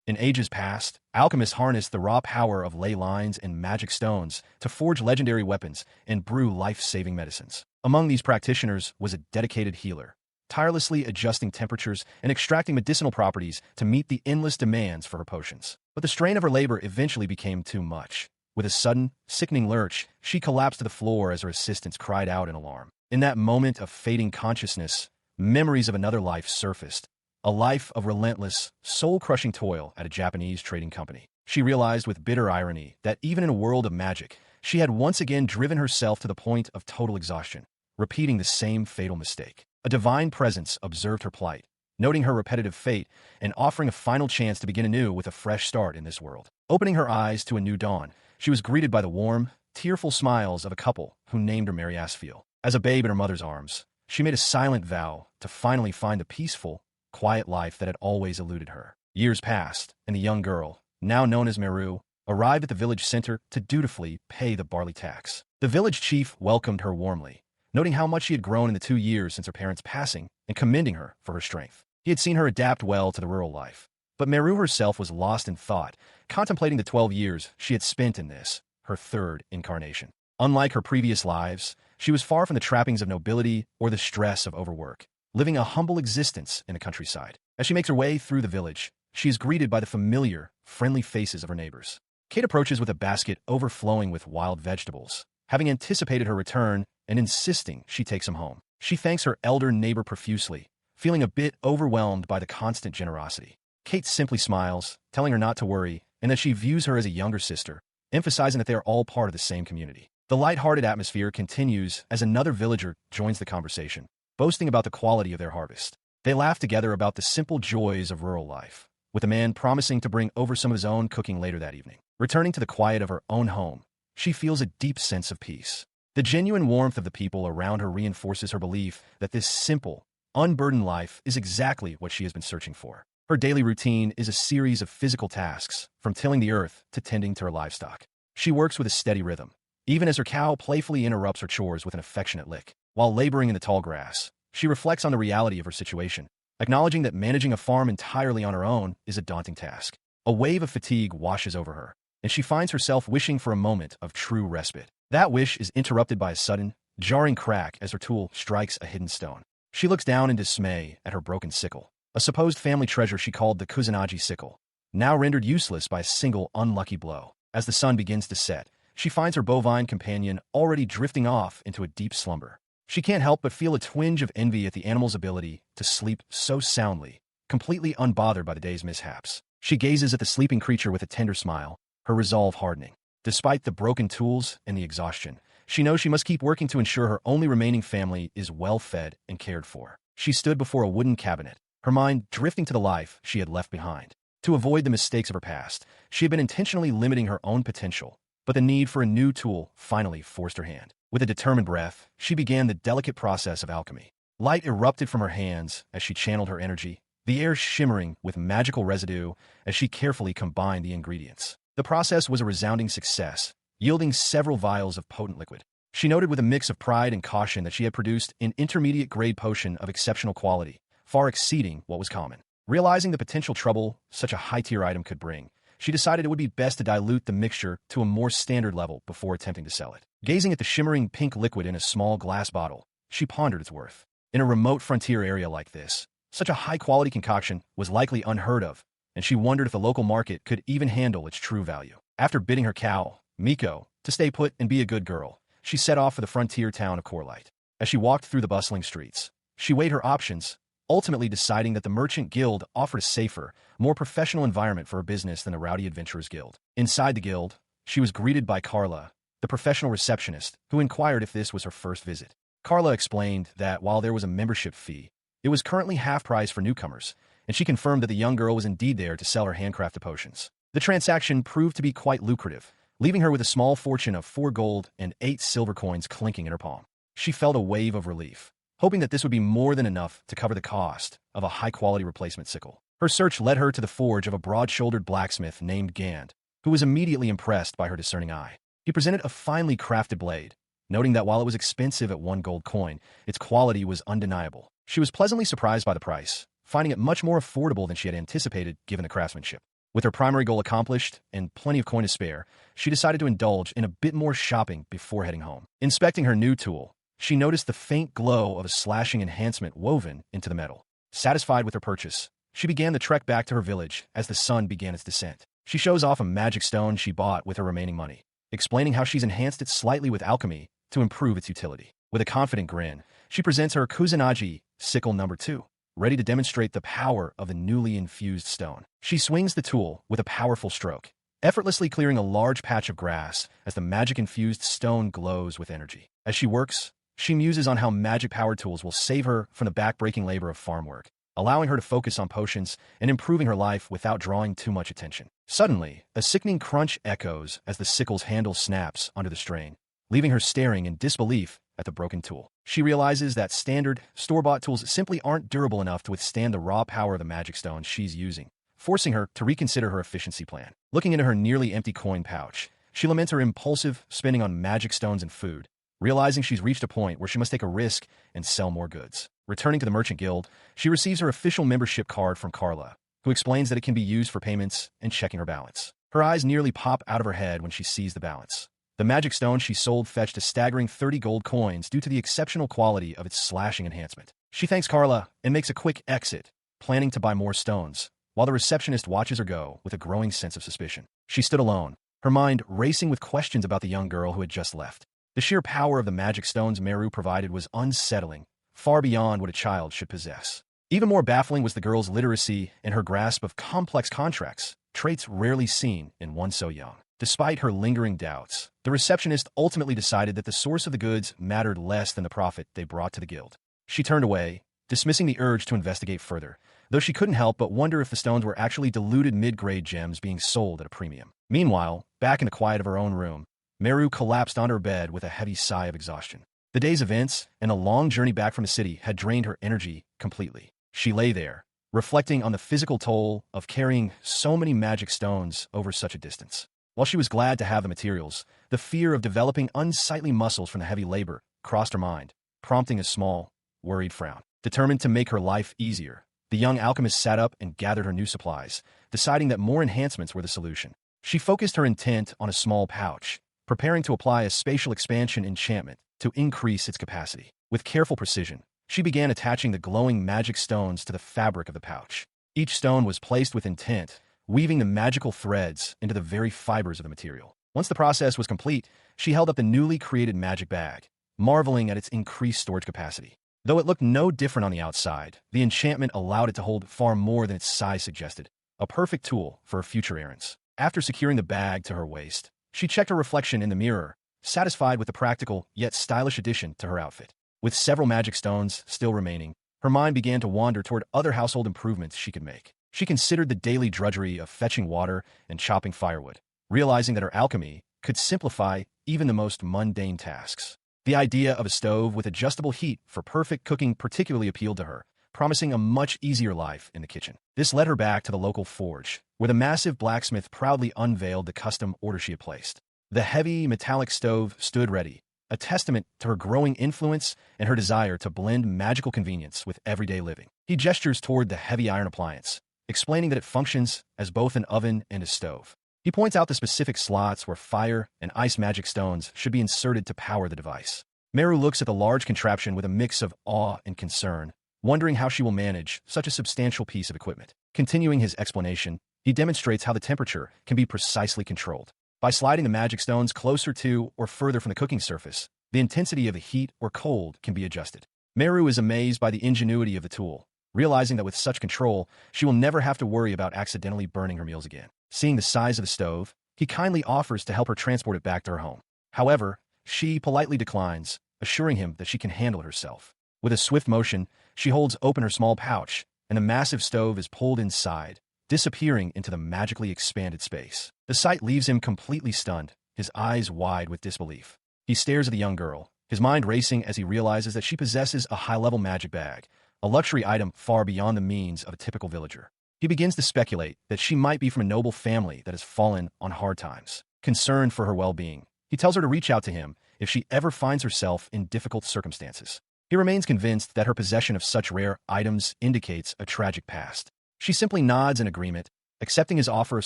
In ages past, alchemists harnessed the raw power of ley lines and magic stones to forge legendary weapons and brew life-saving medicines. Among these practitioners was a dedicated healer, tirelessly adjusting temperatures and extracting medicinal properties to meet the endless demands for her potions. But the strain of her labor eventually became too much. With a sudden, sickening lurch, she collapsed to the floor as her assistants cried out in alarm. In that moment of fading consciousness, memories of another life surfaced, a life of relentless, soul-crushing toil at a Japanese trading company. She realized with bitter irony that even in a world of magic, she had once again driven herself to the point of total exhaustion, repeating the same fatal mistake. A divine presence observed her plight, noting her repetitive fate and offering a final chance to begin anew with a fresh start in this world. Opening her eyes to a new dawn, she was greeted by the warm, tearful smiles of a couple who named her Mary Asfield. As a babe in her mother's arms, she made a silent vow to finally find the peaceful, quiet life that had always eluded her. Years passed, and the young girl, now known as Meru, arrived at the village center to dutifully pay the barley tax. The village chief welcomed her warmly, noting how much she had grown in the 2 years since her parents' passing and commending her for her strength. He had seen her adapt well to the rural life, but Meru herself was lost in thought, contemplating the 12 years she had spent in this, her third incarnation. Unlike her previous lives, she was far from the trappings of nobility or the stress of overwork, living a humble existence in the countryside. As she makes her way through the village, she is greeted by the familiar, friendly faces of her neighbors. Kate approaches with a basket overflowing with wild vegetables, having anticipated her return and insisting she takes them home. She thanks her elder neighbor profusely, feeling a bit overwhelmed by the constant generosity. Kate simply smiles, telling her not to worry, and that she views her as a younger sister, emphasizing that they are all part of the same community. The light-hearted atmosphere continues as another villager joins the conversation, boasting about the quality of their harvest. They laugh together about the simple joys of rural life, with a man promising to bring over some of his own cooking later that evening. Returning to the quiet of her own home, she feels a deep sense of peace. The genuine warmth of the people around her reinforces her belief that this simple, unburdened life is exactly what she has been searching for. Her daily routine is a series of physical tasks, from tilling the earth to tending to her livestock. She works with a steady rhythm, even as her cow playfully interrupts her chores with an affectionate lick. While laboring in the tall grass, she reflects on the reality of her situation, acknowledging that managing a farm entirely on her own is a daunting task. A wave of fatigue washes over her, and she finds herself wishing for a moment of true respite. That wish is interrupted by a sudden, jarring crack as her tool strikes a hidden stone. She looks down in dismay at her broken sickle, a supposed family treasure she called the Kusanagi sickle, now rendered useless by a single unlucky blow. As the sun begins to set, she finds her bovine companion already drifting off into a deep slumber. She can't help but feel a twinge of envy at the animal's ability to sleep so soundly, completely unbothered by the day's mishaps. She gazes at the sleeping creature with a tender smile, her resolve hardening. Despite the broken tools and the exhaustion, she knows she must keep working to ensure her only remaining family is well fed and cared for. She stood before a wooden cabinet, her mind drifting to the life she had left behind. To avoid the mistakes of her past, she had been intentionally limiting her own potential, but the need for a new tool finally forced her hand. With a determined breath, she began the delicate process of alchemy. Light erupted from her hands as she channeled her energy, the air shimmering with magical residue as she carefully combined the ingredients. The process was a resounding success, yielding several vials of potent liquid. She noted with a mix of pride and caution that she had produced an intermediate-grade potion of exceptional quality, far exceeding what was common. Realizing the potential trouble such a high-tier item could bring, she decided it would be best to dilute the mixture to a more standard level before attempting to sell it. Gazing at the shimmering pink liquid in a small glass bottle, she pondered its worth. In a remote frontier area like this, such a high-quality concoction was likely unheard of, and she wondered if the local market could even handle its true value. After bidding her cow, Miko, to stay put and be a good girl, she set off for the frontier town of Corlight. As she walked through the bustling streets, she weighed her options, ultimately deciding that the Merchant Guild offered a safer, more professional environment for her business than the Rowdy Adventurers Guild. Inside the guild, she was greeted by Carla, the professional receptionist, who inquired if this was her first visit. Carla explained that while there was a membership fee, it was currently half price for newcomers, and she confirmed that the young girl was indeed there to sell her handcrafted potions. The transaction proved to be quite lucrative, leaving her with a small fortune of 4 gold and 8 silver coins clinking in her palm. She felt a wave of relief, hoping that this would be more than enough to cover the cost of a high-quality replacement sickle. Her search led her to the forge of a broad-shouldered blacksmith named Gand, who was immediately impressed by her discerning eye. He presented a finely crafted blade, noting that while it was expensive at 1 gold coin, its quality was undeniable. She was pleasantly surprised by the price, finding it much more affordable than she had anticipated given the craftsmanship. With her primary goal accomplished and plenty of coin to spare, she decided to indulge in a bit more shopping before heading home. Inspecting her new tool, she noticed the faint glow of a slashing enhancement woven into the metal. Satisfied with her purchase, she began the trek back to her village as the sun began its descent. She shows off a magic stone she bought with her remaining money, explaining how she's enhanced it slightly with alchemy to improve its utility. With a confident grin, she presents her Kusanagi sickle number 2, ready to demonstrate the power of the newly infused stone. She swings the tool with a powerful stroke, effortlessly clearing a large patch of grass as the magic-infused stone glows with energy. As she works, she muses on how magic-powered tools will save her from the back-breaking labor of farm work, allowing her to focus on potions and improving her life without drawing too much attention. Suddenly, a sickening crunch echoes as the sickle's handle snaps under the strain, leaving her staring in disbelief at the broken tool. She realizes that standard, store-bought tools simply aren't durable enough to withstand the raw power of the magic stone she's using, forcing her to reconsider her efficiency plan. Looking into her nearly empty coin pouch, she laments her impulsive spending on magic stones and food, realizing she's reached a point where she must take a risk and sell more goods. Returning to the Merchant Guild, she receives her official membership card from Carla, who explains that it can be used for payments and checking her balance. Her eyes nearly pop out of her head when she sees the balance. The magic stone she sold fetched a staggering 30 gold coins due to the exceptional quality of its slashing enhancement. She thanks Carla and makes a quick exit, planning to buy more stones, while the receptionist watches her go with a growing sense of suspicion. She stood alone, her mind racing with questions about the young girl who had just left. The sheer power of the magic stones Meru provided was unsettling, far beyond what a child should possess. Even more baffling was the girl's literacy and her grasp of complex contracts, traits rarely seen in one so young. Despite her lingering doubts, the receptionist ultimately decided that the source of the goods mattered less than the profit they brought to the guild. She turned away, dismissing the urge to investigate further, though she couldn't help but wonder if the stones were actually diluted mid-grade gems being sold at a premium. Meanwhile, back in the quiet of her own room, Meru collapsed on her bed with a heavy sigh of exhaustion. The day's events and a long journey back from the city had drained her energy completely. She lay there, reflecting on the physical toll of carrying so many magic stones over such a distance. While she was glad to have the materials, the fear of developing unsightly muscles from the heavy labor crossed her mind, prompting a small, worried frown. Determined to make her life easier, the young alchemist sat up and gathered her new supplies, deciding that more enhancements were the solution. She focused her intent on a small pouch, preparing to apply a spatial expansion enchantment to increase its capacity. With careful precision, she began attaching the glowing magic stones to the fabric of the pouch. Each stone was placed with intent, weaving the magical threads into the very fibers of the material. Once the process was complete, she held up the newly created magic bag, marveling at its increased storage capacity. Though it looked no different on the outside, the enchantment allowed it to hold far more than its size suggested, a perfect tool for her future errands. After securing the bag to her waist, she checked her reflection in the mirror, satisfied with the practical yet stylish addition to her outfit. With several magic stones still remaining, her mind began to wander toward other household improvements she could make. She considered the daily drudgery of fetching water and chopping firewood, realizing that her alchemy could simplify even the most mundane tasks. The idea of a stove with adjustable heat for perfect cooking particularly appealed to her, promising a much easier life in the kitchen. This led her back to the local forge, where the massive blacksmith proudly unveiled the custom order she had placed. The heavy, metallic stove stood ready, a testament to her growing influence and her desire to blend magical convenience with everyday living. He gestures toward the heavy iron appliance, explaining that it functions as both an oven and a stove. He points out the specific slots where fire and ice magic stones should be inserted to power the device. Meru looks at the large contraption with a mix of awe and concern, wondering how she will manage such a substantial piece of equipment. Continuing his explanation, he demonstrates how the temperature can be precisely controlled. By sliding the magic stones closer to or further from the cooking surface, the intensity of the heat or cold can be adjusted. Meru is amazed by the ingenuity of the tool, realizing that with such control, she will never have to worry about accidentally burning her meals again. Seeing the size of the stove, he kindly offers to help her transport it back to her home. However, she politely declines, assuring him that she can handle it herself. With a swift motion, she holds open her small pouch, and the massive stove is pulled inside, disappearing into the magically expanded space. The sight leaves him completely stunned, his eyes wide with disbelief. He stares at the young girl, his mind racing as he realizes that she possesses a high-level magic bag, a luxury item far beyond the means of a typical villager. He begins to speculate that she might be from a noble family that has fallen on hard times. Concerned for her well-being, he tells her to reach out to him if she ever finds herself in difficult circumstances. He remains convinced that her possession of such rare items indicates a tragic past. She simply nods in agreement, accepting his offer of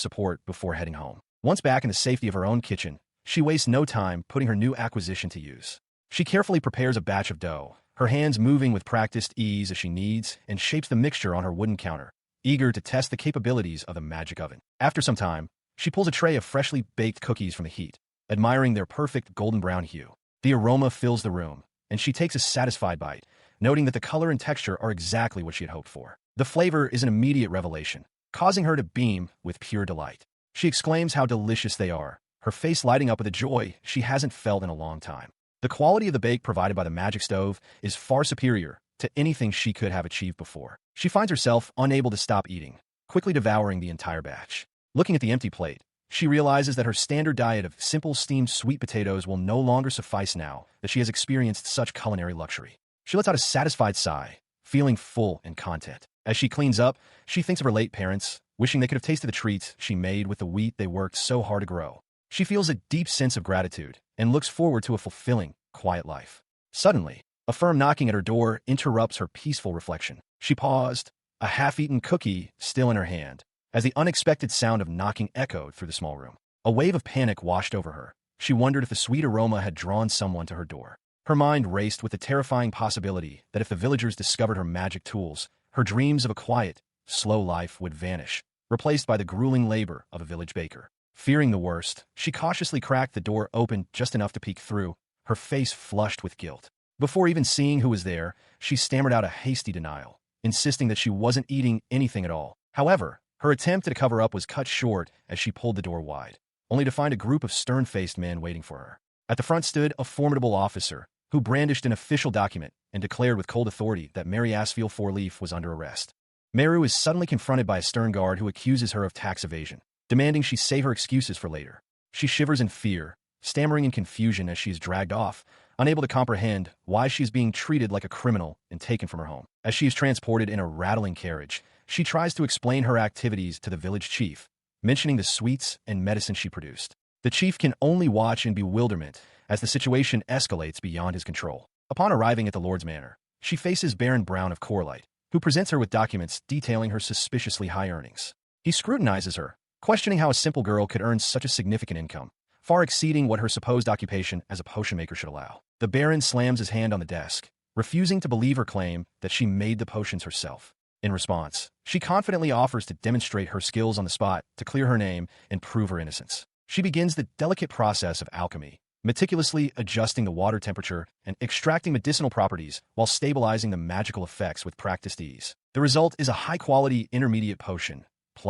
support before heading home. Once back in the safety of her own kitchen, she wastes no time putting her new acquisition to use. She carefully prepares a batch of dough, her hands moving with practiced ease as she kneads and shapes the mixture on her wooden counter, eager to test the capabilities of the magic oven. After some time, she pulls a tray of freshly baked cookies from the heat, admiring their perfect golden brown hue. The aroma fills the room, and she takes a satisfied bite, noting that the color and texture are exactly what she had hoped for. The flavor is an immediate revelation, causing her to beam with pure delight. She exclaims how delicious they are, her face lighting up with a joy she hasn't felt in a long time. The quality of the bake provided by the magic stove is far superior to anything she could have achieved before. She finds herself unable to stop eating, quickly devouring the entire batch. Looking at the empty plate, she realizes that her standard diet of simple steamed sweet potatoes will no longer suffice now that she has experienced such culinary luxury. She lets out a satisfied sigh, feeling full and content. As she cleans up, she thinks of her late parents, wishing they could have tasted the treats she made with the wheat they worked so hard to grow. She feels a deep sense of gratitude and looks forward to a fulfilling, quiet life. Suddenly, a firm knocking at her door interrupts her peaceful reflection. She paused, a half-eaten cookie still in her hand, as the unexpected sound of knocking echoed through the small room. A wave of panic washed over her. She wondered if the sweet aroma had drawn someone to her door. Her mind raced with the terrifying possibility that if the villagers discovered her magic tools, her dreams of a quiet, slow life would vanish, replaced by the grueling labor of a village baker. Fearing the worst, she cautiously cracked the door open just enough to peek through, her face flushed with guilt. Before even seeing who was there, she stammered out a hasty denial, insisting that she wasn't eating anything at all. However, her attempt at a cover-up was cut short as she pulled the door wide, only to find a group of stern-faced men waiting for her. At the front stood a formidable officer, who brandished an official document and declared with cold authority that Mary Asfiel Fourleaf was under arrest. Meru is suddenly confronted by a stern guard who accuses her of tax evasion, demanding she say her excuses for later. She shivers in fear, stammering in confusion as she is dragged off, unable to comprehend why she is being treated like a criminal and taken from her home. As she is transported in a rattling carriage, she tries to explain her activities to the village chief, mentioning the sweets and medicine she produced. The chief can only watch in bewilderment as the situation escalates beyond his control. Upon arriving at the Lord's Manor, she faces Baron Brown of Corlight, who presents her with documents detailing her suspiciously high earnings. He scrutinizes her, questioning how a simple girl could earn such a significant income, far exceeding what her supposed occupation as a potion maker should allow. The Baron slams his hand on the desk, refusing to believe her claim that she made the potions herself. In response, she confidently offers to demonstrate her skills on the spot to clear her name and prove her innocence. She begins the delicate process of alchemy, meticulously adjusting the water temperature and extracting medicinal properties while stabilizing the magical effects with practiced ease. The result is a high-quality intermediate potion, ++,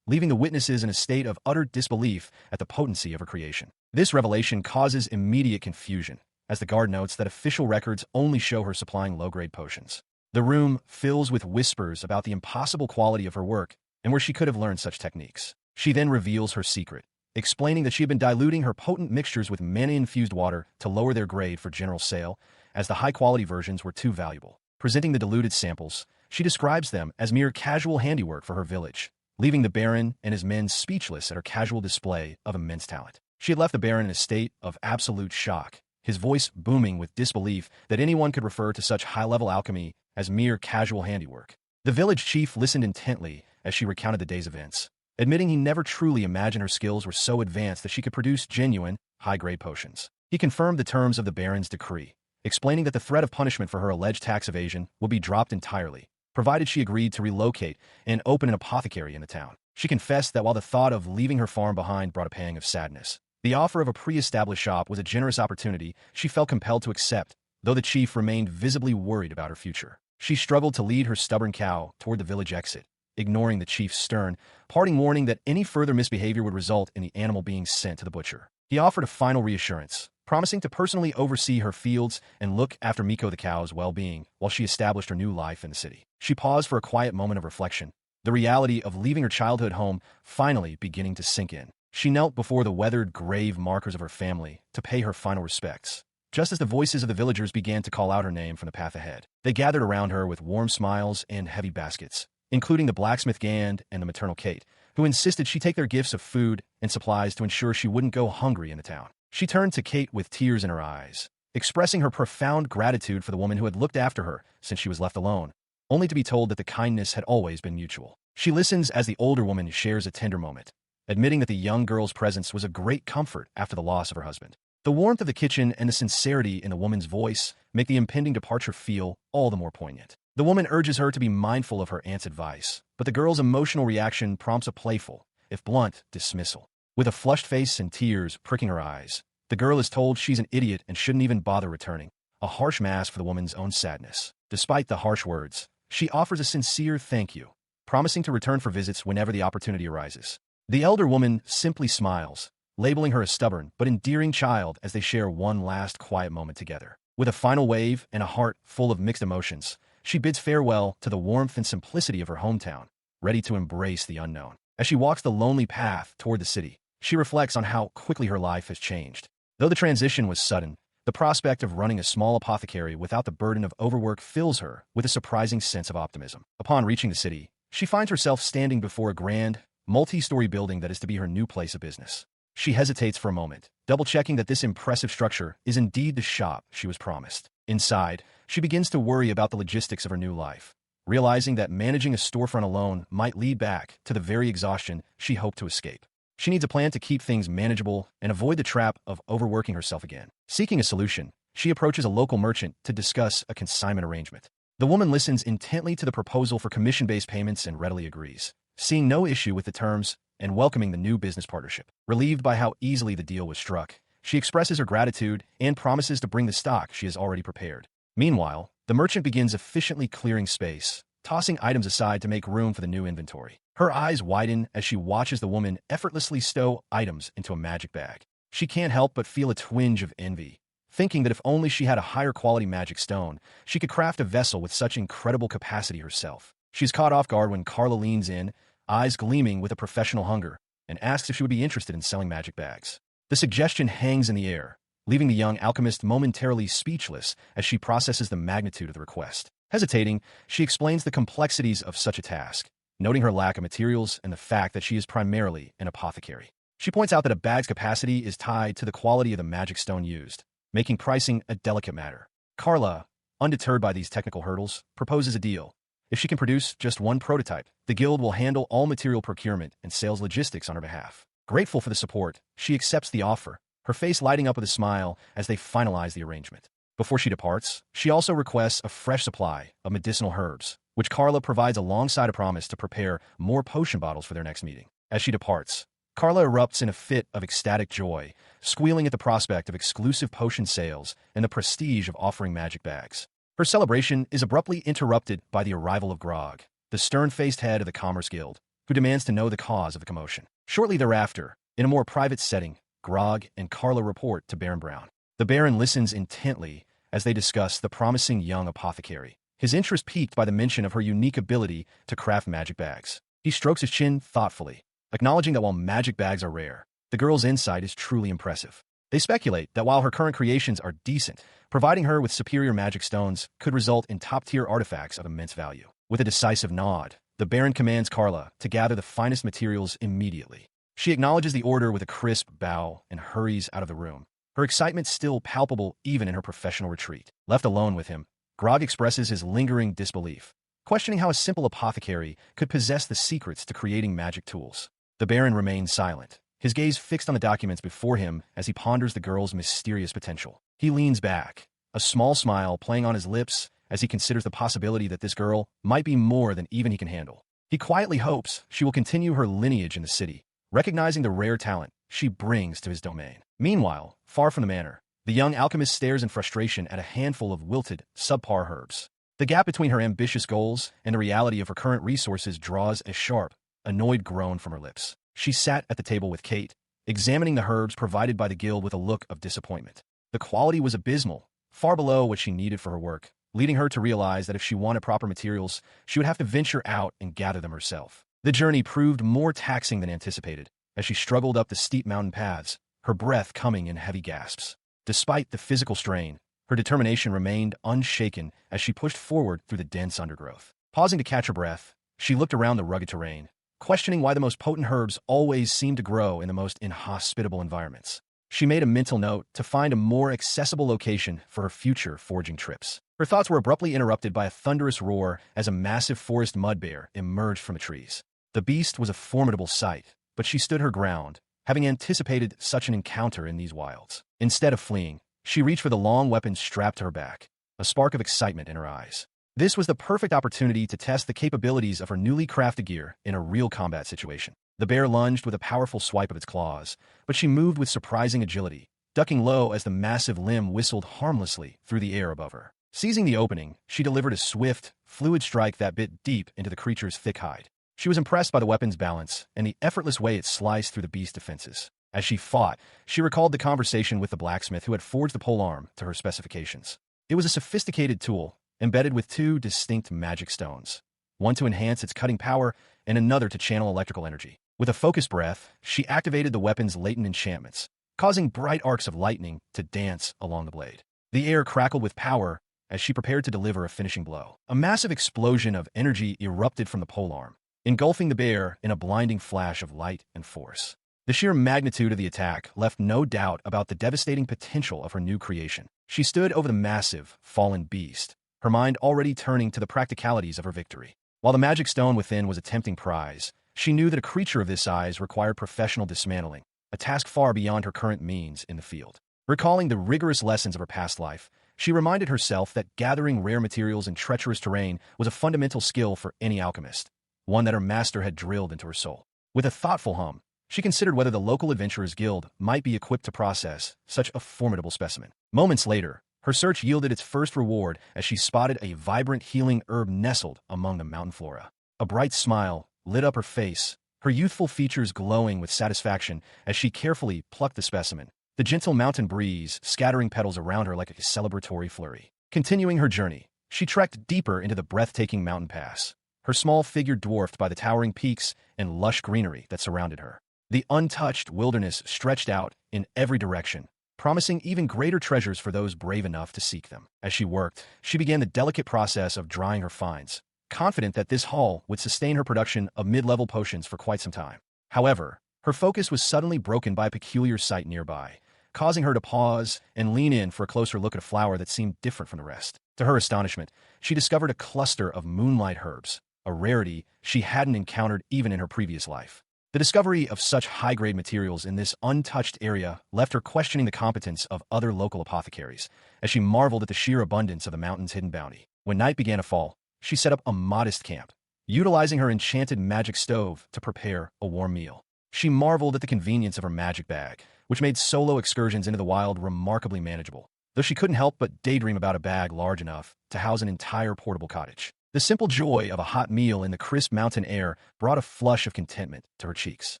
leaving the witnesses in a state of utter disbelief at the potency of her creation. This revelation causes immediate confusion, as the guard notes that official records only show her supplying low-grade potions. The room fills with whispers about the impossible quality of her work and where she could have learned such techniques. She then reveals her secret, explaining that she had been diluting her potent mixtures with mana-infused water to lower their grade for general sale, as the high-quality versions were too valuable. Presenting the diluted samples, she describes them as mere casual handiwork for her village, leaving the Baron and his men speechless at her casual display of immense talent. She had left the Baron in a state of absolute shock, his voice booming with disbelief that anyone could refer to such high-level alchemy as mere casual handiwork. The village chief listened intently as she recounted the day's events, admitting he never truly imagined her skills were so advanced that she could produce genuine, high-grade potions. He confirmed the terms of the Baron's decree, explaining that the threat of punishment for her alleged tax evasion would be dropped entirely, provided she agreed to relocate and open an apothecary in the town. She confessed that while the thought of leaving her farm behind brought a pang of sadness, the offer of a pre-established shop was a generous opportunity she felt compelled to accept, though the chief remained visibly worried about her future. She struggled to lead her stubborn cow toward the village exit, ignoring the chief's stern, parting warning that any further misbehavior would result in the animal being sent to the butcher. He offered a final reassurance, promising to personally oversee her fields and look after Miko the cow's well-being while she established her new life in the city. She paused for a quiet moment of reflection, the reality of leaving her childhood home finally beginning to sink in. She knelt before the weathered grave markers of her family to pay her final respects, just as the voices of the villagers began to call out her name from the path ahead. They gathered around her with warm smiles and heavy baskets, including the blacksmith Gand and the maternal Kate, who insisted she take their gifts of food and supplies to ensure she wouldn't go hungry in the town. She turned to Kate with tears in her eyes, expressing her profound gratitude for the woman who had looked after her since she was left alone, only to be told that the kindness had always been mutual. She listens as the older woman shares a tender moment, admitting that the young girl's presence was a great comfort after the loss of her husband. The warmth of the kitchen and the sincerity in the woman's voice make the impending departure feel all the more poignant. The woman urges her to be mindful of her aunt's advice, but the girl's emotional reaction prompts a playful, if blunt, dismissal. With a flushed face and tears pricking her eyes, the girl is told she's an idiot and shouldn't even bother returning, a harsh mask for the woman's own sadness. Despite the harsh words, she offers a sincere thank you, promising to return for visits whenever the opportunity arises. The elder woman simply smiles, labeling her a stubborn but endearing child as they share one last quiet moment together. With a final wave and a heart full of mixed emotions, she bids farewell to the warmth and simplicity of her hometown, ready to embrace the unknown. As she walks the lonely path toward the city, she reflects on how quickly her life has changed. Though the transition was sudden, the prospect of running a small apothecary without the burden of overwork fills her with a surprising sense of optimism. Upon reaching the city, she finds herself standing before a grand, multi-story building that is to be her new place of business. She hesitates for a moment, double-checking that this impressive structure is indeed the shop she was promised. Inside, she begins to worry about the logistics of her new life, realizing that managing a storefront alone might lead back to the very exhaustion she hoped to escape. She needs a plan to keep things manageable and avoid the trap of overworking herself again. Seeking a solution, she approaches a local merchant to discuss a consignment arrangement. The woman listens intently to the proposal for commission-based payments and readily agrees, seeing no issue with the terms and welcoming the new business partnership. Relieved by how easily the deal was struck, she expresses her gratitude and promises to bring the stock she has already prepared. Meanwhile, the merchant begins efficiently clearing space, tossing items aside to make room for the new inventory. Her eyes widen as she watches the woman effortlessly stow items into a magic bag. She can't help but feel a twinge of envy, thinking that if only she had a higher quality magic stone, she could craft a vessel with such incredible capacity herself. She's caught off guard when Carla leans in, eyes gleaming with a professional hunger, and asks if she would be interested in selling magic bags. The suggestion hangs in the air, leaving the young alchemist momentarily speechless as she processes the magnitude of the request. Hesitating, she explains the complexities of such a task, noting her lack of materials and the fact that she is primarily an apothecary. She points out that a bag's capacity is tied to the quality of the magic stone used, making pricing a delicate matter. Carla, undeterred by these technical hurdles, proposes a deal. If she can produce just one prototype, the guild will handle all material procurement and sales logistics on her behalf. Grateful for the support, she accepts the offer, her face lighting up with a smile as they finalize the arrangement. Before she departs, she also requests a fresh supply of medicinal herbs, which Carla provides alongside a promise to prepare more potion bottles for their next meeting. As she departs, Carla erupts in a fit of ecstatic joy, squealing at the prospect of exclusive potion sales and the prestige of offering magic bags. Her celebration is abruptly interrupted by the arrival of Grog, the stern-faced head of the Commerce Guild, who demands to know the cause of the commotion. Shortly thereafter, in a more private setting, Grog and Carla report to Baron Brown. The Baron listens intently as they discuss the promising young apothecary, his interest piqued by the mention of her unique ability to craft magic bags. He strokes his chin thoughtfully, acknowledging that while magic bags are rare, the girl's insight is truly impressive. They speculate that while her current creations are decent, providing her with superior magic stones could result in top-tier artifacts of immense value. With a decisive nod, the Baron commands Carla to gather the finest materials immediately. She acknowledges the order with a crisp bow and hurries out of the room, her excitement still palpable even in her professional retreat. Left alone with him, Grog expresses his lingering disbelief, questioning how a simple apothecary could possess the secrets to creating magic tools. The Baron remains silent, his gaze fixed on the documents before him as he ponders the girl's mysterious potential. He leans back, a small smile playing on his lips as he considers the possibility that this girl might be more than even he can handle. He quietly hopes she will continue her lineage in the city, recognizing the rare talent she brings to his domain. Meanwhile, far from the manor, the young alchemist stares in frustration at a handful of wilted, subpar herbs. The gap between her ambitious goals and the reality of her current resources draws a sharp, annoyed groan from her lips. She sat at the table with Kate, examining the herbs provided by the guild with a look of disappointment. The quality was abysmal, far below what she needed for her work, leading her to realize that if she wanted proper materials, she would have to venture out and gather them herself. The journey proved more taxing than anticipated, as she struggled up the steep mountain paths, her breath coming in heavy gasps. Despite the physical strain, her determination remained unshaken as she pushed forward through the dense undergrowth. Pausing to catch her breath, she looked around the rugged terrain, questioning why the most potent herbs always seemed to grow in the most inhospitable environments. She made a mental note to find a more accessible location for her future foraging trips. Her thoughts were abruptly interrupted by a thunderous roar as a massive forest mud bear emerged from the trees. The beast was a formidable sight, but she stood her ground, having anticipated such an encounter in these wilds. Instead of fleeing, she reached for the long weapon strapped to her back, a spark of excitement in her eyes. This was the perfect opportunity to test the capabilities of her newly crafted gear in a real combat situation. The bear lunged with a powerful swipe of its claws, but she moved with surprising agility, ducking low as the massive limb whistled harmlessly through the air above her. Seizing the opening, she delivered a swift, fluid strike that bit deep into the creature's thick hide. She was impressed by the weapon's balance and the effortless way it sliced through the beast's defenses. As she fought, she recalled the conversation with the blacksmith who had forged the polearm to her specifications. It was a sophisticated tool, embedded with two distinct magic stones, one to enhance its cutting power and another to channel electrical energy. With a focused breath, she activated the weapon's latent enchantments, causing bright arcs of lightning to dance along the blade. The air crackled with power as she prepared to deliver a finishing blow. A massive explosion of energy erupted from the polearm, engulfing the bear in a blinding flash of light and force. The sheer magnitude of the attack left no doubt about the devastating potential of her new creation. She stood over the massive, fallen beast, her mind already turning to the practicalities of her victory. While the magic stone within was a tempting prize, she knew that a creature of this size required professional dismantling, a task far beyond her current means in the field. Recalling the rigorous lessons of her past life, she reminded herself that gathering rare materials in treacherous terrain was a fundamental skill for any alchemist, one that her master had drilled into her soul. With a thoughtful hum, she considered whether the local adventurers' guild might be equipped to process such a formidable specimen. Moments later, her search yielded its first reward as she spotted a vibrant healing herb nestled among the mountain flora. A bright smile lit up her face, her youthful features glowing with satisfaction as she carefully plucked the specimen, the gentle mountain breeze scattering petals around her like a celebratory flurry. Continuing her journey, she trekked deeper into the breathtaking mountain pass, her small figure dwarfed by the towering peaks and lush greenery that surrounded her. The untouched wilderness stretched out in every direction, promising even greater treasures for those brave enough to seek them. As she worked, she began the delicate process of drying her finds, confident that this haul would sustain her production of mid-level potions for quite some time. However, her focus was suddenly broken by a peculiar sight nearby, causing her to pause and lean in for a closer look at a flower that seemed different from the rest. To her astonishment, she discovered a cluster of moonlight herbs, a rarity she hadn't encountered even in her previous life. The discovery of such high-grade materials in this untouched area left her questioning the competence of other local apothecaries, as she marveled at the sheer abundance of the mountain's hidden bounty. When night began to fall, she set up a modest camp, utilizing her enchanted magic stove to prepare a warm meal. She marveled at the convenience of her magic bag, which made solo excursions into the wild remarkably manageable, though she couldn't help but daydream about a bag large enough to house an entire portable cottage. The simple joy of a hot meal in the crisp mountain air brought a flush of contentment to her cheeks.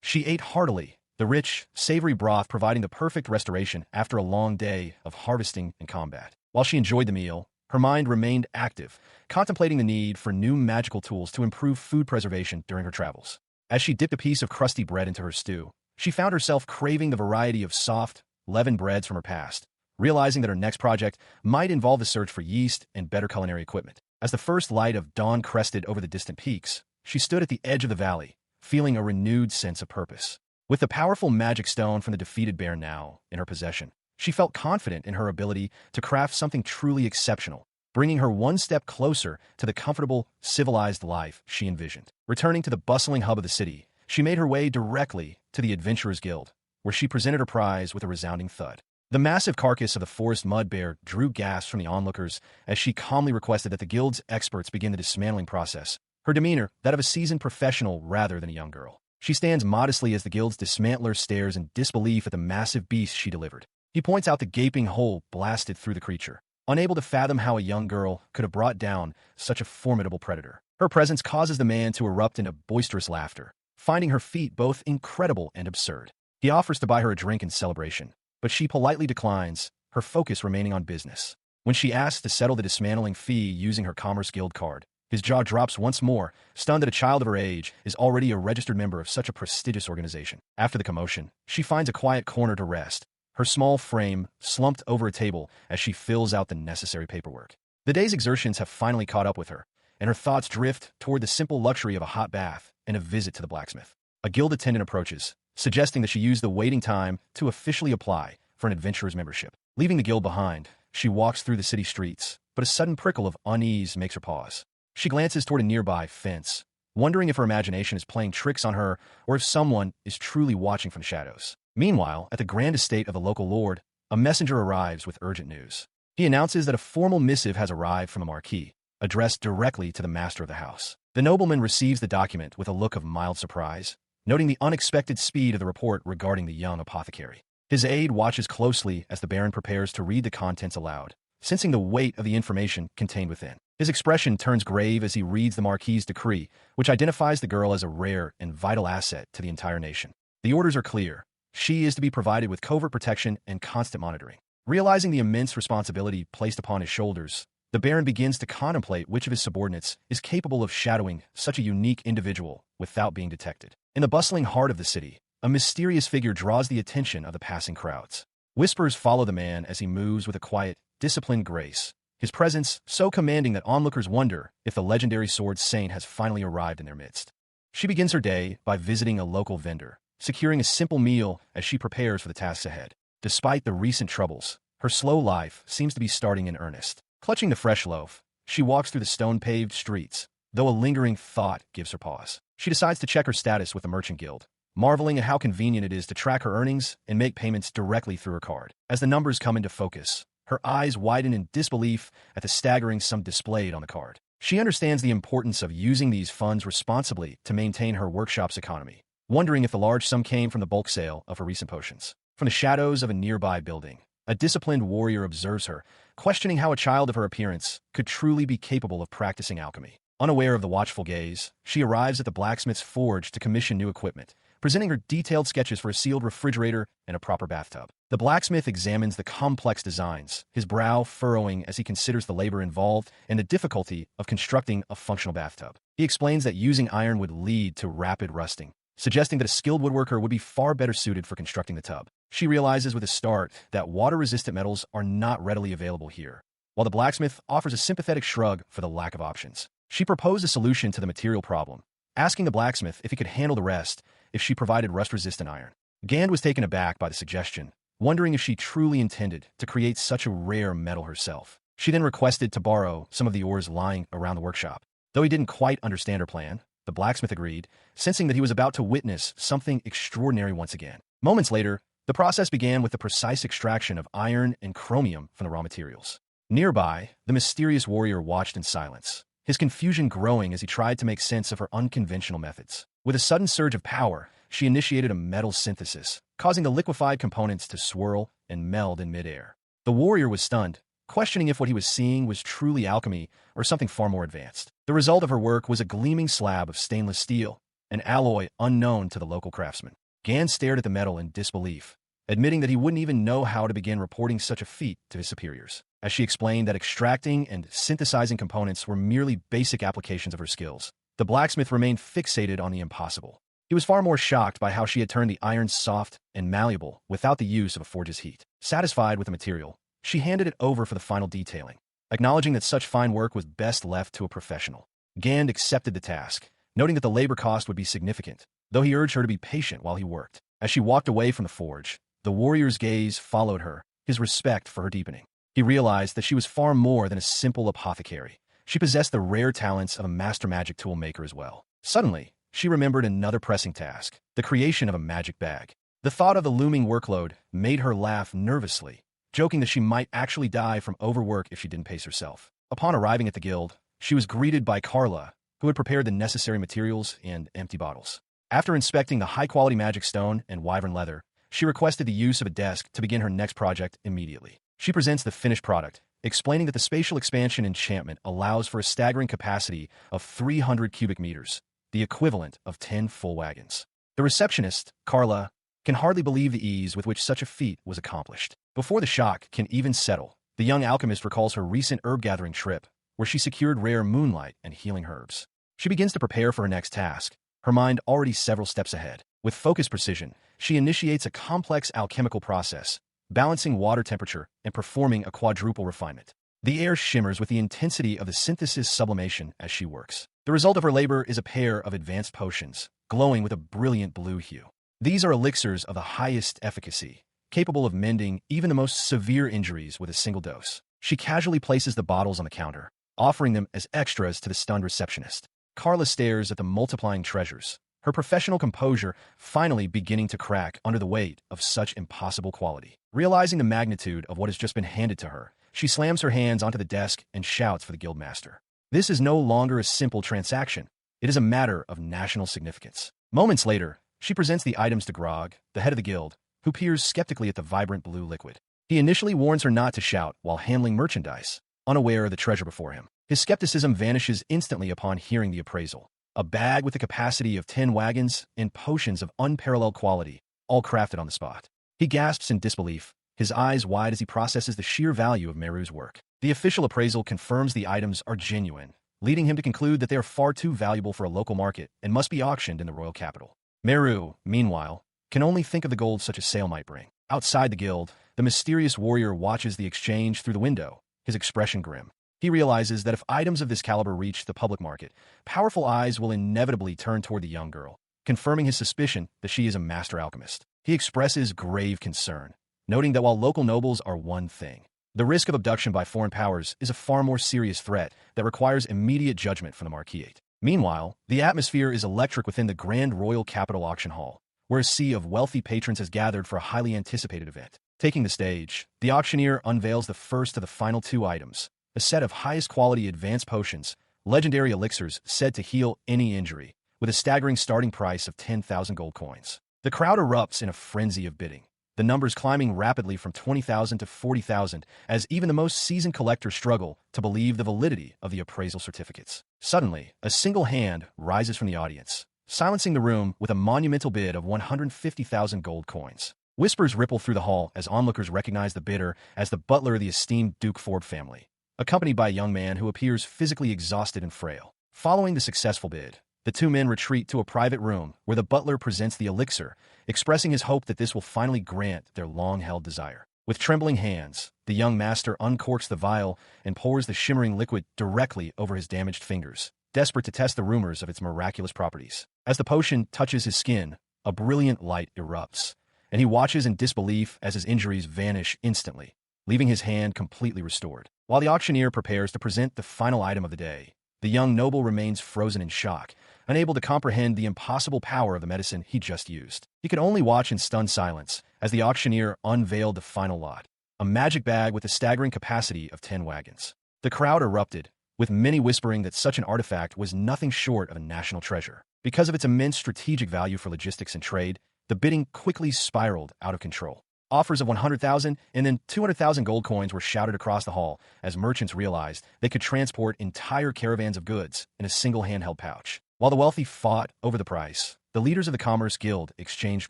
She ate heartily, the rich, savory broth providing the perfect restoration after a long day of harvesting and combat. While she enjoyed the meal, her mind remained active, contemplating the need for new magical tools to improve food preservation during her travels. As she dipped a piece of crusty bread into her stew, she found herself craving the variety of soft, leavened breads from her past, realizing that her next project might involve the search for yeast and better culinary equipment. As the first light of dawn crested over the distant peaks, she stood at the edge of the valley, feeling a renewed sense of purpose. With the powerful magic stone from the defeated bear now in her possession, she felt confident in her ability to craft something truly exceptional, bringing her one step closer to the comfortable, civilized life she envisioned. Returning to the bustling hub of the city, she made her way directly to the Adventurers Guild, where she presented her prize with a resounding thud. The massive carcass of the forest mud bear drew gasps from the onlookers as she calmly requested that the guild's experts begin the dismantling process, her demeanor that of a seasoned professional rather than a young girl. She stands modestly as the guild's dismantler stares in disbelief at the massive beast she delivered. He points out the gaping hole blasted through the creature, unable to fathom how a young girl could have brought down such a formidable predator. Her presence causes the man to erupt into boisterous laughter, finding her feat both incredible and absurd. He offers to buy her a drink in celebration, but she politely declines, her focus remaining on business. When she asks to settle the dismantling fee using her Commerce Guild card, his jaw drops once more, stunned that a child of her age is already a registered member of such a prestigious organization. After the commotion, she finds a quiet corner to rest, her small frame slumped over a table as she fills out the necessary paperwork. The day's exertions have finally caught up with her, and her thoughts drift toward the simple luxury of a hot bath and a visit to the blacksmith. A guild attendant approaches, suggesting that she use the waiting time to officially apply for an adventurer's membership. Leaving the guild behind, she walks through the city streets, but a sudden prickle of unease makes her pause. She glances toward a nearby fence, wondering if her imagination is playing tricks on her or if someone is truly watching from the shadows. Meanwhile, at the grand estate of the local lord, a messenger arrives with urgent news. He announces that a formal missive has arrived from a marquis, addressed directly to the master of the house. The nobleman receives the document with a look of mild surprise, noting the unexpected speed of the report regarding the young apothecary. His aide watches closely as the baron prepares to read the contents aloud, sensing the weight of the information contained within. His expression turns grave as he reads the marquis's decree, which identifies the girl as a rare and vital asset to the entire nation. The orders are clear. She is to be provided with covert protection and constant monitoring. Realizing the immense responsibility placed upon his shoulders, the baron begins to contemplate which of his subordinates is capable of shadowing such a unique individual without being detected. In the bustling heart of the city, a mysterious figure draws the attention of the passing crowds. Whispers follow the man as he moves with a quiet, disciplined grace, his presence so commanding that onlookers wonder if the legendary sword saint has finally arrived in their midst. She begins her day by visiting a local vendor, securing a simple meal as she prepares for the tasks ahead. Despite the recent troubles, her slow life seems to be starting in earnest. Clutching the fresh loaf, she walks through the stone-paved streets, though a lingering thought gives her pause. She decides to check her status with the merchant guild, marveling at how convenient it is to track her earnings and make payments directly through her card. As the numbers come into focus, her eyes widen in disbelief at the staggering sum displayed on the card. She understands the importance of using these funds responsibly to maintain her workshop's economy, wondering if the large sum came from the bulk sale of her recent potions. From the shadows of a nearby building, a disciplined warrior observes her, questioning how a child of her appearance could truly be capable of practicing alchemy. Unaware of the watchful gaze, she arrives at the blacksmith's forge to commission new equipment, presenting her detailed sketches for a sealed refrigerator and a proper bathtub. The blacksmith examines the complex designs, his brow furrowing as he considers the labor involved and the difficulty of constructing a functional bathtub. He explains that using iron would lead to rapid rusting, suggesting that a skilled woodworker would be far better suited for constructing the tub. She realizes with a start that water-resistant metals are not readily available here, while the blacksmith offers a sympathetic shrug for the lack of options. She proposed a solution to the material problem, asking the blacksmith if he could handle the rest if she provided rust-resistant iron. Gand was taken aback by the suggestion, wondering if she truly intended to create such a rare metal herself. She then requested to borrow some of the ores lying around the workshop. Though he didn't quite understand her plan, the blacksmith agreed, sensing that he was about to witness something extraordinary once again. Moments later, the process began with the precise extraction of iron and chromium from the raw materials. Nearby, the mysterious warrior watched in silence, his confusion growing as he tried to make sense of her unconventional methods. With a sudden surge of power, she initiated a metal synthesis, causing the liquefied components to swirl and meld in midair. The warrior was stunned, questioning if what he was seeing was truly alchemy or something far more advanced. The result of her work was a gleaming slab of stainless steel, an alloy unknown to the local craftsman. Gand stared at the metal in disbelief, admitting that he wouldn't even know how to begin reporting such a feat to his superiors. As she explained that extracting and synthesizing components were merely basic applications of her skills, the blacksmith remained fixated on the impossible. He was far more shocked by how she had turned the iron soft and malleable without the use of a forge's heat. Satisfied with the material, she handed it over for the final detailing, acknowledging that such fine work was best left to a professional. Gand accepted the task, noting that the labor cost would be significant, though he urged her to be patient while he worked. As she walked away from the forge, the warrior's gaze followed her, his respect for her deepening. He realized that she was far more than a simple apothecary. She possessed the rare talents of a master magic tool maker as well. Suddenly, she remembered another pressing task, the creation of a magic bag. The thought of the looming workload made her laugh nervously, joking that she might actually die from overwork if she didn't pace herself. Upon arriving at the guild, she was greeted by Carla, who had prepared the necessary materials and empty bottles. After inspecting the high-quality magic stone and wyvern leather, she requested the use of a desk to begin her next project immediately. She presents the finished product, explaining that the spatial expansion enchantment allows for a staggering capacity of 300 cubic meters, the equivalent of 10 full wagons. The receptionist, Carla, can hardly believe the ease with which such a feat was accomplished. Before the shock can even settle, the young alchemist recalls her recent herb-gathering trip, where she secured rare moonlight and healing herbs. She begins to prepare for her next task, her mind already several steps ahead. With focused precision, she initiates a complex alchemical process, balancing water temperature and performing a quadruple refinement. The air shimmers with the intensity of the synthesis sublimation as she works. The result of her labor is a pair of advanced potions, glowing with a brilliant blue hue. These are elixirs of the highest efficacy, capable of mending even the most severe injuries with a single dose. She casually places the bottles on the counter, offering them as extras to the stunned receptionist. Carla stares at the multiplying treasures, her professional composure finally beginning to crack under the weight of such impossible quality. Realizing the magnitude of what has just been handed to her, she slams her hands onto the desk and shouts for the guildmaster. This is no longer a simple transaction. It is a matter of national significance. Moments later, she presents the items to Grog, the head of the guild, who peers skeptically at the vibrant blue liquid. He initially warns her not to shout while handling merchandise, unaware of the treasure before him. His skepticism vanishes instantly upon hearing the appraisal. A bag with the capacity of 10 wagons and potions of unparalleled quality, all crafted on the spot. He gasps in disbelief, his eyes wide as he processes the sheer value of Meru's work. The official appraisal confirms the items are genuine, leading him to conclude that they are far too valuable for a local market and must be auctioned in the royal capital. Meru, meanwhile, can only think of the gold such a sale might bring. Outside the guild, the mysterious warrior watches the exchange through the window, his expression grim. He realizes that if items of this caliber reach the public market, powerful eyes will inevitably turn toward the young girl, confirming his suspicion that she is a master alchemist. He expresses grave concern, noting that while local nobles are one thing, the risk of abduction by foreign powers is a far more serious threat that requires immediate judgment from the Marquisate. Meanwhile, the atmosphere is electric within the Grand Royal Capital Auction Hall, where a sea of wealthy patrons has gathered for a highly anticipated event. Taking the stage, the auctioneer unveils the first of the final 2 items, a set of highest quality advanced potions, legendary elixirs said to heal any injury, with a staggering starting price of 10,000 gold coins. The crowd erupts in a frenzy of bidding, the numbers climbing rapidly from 20,000 to 40,000 as even the most seasoned collectors struggle to believe the validity of the appraisal certificates. Suddenly, a single hand rises from the audience, silencing the room with a monumental bid of 150,000 gold coins. Whispers ripple through the hall as onlookers recognize the bidder as the butler of the esteemed Duke Ford family, accompanied by a young man who appears physically exhausted and frail. Following the successful bid, the 2 men retreat to a private room where the butler presents the elixir, expressing his hope that this will finally grant their long-held desire. With trembling hands, the young master uncorks the vial and pours the shimmering liquid directly over his damaged fingers, desperate to test the rumors of its miraculous properties. As the potion touches his skin, a brilliant light erupts, and he watches in disbelief as his injuries vanish instantly, leaving his hand completely restored. While the auctioneer prepares to present the final item of the day, the young noble remains frozen in shock, unable to comprehend the impossible power of the medicine he just used. He could only watch in stunned silence as the auctioneer unveiled the final lot, a magic bag with a staggering capacity of 10 wagons. The crowd erupted, with many whispering that such an artifact was nothing short of a national treasure. Because of its immense strategic value for logistics and trade, the bidding quickly spiraled out of control. Offers of 100,000 and then 200,000 gold coins were shouted across the hall as merchants realized they could transport entire caravans of goods in a single handheld pouch. While the wealthy fought over the price, the leaders of the Commerce Guild exchanged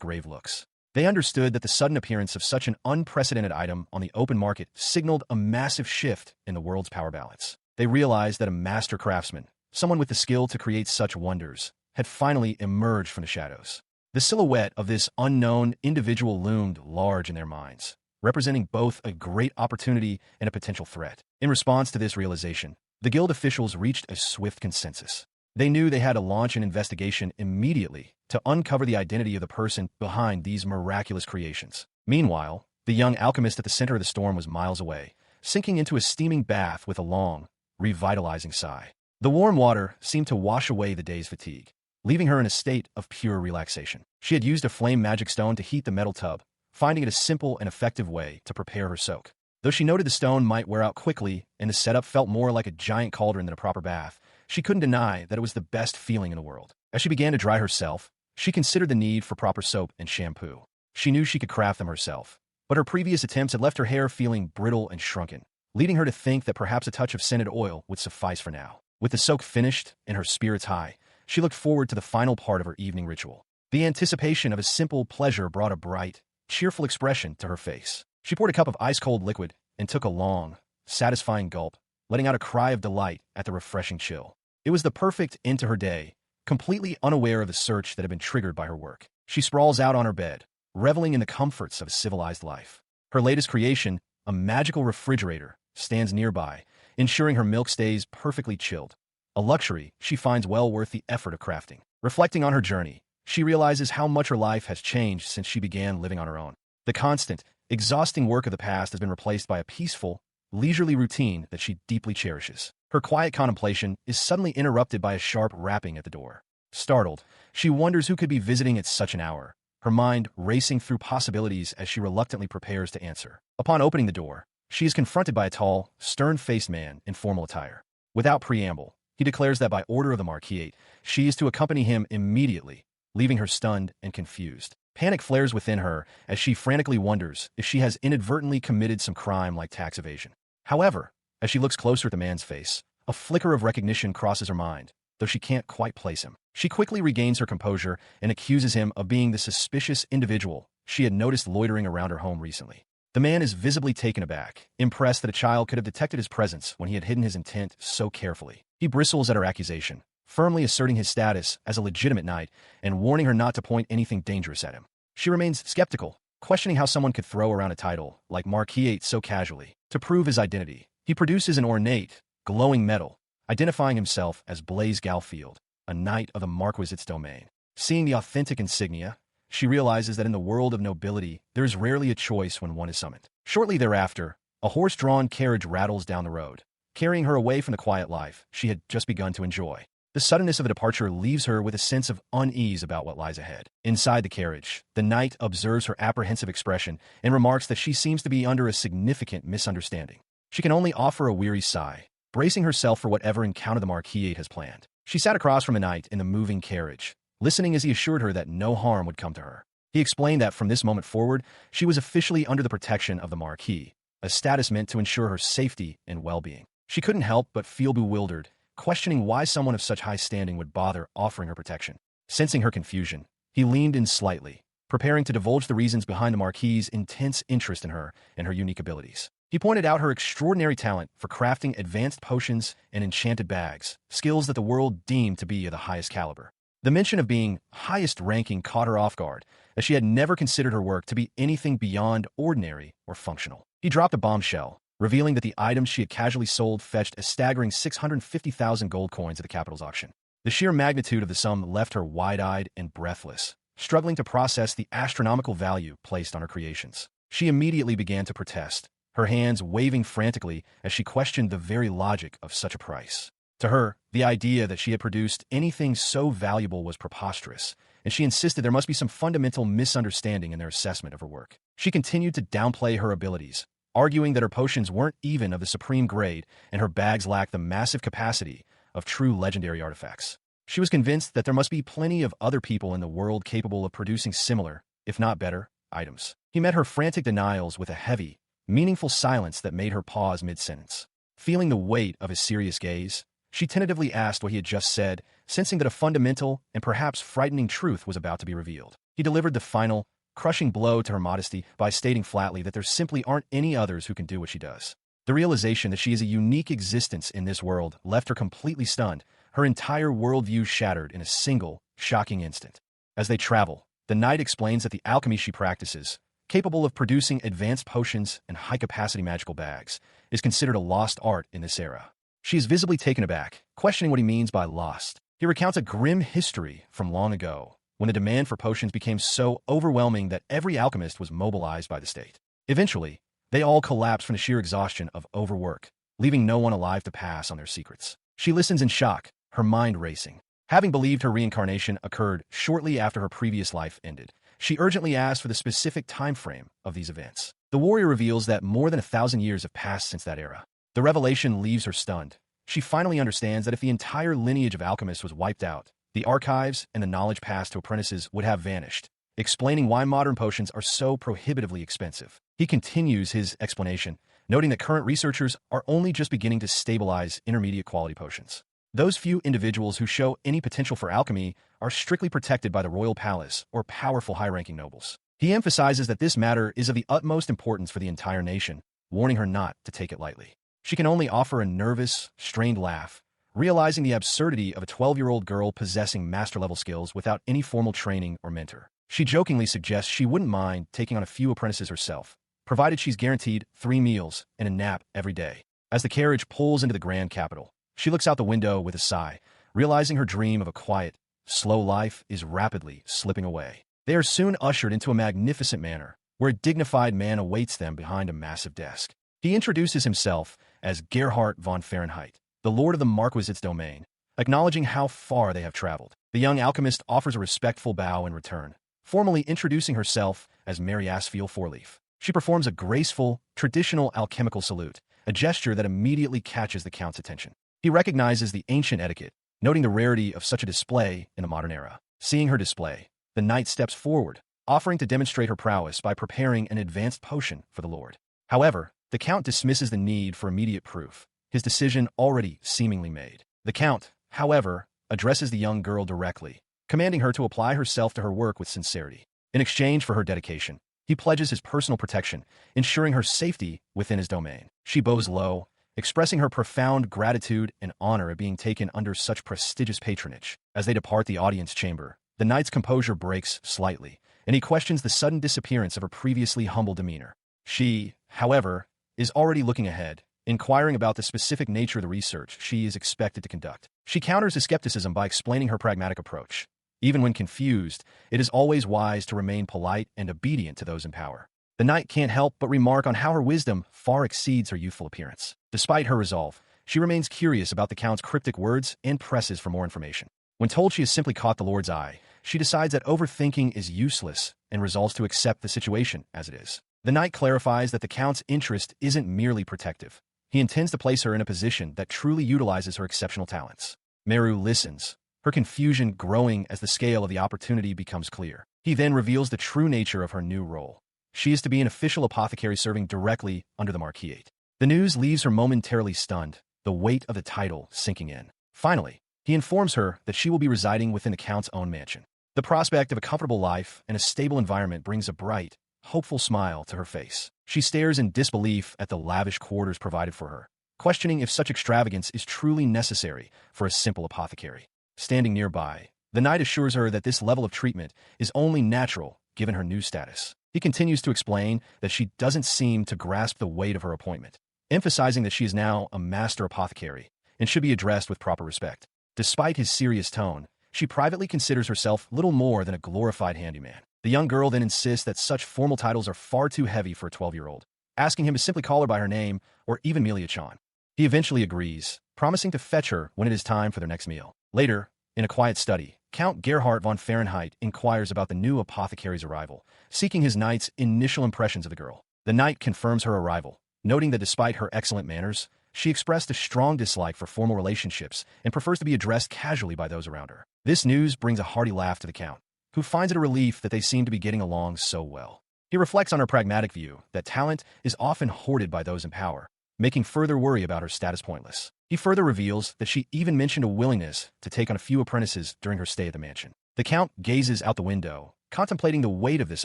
grave looks. They understood that the sudden appearance of such an unprecedented item on the open market signaled a massive shift in the world's power balance. They realized that a master craftsman, someone with the skill to create such wonders, had finally emerged from the shadows. The silhouette of this unknown individual loomed large in their minds, representing both a great opportunity and a potential threat. In response to this realization, the guild officials reached a swift consensus. They knew they had to launch an investigation immediately to uncover the identity of the person behind these miraculous creations. Meanwhile, the young alchemist at the center of the storm was miles away, sinking into a steaming bath with a long, revitalizing sigh. The warm water seemed to wash away the day's fatigue, leaving her in a state of pure relaxation. She had used a flame magic stone to heat the metal tub, finding it a simple and effective way to prepare her soak. Though she noted the stone might wear out quickly and the setup felt more like a giant cauldron than a proper bath, she couldn't deny that it was the best feeling in the world. As she began to dry herself, she considered the need for proper soap and shampoo. She knew she could craft them herself, but her previous attempts had left her hair feeling brittle and shrunken, leading her to think that perhaps a touch of scented oil would suffice for now. With the soak finished and her spirits high, she looked forward to the final part of her evening ritual. The anticipation of a simple pleasure brought a bright, cheerful expression to her face. She poured a cup of ice-cold liquid and took a long, satisfying gulp, letting out a cry of delight at the refreshing chill. It was the perfect end to her day, completely unaware of the search that had been triggered by her work. She sprawls out on her bed, reveling in the comforts of a civilized life. Her latest creation, a magical refrigerator, stands nearby, ensuring her milk stays perfectly chilled, a luxury she finds well worth the effort of crafting. Reflecting on her journey, she realizes how much her life has changed since she began living on her own. The constant, exhausting work of the past has been replaced by a peaceful, leisurely routine that she deeply cherishes. Her quiet contemplation is suddenly interrupted by a sharp rapping at the door. Startled, she wonders who could be visiting at such an hour, her mind racing through possibilities as she reluctantly prepares to answer. Upon opening the door, she is confronted by a tall, stern-faced man in formal attire. Without preamble, he declares that by order of the Marquis, she is to accompany him immediately, leaving her stunned and confused. Panic flares within her as she frantically wonders if she has inadvertently committed some crime like tax evasion. However, as she looks closer at the man's face, a flicker of recognition crosses her mind, though she can't quite place him. She quickly regains her composure and accuses him of being the suspicious individual she had noticed loitering around her home recently. The man is visibly taken aback, impressed that a child could have detected his presence when he had hidden his intent so carefully. He bristles at her accusation, firmly asserting his status as a legitimate knight and warning her not to point anything dangerous at him. She remains skeptical, questioning how someone could throw around a title like Marquis so casually. To prove his identity, he produces an ornate, glowing medal, identifying himself as Blaise Galfield, a knight of the Marquisite's domain. Seeing the authentic insignia, she realizes that in the world of nobility, there is rarely a choice when one is summoned. Shortly thereafter, a horse-drawn carriage rattles down the road, carrying her away from the quiet life she had just begun to enjoy. The suddenness of the departure leaves her with a sense of unease about what lies ahead. Inside the carriage, the knight observes her apprehensive expression and remarks that she seems to be under a significant misunderstanding. She can only offer a weary sigh, bracing herself for whatever encounter the Marquis has planned. She sat across from the knight in the moving carriage, listening as he assured her that no harm would come to her. He explained that from this moment forward, she was officially under the protection of the Marquis, a status meant to ensure her safety and well-being. She couldn't help but feel bewildered, questioning why someone of such high standing would bother offering her protection. Sensing her confusion, he leaned in slightly, preparing to divulge the reasons behind the Marquis's intense interest in her and her unique abilities. He pointed out her extraordinary talent for crafting advanced potions and enchanted bags, skills that the world deemed to be of the highest caliber. The mention of being highest ranking caught her off guard, as she had never considered her work to be anything beyond ordinary or functional. He dropped a bombshell, revealing that the items she had casually sold fetched a staggering 650,000 gold coins at the capital's auction. The sheer magnitude of the sum left her wide-eyed and breathless, struggling to process the astronomical value placed on her creations. She immediately began to protest, her hands waving frantically as she questioned the very logic of such a price. To her, the idea that she had produced anything so valuable was preposterous, and she insisted there must be some fundamental misunderstanding in their assessment of her work. She continued to downplay her abilities, arguing that her potions weren't even of the supreme grade and her bags lacked the massive capacity of true legendary artifacts. She was convinced that there must be plenty of other people in the world capable of producing similar, if not better, items. He met her frantic denials with a heavy, meaningful silence that made her pause mid-sentence. Feeling the weight of his serious gaze, she tentatively asked what he had just said, sensing that a fundamental and perhaps frightening truth was about to be revealed. He delivered the final, crushing blow to her modesty by stating flatly that there simply aren't any others who can do what she does. The realization that she is a unique existence in this world left her completely stunned, her entire worldview shattered in a single, shocking instant. As they travel, the knight explains that the alchemy she practices, capable of producing advanced potions and high-capacity magical bags, is considered a lost art in this era. She is visibly taken aback, questioning what he means by lost. He recounts a grim history from long ago, when the demand for potions became so overwhelming that every alchemist was mobilized by the state. Eventually, they all collapsed from the sheer exhaustion of overwork, leaving no one alive to pass on their secrets. She listens in shock, her mind racing. Having believed her reincarnation occurred shortly after her previous life ended, she urgently asked for the specific time frame of these events. The warrior reveals that more than 1,000 years have passed since that era. The revelation leaves her stunned. She finally understands that if the entire lineage of alchemists was wiped out, the archives and the knowledge passed to apprentices would have vanished, explaining why modern potions are so prohibitively expensive. He continues his explanation, noting that current researchers are only just beginning to stabilize intermediate quality potions. Those few individuals who show any potential for alchemy are strictly protected by the royal palace or powerful high-ranking nobles. He emphasizes that this matter is of the utmost importance for the entire nation, warning her not to take it lightly. She can only offer a nervous, strained laugh, realizing the absurdity of a 12-year-old girl possessing master-level skills without any formal training or mentor. She jokingly suggests she wouldn't mind taking on a few apprentices herself, provided she's guaranteed 3 meals and a nap every day. As the carriage pulls into the grand capital, she looks out the window with a sigh, realizing her dream of a quiet, slow life is rapidly slipping away. They are soon ushered into a magnificent manor, where a dignified man awaits them behind a massive desk. He introduces himself as Gerhard von Fahrenheit, the lord of the Marquisite's domain, acknowledging how far they have traveled. The young alchemist offers a respectful bow in return, formally introducing herself as Mary Asfiel Fourleaf. She performs a graceful, traditional alchemical salute, a gesture that immediately catches the Count's attention. He recognizes the ancient etiquette, noting the rarity of such a display in the modern era. Seeing her display, the knight steps forward, offering to demonstrate her prowess by preparing an advanced potion for the lord. However, the Count dismisses the need for immediate proof, his decision already seemingly made. The Count, however, addresses the young girl directly, commanding her to apply herself to her work with sincerity. In exchange for her dedication, he pledges his personal protection, ensuring her safety within his domain. She bows low, expressing her profound gratitude and honor at being taken under such prestigious patronage. As they depart the audience chamber, the knight's composure breaks slightly, and he questions the sudden disappearance of her previously humble demeanor. She, however, is already looking ahead, inquiring about the specific nature of the research she is expected to conduct. She counters his skepticism by explaining her pragmatic approach. Even when confused, it is always wise to remain polite and obedient to those in power. The knight can't help but remark on how her wisdom far exceeds her youthful appearance. Despite her resolve, she remains curious about the Count's cryptic words and presses for more information. When told she has simply caught the Lord's eye, she decides that overthinking is useless and resolves to accept the situation as it is. The knight clarifies that the Count's interest isn't merely protective. He intends to place her in a position that truly utilizes her exceptional talents. Meru listens, her confusion growing as the scale of the opportunity becomes clear. He then reveals the true nature of her new role. She is to be an official apothecary serving directly under the Marquisate. The news leaves her momentarily stunned, the weight of the title sinking in. Finally, he informs her that she will be residing within the Count's own mansion. The prospect of a comfortable life and a stable environment brings a bright, hopeful smile to her face. She stares in disbelief at the lavish quarters provided for her, questioning if such extravagance is truly necessary for a simple apothecary. Standing nearby, the knight assures her that this level of treatment is only natural given her new status. He continues to explain that she doesn't seem to grasp the weight of her appointment, emphasizing that she is now a master apothecary and should be addressed with proper respect. Despite his serious tone, she privately considers herself little more than a glorified handyman. The young girl then insists that such formal titles are far too heavy for a 12-year-old, asking him to simply call her by her name or even Melia-chan. He eventually agrees, promising to fetch her when it is time for their next meal. Later, in a quiet study, Count Gerhard von Fahrenheit inquires about the new apothecary's arrival, seeking his knight's initial impressions of the girl. The knight confirms her arrival, noting that despite her excellent manners, she expressed a strong dislike for formal relationships and prefers to be addressed casually by those around her. This news brings a hearty laugh to the Count, who finds it a relief that they seem to be getting along so well. He reflects on her pragmatic view that talent is often hoarded by those in power, making further worry about her status pointless. He further reveals that she even mentioned a willingness to take on a few apprentices during her stay at the mansion. The Count gazes out the window, contemplating the weight of this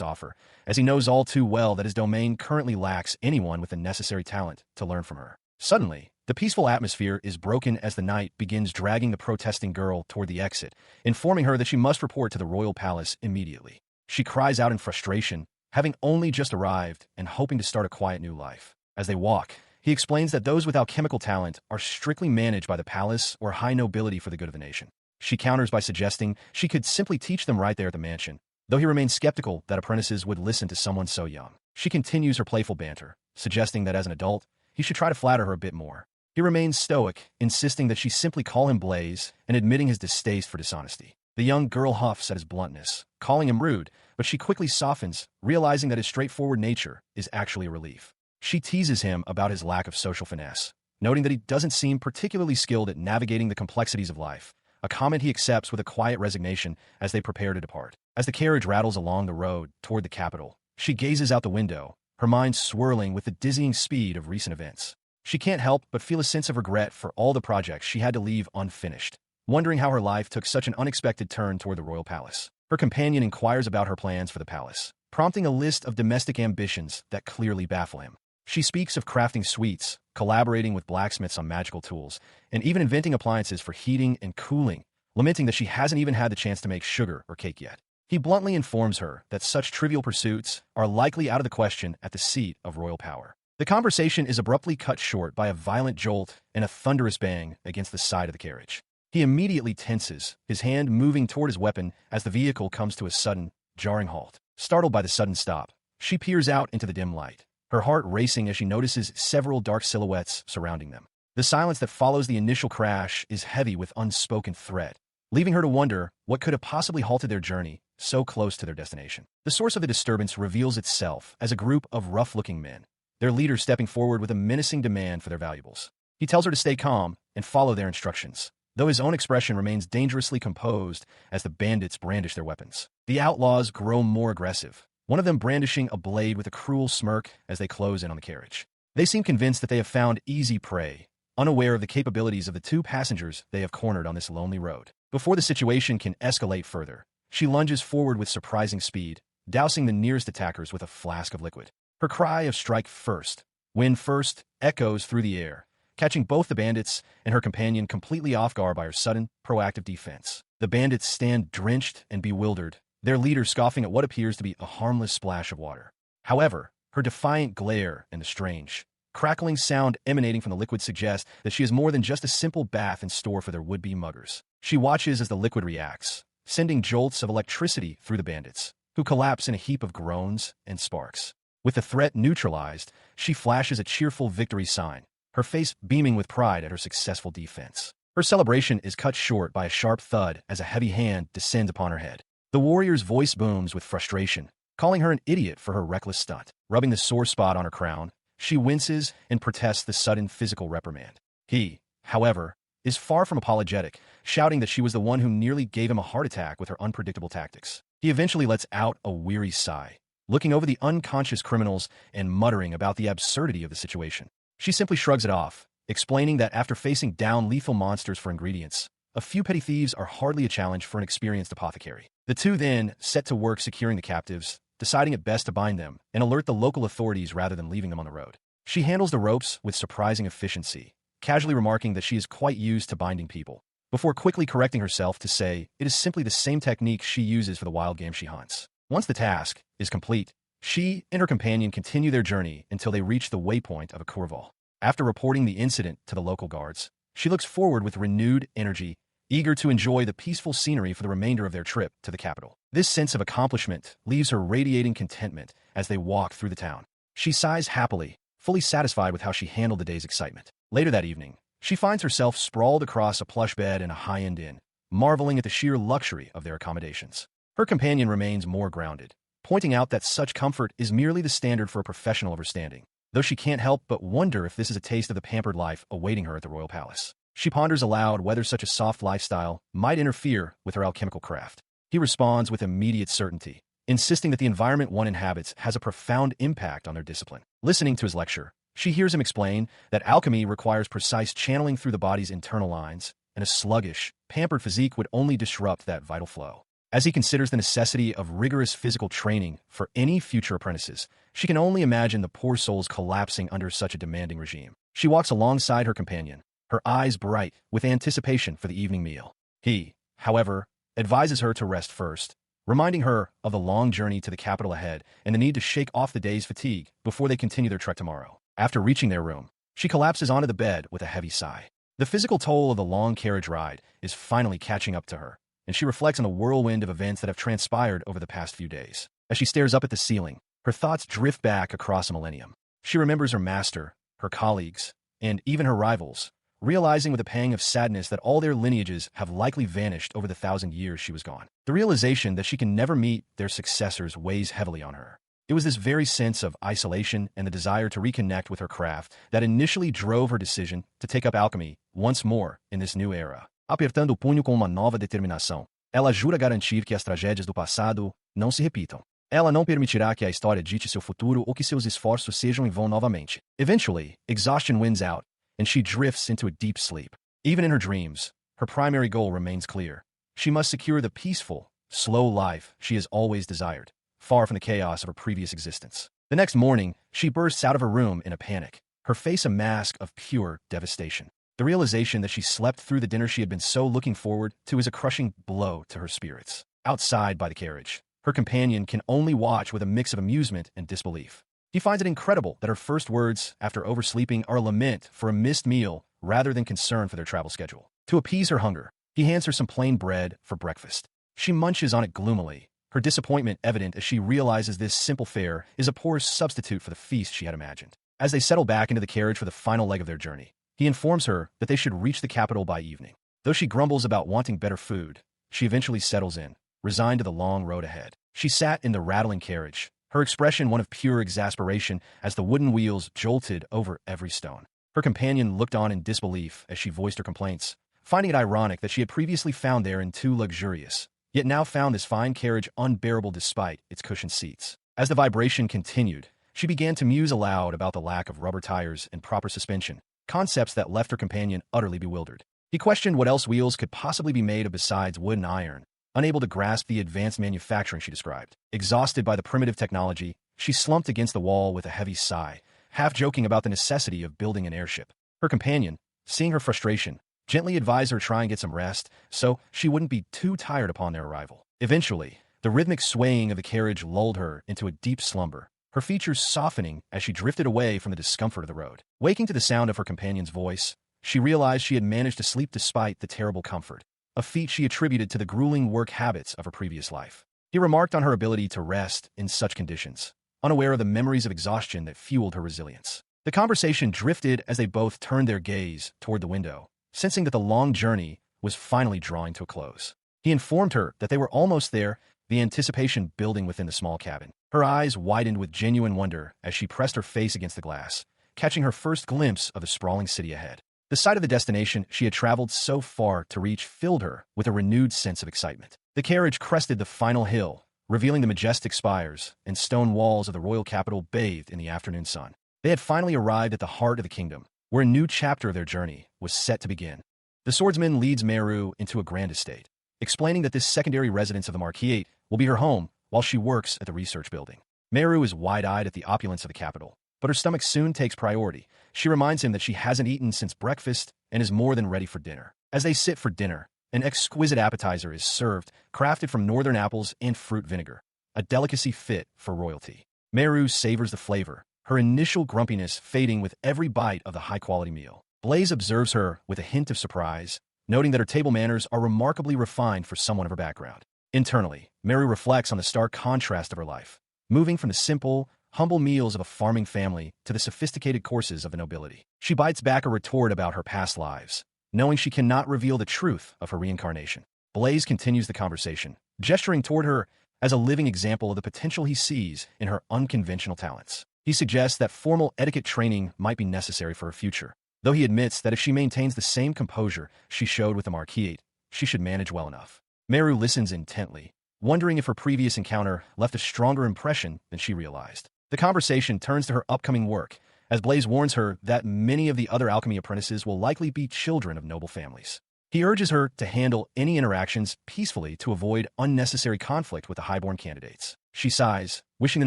offer, as he knows all too well that his domain currently lacks anyone with the necessary talent to learn from her. Suddenly, the peaceful atmosphere is broken as the knight begins dragging the protesting girl toward the exit, informing her that she must report to the royal palace immediately. She cries out in frustration, having only just arrived and hoping to start a quiet new life. As they walk, he explains that those with alchemical talent are strictly managed by the palace or high nobility for the good of the nation. She counters by suggesting she could simply teach them right there at the mansion, though he remains skeptical that apprentices would listen to someone so young. She continues her playful banter, suggesting that as an adult, he should try to flatter her a bit more. He remains stoic, insisting that she simply call him Blaze and admitting his distaste for dishonesty. The young girl huffs at his bluntness, calling him rude, but she quickly softens, realizing that his straightforward nature is actually a relief. She teases him about his lack of social finesse, noting that he doesn't seem particularly skilled at navigating the complexities of life, a comment he accepts with a quiet resignation as they prepare to depart. As the carriage rattles along the road toward the capital, she gazes out the window, her mind swirling with the dizzying speed of recent events. She can't help but feel a sense of regret for all the projects she had to leave unfinished, wondering how her life took such an unexpected turn toward the royal palace. Her companion inquires about her plans for the palace, prompting a list of domestic ambitions that clearly baffle him. She speaks of crafting sweets, collaborating with blacksmiths on magical tools, and even inventing appliances for heating and cooling, lamenting that she hasn't even had the chance to make sugar or cake yet. He bluntly informs her that such trivial pursuits are likely out of the question at the seat of royal power. The conversation is abruptly cut short by a violent jolt and a thunderous bang against the side of the carriage. He immediately tenses, his hand moving toward his weapon as the vehicle comes to a sudden, jarring halt. Startled by the sudden stop, she peers out into the dim light, her heart racing as she notices several dark silhouettes surrounding them. The silence that follows the initial crash is heavy with unspoken threat, leaving her to wonder what could have possibly halted their journey so close to their destination. The source of the disturbance reveals itself as a group of rough-looking men, their leader stepping forward with a menacing demand for their valuables. He tells her to stay calm and follow their instructions, though his own expression remains dangerously composed as the bandits brandish their weapons. The outlaws grow more aggressive, one of them brandishing a blade with a cruel smirk as they close in on the carriage. They seem convinced that they have found easy prey, unaware of the capabilities of the two passengers they have cornered on this lonely road. Before the situation can escalate further, she lunges forward with surprising speed, dousing the nearest attackers with a flask of liquid. Her cry of "strike first, win first" echoes through the air, catching both the bandits and her companion completely off guard by her sudden, proactive defense. The bandits stand drenched and bewildered, their leader scoffing at what appears to be a harmless splash of water. However, her defiant glare and the strange, crackling sound emanating from the liquid suggest that she has more than just a simple bath in store for their would-be muggers. She watches as the liquid reacts, sending jolts of electricity through the bandits, who collapse in a heap of groans and sparks. With the threat neutralized, she flashes a cheerful victory sign, her face beaming with pride at her successful defense. Her celebration is cut short by a sharp thud as a heavy hand descends upon her head. The warrior's voice booms with frustration, calling her an idiot for her reckless stunt. Rubbing the sore spot on her crown, she winces and protests the sudden physical reprimand. He, however, is far from apologetic, shouting that she was the one who nearly gave him a heart attack with her unpredictable tactics. He eventually lets out a weary sigh, looking over the unconscious criminals and muttering about the absurdity of the situation. She simply shrugs it off, explaining that after facing down lethal monsters for ingredients, a few petty thieves are hardly a challenge for an experienced apothecary. The two then set to work securing the captives, deciding it best to bind them and alert the local authorities rather than leaving them on the road. She handles the ropes with surprising efficiency, casually remarking that she is quite used to binding people, before quickly correcting herself to say it is simply the same technique she uses for the wild game she hunts. Once the task is complete, she and her companion continue their journey until they reach the waypoint of a Kurval. After reporting the incident to the local guards, she looks forward with renewed energy, eager to enjoy the peaceful scenery for the remainder of their trip to the capital. This sense of accomplishment leaves her radiating contentment as they walk through the town. She sighs happily, fully satisfied with how she handled the day's excitement. Later that evening, she finds herself sprawled across a plush bed in a high-end inn, marveling at the sheer luxury of their accommodations. Her companion remains more grounded, pointing out that such comfort is merely the standard for a professional of her standing, though she can't help but wonder if this is a taste of the pampered life awaiting her at the royal palace. She ponders aloud whether such a soft lifestyle might interfere with her alchemical craft. He responds with immediate certainty, insisting that the environment one inhabits has a profound impact on their discipline. Listening to his lecture, she hears him explain that alchemy requires precise channeling through the body's internal lines, and a sluggish, pampered physique would only disrupt that vital flow. As he considers the necessity of rigorous physical training for any future apprentices, she can only imagine the poor souls collapsing under such a demanding regime. She walks alongside her companion, her eyes bright with anticipation for the evening meal. He, however, advises her to rest first, reminding her of the long journey to the capital ahead and the need to shake off the day's fatigue before they continue their trek tomorrow. After reaching their room, she collapses onto the bed with a heavy sigh. The physical toll of the long carriage ride is finally catching up to her, and she reflects on the whirlwind of events that have transpired over the past few days. As she stares up at the ceiling, her thoughts drift back across a millennium. She remembers her master, her colleagues, and even her rivals, realizing with a pang of sadness that all their lineages have likely vanished over the 1,000 years she was gone. The realization that she can never meet their successors weighs heavily on her. It was this very sense of isolation and the desire to reconnect with her craft that initially drove her decision to take up alchemy once more in this new era. Apertando o punho com uma nova determinação, ela jura garantir que as tragédias do passado não se repitam. Ela não permitirá que a história dite seu futuro ou que seus esforços sejam em vão novamente. Eventually, exhaustion wins out, and she drifts into a deep sleep. Even in her dreams, her primary goal remains clear. She must secure the peaceful, slow life she has always desired, far from the chaos of her previous existence. The next morning, she bursts out of her room in a panic, her face a mask of pure devastation. The realization that she slept through the dinner she had been so looking forward to is a crushing blow to her spirits. Outside by the carriage, her companion can only watch with a mix of amusement and disbelief. He finds it incredible that her first words after oversleeping are a lament for a missed meal rather than concern for their travel schedule. To appease her hunger, he hands her some plain bread for breakfast. She munches on it gloomily, her disappointment evident as she realizes this simple fare is a poor substitute for the feast she had imagined. As they settle back into the carriage for the final leg of their journey, He informs her that they should reach the capital by evening. Though she grumbles about wanting better food, she eventually settles in, resigned to the long road ahead. She sat in the rattling carriage, her expression one of pure exasperation as the wooden wheels jolted over every stone. Her companion looked on in disbelief as she voiced her complaints, finding it ironic that she had previously found therein too luxurious, yet now found this fine carriage unbearable despite its cushioned seats. As the vibration continued, she began to muse aloud about the lack of rubber tires and proper suspension, concepts that left her companion utterly bewildered. He questioned what else wheels could possibly be made of besides wood and iron, unable to grasp the advanced manufacturing she described. Exhausted by the primitive technology, she slumped against the wall with a heavy sigh, half joking about the necessity of building an airship. Her companion, seeing her frustration, gently advised her to try and get some rest so she wouldn't be too tired upon their arrival. Eventually, the rhythmic swaying of the carriage lulled her into a deep slumber, her features softening as she drifted away from the discomfort of the road. Waking to the sound of her companion's voice, she realized she had managed to sleep despite the terrible comfort, a feat she attributed to the grueling work habits of her previous life. He remarked on her ability to rest in such conditions, unaware of the memories of exhaustion that fueled her resilience. The conversation drifted as they both turned their gaze toward the window, sensing that the long journey was finally drawing to a close. He informed her that they were almost there, the anticipation building within the small cabin. Her eyes widened with genuine wonder as she pressed her face against the glass, catching her first glimpse of the sprawling city ahead. The sight of the destination she had traveled so far to reach filled her with a renewed sense of excitement. The carriage crested the final hill, revealing the majestic spires and stone walls of the royal capital bathed in the afternoon sun. They had finally arrived at the heart of the kingdom, where a new chapter of their journey was set to begin. The swordsman leads Meru into a grand estate, explaining that this secondary residence of the ISEKAI'D will be her home while she works at the research building. Meru is wide-eyed at the opulence of the capital, but her stomach soon takes priority. She reminds him that she hasn't eaten since breakfast and is more than ready for dinner. As they sit for dinner, an exquisite appetizer is served, crafted from northern apples and fruit vinegar, a delicacy fit for royalty. Meru savors the flavor, her initial grumpiness fading with every bite of the high-quality meal. Blaze observes her with a hint of surprise, noting that her table manners are remarkably refined for someone of her background. Internally, Meru reflects on the stark contrast of her life, moving from the simple, humble meals of a farming family to the sophisticated courses of the nobility. She bites back a retort about her past lives, knowing she cannot reveal the truth of her reincarnation. Blaze continues the conversation, gesturing toward her as a living example of the potential he sees in her unconventional talents. He suggests that formal etiquette training might be necessary for her future, though he admits that if she maintains the same composure she showed with the ISEKAI'D, she should manage well enough. Meru listens intently, wondering if her previous encounter left a stronger impression than she realized. The conversation turns to her upcoming work, as Blaze warns her that many of the other alchemy apprentices will likely be children of noble families. He urges her to handle any interactions peacefully to avoid unnecessary conflict with the highborn candidates. She sighs, wishing the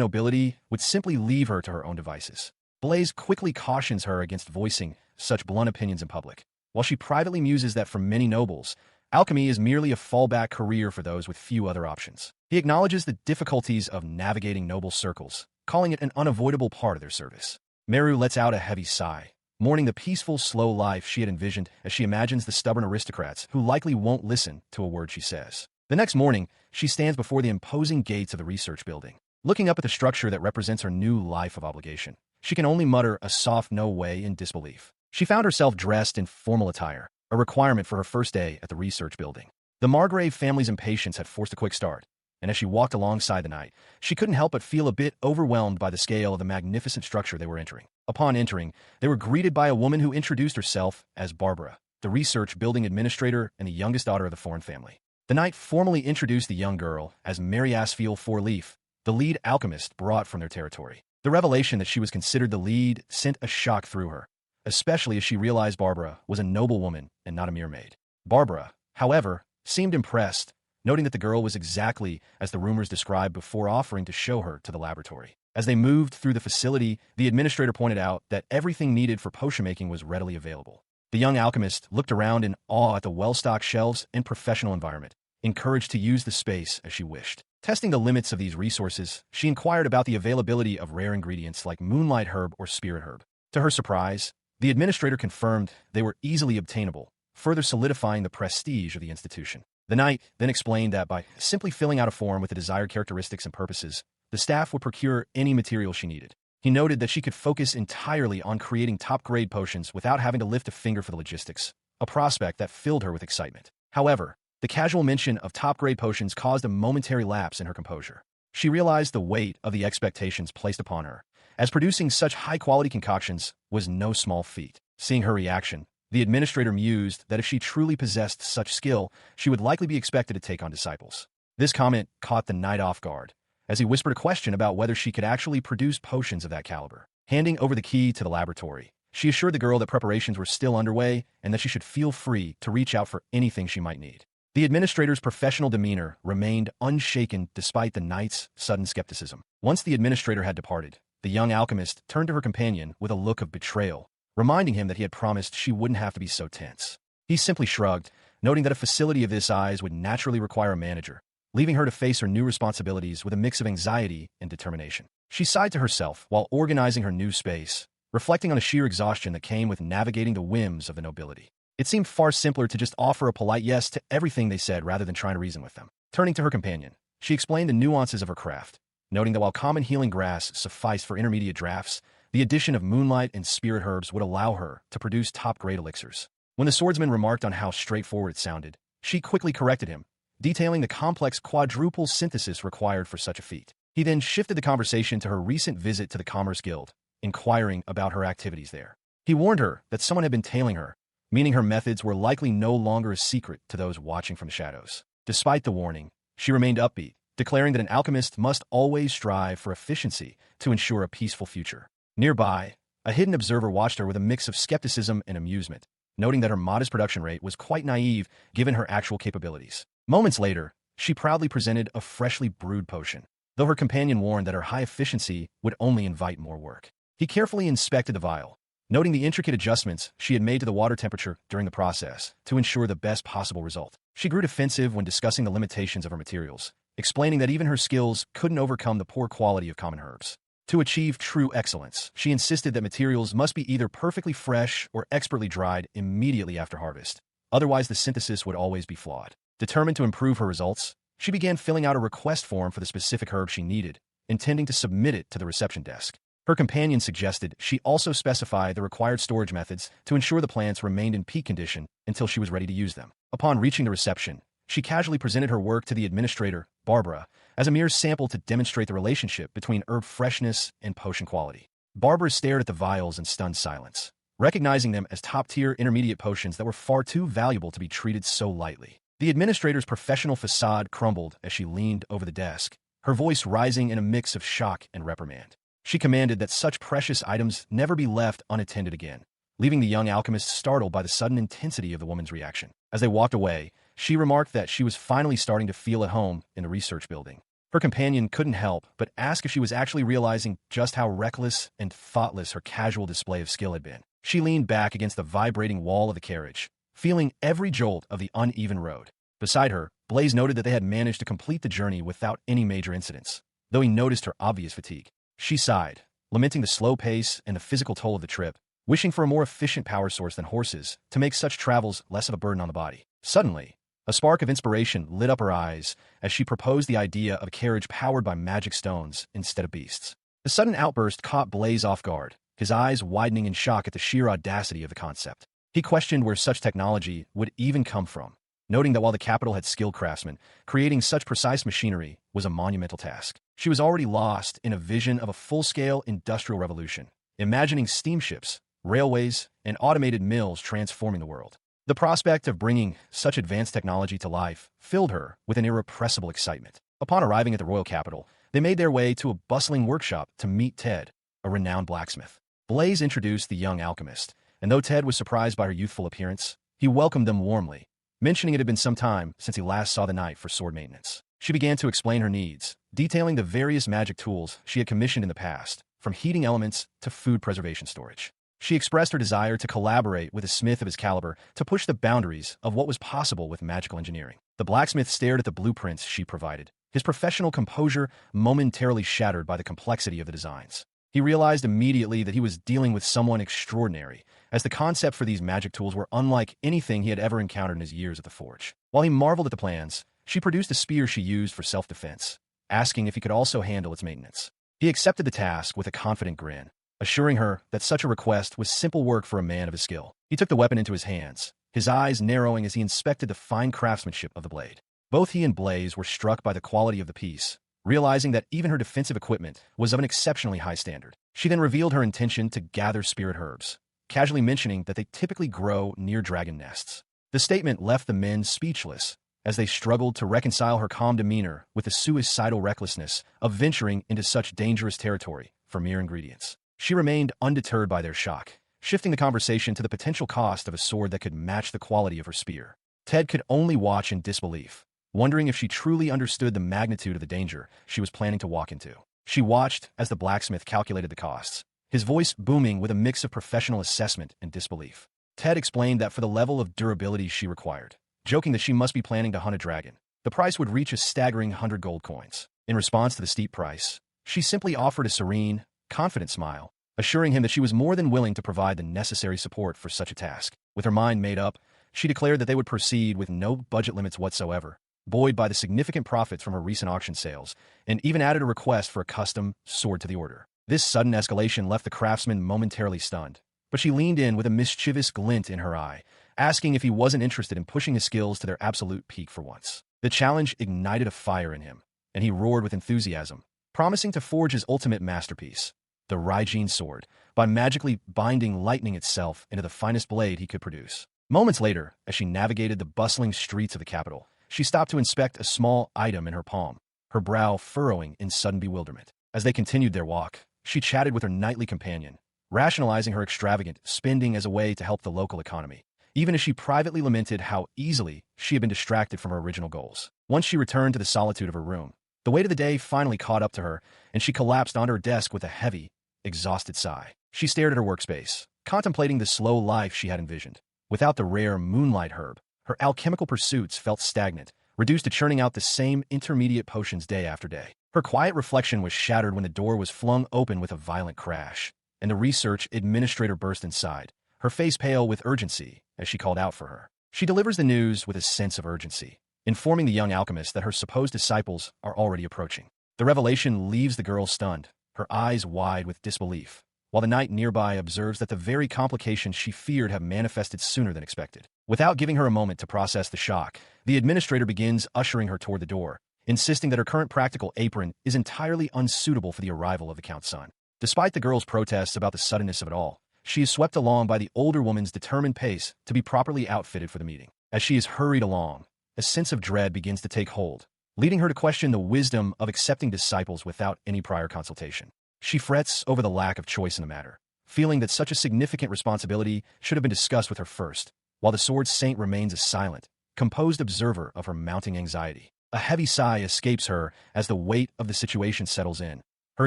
nobility would simply leave her to her own devices. Blaze quickly cautions her against voicing such blunt opinions in public, while she privately muses that for many nobles, alchemy is merely a fallback career for those with few other options. He acknowledges the difficulties of navigating noble circles, calling it an unavoidable part of their service. Meru lets out a heavy sigh, mourning the peaceful, slow life she had envisioned as she imagines the stubborn aristocrats who likely won't listen to a word she says. The next morning, she stands before the imposing gates of the research building. Looking up at the structure that represents her new life of obligation, she can only mutter a soft no way in disbelief. She found herself dressed in formal attire, a requirement for her first day at the research building. The Margrave family's impatience had forced a quick start, and as she walked alongside the knight, she couldn't help but feel a bit overwhelmed by the scale of the magnificent structure they were entering. Upon entering, they were greeted by a woman who introduced herself as Barbara, the research building administrator and the youngest daughter of the foreign family. The knight formally introduced the young girl as Mary Asfiel Fourleaf, the lead alchemist brought from their territory. The revelation that she was considered the lead sent a shock through her, especially as she realized Barbara was a noble woman and not a mere maid. Barbara, however, seemed impressed, noting that the girl was exactly as the rumors described before offering to show her to the laboratory. As they moved through the facility, the administrator pointed out that everything needed for potion making was readily available. The young alchemist looked around in awe at the well-stocked shelves and professional environment, encouraged to use the space as she wished. Testing the limits of these resources, she inquired about the availability of rare ingredients like moonlight herb or spirit herb. To her surprise, the administrator confirmed they were easily obtainable, further solidifying the prestige of the institution. The knight then explained that by simply filling out a form with the desired characteristics and purposes, the staff would procure any material she needed. He noted that she could focus entirely on creating top-grade potions without having to lift a finger for the logistics, a prospect that filled her with excitement. However, the casual mention of top-grade potions caused a momentary lapse in her composure. She realized the weight of the expectations placed upon her, as producing such high-quality concoctions was no small feat. Seeing her reaction, the administrator mused that if she truly possessed such skill, she would likely be expected to take on disciples. This comment caught the knight off guard, as he whispered a question about whether she could actually produce potions of that caliber. Handing over the key to the laboratory, she assured the girl that preparations were still underway and that she should feel free to reach out for anything she might need. The administrator's professional demeanor remained unshaken despite the knight's sudden skepticism. Once the administrator had departed, the young alchemist turned to her companion with a look of betrayal, reminding him that he had promised she wouldn't have to be so tense. He simply shrugged, noting that a facility of this size would naturally require a manager, leaving her to face her new responsibilities with a mix of anxiety and determination. She sighed to herself while organizing her new space, reflecting on the sheer exhaustion that came with navigating the whims of the nobility. It seemed far simpler to just offer a polite yes to everything they said rather than trying to reason with them. Turning to her companion, she explained the nuances of her craft, noting that while common healing grass sufficed for intermediate drafts, the addition of moonlight and spirit herbs would allow her to produce top-grade elixirs. When the swordsman remarked on how straightforward it sounded, she quickly corrected him, detailing the complex quadruple synthesis required for such a feat. He then shifted the conversation to her recent visit to the Commerce Guild, inquiring about her activities there. He warned her that someone had been tailing her, meaning her methods were likely no longer a secret to those watching from the shadows. Despite the warning, she remained upbeat, declaring that an alchemist must always strive for efficiency to ensure a peaceful future. Nearby, a hidden observer watched her with a mix of skepticism and amusement, noting that her modest production rate was quite naive given her actual capabilities. Moments later, she proudly presented a freshly brewed potion, though her companion warned that her high efficiency would only invite more work. He carefully inspected the vial, noting the intricate adjustments she had made to the water temperature during the process to ensure the best possible result. She grew defensive when discussing the limitations of her materials, explaining that even her skills couldn't overcome the poor quality of common herbs. To achieve true excellence, she insisted that materials must be either perfectly fresh or expertly dried immediately after harvest. Otherwise, the synthesis would always be flawed. Determined to improve her results, she began filling out a request form for the specific herb she needed, intending to submit it to the reception desk. Her companion suggested she also specify the required storage methods to ensure the plants remained in peak condition until she was ready to use them. Upon reaching the reception, she casually presented her work to the administrator, Barbara, as a mere sample to demonstrate the relationship between herb freshness and potion quality. Barbara stared at the vials in stunned silence, recognizing them as top-tier intermediate potions that were far too valuable to be treated so lightly. The administrator's professional facade crumbled as she leaned over the desk, her voice rising in a mix of shock and reprimand. She commanded that such precious items never be left unattended again, leaving the young alchemist startled by the sudden intensity of the woman's reaction. As they walked away, she remarked that she was finally starting to feel at home in the research building. Her companion couldn't help but ask if she was actually realizing just how reckless and thoughtless her casual display of skill had been. She leaned back against the vibrating wall of the carriage, feeling every jolt of the uneven road. Beside her, Blaze noted that they had managed to complete the journey without any major incidents, though he noticed her obvious fatigue. She sighed, lamenting the slow pace and the physical toll of the trip, wishing for a more efficient power source than horses to make such travels less of a burden on the body. Suddenly, a spark of inspiration lit up her eyes as she proposed the idea of a carriage powered by magic stones instead of beasts. The sudden outburst caught Blaze off guard, his eyes widening in shock at the sheer audacity of the concept. He questioned where such technology would even come from, noting that while the capital had skilled craftsmen, creating such precise machinery was a monumental task. She was already lost in a vision of a full-scale industrial revolution, imagining steamships, railways, and automated mills transforming the world. The prospect of bringing such advanced technology to life filled her with an irrepressible excitement. Upon arriving at the royal capital, they made their way to a bustling workshop to meet Ted, a renowned blacksmith. Blaze introduced the young alchemist, and though Ted was surprised by her youthful appearance, he welcomed them warmly, mentioning it had been some time since he last saw the knight for sword maintenance. She began to explain her needs, detailing the various magic tools she had commissioned in the past, from heating elements to food preservation storage. She expressed her desire to collaborate with a smith of his caliber to push the boundaries of what was possible with magical engineering. The blacksmith stared at the blueprints she provided, his professional composure momentarily shattered by the complexity of the designs. He realized immediately that he was dealing with someone extraordinary, as the concept for these magic tools were unlike anything he had ever encountered in his years at the forge. While he marveled at the plans, she produced a spear she used for self-defense, asking if he could also handle its maintenance. He accepted the task with a confident grin, assuring her that such a request was simple work for a man of his skill. He took the weapon into his hands, his eyes narrowing as he inspected the fine craftsmanship of the blade. Both he and Blaze were struck by the quality of the piece, realizing that even her defensive equipment was of an exceptionally high standard. She then revealed her intention to gather spirit herbs, casually mentioning that they typically grow near dragon nests. The statement left the men speechless, as they struggled to reconcile her calm demeanor with the suicidal recklessness of venturing into such dangerous territory for mere ingredients. She remained undeterred by their shock, shifting the conversation to the potential cost of a sword that could match the quality of her spear. Ted could only watch in disbelief, wondering if she truly understood the magnitude of the danger she was planning to walk into. She watched as the blacksmith calculated the costs, his voice booming with a mix of professional assessment and disbelief. Ted explained that for the level of durability she required, joking that she must be planning to hunt a dragon, the price would reach a staggering 100 gold coins. In response to the steep price, she simply offered a serene, confident smile, assuring him that she was more than willing to provide the necessary support for such a task. With her mind made up, she declared that they would proceed with no budget limits whatsoever, buoyed by the significant profits from her recent auction sales, and even added a request for a custom sword to the order. This sudden escalation left the craftsman momentarily stunned, but she leaned in with a mischievous glint in her eye, asking if he wasn't interested in pushing his skills to their absolute peak for once. The challenge ignited a fire in him, and he roared with enthusiasm, promising to forge his ultimate masterpiece, the Reze sword, by magically binding lightning itself into the finest blade he could produce. Moments later, as she navigated the bustling streets of the capital, she stopped to inspect a small item in her palm, her brow furrowing in sudden bewilderment. As they continued their walk, she chatted with her knightly companion, rationalizing her extravagant spending as a way to help the local economy, even as she privately lamented how easily she had been distracted from her original goals. Once she returned to the solitude of her room, the weight of the day finally caught up to her, and she collapsed onto her desk with a heavy, exhausted sigh. She stared at her workspace, contemplating the slow life she had envisioned. Without the rare moonlight herb, her alchemical pursuits felt stagnant, reduced to churning out the same intermediate potions day after day. Her quiet reflection was shattered when the door was flung open with a violent crash, and the research administrator burst inside, her face pale with urgency as she called out for her. She delivers the news with a sense of urgency, informing the young alchemist that her supposed disciples are already approaching. The revelation leaves the girl stunned, her eyes wide with disbelief, while the knight nearby observes that the very complications she feared have manifested sooner than expected. Without giving her a moment to process the shock, the administrator begins ushering her toward the door, insisting that her current practical apron is entirely unsuitable for the arrival of the Count's son. Despite the girl's protests about the suddenness of it all, she is swept along by the older woman's determined pace to be properly outfitted for the meeting. As she is hurried along, a sense of dread begins to take hold, leading her to question the wisdom of accepting disciples without any prior consultation. She frets over the lack of choice in the matter, feeling that such a significant responsibility should have been discussed with her first, while the sword saint remains a silent, composed observer of her mounting anxiety. A heavy sigh escapes her as the weight of the situation settles in, her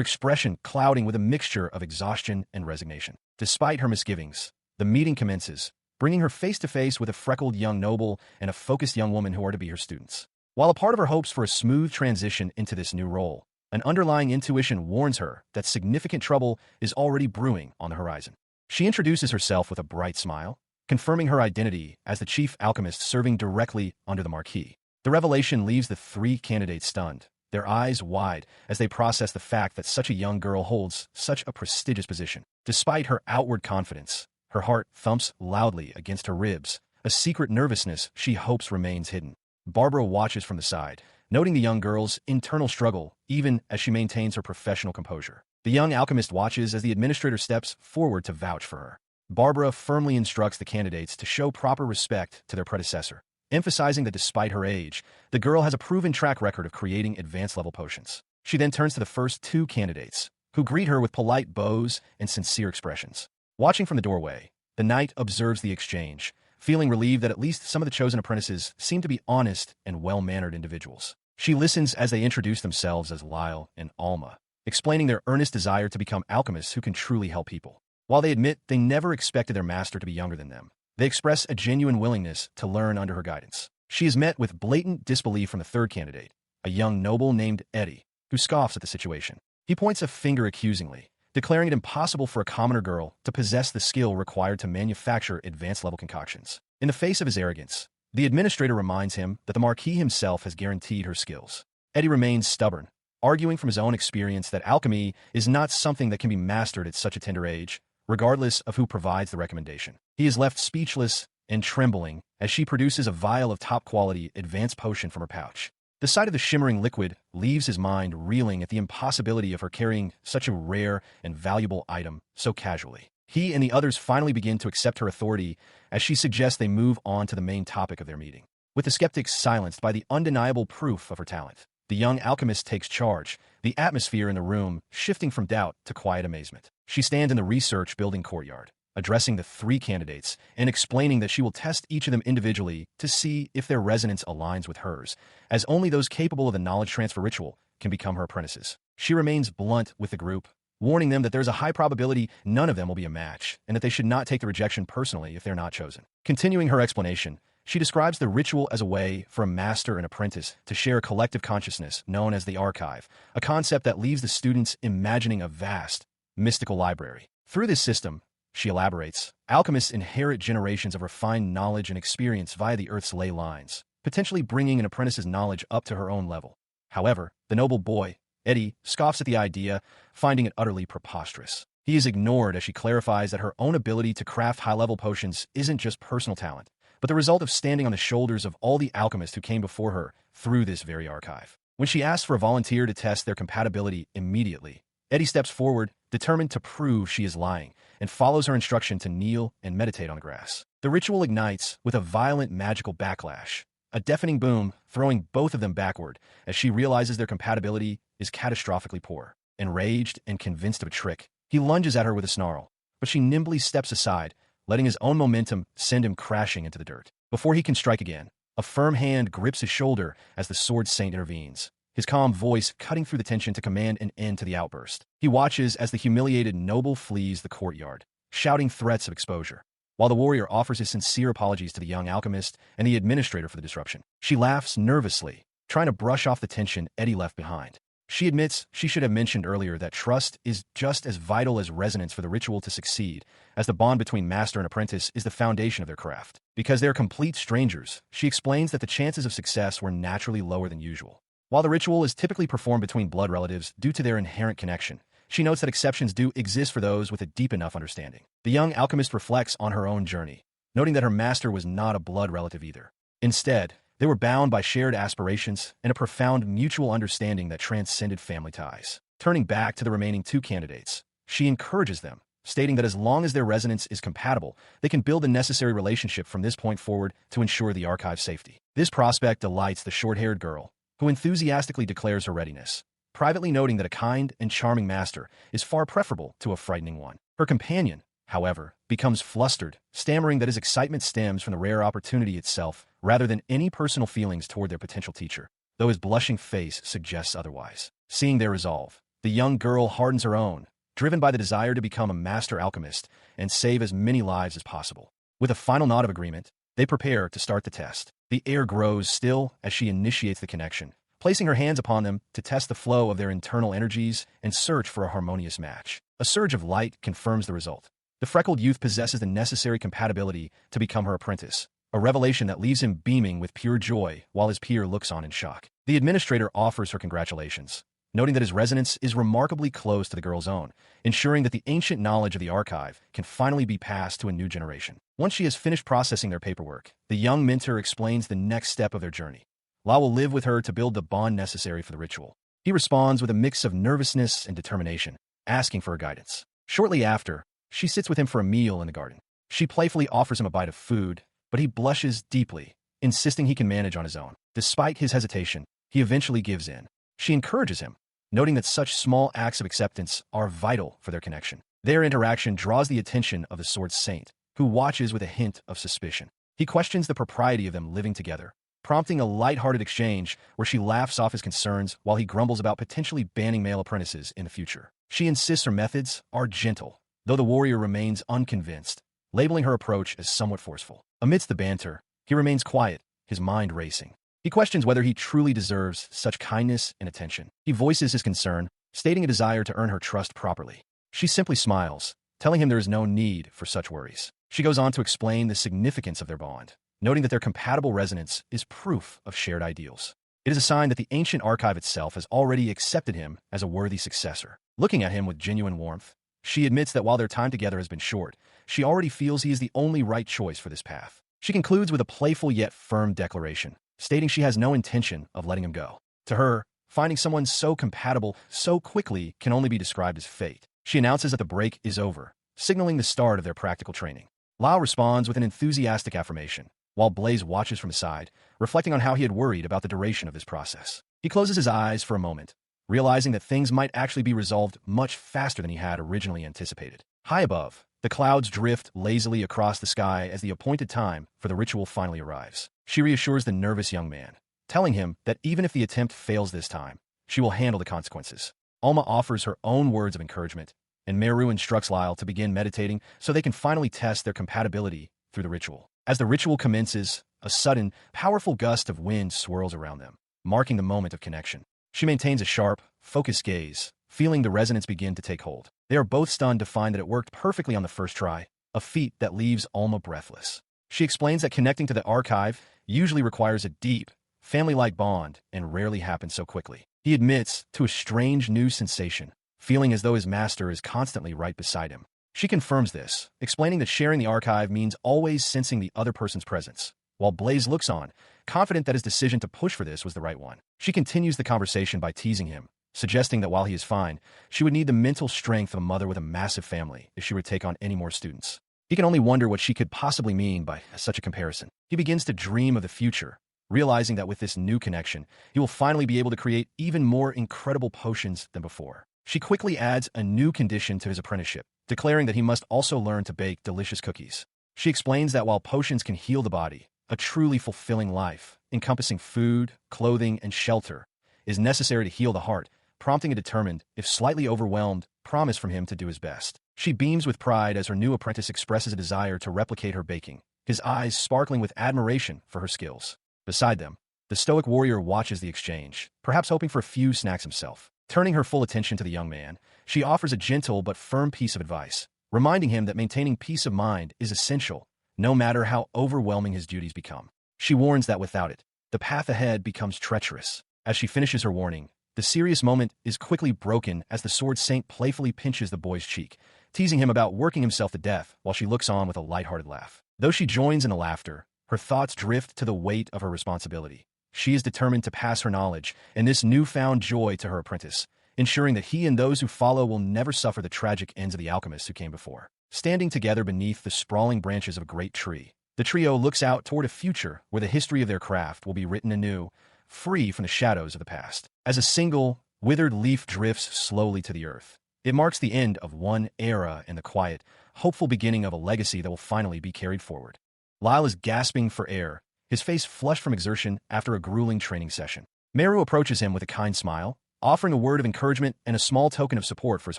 expression clouding with a mixture of exhaustion and resignation. Despite her misgivings, the meeting commences, bringing her face to face with a freckled young noble and a focused young woman who are to be her students. While a part of her hopes for a smooth transition into this new role, an underlying intuition warns her that significant trouble is already brewing on the horizon. She introduces herself with a bright smile, confirming her identity as the chief alchemist serving directly under the Marquis. The revelation leaves the three candidates stunned, their eyes wide as they process the fact that such a young girl holds such a prestigious position. Despite her outward confidence, her heart thumps loudly against her ribs, a secret nervousness she hopes remains hidden. Barbara watches from the side, noting the young girl's internal struggle even as she maintains her professional composure. The young alchemist watches as the administrator steps forward to vouch for her. Barbara firmly instructs the candidates to show proper respect to their predecessor, emphasizing that despite her age, the girl has a proven track record of creating advanced-level potions. She then turns to the first two candidates, who greet her with polite bows and sincere expressions. Watching from the doorway, the knight observes the exchange, feeling relieved that at least some of the chosen apprentices seem to be honest and well-mannered individuals. She listens as they introduce themselves as Lyle and Alma, explaining their earnest desire to become alchemists who can truly help people. While they admit they never expected their master to be younger than them, they express a genuine willingness to learn under her guidance. She is met with blatant disbelief from the third candidate, a young noble named Eddie, who scoffs at the situation. He points a finger accusingly, declaring it impossible for a commoner girl to possess the skill required to manufacture advanced-level concoctions. In the face of his arrogance, the administrator reminds him that the Marquis himself has guaranteed her skills. Eddie remains stubborn, arguing from his own experience that alchemy is not something that can be mastered at such a tender age, regardless of who provides the recommendation. He is left speechless and trembling as she produces a vial of top-quality advanced potion from her pouch. The sight of the shimmering liquid leaves his mind reeling at the impossibility of her carrying such a rare and valuable item so casually. He and the others finally begin to accept her authority as she suggests they move on to the main topic of their meeting. With the skeptics silenced by the undeniable proof of her talent, the young alchemist takes charge, the atmosphere in the room shifting from doubt to quiet amazement. She stands in the research building courtyard, addressing the 3 candidates and explaining that she will test each of them individually to see if their resonance aligns with hers, as only those capable of the knowledge transfer ritual can become her apprentices. She remains blunt with the group, warning them that there's a high probability none of them will be a match, and that they should not take the rejection personally if they're not chosen. Continuing her explanation, she describes the ritual as a way for a master and apprentice to share a collective consciousness known as the archive, a concept that leaves the students imagining a vast, mystical library. Through this system, she elaborates, alchemists inherit generations of refined knowledge and experience via the Earth's ley lines, potentially bringing an apprentice's knowledge up to her own level. However, the noble boy, Eddie, scoffs at the idea, finding it utterly preposterous. He is ignored as she clarifies that her own ability to craft high-level potions isn't just personal talent, but the result of standing on the shoulders of all the alchemists who came before her through this very archive. When she asks for a volunteer to test their compatibility immediately, Eddie steps forward, determined to prove she is lying, and follows her instruction to kneel and meditate on the grass. The ritual ignites with a violent magical backlash, a deafening boom throwing both of them backward as she realizes their compatibility is catastrophically poor. Enraged and convinced of a trick, he lunges at her with a snarl, but she nimbly steps aside, letting his own momentum send him crashing into the dirt. Before he can strike again, a firm hand grips his shoulder as the Sword Saint intervenes, his calm voice cutting through the tension to command an end to the outburst. He watches as the humiliated noble flees the courtyard, shouting threats of exposure, while the warrior offers his sincere apologies to the young alchemist and the administrator for the disruption. She laughs nervously, trying to brush off the tension Eddie left behind. She admits she should have mentioned earlier that trust is just as vital as resonance for the ritual to succeed, as the bond between master and apprentice is the foundation of their craft. Because they are complete strangers, she explains that the chances of success were naturally lower than usual. While the ritual is typically performed between blood relatives due to their inherent connection, she notes that exceptions do exist for those with a deep enough understanding. The young alchemist reflects on her own journey, noting that her master was not a blood relative either. Instead, they were bound by shared aspirations and a profound mutual understanding that transcended family ties. Turning back to the remaining 2 candidates, she encourages them, stating that as long as their resonance is compatible, they can build the necessary relationship from this point forward to ensure the archive's safety. This prospect delights the short-haired girl, who enthusiastically declares her readiness, privately noting that a kind and charming master is far preferable to a frightening one. Her companion, however, becomes flustered, stammering that his excitement stems from the rare opportunity itself rather than any personal feelings toward their potential teacher, though his blushing face suggests otherwise. Seeing their resolve, the young girl hardens her own, driven by the desire to become a master alchemist and save as many lives as possible. With a final nod of agreement, they prepare to start the test. The air grows still as she initiates the connection, placing her hands upon them to test the flow of their internal energies and search for a harmonious match. A surge of light confirms the result. The freckled youth possesses the necessary compatibility to become her apprentice, a revelation that leaves him beaming with pure joy while his peer looks on in shock. The administrator offers her congratulations, noting that his resonance is remarkably close to the girl's own, ensuring that the ancient knowledge of the archive can finally be passed to a new generation. Once she has finished processing their paperwork, the young mentor explains the next step of their journey. La will live with her to build the bond necessary for the ritual. He responds with a mix of nervousness and determination, asking for her guidance. Shortly after, she sits with him for a meal in the garden. She playfully offers him a bite of food, but he blushes deeply, insisting he can manage on his own. Despite his hesitation, he eventually gives in. She encourages him, noting that such small acts of acceptance are vital for their connection. Their interaction draws the attention of the Sword Saint, who watches with a hint of suspicion. He questions the propriety of them living together, prompting a light-hearted exchange where she laughs off his concerns while he grumbles about potentially banning male apprentices in the future. She insists her methods are gentle, though the warrior remains unconvinced, labeling her approach as somewhat forceful. Amidst the banter, he remains quiet, his mind racing. He questions whether he truly deserves such kindness and attention. He voices his concern, stating a desire to earn her trust properly. She simply smiles, telling him there is no need for such worries. She goes on to explain the significance of their bond, noting that their compatible resonance is proof of shared ideals. It is a sign that the ancient archive itself has already accepted him as a worthy successor. Looking at him with genuine warmth, she admits that while their time together has been short, she already feels he is the only right choice for this path. She concludes with a playful yet firm declaration, stating she has no intention of letting him go. To her, finding someone so compatible so quickly can only be described as fate. She announces that the break is over, signaling the start of their practical training. Lyle responds with an enthusiastic affirmation, while Blaze watches from his side, reflecting on how he had worried about the duration of this process. He closes his eyes for a moment, realizing that things might actually be resolved much faster than he had originally anticipated. High above, the clouds drift lazily across the sky as the appointed time for the ritual finally arrives. She reassures the nervous young man, telling him that even if the attempt fails this time, she will handle the consequences. Alma offers her own words of encouragement, and Meru instructs Lyle to begin meditating so they can finally test their compatibility through the ritual. As the ritual commences, a sudden, powerful gust of wind swirls around them, marking the moment of connection. She maintains a sharp, focused gaze, feeling the resonance begin to take hold. They are both stunned to find that it worked perfectly on the first try, a feat that leaves Alma breathless. She explains that connecting to the archive usually requires a deep, family-like bond and rarely happens so quickly. He admits to a strange new sensation, feeling as though his master is constantly right beside him. She confirms this, explaining that sharing the archive means always sensing the other person's presence, while Blaze looks on, confident that his decision to push for this was the right one. She continues the conversation by teasing him, suggesting that while he is fine, she would need the mental strength of a mother with a massive family if she were to take on any more students. He can only wonder what she could possibly mean by such a comparison. He begins to dream of the future, realizing that with this new connection, he will finally be able to create even more incredible potions than before. She quickly adds a new condition to his apprenticeship, declaring that he must also learn to bake delicious cookies. She explains that while potions can heal the body, a truly fulfilling life, encompassing food, clothing, and shelter, is necessary to heal the heart, prompting a determined, if slightly overwhelmed, promise from him to do his best. She beams with pride as her new apprentice expresses a desire to replicate her baking, his eyes sparkling with admiration for her skills. Beside them, the stoic warrior watches the exchange, perhaps hoping for a few snacks himself. Turning her full attention to the young man, she offers a gentle but firm piece of advice, reminding him that maintaining peace of mind is essential, no matter how overwhelming his duties become. She warns that without it, the path ahead becomes treacherous. As she finishes her warning, the serious moment is quickly broken as the sword saint playfully pinches the boy's cheek, teasing him about working himself to death while she looks on with a lighthearted laugh. Though she joins in the laughter, her thoughts drift to the weight of her responsibility. She is determined to pass her knowledge and this newfound joy to her apprentice, ensuring that he and those who follow will never suffer the tragic ends of the alchemists who came before. Standing together beneath the sprawling branches of a great tree, the trio looks out toward a future where the history of their craft will be written anew, free from the shadows of the past. As a single, withered leaf drifts slowly to the earth, it marks the end of one era and the quiet, hopeful beginning of a legacy that will finally be carried forward. Lyle is gasping for air, his face flushed from exertion after a grueling training session. Meru approaches him with a kind smile, offering a word of encouragement and a small token of support for his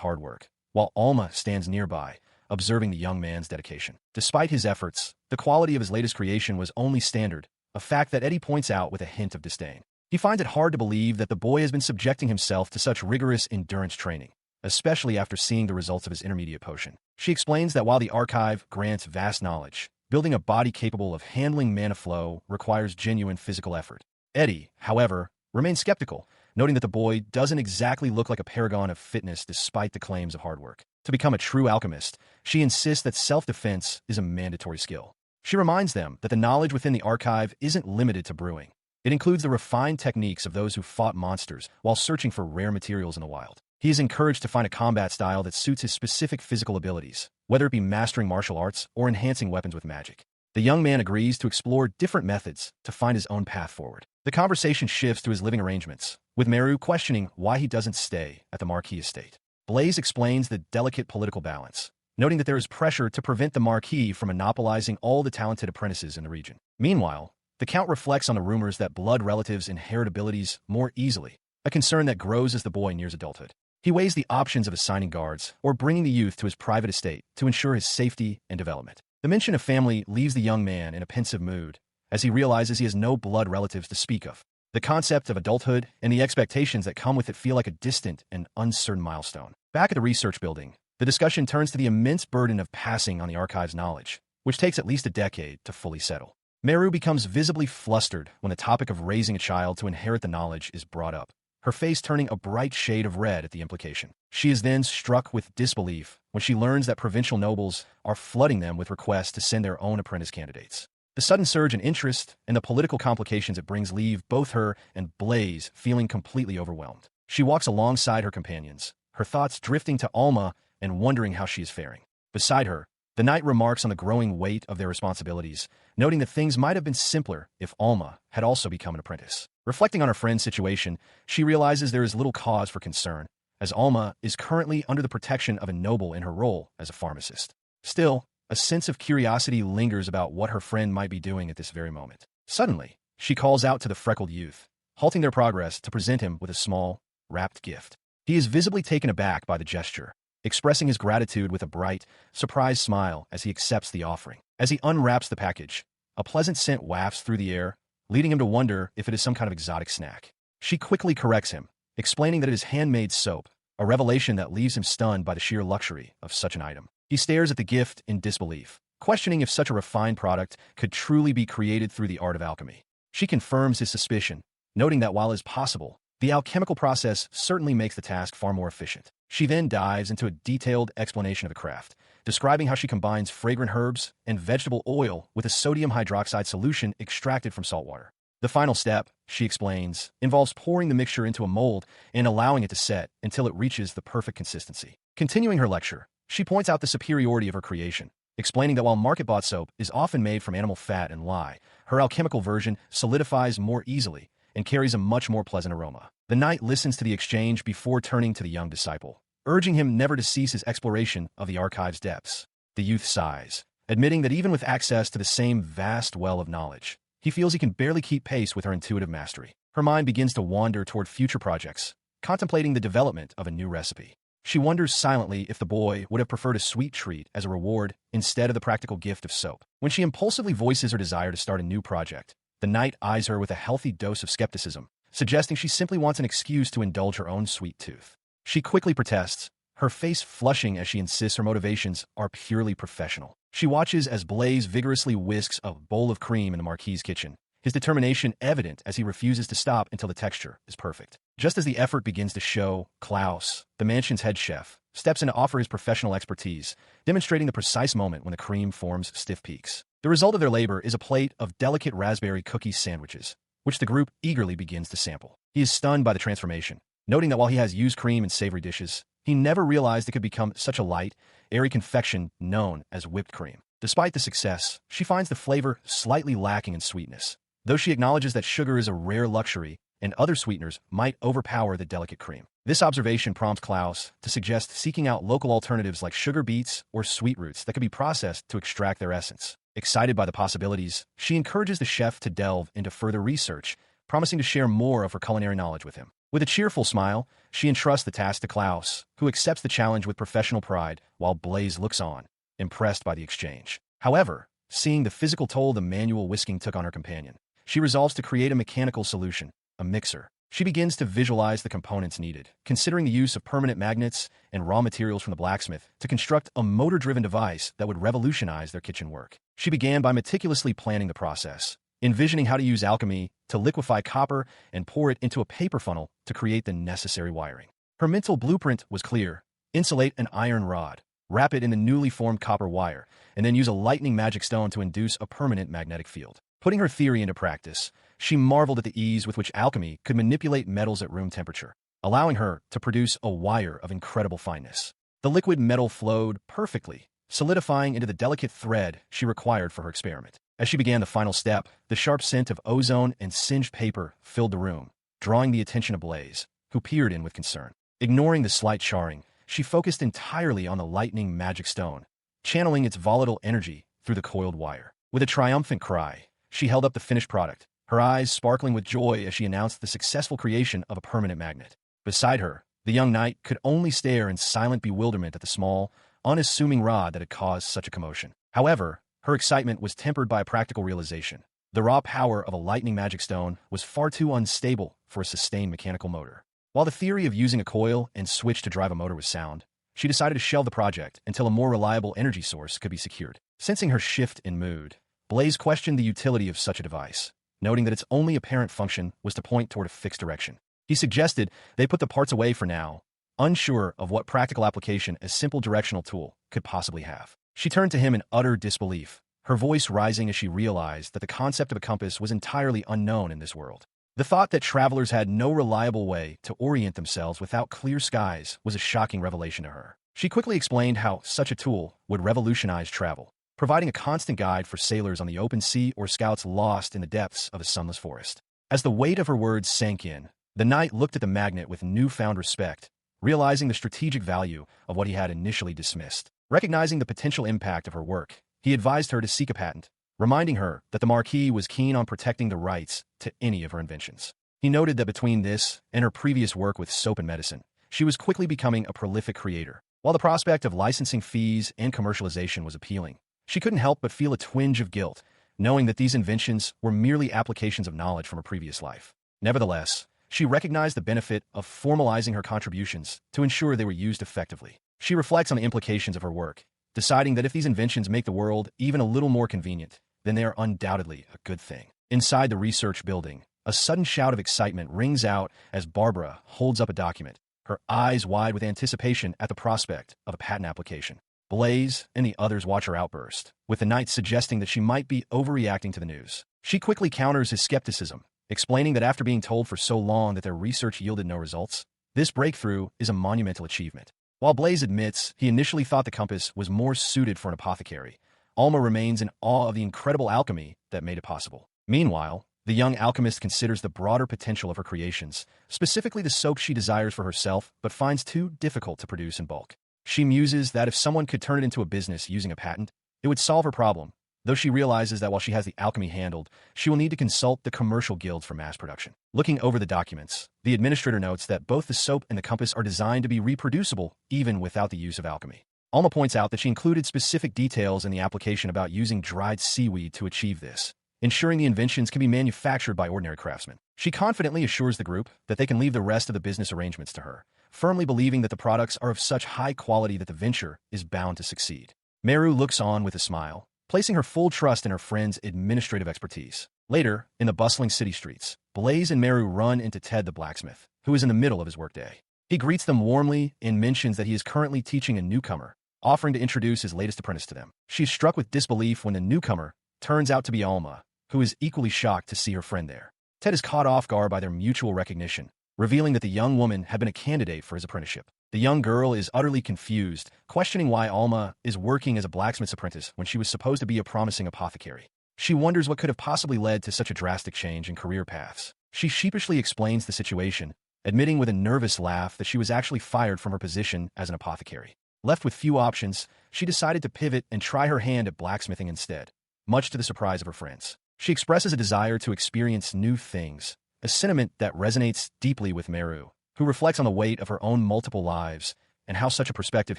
hard work, while Alma stands nearby, observing the young man's dedication. Despite his efforts, the quality of his latest creation was only standard, a fact that Eddie points out with a hint of disdain. He finds it hard to believe that the boy has been subjecting himself to such rigorous endurance training, especially after seeing the results of his intermediate potion. She explains that while the archive grants vast knowledge, building a body capable of handling mana flow requires genuine physical effort. Eddie, however, remains skeptical, noting that the boy doesn't exactly look like a paragon of fitness despite the claims of hard work. To become a true alchemist, she insists that self-defense is a mandatory skill. She reminds them that the knowledge within the archive isn't limited to brewing. It includes the refined techniques of those who fought monsters while searching for rare materials in the wild. He is encouraged to find a combat style that suits his specific physical abilities, whether it be mastering martial arts or enhancing weapons with magic. The young man agrees to explore different methods to find his own path forward. The conversation shifts to his living arrangements, with Meru questioning why he doesn't stay at the Marquis estate. Blaze explains the delicate political balance, noting that there is pressure to prevent the Marquis from monopolizing all the talented apprentices in the region. Meanwhile, the Count reflects on the rumors that blood relatives inherit abilities more easily, a concern that grows as the boy nears adulthood. He weighs the options of assigning guards or bringing the youth to his private estate to ensure his safety and development. The mention of family leaves the young man in a pensive mood as he realizes he has no blood relatives to speak of. The concept of adulthood and the expectations that come with it feel like a distant and uncertain milestone. Back at the research building, the discussion turns to the immense burden of passing on the archive's knowledge, which takes at least a decade to fully settle. Meru becomes visibly flustered when the topic of raising a child to inherit the knowledge is brought up, her face turning a bright shade of red at the implication. She is then struck with disbelief when she learns that provincial nobles are flooding them with requests to send their own apprentice candidates. The sudden surge in interest and the political complications it brings leave both her and Blaze feeling completely overwhelmed. She walks alongside her companions, her thoughts drifting to Alma and wondering how she is faring. Beside her, the knight remarks on the growing weight of their responsibilities, noting that things might have been simpler if Alma had also become an apprentice. Reflecting on her friend's situation, she realizes there is little cause for concern, as Alma is currently under the protection of a noble in her role as a pharmacist. Still, a sense of curiosity lingers about what her friend might be doing at this very moment. Suddenly, she calls out to the freckled youth, halting their progress to present him with a small, wrapped gift. He is visibly taken aback by the gesture, expressing his gratitude with a bright, surprised smile as he accepts the offering. As he unwraps the package, a pleasant scent wafts through the air, leading him to wonder if it is some kind of exotic snack. She quickly corrects him, explaining that it is handmade soap, a revelation that leaves him stunned by the sheer luxury of such an item. He stares at the gift in disbelief, questioning if such a refined product could truly be created through the art of alchemy. She confirms his suspicion, noting that while it is possible, the alchemical process certainly makes the task far more efficient. She then dives into a detailed explanation of the craft, describing how she combines fragrant herbs and vegetable oil with a sodium hydroxide solution extracted from salt water. The final step, she explains, involves pouring the mixture into a mold and allowing it to set until it reaches the perfect consistency. Continuing her lecture, she points out the superiority of her creation, explaining that while market-bought soap is often made from animal fat and lye, her alchemical version solidifies more easily and carries a much more pleasant aroma. The knight listens to the exchange before turning to the young disciple, urging him never to cease his exploration of the archive's depths. The youth sighs, admitting that even with access to the same vast well of knowledge, he feels he can barely keep pace with her intuitive mastery. Her mind begins to wander toward future projects, contemplating the development of a new recipe. She wonders silently if the boy would have preferred a sweet treat as a reward instead of the practical gift of soap. When she impulsively voices her desire to start a new project, the knight eyes her with a healthy dose of skepticism, suggesting she simply wants an excuse to indulge her own sweet tooth. She quickly protests, her face flushing as she insists her motivations are purely professional. She watches as Blaze vigorously whisks a bowl of cream in the Marquis's kitchen, his determination evident as he refuses to stop until the texture is perfect. Just as the effort begins to show, Klaus, the mansion's head chef, steps in to offer his professional expertise, demonstrating the precise moment when the cream forms stiff peaks. The result of their labor is a plate of delicate raspberry cookie sandwiches, which the group eagerly begins to sample. He is stunned by the transformation, noting that while he has used cream in savory dishes, he never realized it could become such a light, airy confection known as whipped cream. Despite the success, she finds the flavor slightly lacking in sweetness, though she acknowledges that sugar is a rare luxury and other sweeteners might overpower the delicate cream. This observation prompts Klaus to suggest seeking out local alternatives like sugar beets or sweet roots that could be processed to extract their essence. Excited by the possibilities, she encourages the chef to delve into further research, promising to share more of her culinary knowledge with him. With a cheerful smile, she entrusts the task to Klaus, who accepts the challenge with professional pride while Blaze looks on, impressed by the exchange. However, seeing the physical toll the manual whisking took on her companion, she resolves to create a mechanical solution, a mixer. She begins to visualize the components needed, considering the use of permanent magnets and raw materials from the blacksmith to construct a motor-driven device that would revolutionize their kitchen work. She began by meticulously planning the process, envisioning how to use alchemy to liquefy copper and pour it into a paper funnel to create the necessary wiring. Her mental blueprint was clear: insulate an iron rod, wrap it in the newly formed copper wire, and then use a lightning magic stone to induce a permanent magnetic field. Putting her theory into practice, she marveled at the ease with which alchemy could manipulate metals at room temperature, allowing her to produce a wire of incredible fineness. The liquid metal flowed perfectly, solidifying into the delicate thread she required for her experiment. As she began the final step, the sharp scent of ozone and singed paper filled the room, drawing the attention of Blaze, who peered in with concern. Ignoring the slight charring, she focused entirely on the lightning magic stone, channeling its volatile energy through the coiled wire. With a triumphant cry, she held up the finished product, her eyes sparkling with joy as she announced the successful creation of a permanent magnet. Beside her, the young knight could only stare in silent bewilderment at the small, unassuming rod that had caused such a commotion. However, her excitement was tempered by a practical realization. The raw power of a lightning magic stone was far too unstable for a sustained mechanical motor. While the theory of using a coil and switch to drive a motor was sound, she decided to shelve the project until a more reliable energy source could be secured. Sensing her shift in mood, Blaze questioned the utility of such a device, noting that its only apparent function was to point toward a fixed direction. He suggested they put the parts away for now, unsure of what practical application a simple directional tool could possibly have. She turned to him in utter disbelief, her voice rising as she realized that the concept of a compass was entirely unknown in this world. The thought that travelers had no reliable way to orient themselves without clear skies was a shocking revelation to her. She quickly explained how such a tool would revolutionize travel, providing a constant guide for sailors on the open sea or scouts lost in the depths of a sunless forest. As the weight of her words sank in, the knight looked at the magnet with newfound respect, realizing the strategic value of what he had initially dismissed. Recognizing the potential impact of her work, he advised her to seek a patent, reminding her that the Marquis was keen on protecting the rights to any of her inventions. He noted that between this and her previous work with soap and medicine, she was quickly becoming a prolific creator. While the prospect of licensing fees and commercialization was appealing, she couldn't help but feel a twinge of guilt, knowing that these inventions were merely applications of knowledge from a previous life. Nevertheless, she recognized the benefit of formalizing her contributions to ensure they were used effectively. She reflects on the implications of her work, deciding that if these inventions make the world even a little more convenient, then they are undoubtedly a good thing. Inside the research building, a sudden shout of excitement rings out as Barbara holds up a document, her eyes wide with anticipation at the prospect of a patent application. Blaze and the others watch her outburst, with the knight suggesting that she might be overreacting to the news. She quickly counters his skepticism, explaining that after being told for so long that their research yielded no results, this breakthrough is a monumental achievement. While Blaze admits he initially thought the compass was more suited for an apothecary, Alma remains in awe of the incredible alchemy that made it possible. Meanwhile, the young alchemist considers the broader potential of her creations, specifically the soap she desires for herself but finds too difficult to produce in bulk. She muses that if someone could turn it into a business using a patent, it would solve her problem, though she realizes that while she has the alchemy handled, she will need to consult the commercial guilds for mass production. Looking over the documents, the administrator notes that both the soap and the compass are designed to be reproducible even without the use of alchemy. Alma points out that she included specific details in the application about using dried seaweed to achieve this, ensuring the inventions can be manufactured by ordinary craftsmen. She confidently assures the group that they can leave the rest of the business arrangements to her, firmly believing that the products are of such high quality that the venture is bound to succeed. Meru looks on with a smile, placing her full trust in her friend's administrative expertise. Later, in the bustling city streets, Blaze and Meru run into Ted the blacksmith, who is in the middle of his workday. He greets them warmly and mentions that he is currently teaching a newcomer, offering to introduce his latest apprentice to them. She is struck with disbelief when the newcomer turns out to be Alma, who is equally shocked to see her friend there. Ted is caught off guard by their mutual recognition, revealing that the young woman had been a candidate for his apprenticeship. The young girl is utterly confused, questioning why Alma is working as a blacksmith's apprentice when she was supposed to be a promising apothecary. She wonders what could have possibly led to such a drastic change in career paths. She sheepishly explains the situation, admitting with a nervous laugh that she was actually fired from her position as an apothecary. Left with few options, she decided to pivot and try her hand at blacksmithing instead, much to the surprise of her friends. She expresses a desire to experience new things, a sentiment that resonates deeply with Meru, who reflects on the weight of her own multiple lives and how such a perspective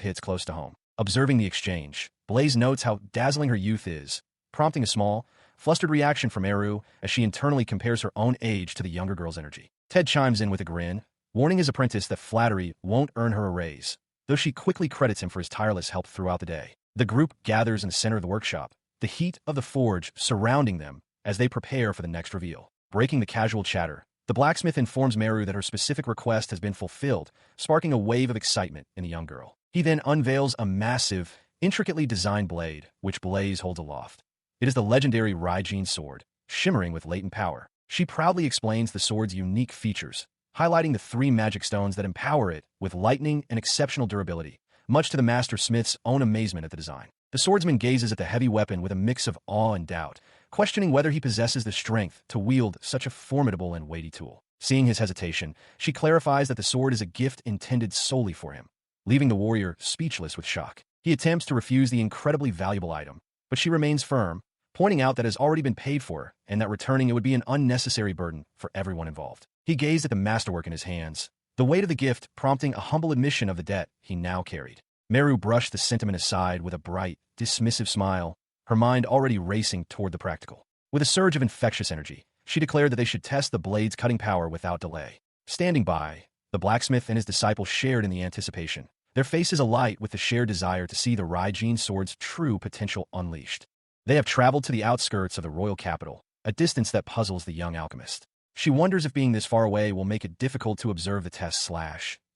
hits close to home. Observing the exchange, Blaze notes how dazzling her youth is, prompting a small, flustered reaction from Meru as she internally compares her own age to the younger girl's energy. Ted chimes in with a grin, warning his apprentice that flattery won't earn her a raise, though she quickly credits him for his tireless help throughout the day. The group gathers in the center of the workshop, the heat of the forge surrounding them as they prepare for the next reveal. Breaking the casual chatter, the blacksmith informs Meru that her specific request has been fulfilled, sparking a wave of excitement in the young girl. He then unveils a massive, intricately designed blade, which Blaze holds aloft. It is the legendary Reze sword, shimmering with latent power. She proudly explains the sword's unique features, highlighting the 3 magic stones that empower it with lightning and exceptional durability, much to the master smith's own amazement at the design. The swordsman gazes at the heavy weapon with a mix of awe and doubt, questioning whether he possesses the strength to wield such a formidable and weighty tool. Seeing his hesitation, she clarifies that the sword is a gift intended solely for him, leaving the warrior speechless with shock. He attempts to refuse the incredibly valuable item, but she remains firm, pointing out that it has already been paid for and that returning it would be an unnecessary burden for everyone involved. He gazed at the masterwork in his hands, the weight of the gift prompting a humble admission of the debt he now carried. Meru brushed the sentiment aside with a bright, dismissive smile, her mind already racing toward the practical. With a surge of infectious energy, she declared that they should test the blade's cutting power without delay. Standing by, the blacksmith and his disciple shared in the anticipation, their faces alight with the shared desire to see the Reze sword's true potential unleashed. They have traveled to the outskirts of the royal capital, a distance that puzzles the young alchemist. She wonders if being this far away will make it difficult to observe the test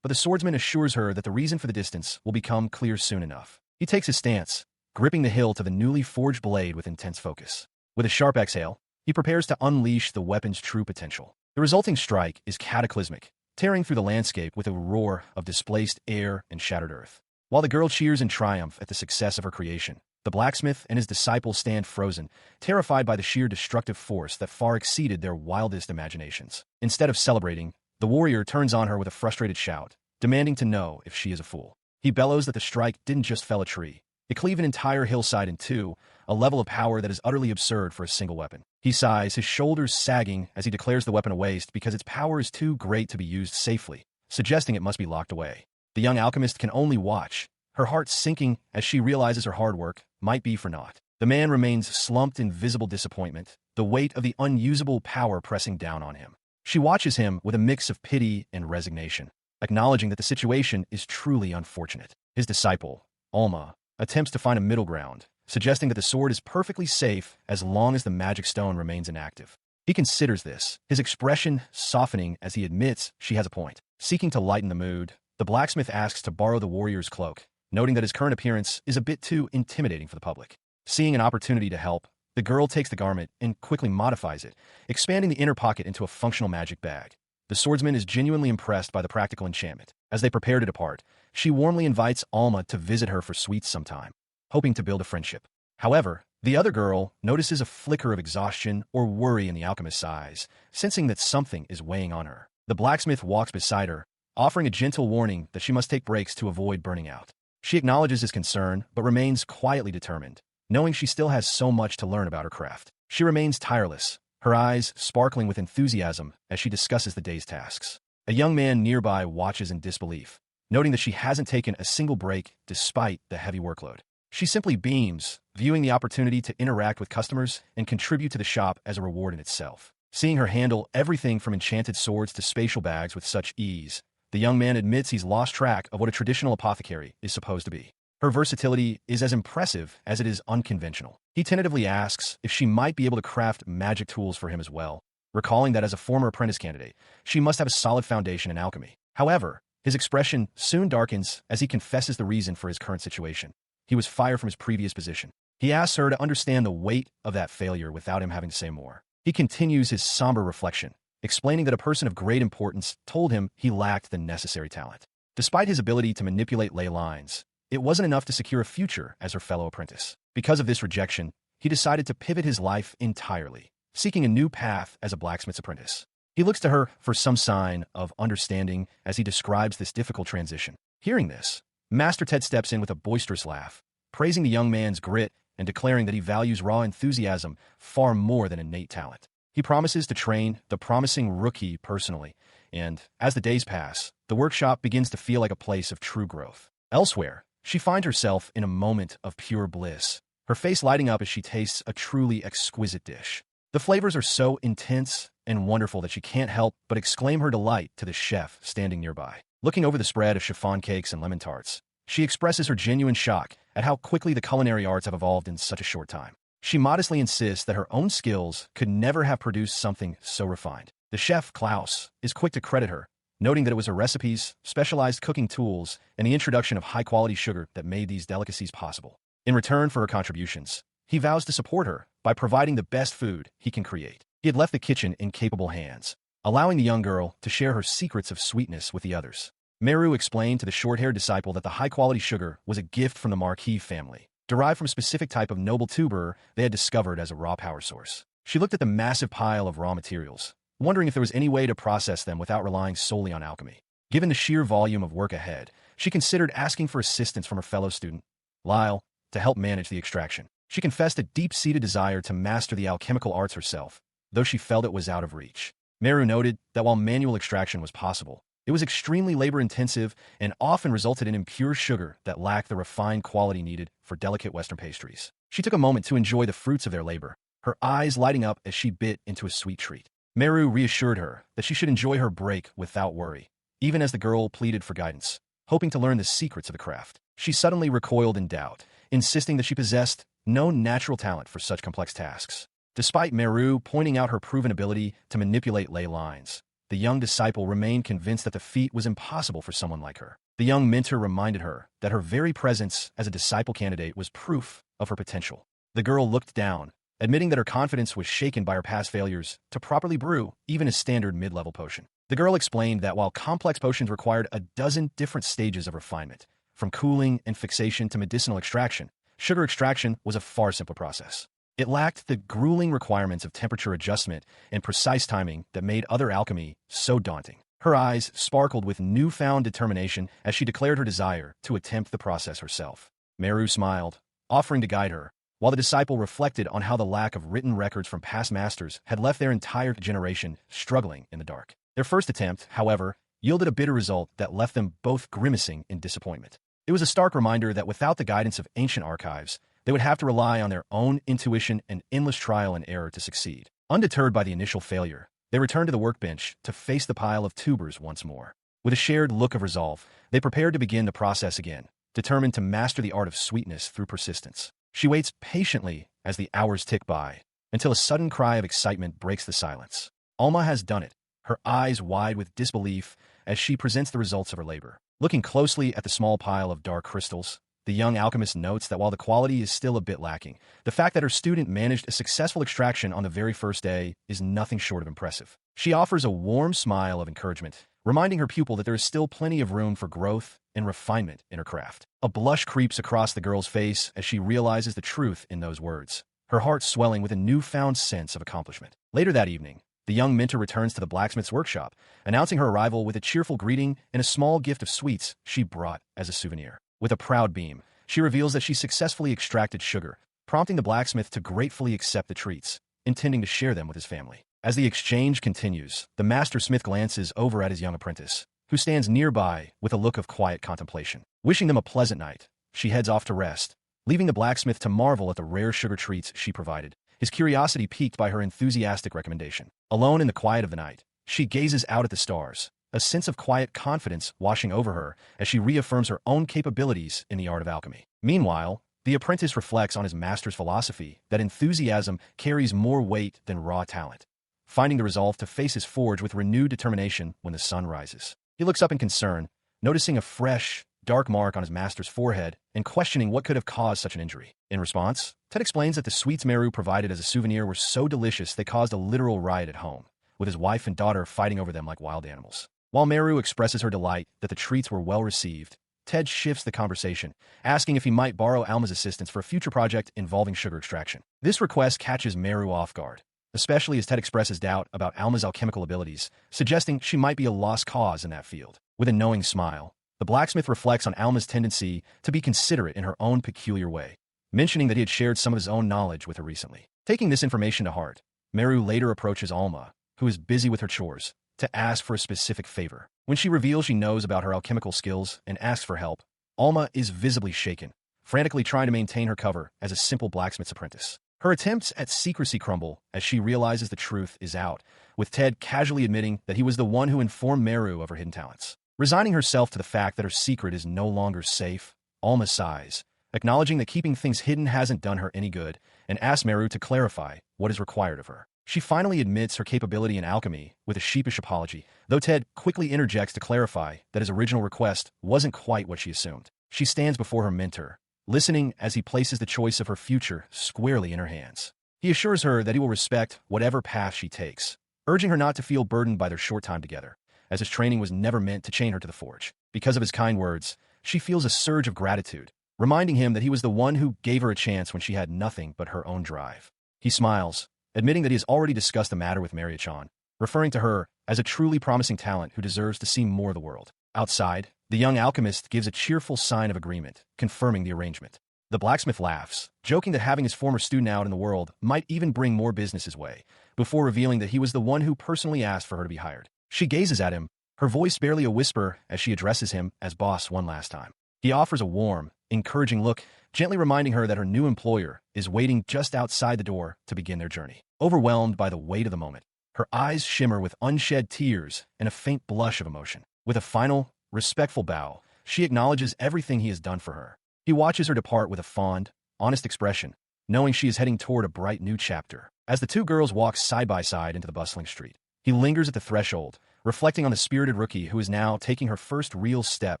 but the swordsman assures her that the reason for the distance will become clear soon enough. He takes his stance, gripping the hilt of the newly forged blade with intense focus. With a sharp exhale, he prepares to unleash the weapon's true potential. The resulting strike is cataclysmic, tearing through the landscape with a roar of displaced air and shattered earth. While the girl cheers in triumph at the success of her creation, the blacksmith and his disciple stand frozen, terrified by the sheer destructive force that far exceeded their wildest imaginations. Instead of celebrating, the warrior turns on her with a frustrated shout, demanding to know if she is a fool. He bellows that the strike didn't just fell a tree. It cleaved an entire hillside in two, a level of power that is utterly absurd for a single weapon. He sighs, his shoulders sagging as he declares the weapon a waste because its power is too great to be used safely, suggesting it must be locked away. The young alchemist can only watch, her heart sinking as she realizes her hard work might be for naught. The man remains slumped in visible disappointment, the weight of the unusable power pressing down on him. She watches him with a mix of pity and resignation, acknowledging that the situation is truly unfortunate. His disciple, Alma, attempts to find a middle ground, suggesting that the sword is perfectly safe as long as the magic stone remains inactive. He considers this, his expression softening as he admits she has a point. Seeking to lighten the mood, the blacksmith asks to borrow the warrior's cloak, noting that his current appearance is a bit too intimidating for the public. Seeing an opportunity to help, the girl takes the garment and quickly modifies it, expanding the inner pocket into a functional magic bag. The swordsman is genuinely impressed by the practical enchantment. As they prepare to depart, she warmly invites Alma to visit her for sweets sometime, hoping to build a friendship. However, the other girl notices a flicker of exhaustion or worry in the alchemist's eyes, sensing that something is weighing on her. The blacksmith walks beside her, offering a gentle warning that she must take breaks to avoid burning out. She acknowledges his concern, but remains quietly determined, knowing she still has so much to learn about her craft. She remains tireless, her eyes sparkling with enthusiasm as she discusses the day's tasks. A young man nearby watches in disbelief, noting that she hasn't taken a single break despite the heavy workload. She simply beams, viewing the opportunity to interact with customers and contribute to the shop as a reward in itself. Seeing her handle everything from enchanted swords to spatial bags with such ease, the young man admits he's lost track of what a traditional apothecary is supposed to be. Her versatility is as impressive as it is unconventional. He tentatively asks if she might be able to craft magic tools for him as well, recalling that as a former apprentice candidate, she must have a solid foundation in alchemy. However, his expression soon darkens as he confesses the reason for his current situation. He was fired from his previous position. He asks her to understand the weight of that failure without him having to say more. He continues his somber reflection, explaining that a person of great importance told him he lacked the necessary talent. Despite his ability to manipulate ley lines, it wasn't enough to secure a future as her fellow apprentice. Because of this rejection, he decided to pivot his life entirely, seeking a new path as a blacksmith's apprentice. He looks to her for some sign of understanding as he describes this difficult transition. Hearing this, Master Ted steps in with a boisterous laugh, praising the young man's grit and declaring that he values raw enthusiasm far more than innate talent. He promises to train the promising rookie personally, and as the days pass, the workshop begins to feel like a place of true growth. Elsewhere, she finds herself in a moment of pure bliss, her face lighting up as she tastes a truly exquisite dish. The flavors are so intense and wonderful that she can't help but exclaim her delight to the chef standing nearby. Looking over the spread of chiffon cakes and lemon tarts, she expresses her genuine shock at how quickly the culinary arts have evolved in such a short time. She modestly insists that her own skills could never have produced something so refined. The chef, Klaus, is quick to credit her, noting that it was her recipes, specialized cooking tools, and the introduction of high-quality sugar that made these delicacies possible. In return for her contributions, he vows to support her by providing the best food he can create. He had left the kitchen in capable hands, allowing the young girl to share her secrets of sweetness with the others. Meru explained to the short-haired disciple that the high-quality sugar was a gift from the Marquis family, derived from a specific type of noble tuber they had discovered as a raw power source. She looked at the massive pile of raw materials, wondering if there was any way to process them without relying solely on alchemy. Given the sheer volume of work ahead, she considered asking for assistance from her fellow student, Lyle, to help manage the extraction. She confessed a deep-seated desire to master the alchemical arts herself, though she felt it was out of reach. Meru noted that while manual extraction was possible, it was extremely labor-intensive and often resulted in impure sugar that lacked the refined quality needed for delicate Western pastries. She took a moment to enjoy the fruits of their labor, her eyes lighting up as she bit into a sweet treat. Meru reassured her that she should enjoy her break without worry, even as the girl pleaded for guidance, hoping to learn the secrets of the craft. She suddenly recoiled in doubt, insisting that she possessed no natural talent for such complex tasks. Despite Meru pointing out her proven ability to manipulate ley lines, the young disciple remained convinced that the feat was impossible for someone like her. The young mentor reminded her that her very presence as a disciple candidate was proof of her potential. The girl looked down, admitting that her confidence was shaken by her past failures to properly brew even a standard mid-level potion. The girl explained that while complex potions required a dozen different stages of refinement, from cooling and fixation to medicinal extraction, sugar extraction was a far simpler process. It lacked the grueling requirements of temperature adjustment and precise timing that made other alchemy so daunting. Her eyes sparkled with newfound determination as she declared her desire to attempt the process herself. Meru smiled, offering to guide her, while the disciple reflected on how the lack of written records from past masters had left their entire generation struggling in the dark. Their first attempt, however, yielded a bitter result that left them both grimacing in disappointment. It was a stark reminder that without the guidance of ancient archives, they would have to rely on their own intuition and endless trial and error to succeed. Undeterred by the initial failure, they returned to the workbench to face the pile of tubers once more. With a shared look of resolve, they prepared to begin the process again, determined to master the art of sweetness through persistence. She waits patiently as the hours tick by, until a sudden cry of excitement breaks the silence. Alma has done it, her eyes wide with disbelief as she presents the results of her labor. Looking closely at the small pile of dark crystals, the young alchemist notes that while the quality is still a bit lacking, the fact that her student managed a successful extraction on the very first day is nothing short of impressive. She offers a warm smile of encouragement, reminding her pupil that there is still plenty of room for growth and refinement in her craft. A blush creeps across the girl's face as she realizes the truth in those words, her heart swelling with a newfound sense of accomplishment. Later that evening, the young mentor returns to the blacksmith's workshop, announcing her arrival with a cheerful greeting and a small gift of sweets she brought as a souvenir. With a proud beam, she reveals that she successfully extracted sugar, prompting the blacksmith to gratefully accept the treats, intending to share them with his family. As the exchange continues, the master smith glances over at his young apprentice, who stands nearby with a look of quiet contemplation. Wishing them a pleasant night, she heads off to rest, leaving the blacksmith to marvel at the rare sugar treats she provided, his curiosity piqued by her enthusiastic recommendation. Alone in the quiet of the night, she gazes out at the stars, a sense of quiet confidence washing over her as she reaffirms her own capabilities in the art of alchemy. Meanwhile, the apprentice reflects on his master's philosophy that enthusiasm carries more weight than raw talent, finding the resolve to face his forge with renewed determination when the sun rises. He looks up in concern, noticing a fresh, dark mark on his master's forehead and questioning what could have caused such an injury. In response, Ted explains that the sweets Meru provided as a souvenir were so delicious they caused a literal riot at home, with his wife and daughter fighting over them like wild animals. While Meru expresses her delight that the treats were well received, Ted shifts the conversation, asking if he might borrow Alma's assistance for a future project involving sugar extraction. This request catches Meru off guard, especially as Ted expresses doubt about Alma's alchemical abilities, suggesting she might be a lost cause in that field. With a knowing smile, the blacksmith reflects on Alma's tendency to be considerate in her own peculiar way, mentioning that he had shared some of his own knowledge with her recently. Taking this information to heart, Meru later approaches Alma, who is busy with her chores, to ask for a specific favor. When she reveals she knows about her alchemical skills and asks for help, Alma is visibly shaken, frantically trying to maintain her cover as a simple blacksmith's apprentice. Her attempts at secrecy crumble as she realizes the truth is out, with Ted casually admitting that he was the one who informed Meru of her hidden talents. Resigning herself to the fact that her secret is no longer safe, Alma sighs, acknowledging that keeping things hidden hasn't done her any good, and asks Meru to clarify what is required of her. She finally admits her capability in alchemy with a sheepish apology, though Ted quickly interjects to clarify that his original request wasn't quite what she assumed. She stands before her mentor, listening as he places the choice of her future squarely in her hands. He assures her that he will respect whatever path she takes, urging her not to feel burdened by their short time together, as his training was never meant to chain her to the forge. Because of his kind words, she feels a surge of gratitude, reminding him that he was the one who gave her a chance when she had nothing but her own drive. He smiles, admitting that he has already discussed the matter with Maria-chan, referring to her as a truly promising talent who deserves to see more of the world. Outside, the young alchemist gives a cheerful sign of agreement, confirming the arrangement. The blacksmith laughs, joking that having his former student out in the world might even bring more business his way, before revealing that he was the one who personally asked for her to be hired. She gazes at him, her voice barely a whisper as she addresses him as boss one last time. He offers a warm, encouraging look, gently reminding her that her new employer is waiting just outside the door to begin their journey. Overwhelmed by the weight of the moment, her eyes shimmer with unshed tears and a faint blush of emotion. With a final, respectful bow, she acknowledges everything he has done for her, He watches her depart with a fond, honest expression, knowing she is heading toward a bright new chapter. As the two girls walk side by side into the bustling street, he lingers at the threshold, reflecting on the spirited rookie who is now taking her first real step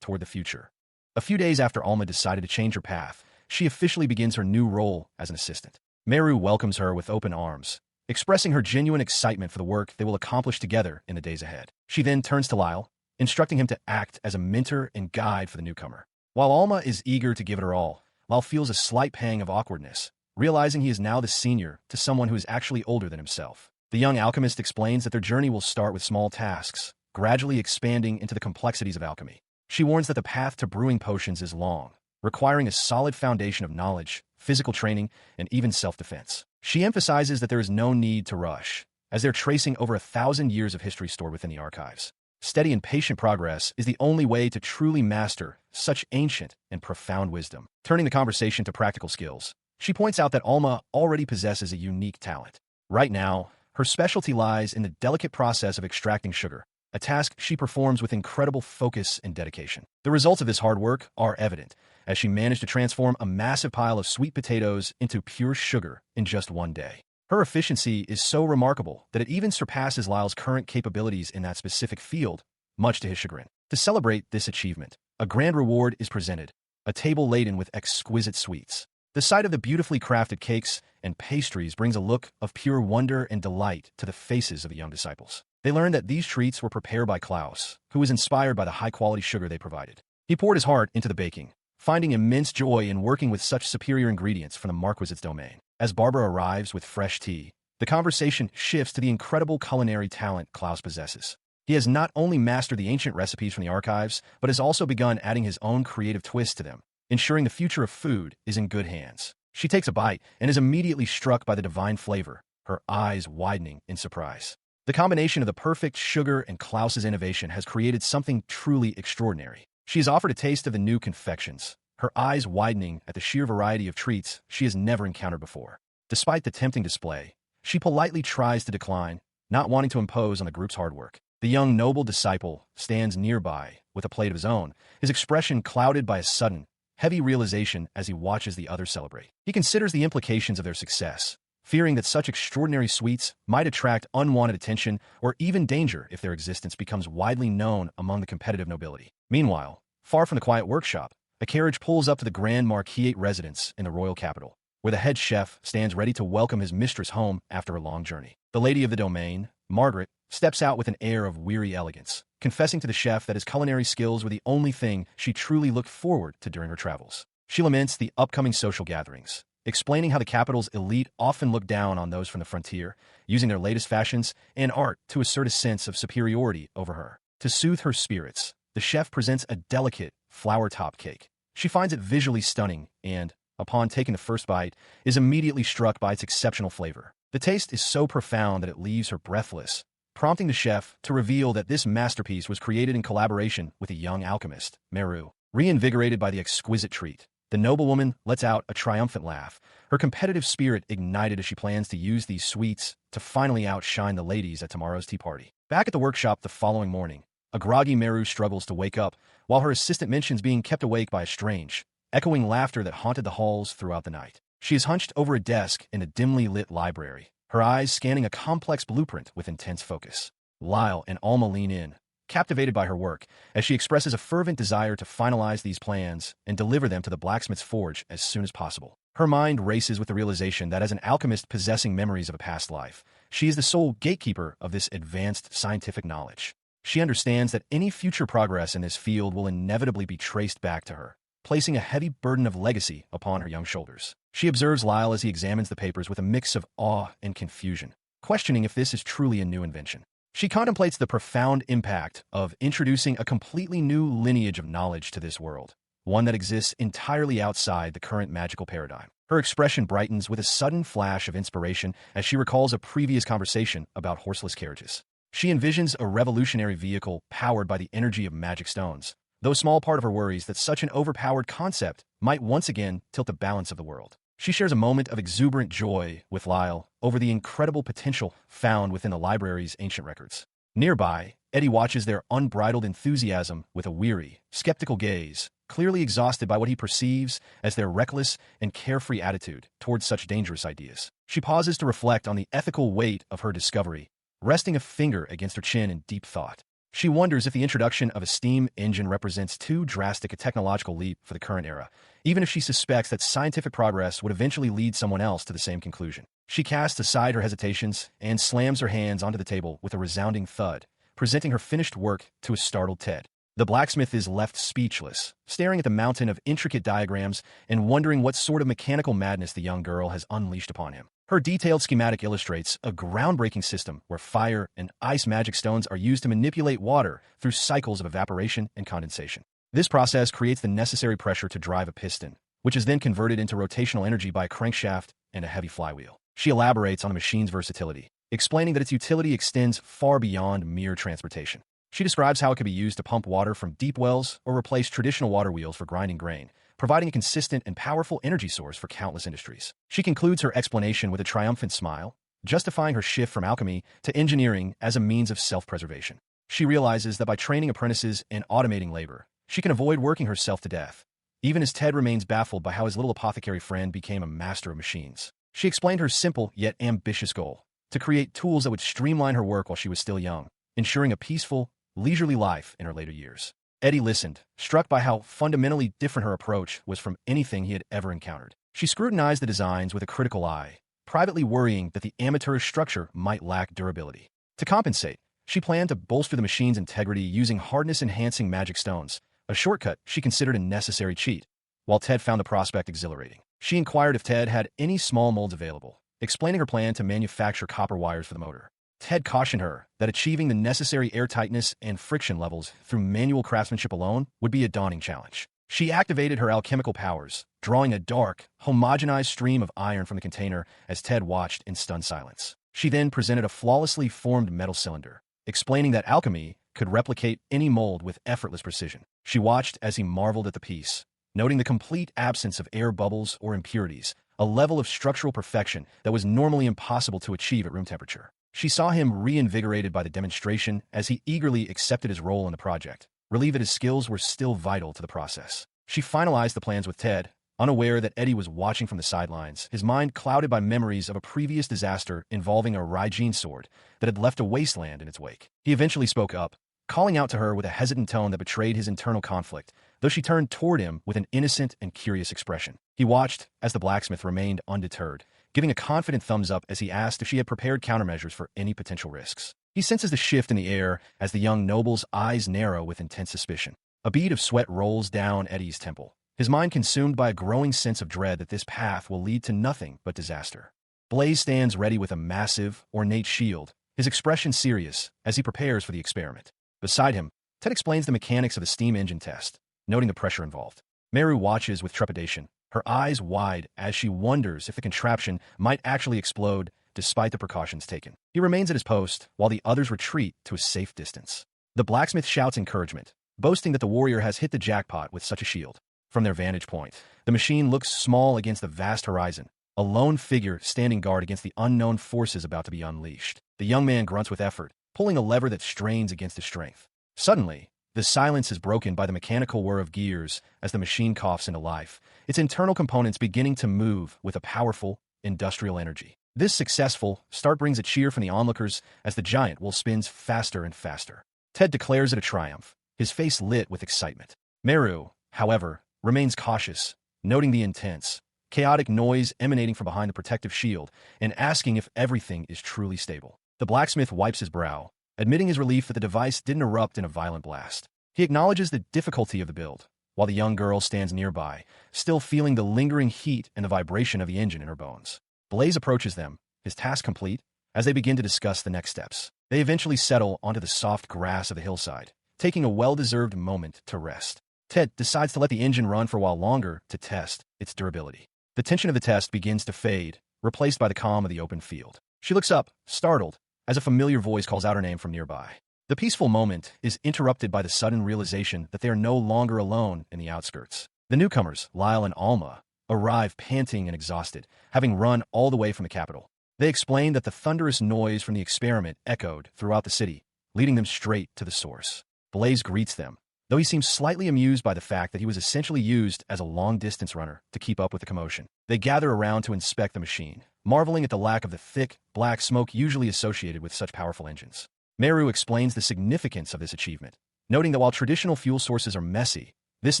toward the future. A few days after Alma decided to change her path, she officially begins her new role as an assistant. Meru welcomes her with open arms, expressing her genuine excitement for the work they will accomplish together in the days ahead. She then turns to Lyle, instructing him to act as a mentor and guide for the newcomer. While Alma is eager to give it her all, Lyle feels a slight pang of awkwardness, realizing he is now the senior to someone who is actually older than himself. The young alchemist explains that their journey will start with small tasks, gradually expanding into the complexities of alchemy. She warns that the path to brewing potions is long, requiring a solid foundation of knowledge, physical training, and even self-defense. She emphasizes that there is no need to rush, as they're tracing over 1,000 years of history stored within the archives. Steady and patient progress is the only way to truly master such ancient and profound wisdom. Turning the conversation to practical skills, she points out that Alma already possesses a unique talent. Right now, her specialty lies in the delicate process of extracting sugar, a task she performs with incredible focus and dedication. The results of this hard work are evident, as she managed to transform a massive pile of sweet potatoes into pure sugar in just one day. Her efficiency is so remarkable that it even surpasses Lyle's current capabilities in that specific field, much to his chagrin. To celebrate this achievement, a grand reward is presented, a table laden with exquisite sweets. The sight of the beautifully crafted cakes and pastries brings a look of pure wonder and delight to the faces of the young disciples. They learn that these treats were prepared by Klaus, who was inspired by the high-quality sugar they provided. He poured his heart into the baking, finding immense joy in working with such superior ingredients from the Marquisite's domain. As Barbara arrives with fresh tea, the conversation shifts to the incredible culinary talent Klaus possesses. He has not only mastered the ancient recipes from the archives, but has also begun adding his own creative twist to them, ensuring the future of food is in good hands. She takes a bite and is immediately struck by the divine flavor, her eyes widening in surprise. The combination of the perfect sugar and Klaus's innovation has created something truly extraordinary. She is offered a taste of the new confections, her eyes widening at the sheer variety of treats she has never encountered before. Despite the tempting display, she politely tries to decline, not wanting to impose on the group's hard work. The young noble disciple stands nearby with a plate of his own, his expression clouded by a sudden, heavy realization as he watches the others celebrate. He considers the implications of their success, fearing that such extraordinary sweets might attract unwanted attention or even danger if their existence becomes widely known among the competitive nobility. Meanwhile, far from the quiet workshop, a carriage pulls up to the Grand Marquisate residence in the royal capital, where the head chef stands ready to welcome his mistress home after a long journey. The lady of the domain, Margaret, steps out with an air of weary elegance, confessing to the chef that his culinary skills were the only thing she truly looked forward to during her travels. She laments the upcoming social gatherings, explaining how the capital's elite often look down on those from the frontier, using their latest fashions and art to assert a sense of superiority over her. To soothe her spirits, the chef presents a delicate, flower-topped cake. She finds it visually stunning and, upon taking the first bite, is immediately struck by its exceptional flavor. The taste is so profound that it leaves her breathless, prompting the chef to reveal that this masterpiece was created in collaboration with a young alchemist, Meru. Reinvigorated by the exquisite treat, the noblewoman lets out a triumphant laugh, her competitive spirit ignited as she plans to use these sweets to finally outshine the ladies at tomorrow's tea party. Back at the workshop the following morning, a groggy Meru struggles to wake up, while her assistant mentions being kept awake by a strange, echoing laughter that haunted the halls throughout the night. She is hunched over a desk in a dimly lit library, her eyes scanning a complex blueprint with intense focus. Lyle and Alma lean in, captivated by her work, as she expresses a fervent desire to finalize these plans and deliver them to the blacksmith's forge as soon as possible. Her mind races with the realization that as an alchemist possessing memories of a past life, she is the sole gatekeeper of this advanced scientific knowledge. She understands that any future progress in this field will inevitably be traced back to her, placing a heavy burden of legacy upon her young shoulders. She observes Lyle as he examines the papers with a mix of awe and confusion, questioning if this is truly a new invention. She contemplates the profound impact of introducing a completely new lineage of knowledge to this world, one that exists entirely outside the current magical paradigm. Her expression brightens with a sudden flash of inspiration as she recalls a previous conversation about horseless carriages. She envisions a revolutionary vehicle powered by the energy of magic stones, though a small part of her worries that such an overpowered concept might once again tilt the balance of the world. She shares a moment of exuberant joy with Lyle over the incredible potential found within the library's ancient records. Nearby, Eddie watches their unbridled enthusiasm with a weary, skeptical gaze, clearly exhausted by what he perceives as their reckless and carefree attitude towards such dangerous ideas. She pauses to reflect on the ethical weight of her discovery, resting a finger against her chin in deep thought. She wonders if the introduction of a steam engine represents too drastic a technological leap for the current era, even if she suspects that scientific progress would eventually lead someone else to the same conclusion. She casts aside her hesitations and slams her hands onto the table with a resounding thud, presenting her finished work to a startled Ted. The blacksmith is left speechless, staring at the mountain of intricate diagrams and wondering what sort of mechanical madness the young girl has unleashed upon him. Her detailed schematic illustrates a groundbreaking system where fire and ice magic stones are used to manipulate water through cycles of evaporation and condensation. This process creates the necessary pressure to drive a piston, which is then converted into rotational energy by a crankshaft and a heavy flywheel. She elaborates on the machine's versatility, explaining that its utility extends far beyond mere transportation. She describes how it could be used to pump water from deep wells or replace traditional water wheels for grinding grain, providing a consistent and powerful energy source for countless industries. She concludes her explanation with a triumphant smile, justifying her shift from alchemy to engineering as a means of self-preservation. She realizes that by training apprentices and automating labor, she can avoid working herself to death, even as Ted remains baffled by how his little apothecary friend became a master of machines. She explained her simple yet ambitious goal, to create tools that would streamline her work while she was still young, ensuring a peaceful, leisurely life in her later years. Eddie listened, struck by how fundamentally different her approach was from anything he had ever encountered. She scrutinized the designs with a critical eye, privately worrying that the amateurish structure might lack durability. To compensate, she planned to bolster the machine's integrity using hardness-enhancing magic stones, a shortcut she considered a necessary cheat, while Ted found the prospect exhilarating. She inquired if Ted had any small molds available, explaining her plan to manufacture copper wires for the motor. Ted cautioned her that achieving the necessary airtightness and friction levels through manual craftsmanship alone would be a daunting challenge. She activated her alchemical powers, drawing a dark, homogenized stream of iron from the container as Ted watched in stunned silence. She then presented a flawlessly formed metal cylinder, explaining that alchemy could replicate any mold with effortless precision. She watched as he marveled at the piece, noting the complete absence of air bubbles or impurities, a level of structural perfection that was normally impossible to achieve at room temperature. She saw him reinvigorated by the demonstration as he eagerly accepted his role in the project, relieved that his skills were still vital to the process. She finalized the plans with Ted, unaware that Eddie was watching from the sidelines, his mind clouded by memories of a previous disaster involving a Rygene sword that had left a wasteland in its wake. He eventually spoke up, calling out to her with a hesitant tone that betrayed his internal conflict, though she turned toward him with an innocent and curious expression. He watched as the blacksmith remained undeterred, giving a confident thumbs up as he asked if she had prepared countermeasures for any potential risks. He senses the shift in the air as the young noble's eyes narrow with intense suspicion. A bead of sweat rolls down Eddie's temple, his mind consumed by a growing sense of dread that this path will lead to nothing but disaster. Blaze stands ready with a massive, ornate shield, his expression serious as he prepares for the experiment. Beside him, Ted explains the mechanics of the steam engine test, noting the pressure involved. Meru watches with trepidation, her eyes wide as she wonders if the contraption might actually explode despite the precautions taken. He remains at his post while the others retreat to a safe distance. The blacksmith shouts encouragement, boasting that the warrior has hit the jackpot with such a shield. From their vantage point, the machine looks small against the vast horizon, a lone figure standing guard against the unknown forces about to be unleashed. The young man grunts with effort, pulling a lever that strains against his strength. Suddenly, the silence is broken by the mechanical whir of gears as the machine coughs into life, its internal components beginning to move with a powerful, industrial energy. This successful start brings a cheer from the onlookers as the giant wheel spins faster and faster. Ted declares it a triumph, his face lit with excitement. Meru, however, remains cautious, noting the intense, chaotic noise emanating from behind the protective shield and asking if everything is truly stable. The blacksmith wipes his brow, admitting his relief that the device didn't erupt in a violent blast. He acknowledges the difficulty of the build, while the young girl stands nearby, still feeling the lingering heat and the vibration of the engine in her bones. Blaze approaches them, his task complete, as they begin to discuss the next steps. They eventually settle onto the soft grass of the hillside, taking a well-deserved moment to rest. Ted decides to let the engine run for a while longer to test its durability. The tension of the test begins to fade, replaced by the calm of the open field. She looks up, startled, as a familiar voice calls out her name from nearby. The peaceful moment is interrupted by the sudden realization that they are no longer alone in the outskirts. The newcomers, Lyle and Alma, arrive panting and exhausted, having run all the way from the capital. They explain that the thunderous noise from the experiment echoed throughout the city, leading them straight to the source. Blaze greets them, though he seems slightly amused by the fact that he was essentially used as a long-distance runner to keep up with the commotion. They gather around to inspect the machine, marveling at the lack of the thick, black smoke usually associated with such powerful engines. Meru explains the significance of this achievement, noting that while traditional fuel sources are messy, this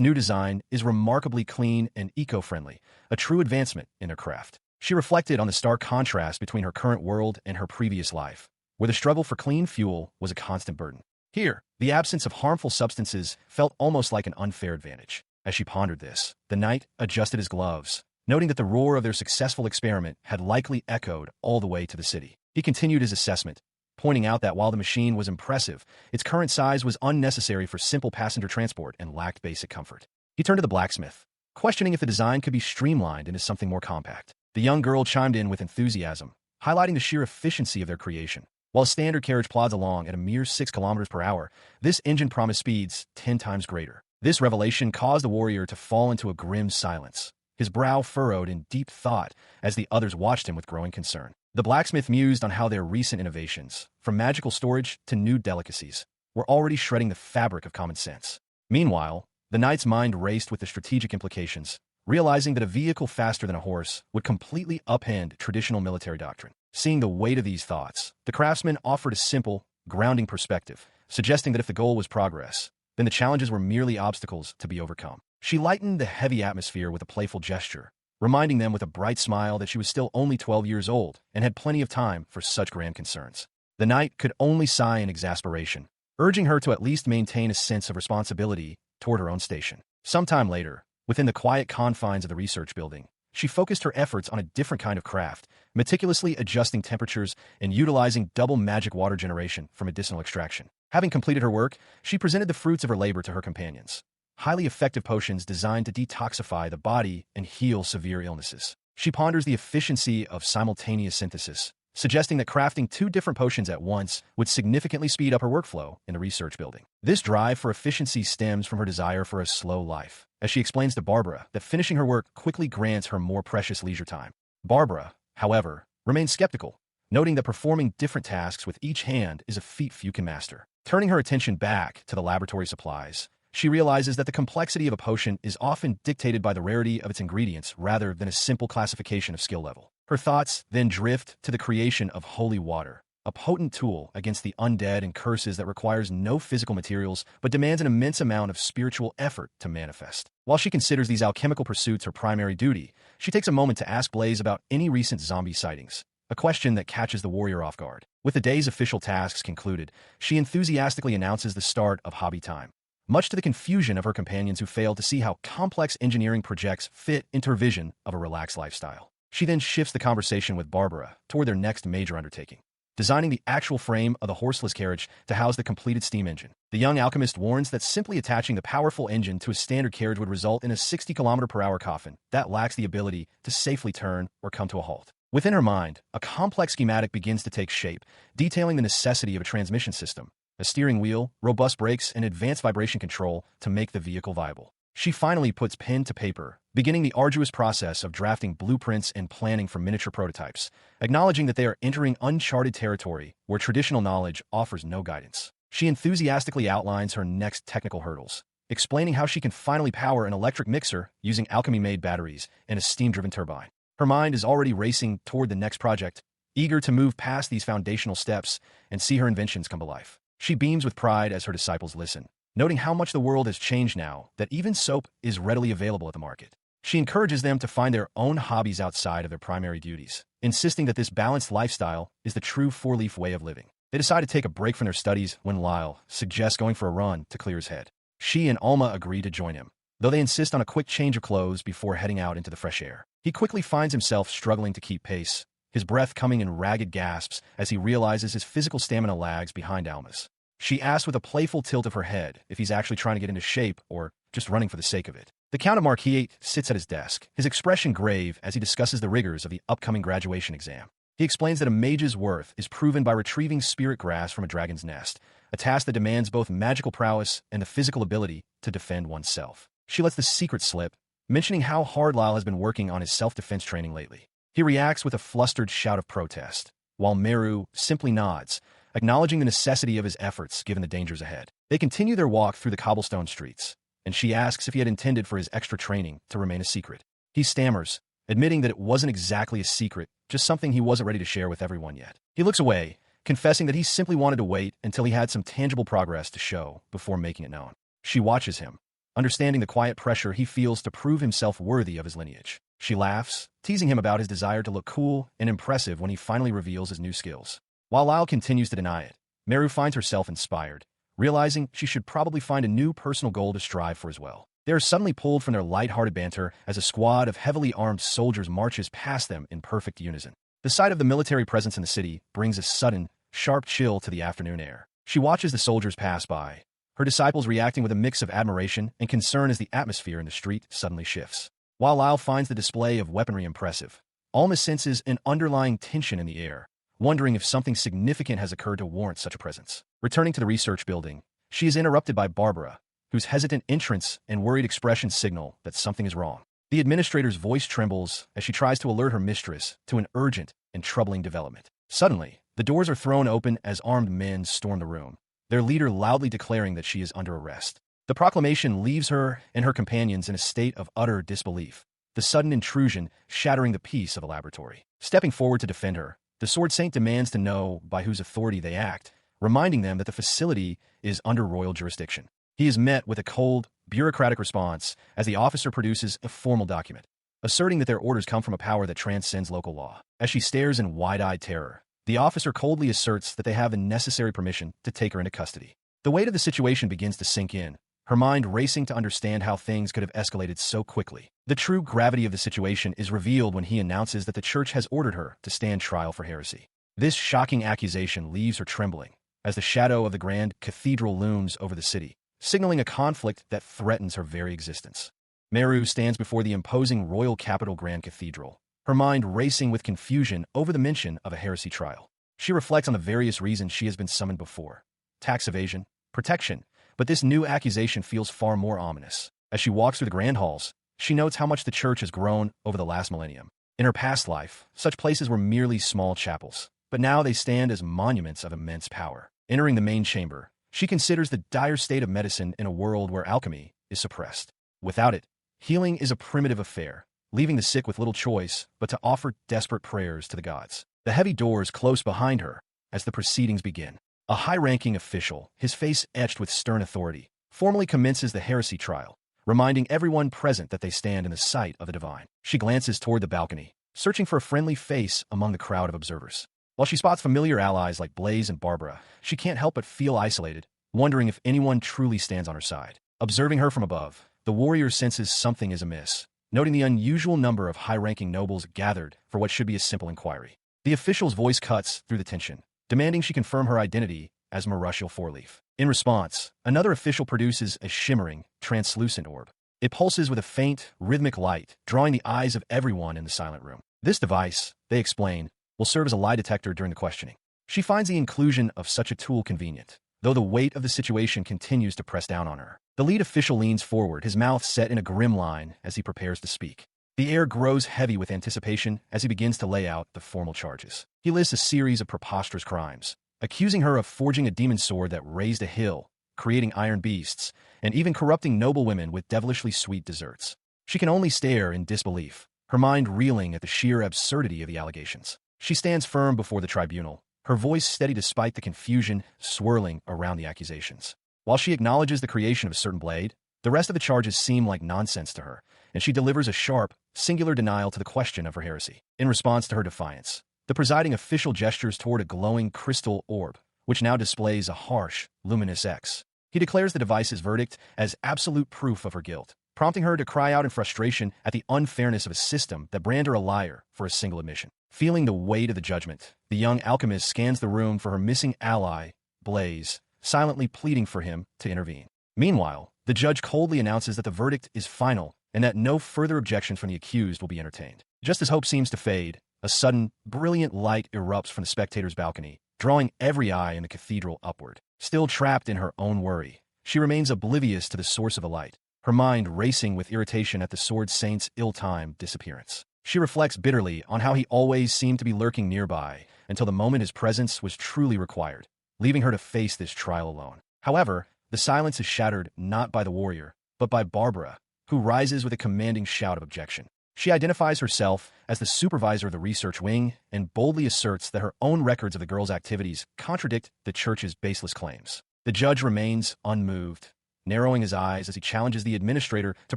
new design is remarkably clean and eco-friendly, a true advancement in their craft. She reflected on the stark contrast between her current world and her previous life, where the struggle for clean fuel was a constant burden. Here, the absence of harmful substances felt almost like an unfair advantage. As she pondered this, the knight adjusted his gloves, noting that the roar of their successful experiment had likely echoed all the way to the city. He continued his assessment, pointing out that while the machine was impressive, its current size was unnecessary for simple passenger transport and lacked basic comfort. He turned to the blacksmith, questioning if the design could be streamlined into something more compact. The young girl chimed in with enthusiasm, highlighting the sheer efficiency of their creation. While a standard carriage plods along at a mere 6 kilometers per hour, this engine promised speeds 10 times greater. This revelation caused the warrior to fall into a grim silence, his brow furrowed in deep thought as the others watched him with growing concern. The blacksmith mused on how their recent innovations, from magical storage to new delicacies, were already shredding the fabric of common sense. Meanwhile, the knight's mind raced with the strategic implications, realizing that a vehicle faster than a horse would completely upend traditional military doctrine. Seeing the weight of these thoughts, the craftsman offered a simple, grounding perspective, suggesting that if the goal was progress, then the challenges were merely obstacles to be overcome. She lightened the heavy atmosphere with a playful gesture, reminding them with a bright smile that she was still only 12 years old and had plenty of time for such grand concerns. The knight could only sigh in exasperation, urging her to at least maintain a sense of responsibility toward her own station. Sometime later, within the quiet confines of the research building, she focused her efforts on a different kind of craft, meticulously adjusting temperatures and utilizing double magic water generation for medicinal extraction. Having completed her work, she presented the fruits of her labor to her companions, highly effective potions designed to detoxify the body and heal severe illnesses. She ponders the efficiency of simultaneous synthesis, suggesting that crafting 2 different potions at once would significantly speed up her workflow in the research building. This drive for efficiency stems from her desire for a slow life, as she explains to Barbara that finishing her work quickly grants her more precious leisure time. Barbara, however, remains skeptical, noting that performing different tasks with each hand is a feat few can master. Turning her attention back to the laboratory supplies, she realizes that the complexity of a potion is often dictated by the rarity of its ingredients rather than a simple classification of skill level. Her thoughts then drift to the creation of holy water, a potent tool against the undead and curses that requires no physical materials but demands an immense amount of spiritual effort to manifest. While she considers these alchemical pursuits her primary duty, she takes a moment to ask Blaze about any recent zombie sightings, a question that catches the warrior off guard. With the day's official tasks concluded, she enthusiastically announces the start of hobby time, much to the confusion of her companions who fail to see how complex engineering projects fit into her vision of a relaxed lifestyle. She then shifts the conversation with Barbara toward their next major undertaking, designing the actual frame of the horseless carriage to house the completed steam engine. The young alchemist warns that simply attaching the powerful engine to a standard carriage would result in a 60-kilometer-per-hour coffin that lacks the ability to safely turn or come to a halt. Within her mind, a complex schematic begins to take shape, detailing the necessity of a transmission system, a steering wheel, robust brakes, and advanced vibration control to make the vehicle viable. She finally puts pen to paper, beginning the arduous process of drafting blueprints and planning for miniature prototypes, acknowledging that they are entering uncharted territory where traditional knowledge offers no guidance. She enthusiastically outlines her next technical hurdles, explaining how she can finally power an electric mixer using alchemy-made batteries and a steam-driven turbine. Her mind is already racing toward the next project, eager to move past these foundational steps and see her inventions come to life. She beams with pride as her disciples listen, noting how much the world has changed now that even soap is readily available at the market. She encourages them to find their own hobbies outside of their primary duties, insisting that this balanced lifestyle is the true four-leaf way of living. They decide to take a break from their studies when Lyle suggests going for a run to clear his head. She and Alma agree to join him, though they insist on a quick change of clothes before heading out into the fresh air. He quickly finds himself struggling to keep pace, his breath coming in ragged gasps as he realizes his physical stamina lags behind Alma's. She asks with a playful tilt of her head if he's actually trying to get into shape or just running for the sake of it. The Count of Marquis sits at his desk, his expression grave as he discusses the rigors of the upcoming graduation exam. He explains that a mage's worth is proven by retrieving spirit grass from a dragon's nest, a task that demands both magical prowess and the physical ability to defend oneself. She lets the secret slip, mentioning how hard Lyle has been working on his self-defense training lately. He reacts with a flustered shout of protest, while Meru simply nods, acknowledging the necessity of his efforts given the dangers ahead. They continue their walk through the cobblestone streets, and she asks if he had intended for his extra training to remain a secret. He stammers, admitting that it wasn't exactly a secret, just something he wasn't ready to share with everyone yet. He looks away, confessing that he simply wanted to wait until he had some tangible progress to show before making it known. She watches him, understanding the quiet pressure he feels to prove himself worthy of his lineage. She laughs, teasing him about his desire to look cool and impressive when he finally reveals his new skills. While Lyle continues to deny it, Meru finds herself inspired, realizing she should probably find a new personal goal to strive for as well. They are suddenly pulled from their light-hearted banter as a squad of heavily armed soldiers marches past them in perfect unison. The sight of the military presence in the city brings a sudden, sharp chill to the afternoon air. She watches the soldiers pass by, her disciples reacting with a mix of admiration and concern as the atmosphere in the street suddenly shifts. While Lyle finds the display of weaponry impressive, Alma senses an underlying tension in the air, wondering if something significant has occurred to warrant such a presence. Returning to the research building, she is interrupted by Barbara, whose hesitant entrance and worried expression signal that something is wrong. The administrator's voice trembles as she tries to alert her mistress to an urgent and troubling development. Suddenly, the doors are thrown open as armed men storm the room, their leader loudly declaring that she is under arrest. The proclamation leaves her and her companions in a state of utter disbelief, the sudden intrusion shattering the peace of a laboratory. Stepping forward to defend her, the Sword Saint demands to know by whose authority they act, reminding them that the facility is under royal jurisdiction. He is met with a cold, bureaucratic response as the officer produces a formal document, asserting that their orders come from a power that transcends local law. As she stares in wide-eyed terror, the officer coldly asserts that they have the necessary permission to take her into custody. The weight of the situation begins to sink in, her mind racing to understand how things could have escalated so quickly. The true gravity of the situation is revealed when he announces that the church has ordered her to stand trial for heresy. This shocking accusation leaves her trembling, as the shadow of the grand cathedral looms over the city, signaling a conflict that threatens her very existence. Meru stands before the imposing royal capital Grand Cathedral, her mind racing with confusion over the mention of a heresy trial. She reflects on the various reasons she has been summoned before: tax evasion, protection, but this new accusation feels far more ominous. As she walks through the grand halls, she notes how much the church has grown over the last millennium. In her past life, such places were merely small chapels, but now they stand as monuments of immense power. Entering the main chamber, she considers the dire state of medicine in a world where alchemy is suppressed. Without it, healing is a primitive affair, leaving the sick with little choice but to offer desperate prayers to the gods. The heavy doors close behind her as the proceedings begin. A high-ranking official, his face etched with stern authority, formally commences the heresy trial, reminding everyone present that they stand in the sight of the divine. She glances toward the balcony, searching for a friendly face among the crowd of observers. While she spots familiar allies like Blaze and Barbara, she can't help but feel isolated, wondering if anyone truly stands on her side. Observing her from above, the warrior senses something is amiss, noting the unusual number of high-ranking nobles gathered for what should be a simple inquiry. The official's voice cuts through the tension, demanding she confirm her identity as Marushial Fourleaf. In response, another official produces a shimmering, translucent orb. It pulses with a faint, rhythmic light, drawing the eyes of everyone in the silent room. This device, they explain, will serve as a lie detector during the questioning. She finds the inclusion of such a tool convenient, though the weight of the situation continues to press down on her. The lead official leans forward, his mouth set in a grim line as he prepares to speak. The air grows heavy with anticipation as he begins to lay out the formal charges. He lists a series of preposterous crimes, accusing her of forging a demon sword that raised a hill, creating iron beasts, and even corrupting noble women with devilishly sweet desserts. She can only stare in disbelief, her mind reeling at the sheer absurdity of the allegations. She stands firm before the tribunal, her voice steady despite the confusion swirling around the accusations. While she acknowledges the creation of a certain blade, the rest of the charges seem like nonsense to her, and she delivers a sharp, singular denial to the question of her heresy. In response to her defiance, the presiding official gestures toward a glowing crystal orb, which now displays a harsh, luminous X. He declares the device's verdict as absolute proof of her guilt, prompting her to cry out in frustration at the unfairness of a system that branded her a liar for a single admission. Feeling the weight of the judgment, the young alchemist scans the room for her missing ally, Blaze, silently pleading for him to intervene. Meanwhile, the judge coldly announces that the verdict is final and that no further objections from the accused will be entertained. Just as hope seems to fade, a sudden, brilliant light erupts from the spectator's balcony, drawing every eye in the cathedral upward. Still trapped in her own worry, she remains oblivious to the source of the light, her mind racing with irritation at the Sword Saint's ill-timed disappearance. She reflects bitterly on how he always seemed to be lurking nearby until the moment his presence was truly required, leaving her to face this trial alone. However, The silence is shattered not by the warrior, but by Barbara, who rises with a commanding shout of objection. She identifies herself as the supervisor of the research wing and boldly asserts that her own records of the girl's activities contradict the church's baseless claims. The judge remains unmoved, narrowing his eyes as he challenges the administrator to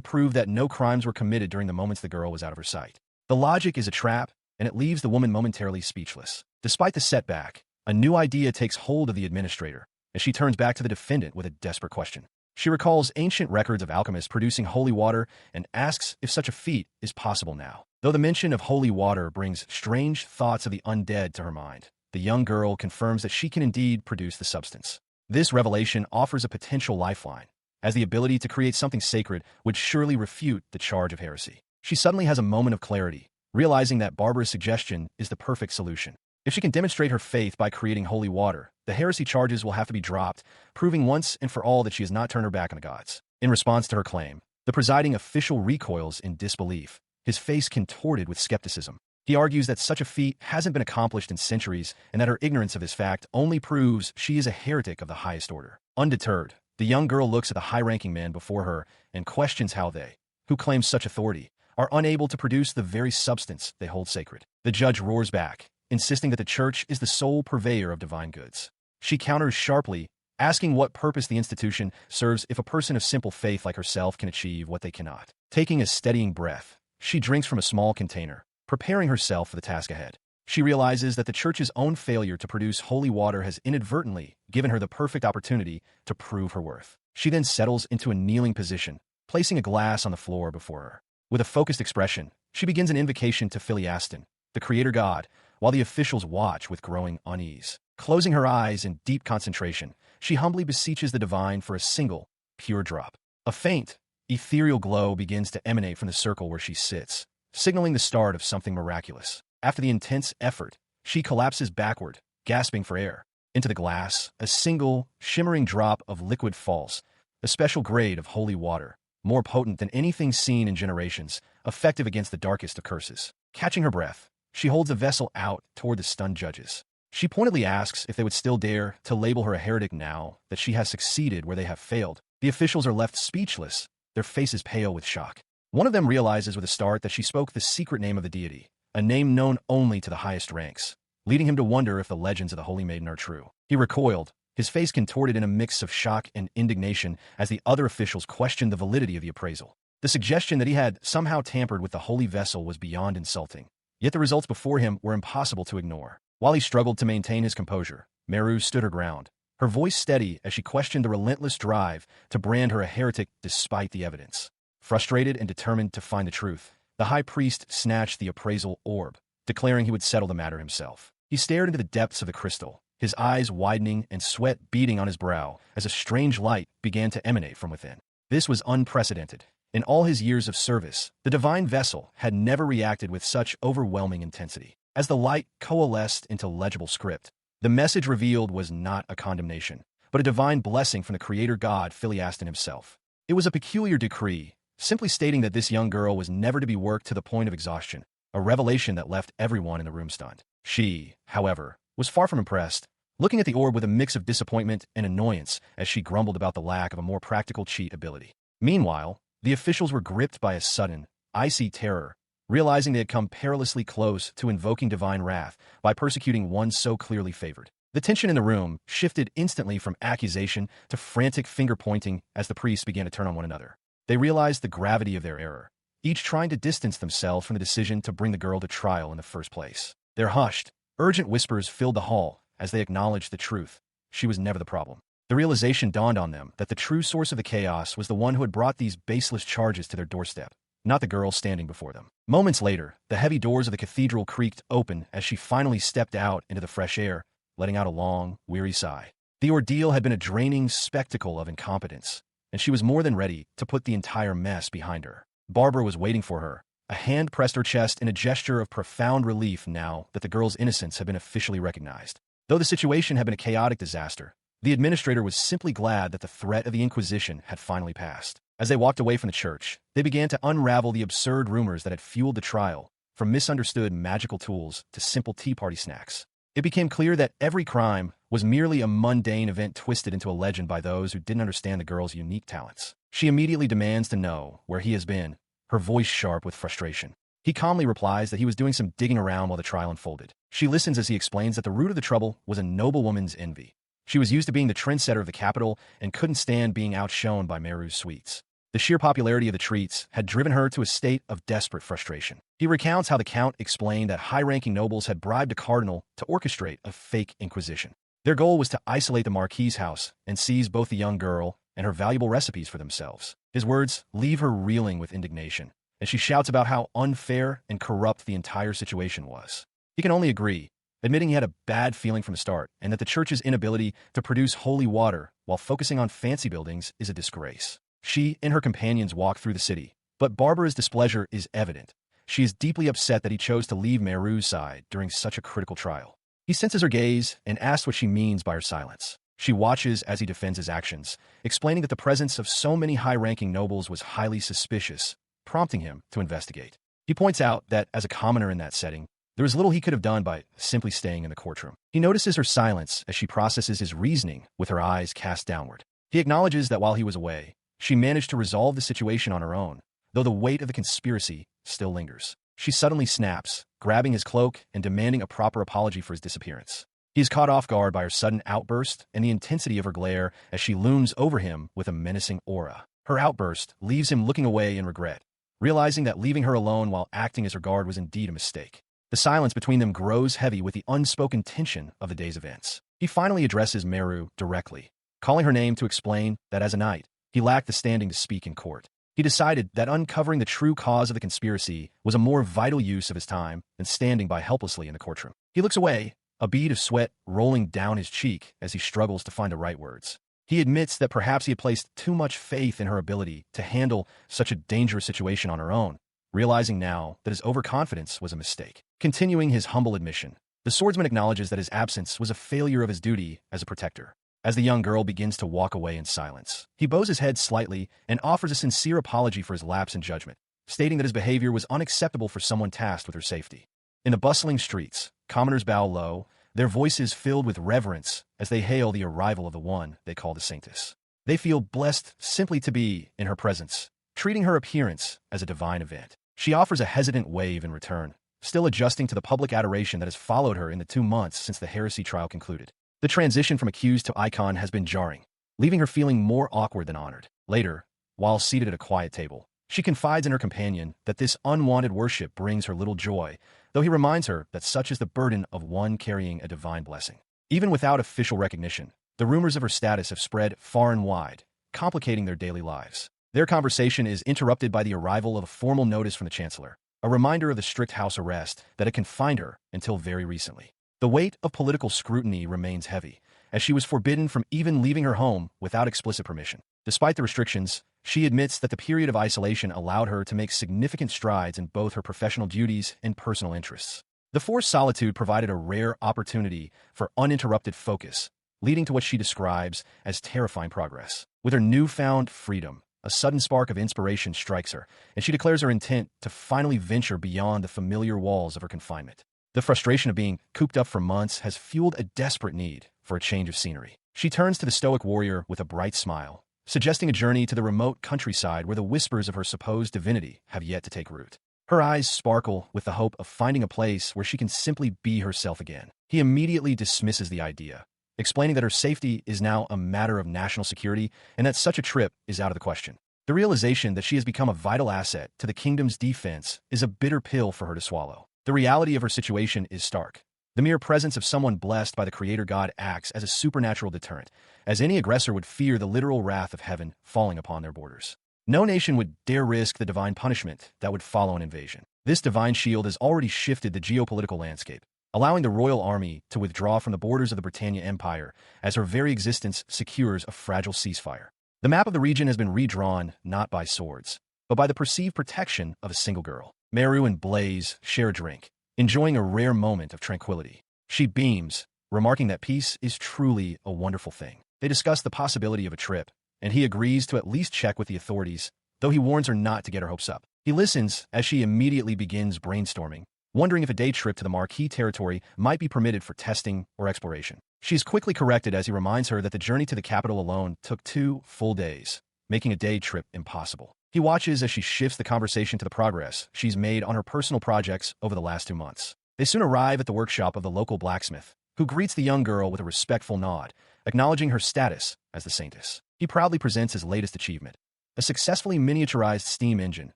prove that no crimes were committed during the moments the girl was out of her sight. The logic is a trap, and it leaves the woman momentarily speechless. Despite the setback, a new idea takes hold of the administrator, as she turns back to the defendant with a desperate question. She recalls ancient records of alchemists producing holy water and asks if such a feat is possible now. Though the mention of holy water brings strange thoughts of the undead to her mind, the young girl confirms that she can indeed produce the substance. This revelation offers a potential lifeline, as the ability to create something sacred would surely refute the charge of heresy. She suddenly has a moment of clarity, realizing that Barbara's suggestion is the perfect solution. If she can demonstrate her faith by creating holy water, the heresy charges will have to be dropped, proving once and for all that she has not turned her back on the gods. In response to her claim, the presiding official recoils in disbelief, his face contorted with skepticism. He argues that such a feat hasn't been accomplished in centuries and that her ignorance of this fact only proves she is a heretic of the highest order. Undeterred, the young girl looks at the high-ranking man before her and questions how they, who claim such authority, are unable to produce the very substance they hold sacred. The judge roars back, insisting that the church is the sole purveyor of divine goods. She counters sharply, asking what purpose the institution serves if a person of simple faith like herself can achieve what they cannot. Taking a steadying breath, she drinks from a small container, preparing herself for the task ahead. She realizes that the church's own failure to produce holy water has inadvertently given her the perfect opportunity to prove her worth. She then settles into a kneeling position, placing a glass on the floor before her. With a focused expression, she begins an invocation to Philiastin, the creator god, while the officials watch with growing unease. Closing her eyes in deep concentration, she humbly beseeches the divine for a single, pure drop. A faint, ethereal glow begins to emanate from the circle where she sits, signaling the start of something miraculous. After the intense effort, she collapses backward, gasping for air. Into the glass, a single, shimmering drop of liquid falls, a special grade of holy water, more potent than anything seen in generations, effective against the darkest of curses. Catching her breath, she holds the vessel out toward the stunned judges. She pointedly asks if they would still dare to label her a heretic now that she has succeeded where they have failed. The officials are left speechless, their faces pale with shock. One of them realizes with a start that she spoke the secret name of the deity, a name known only to the highest ranks, leading him to wonder if the legends of the Holy Maiden are true. He recoiled, his face contorted in a mix of shock and indignation as the other officials questioned the validity of the appraisal. The suggestion that he had somehow tampered with the holy vessel was beyond insulting, yet the results before him were impossible to ignore. While he struggled to maintain his composure, Meru stood her ground, her voice steady as she questioned the relentless drive to brand her a heretic despite the evidence. Frustrated and determined to find the truth, the high priest snatched the appraisal orb, declaring he would settle the matter himself. He stared into the depths of the crystal, his eyes widening and sweat beading on his brow as a strange light began to emanate from within. This was unprecedented. In all his years of service, the divine vessel had never reacted with such overwhelming intensity. As the light coalesced into legible script, the message revealed was not a condemnation, but a divine blessing from the creator god Philiastin himself. It was a peculiar decree, simply stating that this young girl was never to be worked to the point of exhaustion, a revelation that left everyone in the room stunned. She, however, was far from impressed, looking at the orb with a mix of disappointment and annoyance as she grumbled about the lack of a more practical cheat ability. Meanwhile, the officials were gripped by a sudden, icy terror, realizing they had come perilously close to invoking divine wrath by persecuting one so clearly favored. The tension in the room shifted instantly from accusation to frantic finger-pointing as the priests began to turn on one another. They realized the gravity of their error, each trying to distance themselves from the decision to bring the girl to trial in the first place. Their hushed, urgent whispers filled the hall as they acknowledged the truth. She was never the problem. The realization dawned on them that the true source of the chaos was the one who had brought these baseless charges to their doorstep, not the girl standing before them. Moments later, the heavy doors of the cathedral creaked open as she finally stepped out into the fresh air, letting out a long, weary sigh. The ordeal had been a draining spectacle of incompetence, and she was more than ready to put the entire mess behind her. Barbara was waiting for her. A hand pressed her chest in a gesture of profound relief now that the girl's innocence had been officially recognized. Though the situation had been a chaotic disaster, the administrator was simply glad that the threat of the Inquisition had finally passed. As they walked away from the church, they began to unravel the absurd rumors that had fueled the trial, from misunderstood magical tools to simple tea party snacks. It became clear that every crime, was merely a mundane event twisted into a legend by those who didn't understand the girl's unique talents. She immediately demands to know where he has been, her voice sharp with frustration. He calmly replies that he was doing some digging around while the trial unfolded. She listens as he explains that the root of the trouble was a noblewoman's envy. She was used to being the trendsetter of the capital and couldn't stand being outshone by Meru's sweets. The sheer popularity of the treats had driven her to a state of desperate frustration. He recounts how the Count explained that high-ranking nobles had bribed a cardinal to orchestrate a fake inquisition. Their goal was to isolate the Marquis's house and seize both the young girl and her valuable recipes for themselves. His words leave her reeling with indignation, and she shouts about how unfair and corrupt the entire situation was. He can only agree, admitting he had a bad feeling from the start and that the church's inability to produce holy water while focusing on fancy buildings is a disgrace. She and her companions walk through the city, but Barbara's displeasure is evident. She is deeply upset that he chose to leave Meru's side during such a critical trial. He senses her gaze and asks what she means by her silence. She watches as he defends his actions, explaining that the presence of so many high-ranking nobles was highly suspicious, prompting him to investigate. He points out that, as a commoner in that setting, there is little he could have done by simply staying in the courtroom. He notices her silence as she processes his reasoning with her eyes cast downward. He acknowledges that while he was away, she managed to resolve the situation on her own, though the weight of the conspiracy still lingers. She suddenly snaps, grabbing his cloak and demanding a proper apology for his disappearance. He is caught off guard by her sudden outburst and the intensity of her glare as she looms over him with a menacing aura. Her outburst leaves him looking away in regret, realizing that leaving her alone while acting as her guard was indeed a mistake. The silence between them grows heavy with the unspoken tension of the day's events. He finally addresses Meru directly, calling her name to explain that as a knight, he lacked the standing to speak in court. He decided that uncovering the true cause of the conspiracy was a more vital use of his time than standing by helplessly in the courtroom. He looks away, a bead of sweat rolling down his cheek as he struggles to find the right words. He admits that perhaps he had placed too much faith in her ability to handle such a dangerous situation on her own, realizing now that his overconfidence was a mistake. Continuing his humble admission, the swordsman acknowledges that his absence was a failure of his duty as a protector. As the young girl begins to walk away in silence, he bows his head slightly and offers a sincere apology for his lapse in judgment, stating that his behavior was unacceptable for someone tasked with her safety. In the bustling streets, commoners bow low, their voices filled with reverence as they hail the arrival of the one they call the saintess. They feel blessed simply to be in her presence, treating her appearance as a divine event. She offers a hesitant wave in return, still adjusting to the public adoration that has followed her in the 2 months since the heresy trial concluded. The transition from accused to icon has been jarring, leaving her feeling more awkward than honored. Later, while seated at a quiet table, she confides in her companion that this unwanted worship brings her little joy, though he reminds her that such is the burden of one carrying a divine blessing. Even without official recognition, the rumors of her status have spread far and wide, complicating their daily lives. Their conversation is interrupted by the arrival of a formal notice from the Chancellor, a reminder of the strict house arrest that had confined her until very recently. The weight of political scrutiny remains heavy, as she was forbidden from even leaving her home without explicit permission. Despite the restrictions, she admits that the period of isolation allowed her to make significant strides in both her professional duties and personal interests. The forced solitude provided a rare opportunity for uninterrupted focus, leading to what she describes as terrifying progress. With her newfound freedom, a sudden spark of inspiration strikes her, and she declares her intent to finally venture beyond the familiar walls of her confinement. The frustration of being cooped up for months has fueled a desperate need for a change of scenery. She turns to the stoic warrior with a bright smile, suggesting a journey to the remote countryside where the whispers of her supposed divinity have yet to take root. Her eyes sparkle with the hope of finding a place where she can simply be herself again. He immediately dismisses the idea, explaining that her safety is now a matter of national security and that such a trip is out of the question. The realization that she has become a vital asset to the kingdom's defense is a bitter pill for her to swallow. The reality of her situation is stark. The mere presence of someone blessed by the Creator God acts as a supernatural deterrent, as any aggressor would fear the literal wrath of heaven falling upon their borders. No nation would dare risk the divine punishment that would follow an invasion. This divine shield has already shifted the geopolitical landscape, allowing the royal army to withdraw from the borders of the Britannia Empire as her very existence secures a fragile ceasefire. The map of the region has been redrawn not by swords, but by the perceived protection of a single girl. Meru and Blaze share a drink, enjoying a rare moment of tranquility. She beams, remarking that peace is truly a wonderful thing. They discuss the possibility of a trip, and he agrees to at least check with the authorities, though he warns her not to get her hopes up. He listens as she immediately begins brainstorming, wondering if a day trip to the Marquis territory might be permitted for testing or exploration. She is quickly corrected as he reminds her that the journey to the capital alone took 2 full days, making a day trip impossible. He watches as she shifts the conversation to the progress she's made on her personal projects over the last 2 months. They soon arrive at the workshop of the local blacksmith, who greets the young girl with a respectful nod, acknowledging her status as the saintess. He proudly presents his latest achievement, a successfully miniaturized steam engine,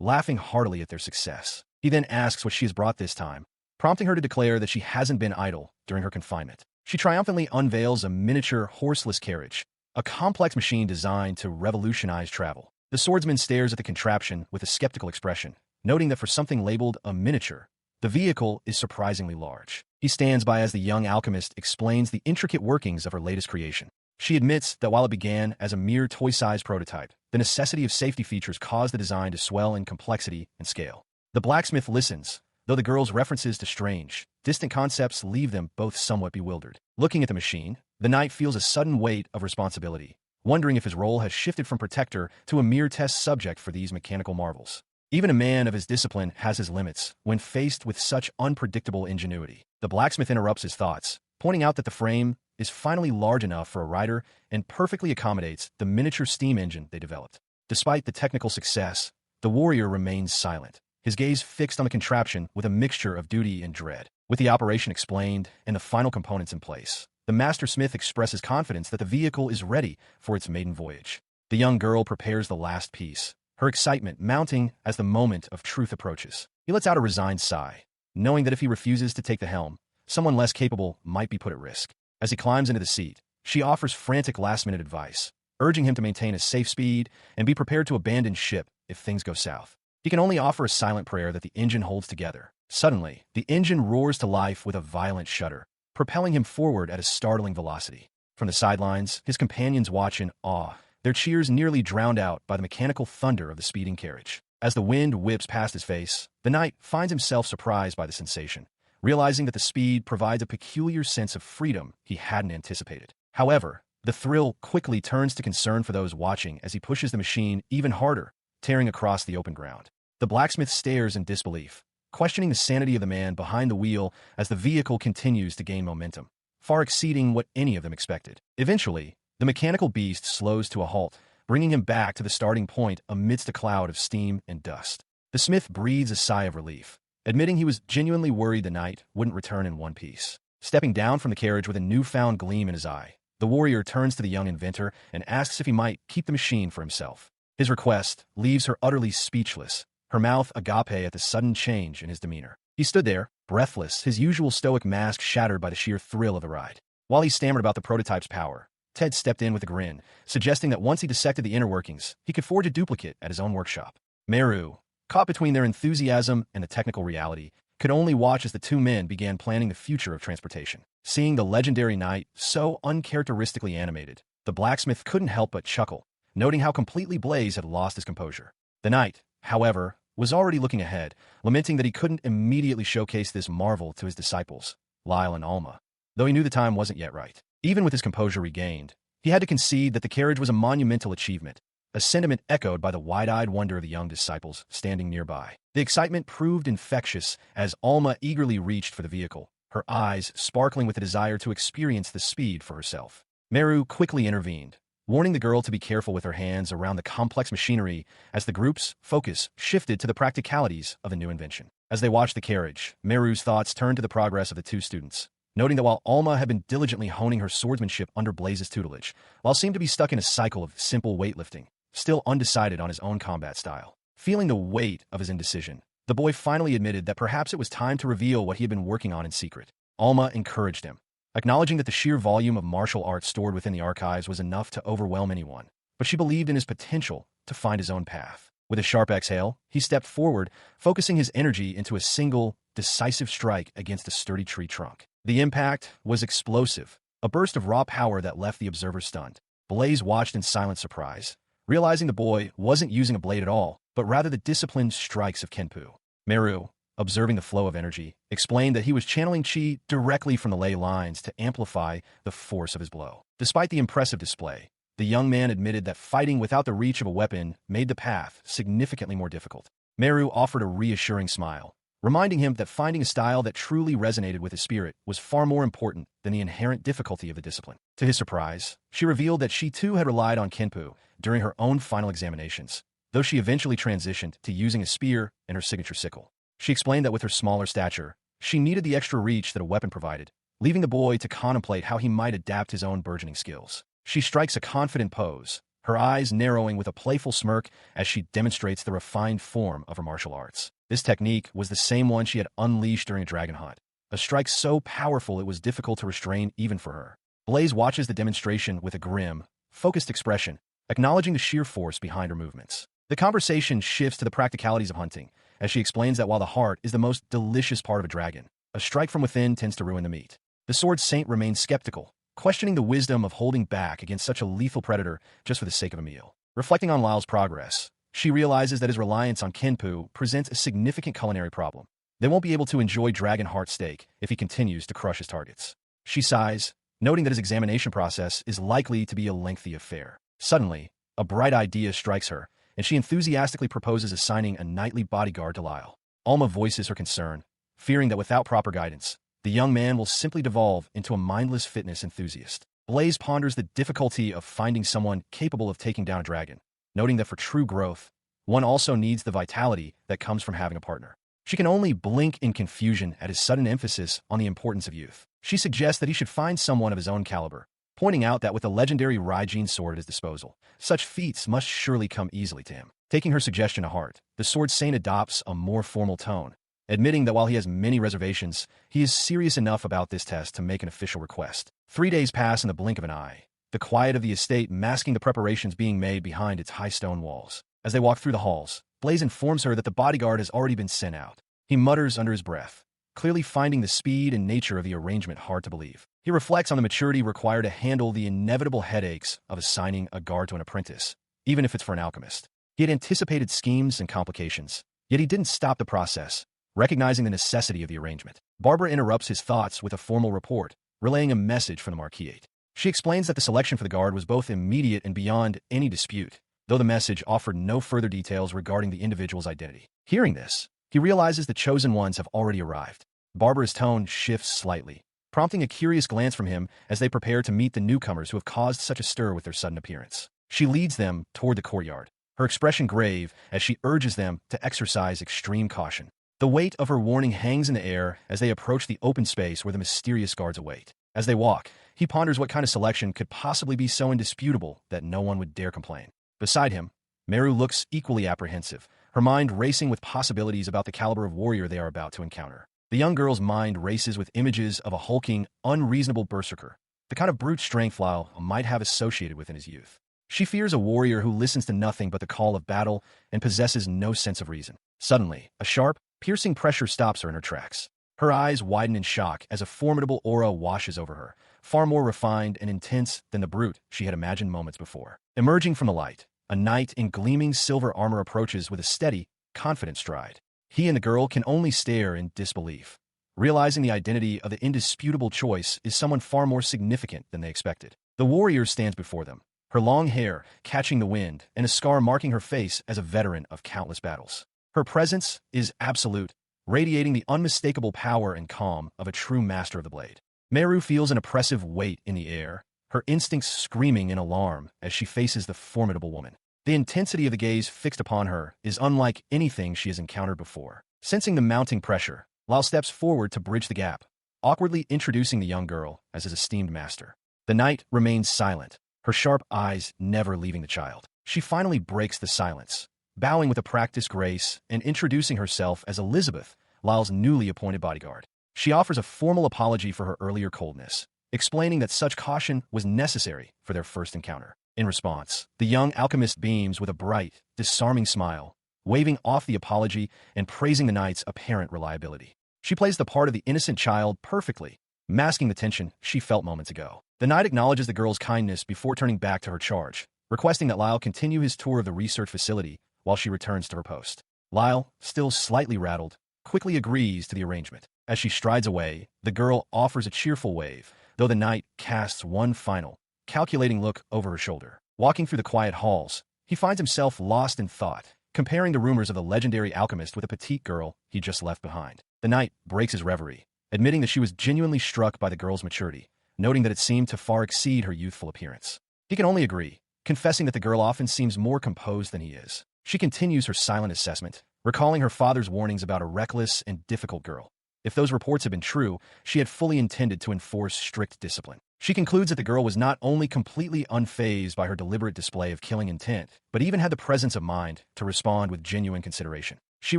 laughing heartily at their success. He then asks what she has brought this time, prompting her to declare that she hasn't been idle during her confinement. She triumphantly unveils a miniature horseless carriage, a complex machine designed to revolutionize travel. The swordsman stares at the contraption with a skeptical expression, noting that for something labeled a miniature, the vehicle is surprisingly large. He stands by as the young alchemist explains the intricate workings of her latest creation. She admits that while it began as a mere toy-sized prototype, the necessity of safety features caused the design to swell in complexity and scale. The blacksmith listens, though the girl's references to strange, distant concepts leave them both somewhat bewildered. Looking at the machine, the knight feels a sudden weight of responsibility, wondering if his role has shifted from protector to a mere test subject for these mechanical marvels. Even a man of his discipline has his limits when faced with such unpredictable ingenuity. The blacksmith interrupts his thoughts, pointing out that the frame is finally large enough for a rider and perfectly accommodates the miniature steam engine they developed. Despite the technical success, the warrior remains silent, his gaze fixed on the contraption with a mixture of duty and dread. With the operation explained and the final components in place, the master smith expresses confidence that the vehicle is ready for its maiden voyage. The young girl prepares the last piece, her excitement mounting as the moment of truth approaches. He lets out a resigned sigh, knowing that if he refuses to take the helm, someone less capable might be put at risk. As he climbs into the seat, she offers frantic last-minute advice, urging him to maintain a safe speed and be prepared to abandon ship if things go south. He can only offer a silent prayer that the engine holds together. Suddenly, the engine roars to life with a violent shudder, propelling him forward at a startling velocity. From the sidelines, his companions watch in awe, their cheers nearly drowned out by the mechanical thunder of the speeding carriage. As the wind whips past his face, the knight finds himself surprised by the sensation, realizing that the speed provides a peculiar sense of freedom he hadn't anticipated. However, the thrill quickly turns to concern for those watching as he pushes the machine even harder, tearing across the open ground. The blacksmith stares in disbelief, questioning the sanity of the man behind the wheel as the vehicle continues to gain momentum, far exceeding what any of them expected. Eventually, the mechanical beast slows to a halt, bringing him back to the starting point amidst a cloud of steam and dust. The smith breathes a sigh of relief, admitting he was genuinely worried the knight wouldn't return in one piece. Stepping down from the carriage with a newfound gleam in his eye, the warrior turns to the young inventor and asks if he might keep the machine for himself. His request leaves her utterly speechless, her mouth agape at the sudden change in his demeanor. He stood there, breathless, his usual stoic mask shattered by the sheer thrill of the ride. While he stammered about the prototype's power, Ted stepped in with a grin, suggesting that once he dissected the inner workings, he could forge a duplicate at his own workshop. Meru, caught between their enthusiasm and the technical reality, could only watch as the two men began planning the future of transportation. Seeing the legendary knight so uncharacteristically animated, the blacksmith couldn't help but chuckle, noting how completely Blaze had lost his composure. The knight, however, was already looking ahead, lamenting that he couldn't immediately showcase this marvel to his disciples, Lyle and Alma, though he knew the time wasn't yet right. Even with his composure regained, he had to concede that the carriage was a monumental achievement, a sentiment echoed by the wide-eyed wonder of the young disciples standing nearby. The excitement proved infectious as Alma eagerly reached for the vehicle, her eyes sparkling with the desire to experience the speed for herself. Meru quickly intervened, warning the girl to be careful with her hands around the complex machinery as the group's focus shifted to the practicalities of the new invention. As they watched the carriage, Meru's thoughts turned to the progress of the two students, noting that while Alma had been diligently honing her swordsmanship under Blaze's tutelage, Lyle seemed to be stuck in a cycle of simple weightlifting, still undecided on his own combat style. Feeling the weight of his indecision, the boy finally admitted that perhaps it was time to reveal what he had been working on in secret. Alma encouraged him, acknowledging that the sheer volume of martial arts stored within the archives was enough to overwhelm anyone, but she believed in his potential to find his own path. With a sharp exhale, he stepped forward, focusing his energy into a single, decisive strike against a sturdy tree trunk. The impact was explosive, a burst of raw power that left the observer stunned. Blaze watched in silent surprise, realizing the boy wasn't using a blade at all, but rather the disciplined strikes of Kenpu. Meru, observing the flow of energy, explained that he was channeling chi directly from the ley lines to amplify the force of his blow. Despite the impressive display, the young man admitted that fighting without the reach of a weapon made the path significantly more difficult. Meru offered a reassuring smile, reminding him that finding a style that truly resonated with his spirit was far more important than the inherent difficulty of the discipline. To his surprise, she revealed that she too had relied on Kenpu during her own final examinations, though she eventually transitioned to using a spear and her signature sickle. She explained that with her smaller stature, she needed the extra reach that a weapon provided, leaving the boy to contemplate how he might adapt his own burgeoning skills. She strikes a confident pose, her eyes narrowing with a playful smirk as she demonstrates the refined form of her martial arts. This technique was the same one she had unleashed during a dragon hunt, a strike so powerful it was difficult to restrain even for her. Blaze watches the demonstration with a grim, focused expression, acknowledging the sheer force behind her movements. The conversation shifts to the practicalities of hunting, as she explains that while the heart is the most delicious part of a dragon, a strike from within tends to ruin the meat. The sword saint remains skeptical, questioning the wisdom of holding back against such a lethal predator just for the sake of a meal. Reflecting on Lyle's progress, she realizes that his reliance on Kenpu presents a significant culinary problem. They won't be able to enjoy dragon heart steak if he continues to crush his targets. She sighs, noting that his examination process is likely to be a lengthy affair. Suddenly, a bright idea strikes her, and she enthusiastically proposes assigning a nightly bodyguard to Lyle. Alma voices her concern, fearing that without proper guidance, the young man will simply devolve into a mindless fitness enthusiast. Blaze ponders the difficulty of finding someone capable of taking down a dragon, noting that for true growth, one also needs the vitality that comes from having a partner. She can only blink in confusion at his sudden emphasis on the importance of youth. She suggests that he should find someone of his own caliber, pointing out that with the legendary Raijin sword at his disposal, such feats must surely come easily to him. Taking her suggestion to heart, the sword saint adopts a more formal tone, admitting that while he has many reservations, he is serious enough about this test to make an official request. 3 days pass in the blink of an eye, the quiet of the estate masking the preparations being made behind its high stone walls. As they walk through the halls, Blaze informs her that the bodyguard has already been sent out. He mutters under his breath, clearly finding the speed and nature of the arrangement hard to believe. He reflects on the maturity required to handle the inevitable headaches of assigning a guard to an apprentice, even if it's for an alchemist. He had anticipated schemes and complications, yet he didn't stop the process, recognizing the necessity of the arrangement. Barbara interrupts his thoughts with a formal report, relaying a message from the Marquis. She explains that the selection for the guard was both immediate and beyond any dispute, though the message offered no further details regarding the individual's identity. Hearing this, he realizes the chosen ones have already arrived. Barbara's tone shifts slightly, prompting a curious glance from him as they prepare to meet the newcomers who have caused such a stir with their sudden appearance. She leads them toward the courtyard, her expression grave as she urges them to exercise extreme caution. The weight of her warning hangs in the air as they approach the open space where the mysterious guards await. As they walk, he ponders what kind of selection could possibly be so indisputable that no one would dare complain. Beside him, Meru looks equally apprehensive, her mind racing with possibilities about the caliber of warrior they are about to encounter. The young girl's mind races with images of a hulking, unreasonable berserker, the kind of brute strength Lyle might have associated with in his youth. She fears a warrior who listens to nothing but the call of battle and possesses no sense of reason. Suddenly, a sharp, piercing pressure stops her in her tracks. Her eyes widen in shock as a formidable aura washes over her, far more refined and intense than the brute she had imagined moments before. Emerging from the light, a knight in gleaming silver armor approaches with a steady, confident stride. He and the girl can only stare in disbelief, realizing the identity of the indisputable choice is someone far more significant than they expected. The warrior stands before them, her long hair catching the wind and a scar marking her face as a veteran of countless battles. Her presence is absolute, radiating the unmistakable power and calm of a true master of the blade. Meru feels an oppressive weight in the air, her instincts screaming in alarm as she faces the formidable woman. The intensity of the gaze fixed upon her is unlike anything she has encountered before. Sensing the mounting pressure, Lyle steps forward to bridge the gap, awkwardly introducing the young girl as his esteemed master. The knight remains silent, her sharp eyes never leaving the child. She finally breaks the silence, bowing with a practiced grace and introducing herself as Elizabeth, Lyle's newly appointed bodyguard. She offers a formal apology for her earlier coldness, explaining that such caution was necessary for their first encounter. In response, the young alchemist beams with a bright, disarming smile, waving off the apology and praising the knight's apparent reliability. She plays the part of the innocent child perfectly, masking the tension she felt moments ago. The knight acknowledges the girl's kindness before turning back to her charge, requesting that Lyle continue his tour of the research facility while she returns to her post. Lyle, still slightly rattled, quickly agrees to the arrangement. As she strides away, the girl offers a cheerful wave, though the knight casts one final, calculating look over her shoulder. Walking through the quiet halls, he finds himself lost in thought, comparing the rumors of the legendary alchemist with a petite girl he just left behind. The knight breaks his reverie, admitting that she was genuinely struck by the girl's maturity, noting that it seemed to far exceed her youthful appearance. He can only agree, confessing that the girl often seems more composed than he is. She continues her silent assessment, recalling her father's warnings about a reckless and difficult girl. If those reports had been true, she had fully intended to enforce strict discipline. She concludes that the girl was not only completely unfazed by her deliberate display of killing intent, but even had the presence of mind to respond with genuine consideration. She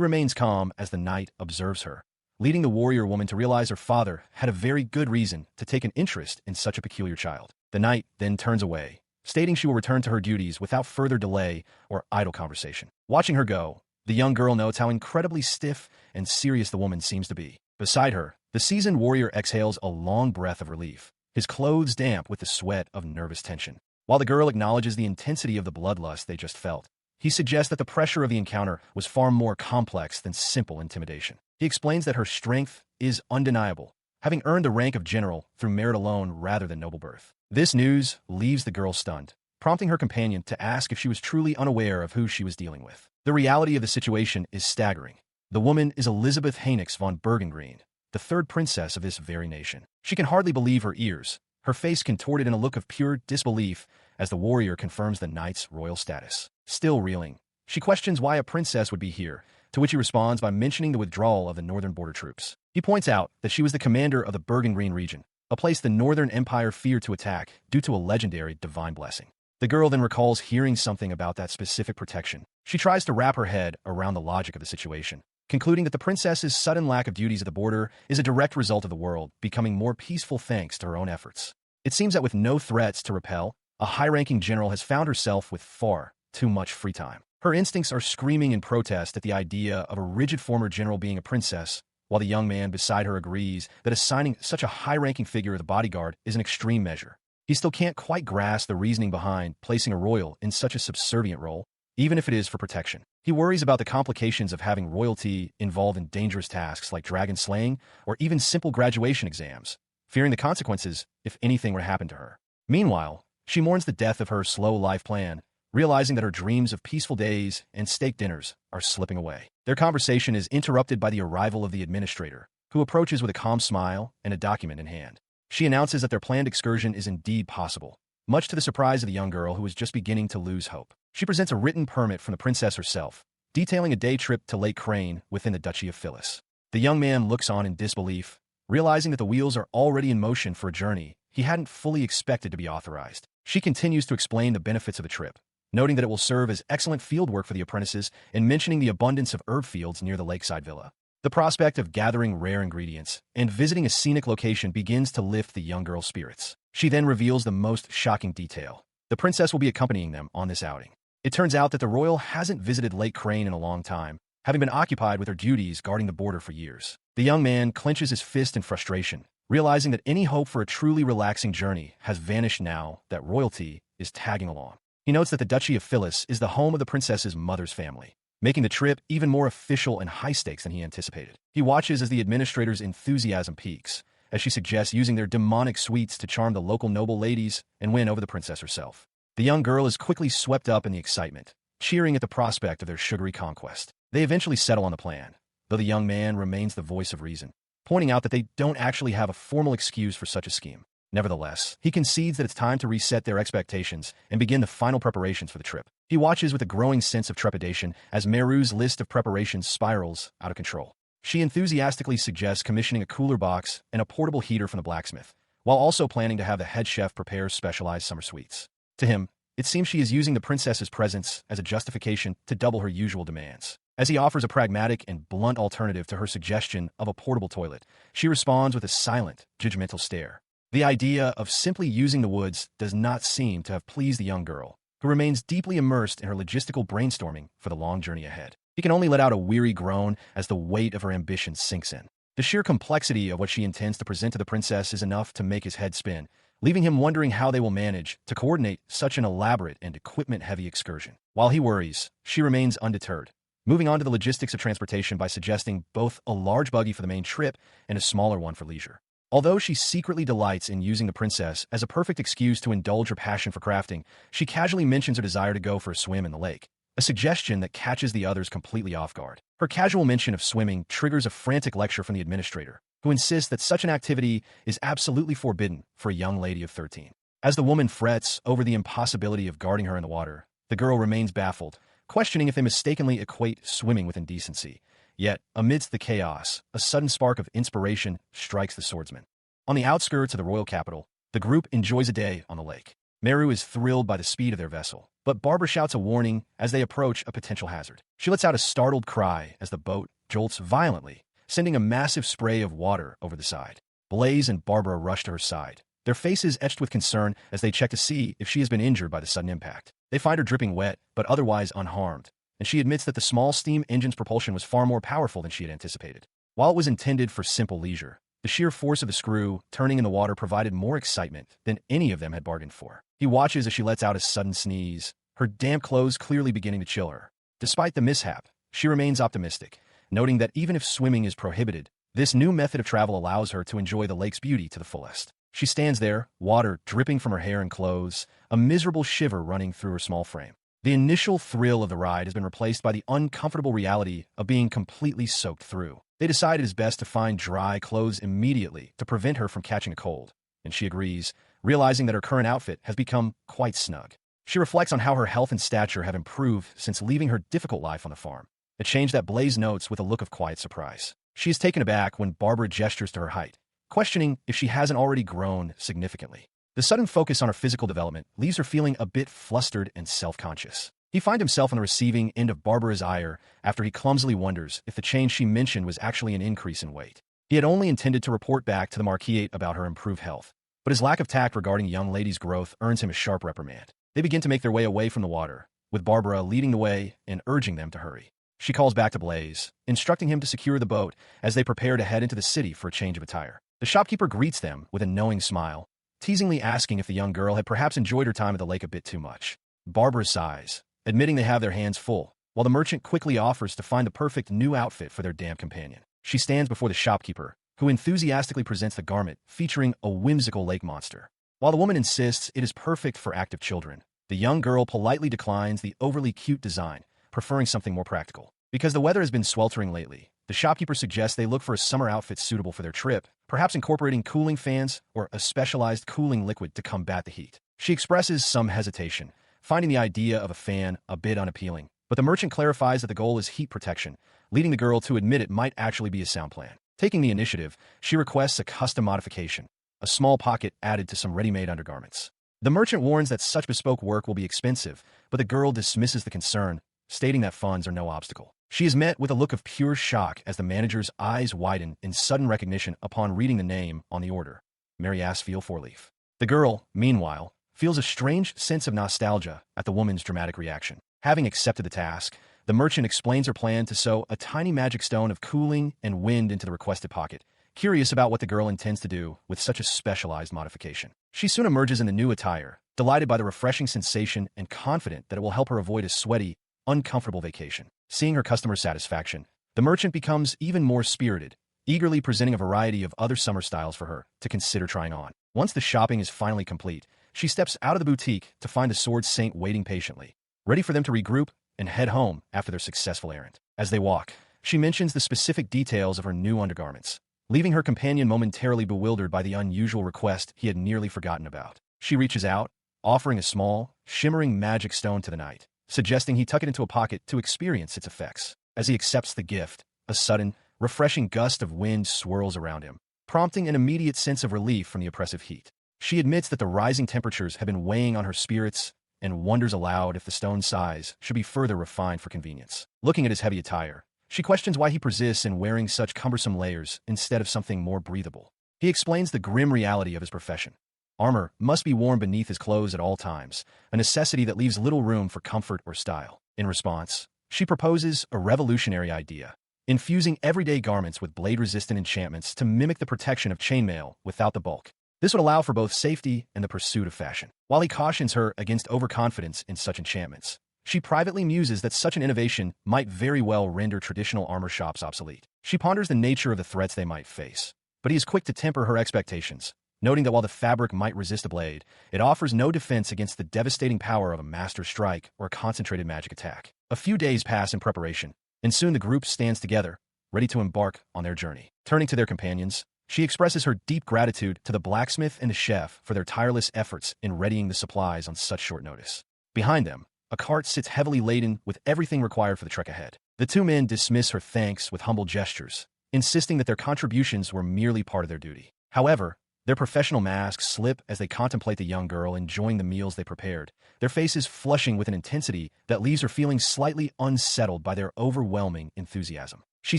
remains calm as the knight observes her, leading the warrior woman to realize her father had a very good reason to take an interest in such a peculiar child. The knight then turns away, stating she will return to her duties without further delay or idle conversation. Watching her go, the young girl notes how incredibly stiff and serious the woman seems to be. Beside her, the seasoned warrior exhales a long breath of relief, his clothes damp with the sweat of nervous tension. While the girl acknowledges the intensity of the bloodlust they just felt, he suggests that the pressure of the encounter was far more complex than simple intimidation. He explains that her strength is undeniable, having earned the rank of general through merit alone rather than noble birth. This news leaves the girl stunned, prompting her companion to ask if she was truly unaware of who she was dealing with. The reality of the situation is staggering. The woman is Elizabeth Haenix von Bergengreen, the third princess of this very nation. She can hardly believe her ears, her face contorted in a look of pure disbelief as the warrior confirms the knight's royal status. Still reeling, she questions why a princess would be here, to which he responds by mentioning the withdrawal of the northern border troops. He points out that she was the commander of the Bergengreen region, a place the Northern Empire feared to attack due to a legendary divine blessing. The girl then recalls hearing something about that specific protection. She tries to wrap her head around the logic of the situation, concluding that the princess's sudden lack of duties at the border is a direct result of the world becoming more peaceful thanks to her own efforts. It seems that with no threats to repel, a high-ranking general has found herself with far too much free time. Her instincts are screaming in protest at the idea of a rigid former general being a princess, while the young man beside her agrees that assigning such a high-ranking figure as a bodyguard is an extreme measure. He still can't quite grasp the reasoning behind placing a royal in such a subservient role, even if it is for protection. He worries about the complications of having royalty involved in dangerous tasks like dragon slaying or even simple graduation exams, fearing the consequences if anything were to happen to her. Meanwhile, she mourns the death of her slow life plan, realizing that her dreams of peaceful days and steak dinners are slipping away. Their conversation is interrupted by the arrival of the administrator, who approaches with a calm smile and a document in hand. She announces that their planned excursion is indeed possible, much to the surprise of the young girl who is just beginning to lose hope. She presents a written permit from the princess herself, detailing a day trip to Lake Crane within the Duchy of Phyllis. The young man looks on in disbelief, realizing that the wheels are already in motion for a journey he hadn't fully expected to be authorized. She continues to explain the benefits of the trip, noting that it will serve as excellent field work for the apprentices and mentioning the abundance of herb fields near the lakeside villa. The prospect of gathering rare ingredients and visiting a scenic location begins to lift the young girl's spirits. She then reveals the most shocking detail. The princess will be accompanying them on this outing. It turns out that the royal hasn't visited Lake Crane in a long time, having been occupied with her duties guarding the border for years. The young man clenches his fist in frustration, realizing that any hope for a truly relaxing journey has vanished now that royalty is tagging along. He notes that the Duchy of Phyllis is the home of the princess's mother's family, making the trip even more official and high-stakes than he anticipated. He watches as the administrator's enthusiasm peaks, as she suggests using their demonic sweets to charm the local noble ladies and win over the princess herself. The young girl is quickly swept up in the excitement, cheering at the prospect of their sugary conquest. They eventually settle on the plan, though the young man remains the voice of reason, pointing out that they don't actually have a formal excuse for such a scheme. Nevertheless, he concedes that it's time to reset their expectations and begin the final preparations for the trip. He watches with a growing sense of trepidation as Meru's list of preparations spirals out of control. She enthusiastically suggests commissioning a cooler box and a portable heater from the blacksmith, while also planning to have the head chef prepare specialized summer sweets. To him, it seems she is using the princess's presence as a justification to double her usual demands. As he offers a pragmatic and blunt alternative to her suggestion of a portable toilet, she responds with a silent, judgmental stare. The idea of simply using the woods does not seem to have pleased the young girl, who remains deeply immersed in her logistical brainstorming for the long journey ahead. He can only let out a weary groan as the weight of her ambition sinks in. The sheer complexity of what she intends to present to the princess is enough to make his head spin, leaving him wondering how they will manage to coordinate such an elaborate and equipment-heavy excursion. While he worries, she remains undeterred, moving on to the logistics of transportation by suggesting both a large buggy for the main trip and a smaller one for leisure. Although she secretly delights in using the princess as a perfect excuse to indulge her passion for crafting, she casually mentions her desire to go for a swim in the lake, a suggestion that catches the others completely off guard. Her casual mention of swimming triggers a frantic lecture from the administrator, who insists that such an activity is absolutely forbidden for a young lady of 13. As the woman frets over the impossibility of guarding her in the water, the girl remains baffled, questioning if they mistakenly equate swimming with indecency. Yet, amidst the chaos, a sudden spark of inspiration strikes the swordsman. On the outskirts of the royal capital, the group enjoys a day on the lake. Meru is thrilled by the speed of their vessel, but Barbara shouts a warning as they approach a potential hazard. She lets out a startled cry as the boat jolts violently, sending a massive spray of water over the side. Blaze and Barbara rush to her side, their faces etched with concern as they check to see if she has been injured by the sudden impact. They find her dripping wet, but otherwise unharmed, and she admits that the small steam engine's propulsion was far more powerful than she had anticipated. While it was intended for simple leisure, the sheer force of the screw turning in the water provided more excitement than any of them had bargained for. He watches as she lets out a sudden sneeze, her damp clothes clearly beginning to chill her. Despite the mishap, she remains optimistic, noting that even if swimming is prohibited, this new method of travel allows her to enjoy the lake's beauty to the fullest. She stands there, water dripping from her hair and clothes, a miserable shiver running through her small frame. The initial thrill of the ride has been replaced by the uncomfortable reality of being completely soaked through. They decide it is best to find dry clothes immediately to prevent her from catching a cold, and she agrees, realizing that her current outfit has become quite snug. She reflects on how her health and stature have improved since leaving her difficult life on the farm, a change that Blaze notes with a look of quiet surprise. She is taken aback when Barbara gestures to her height, questioning if she hasn't already grown significantly. The sudden focus on her physical development leaves her feeling a bit flustered and self-conscious. He finds himself on the receiving end of Barbara's ire after he clumsily wonders if the change she mentioned was actually an increase in weight. He had only intended to report back to the Marquise about her improved health, but his lack of tact regarding a young lady's growth earns him a sharp reprimand. They begin to make their way away from the water, with Barbara leading the way and urging them to hurry. She calls back to Blaze, instructing him to secure the boat as they prepare to head into the city for a change of attire. The shopkeeper greets them with a knowing smile, teasingly asking if the young girl had perhaps enjoyed her time at the lake a bit too much. Barbara sighs, admitting they have their hands full, while the merchant quickly offers to find the perfect new outfit for their damp companion. She stands before the shopkeeper, who enthusiastically presents the garment featuring a whimsical lake monster. While the woman insists it is perfect for active children, the young girl politely declines the overly cute design, preferring something more practical. Because the weather has been sweltering lately, the shopkeeper suggests they look for a summer outfit suitable for their trip, perhaps incorporating cooling fans or a specialized cooling liquid to combat the heat. She expresses some hesitation, finding the idea of a fan a bit unappealing, but the merchant clarifies that the goal is heat protection, leading the girl to admit it might actually be a sound plan. Taking the initiative, she requests a custom modification, a small pocket added to some ready-made undergarments. The merchant warns that such bespoke work will be expensive, but the girl dismisses the concern, stating that funds are no obstacle. She is met with a look of pure shock as the manager's eyes widen in sudden recognition upon reading the name on the order, Mary Asfield Fourleaf. The girl, meanwhile, feels a strange sense of nostalgia at the woman's dramatic reaction. Having accepted the task, the merchant explains her plan to sew a tiny magic stone of cooling and wind into the requested pocket, curious about what the girl intends to do with such a specialized modification. She soon emerges in the new attire, delighted by the refreshing sensation and confident that it will help her avoid a sweaty, uncomfortable vacation. Seeing her customer's satisfaction, the merchant becomes even more spirited, eagerly presenting a variety of other summer styles for her to consider trying on. Once the shopping is finally complete, she steps out of the boutique to find the sword saint waiting patiently, ready for them to regroup and head home after their successful errand. As they walk, she mentions the specific details of her new undergarments, leaving her companion momentarily bewildered by the unusual request he had nearly forgotten about. She reaches out, offering a small, shimmering magic stone to the knight, suggesting he tuck it into a pocket to experience its effects. As he accepts the gift, a sudden, refreshing gust of wind swirls around him, prompting an immediate sense of relief from the oppressive heat. She admits that the rising temperatures have been weighing on her spirits and wonders aloud if the stone's size should be further refined for convenience. Looking at his heavy attire, she questions why he persists in wearing such cumbersome layers instead of something more breathable. He explains the grim reality of his profession. Armor must be worn beneath his clothes at all times, a necessity that leaves little room for comfort or style. In response, she proposes a revolutionary idea, infusing everyday garments with blade-resistant enchantments to mimic the protection of chainmail without the bulk. This would allow for both safety and the pursuit of fashion. While he cautions her against overconfidence in such enchantments, she privately muses that such an innovation might very well render traditional armor shops obsolete. She ponders the nature of the threats they might face, but he is quick to temper her expectations, noting that while the fabric might resist a blade, it offers no defense against the devastating power of a master strike or a concentrated magic attack. A few days pass in preparation, and soon the group stands together, ready to embark on their journey. Turning to their companions, she expresses her deep gratitude to the blacksmith and the chef for their tireless efforts in readying the supplies on such short notice. Behind them, a cart sits heavily laden with everything required for the trek ahead. The two men dismiss her thanks with humble gestures, insisting that their contributions were merely part of their duty. However, their professional masks slip as they contemplate the young girl enjoying the meals they prepared, their faces flushing with an intensity that leaves her feeling slightly unsettled by their overwhelming enthusiasm. She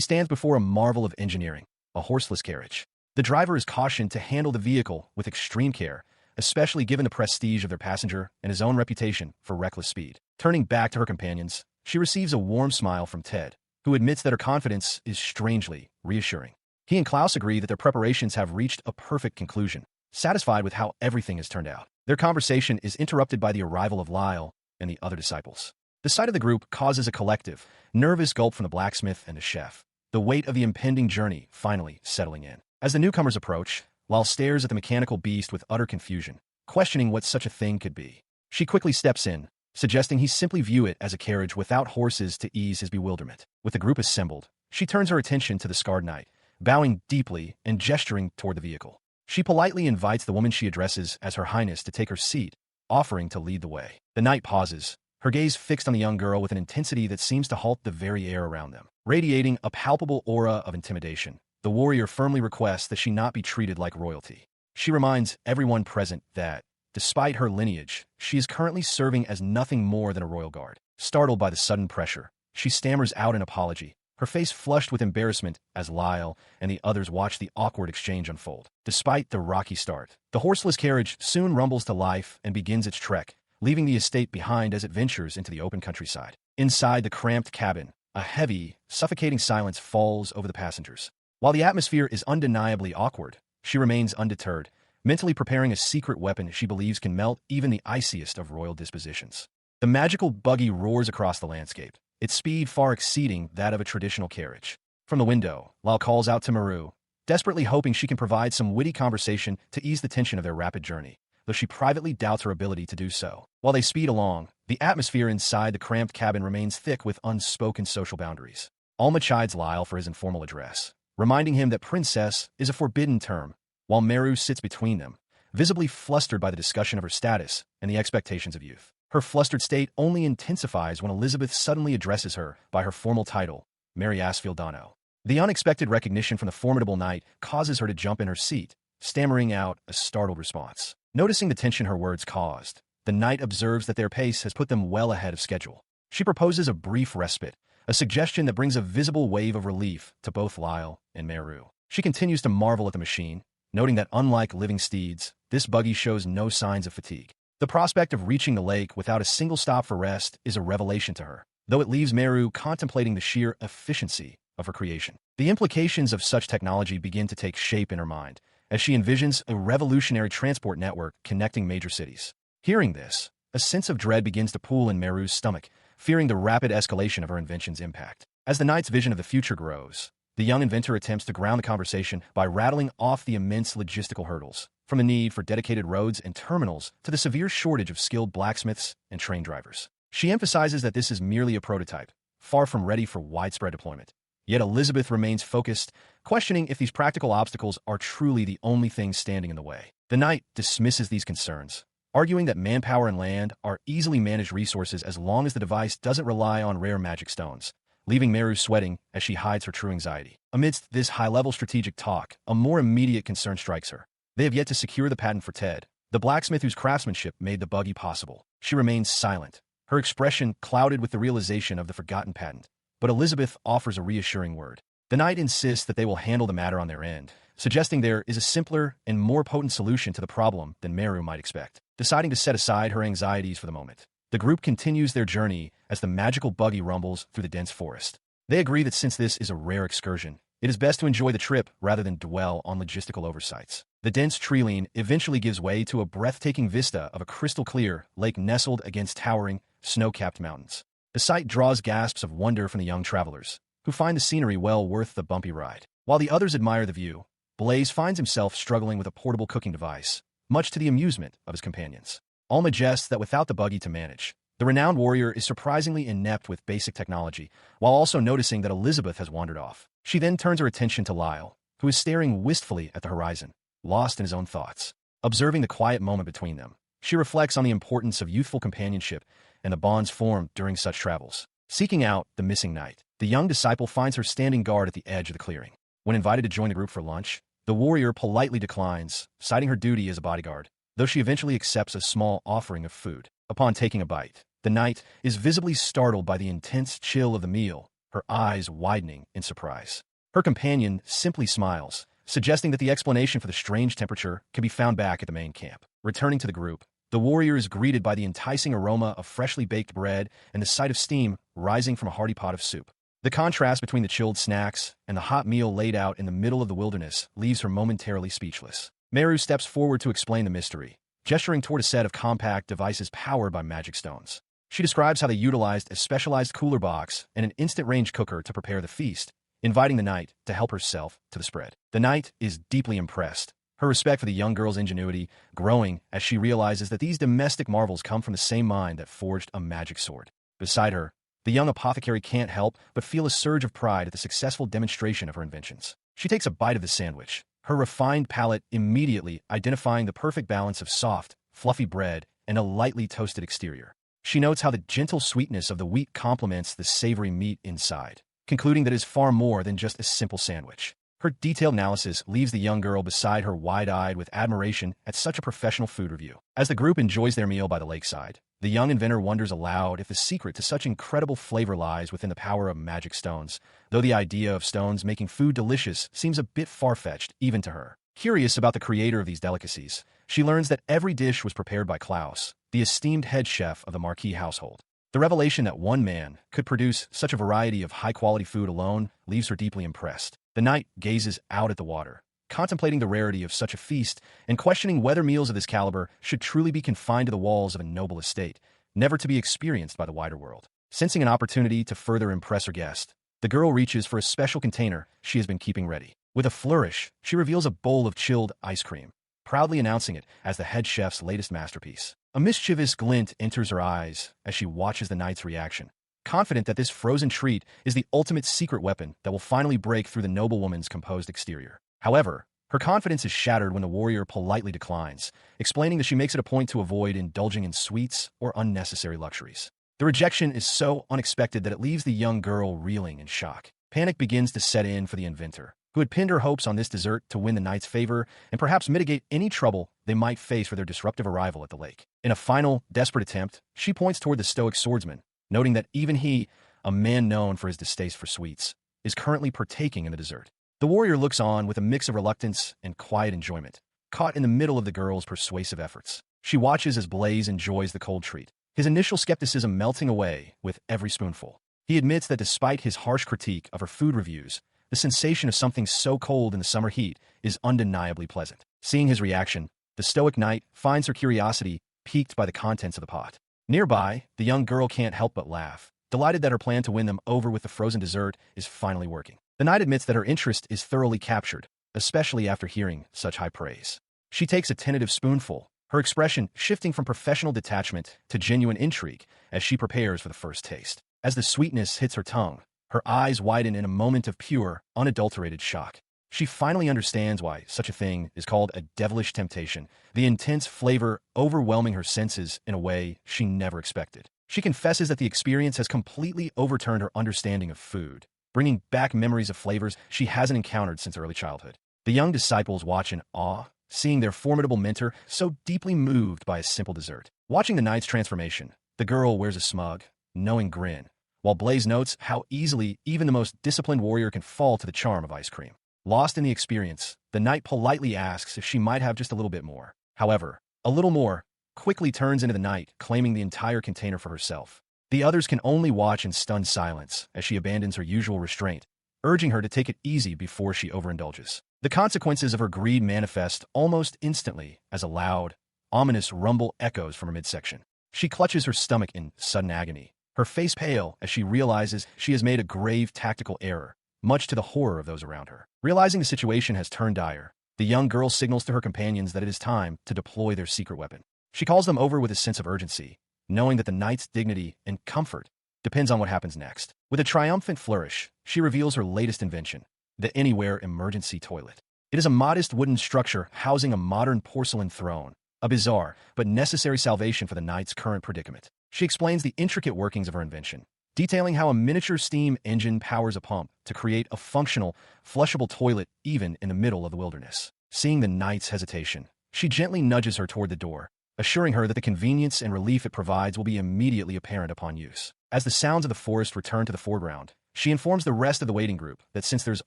stands before a marvel of engineering, a horseless carriage. The driver is cautioned to handle the vehicle with extreme care, especially given the prestige of their passenger and his own reputation for reckless speed. Turning back to her companions, she receives a warm smile from Ted, who admits that her confidence is strangely reassuring. He and Klaus agree that their preparations have reached a perfect conclusion, satisfied with how everything has turned out. Their conversation is interrupted by the arrival of Lyle and the other disciples. The sight of the group causes a collective, nervous gulp from the blacksmith and the chef, the weight of the impending journey finally settling in. As the newcomers approach, Lyle stares at the mechanical beast with utter confusion, questioning what such a thing could be. She quickly steps in, suggesting he simply view it as a carriage without horses to ease his bewilderment. With the group assembled, she turns her attention to the scarred knight, bowing deeply and gesturing toward the vehicle. She politely invites the woman she addresses as Her Highness to take her seat, offering to lead the way. The knight pauses, her gaze fixed on the young girl with an intensity that seems to halt the very air around them. Radiating a palpable aura of intimidation, the warrior firmly requests that she not be treated like royalty. She reminds everyone present that, despite her lineage, she is currently serving as nothing more than a royal guard. Startled by the sudden pressure, she stammers out an apology, her face flushed with embarrassment as Lyle and the others watch the awkward exchange unfold. Despite the rocky start, the horseless carriage soon rumbles to life and begins its trek, leaving the estate behind as it ventures into the open countryside. Inside the cramped cabin, a heavy, suffocating silence falls over the passengers. While the atmosphere is undeniably awkward, she remains undeterred, mentally preparing a secret weapon she believes can melt even the iciest of royal dispositions. The magical buggy roars across the landscape, its speed far exceeding that of a traditional carriage. From the window, Lyle calls out to Maru, desperately hoping she can provide some witty conversation to ease the tension of their rapid journey, though she privately doubts her ability to do so. While they speed along, the atmosphere inside the cramped cabin remains thick with unspoken social boundaries. Alma chides Lyle for his informal address, reminding him that princess is a forbidden term, while Meru sits between them, visibly flustered by the discussion of her status and the expectations of youth. Her flustered state only intensifies when Elizabeth suddenly addresses her by her formal title, Mary Asfieldano. The unexpected recognition from the formidable knight causes her to jump in her seat, stammering out a startled response. Noticing the tension her words caused, the knight observes that their pace has put them well ahead of schedule. She proposes a brief respite, a suggestion that brings a visible wave of relief to both Lyle and Meru. She continues to marvel at the machine, noting that unlike living steeds, this buggy shows no signs of fatigue. The prospect of reaching the lake without a single stop for rest is a revelation to her, though it leaves Meru contemplating the sheer efficiency of her creation. The implications of such technology begin to take shape in her mind, as she envisions a revolutionary transport network connecting major cities. Hearing this, a sense of dread begins to pool in Meru's stomach, fearing the rapid escalation of her invention's impact. As the knight's vision of the future grows, the young inventor attempts to ground the conversation by rattling off the immense logistical hurdles, from the need for dedicated roads and terminals to the severe shortage of skilled blacksmiths and train drivers. She emphasizes that this is merely a prototype, far from ready for widespread deployment. Yet Elizabeth remains focused, questioning if these practical obstacles are truly the only things standing in the way. The knight dismisses these concerns, arguing that manpower and land are easily managed resources as long as the device doesn't rely on rare magic stones, leaving Meru sweating as she hides her true anxiety. Amidst this high-level strategic talk, a more immediate concern strikes her. They have yet to secure the patent for Ted, the blacksmith whose craftsmanship made the buggy possible. She remains silent, her expression clouded with the realization of the forgotten patent, but Elizabeth offers a reassuring word. The knight insists that they will handle the matter on their end, suggesting there is a simpler and more potent solution to the problem than Meru might expect. Deciding to set aside her anxieties for the moment, the group continues their journey as the magical buggy rumbles through the dense forest. They agree that since this is a rare excursion, it is best to enjoy the trip rather than dwell on logistical oversights. The dense tree-line eventually gives way to a breathtaking vista of a crystal-clear lake nestled against towering, snow-capped mountains. The sight draws gasps of wonder from the young travelers, who find the scenery well worth the bumpy ride. While the others admire the view, Blaze finds himself struggling with a portable cooking device, much to the amusement of his companions. Alma jests that without the buggy to manage, The renowned warrior is surprisingly inept with basic technology, while also noticing that Elizabeth has wandered off. She then turns her attention to Lyle, who is staring wistfully at the horizon, lost in his own thoughts. Observing the quiet moment between them, she reflects on the importance of youthful companionship and the bonds formed during such travels. Seeking out the missing knight, the young disciple finds her standing guard at the edge of the clearing. When invited to join the group for lunch, the warrior politely declines, citing her duty as a bodyguard, though she eventually accepts a small offering of food. Upon taking a bite, the knight is visibly startled by the intense chill of the meal, her eyes widening in surprise. Her companion simply smiles, suggesting that the explanation for the strange temperature can be found back at the main camp. Returning to the group, the warrior is greeted by the enticing aroma of freshly baked bread and the sight of steam rising from a hearty pot of soup. The contrast between the chilled snacks and the hot meal laid out in the middle of the wilderness leaves her momentarily speechless. Meru steps forward to explain the mystery, gesturing toward a set of compact devices powered by magic stones. She describes how they utilized a specialized cooler box and an instant-range cooker to prepare the feast, inviting the knight to help herself to the spread. The knight is deeply impressed, her respect for the young girl's ingenuity growing as she realizes that these domestic marvels come from the same mind that forged a magic sword. Beside her, the young apothecary can't help but feel a surge of pride at the successful demonstration of her inventions. She takes a bite of the sandwich, her refined palate immediately identifying the perfect balance of soft, fluffy bread and a lightly toasted exterior. She notes how the gentle sweetness of the wheat complements the savory meat inside, concluding that it is far more than just a simple sandwich. Her detailed analysis leaves the young girl beside her wide-eyed with admiration at such a professional food review. As the group enjoys their meal by the lakeside, the young inventor wonders aloud if the secret to such incredible flavor lies within the power of magic stones, though the idea of stones making food delicious seems a bit far-fetched even to her. Curious about the creator of these delicacies, she learns that every dish was prepared by Klaus, the esteemed head chef of the Marquis household. The revelation that one man could produce such a variety of high-quality food alone leaves her deeply impressed. The knight gazes out at the water, contemplating the rarity of such a feast and questioning whether meals of this caliber should truly be confined to the walls of a noble estate, never to be experienced by the wider world. Sensing an opportunity to further impress her guest, the girl reaches for a special container she has been keeping ready. With a flourish, she reveals a bowl of chilled ice cream, proudly announcing it as the head chef's latest masterpiece. A mischievous glint enters her eyes as she watches the knight's reaction, confident that this frozen treat is the ultimate secret weapon that will finally break through the noblewoman's composed exterior. However, her confidence is shattered when the warrior politely declines, explaining that she makes it a point to avoid indulging in sweets or unnecessary luxuries. The rejection is so unexpected that it leaves the young girl reeling in shock. Panic begins to set in for the inventor, who had pinned her hopes on this dessert to win the knight's favor and perhaps mitigate any trouble they might face for their disruptive arrival at the lake. In a final, desperate attempt, she points toward the stoic swordsman, noting that even he, a man known for his distaste for sweets, is currently partaking in the dessert. The warrior looks on with a mix of reluctance and quiet enjoyment, caught in the middle of the girl's persuasive efforts. She watches as Blaze enjoys the cold treat, his initial skepticism melting away with every spoonful. He admits that despite his harsh critique of her food reviews, the sensation of something so cold in the summer heat is undeniably pleasant. Seeing his reaction, the stoic knight finds her curiosity piqued by the contents of the pot. Nearby, the young girl can't help but laugh, delighted that her plan to win them over with the frozen dessert is finally working. The knight admits that her interest is thoroughly captured, especially after hearing such high praise. She takes a tentative spoonful, her expression shifting from professional detachment to genuine intrigue as she prepares for the first taste. As the sweetness hits her tongue, her eyes widen in a moment of pure, unadulterated shock. She finally understands why such a thing is called a devilish temptation, the intense flavor overwhelming her senses in a way she never expected. She confesses that the experience has completely overturned her understanding of food, bringing back memories of flavors she hasn't encountered since early childhood. The young disciples watch in awe, seeing their formidable mentor so deeply moved by a simple dessert. Watching the knight's transformation, the girl wears a smug, knowing grin, while Blaze notes how easily even the most disciplined warrior can fall to the charm of ice cream. Lost in the experience, the knight politely asks if she might have just a little bit more. However, a little more quickly turns into the knight, claiming the entire container for herself. The others can only watch in stunned silence as she abandons her usual restraint, urging her to take it easy before she overindulges. The consequences of her greed manifest almost instantly as a loud, ominous rumble echoes from her midsection. She clutches her stomach in sudden agony, her face pale as she realizes she has made a grave tactical error, much to the horror of those around her. Realizing the situation has turned dire, the young girl signals to her companions that it is time to deploy their secret weapon. She calls them over with a sense of urgency, knowing that the knight's dignity and comfort depends on what happens next. With a triumphant flourish, she reveals her latest invention, the Anywhere Emergency Toilet. It is a modest wooden structure housing a modern porcelain throne, a bizarre but necessary salvation for the knight's current predicament. She explains the intricate workings of her invention, detailing how a miniature steam engine powers a pump to create a functional, flushable toilet even in the middle of the wilderness. Seeing the knight's hesitation, she gently nudges her toward the door, assuring her that the convenience and relief it provides will be immediately apparent upon use. As the sounds of the forest return to the foreground, she informs the rest of the waiting group that since there's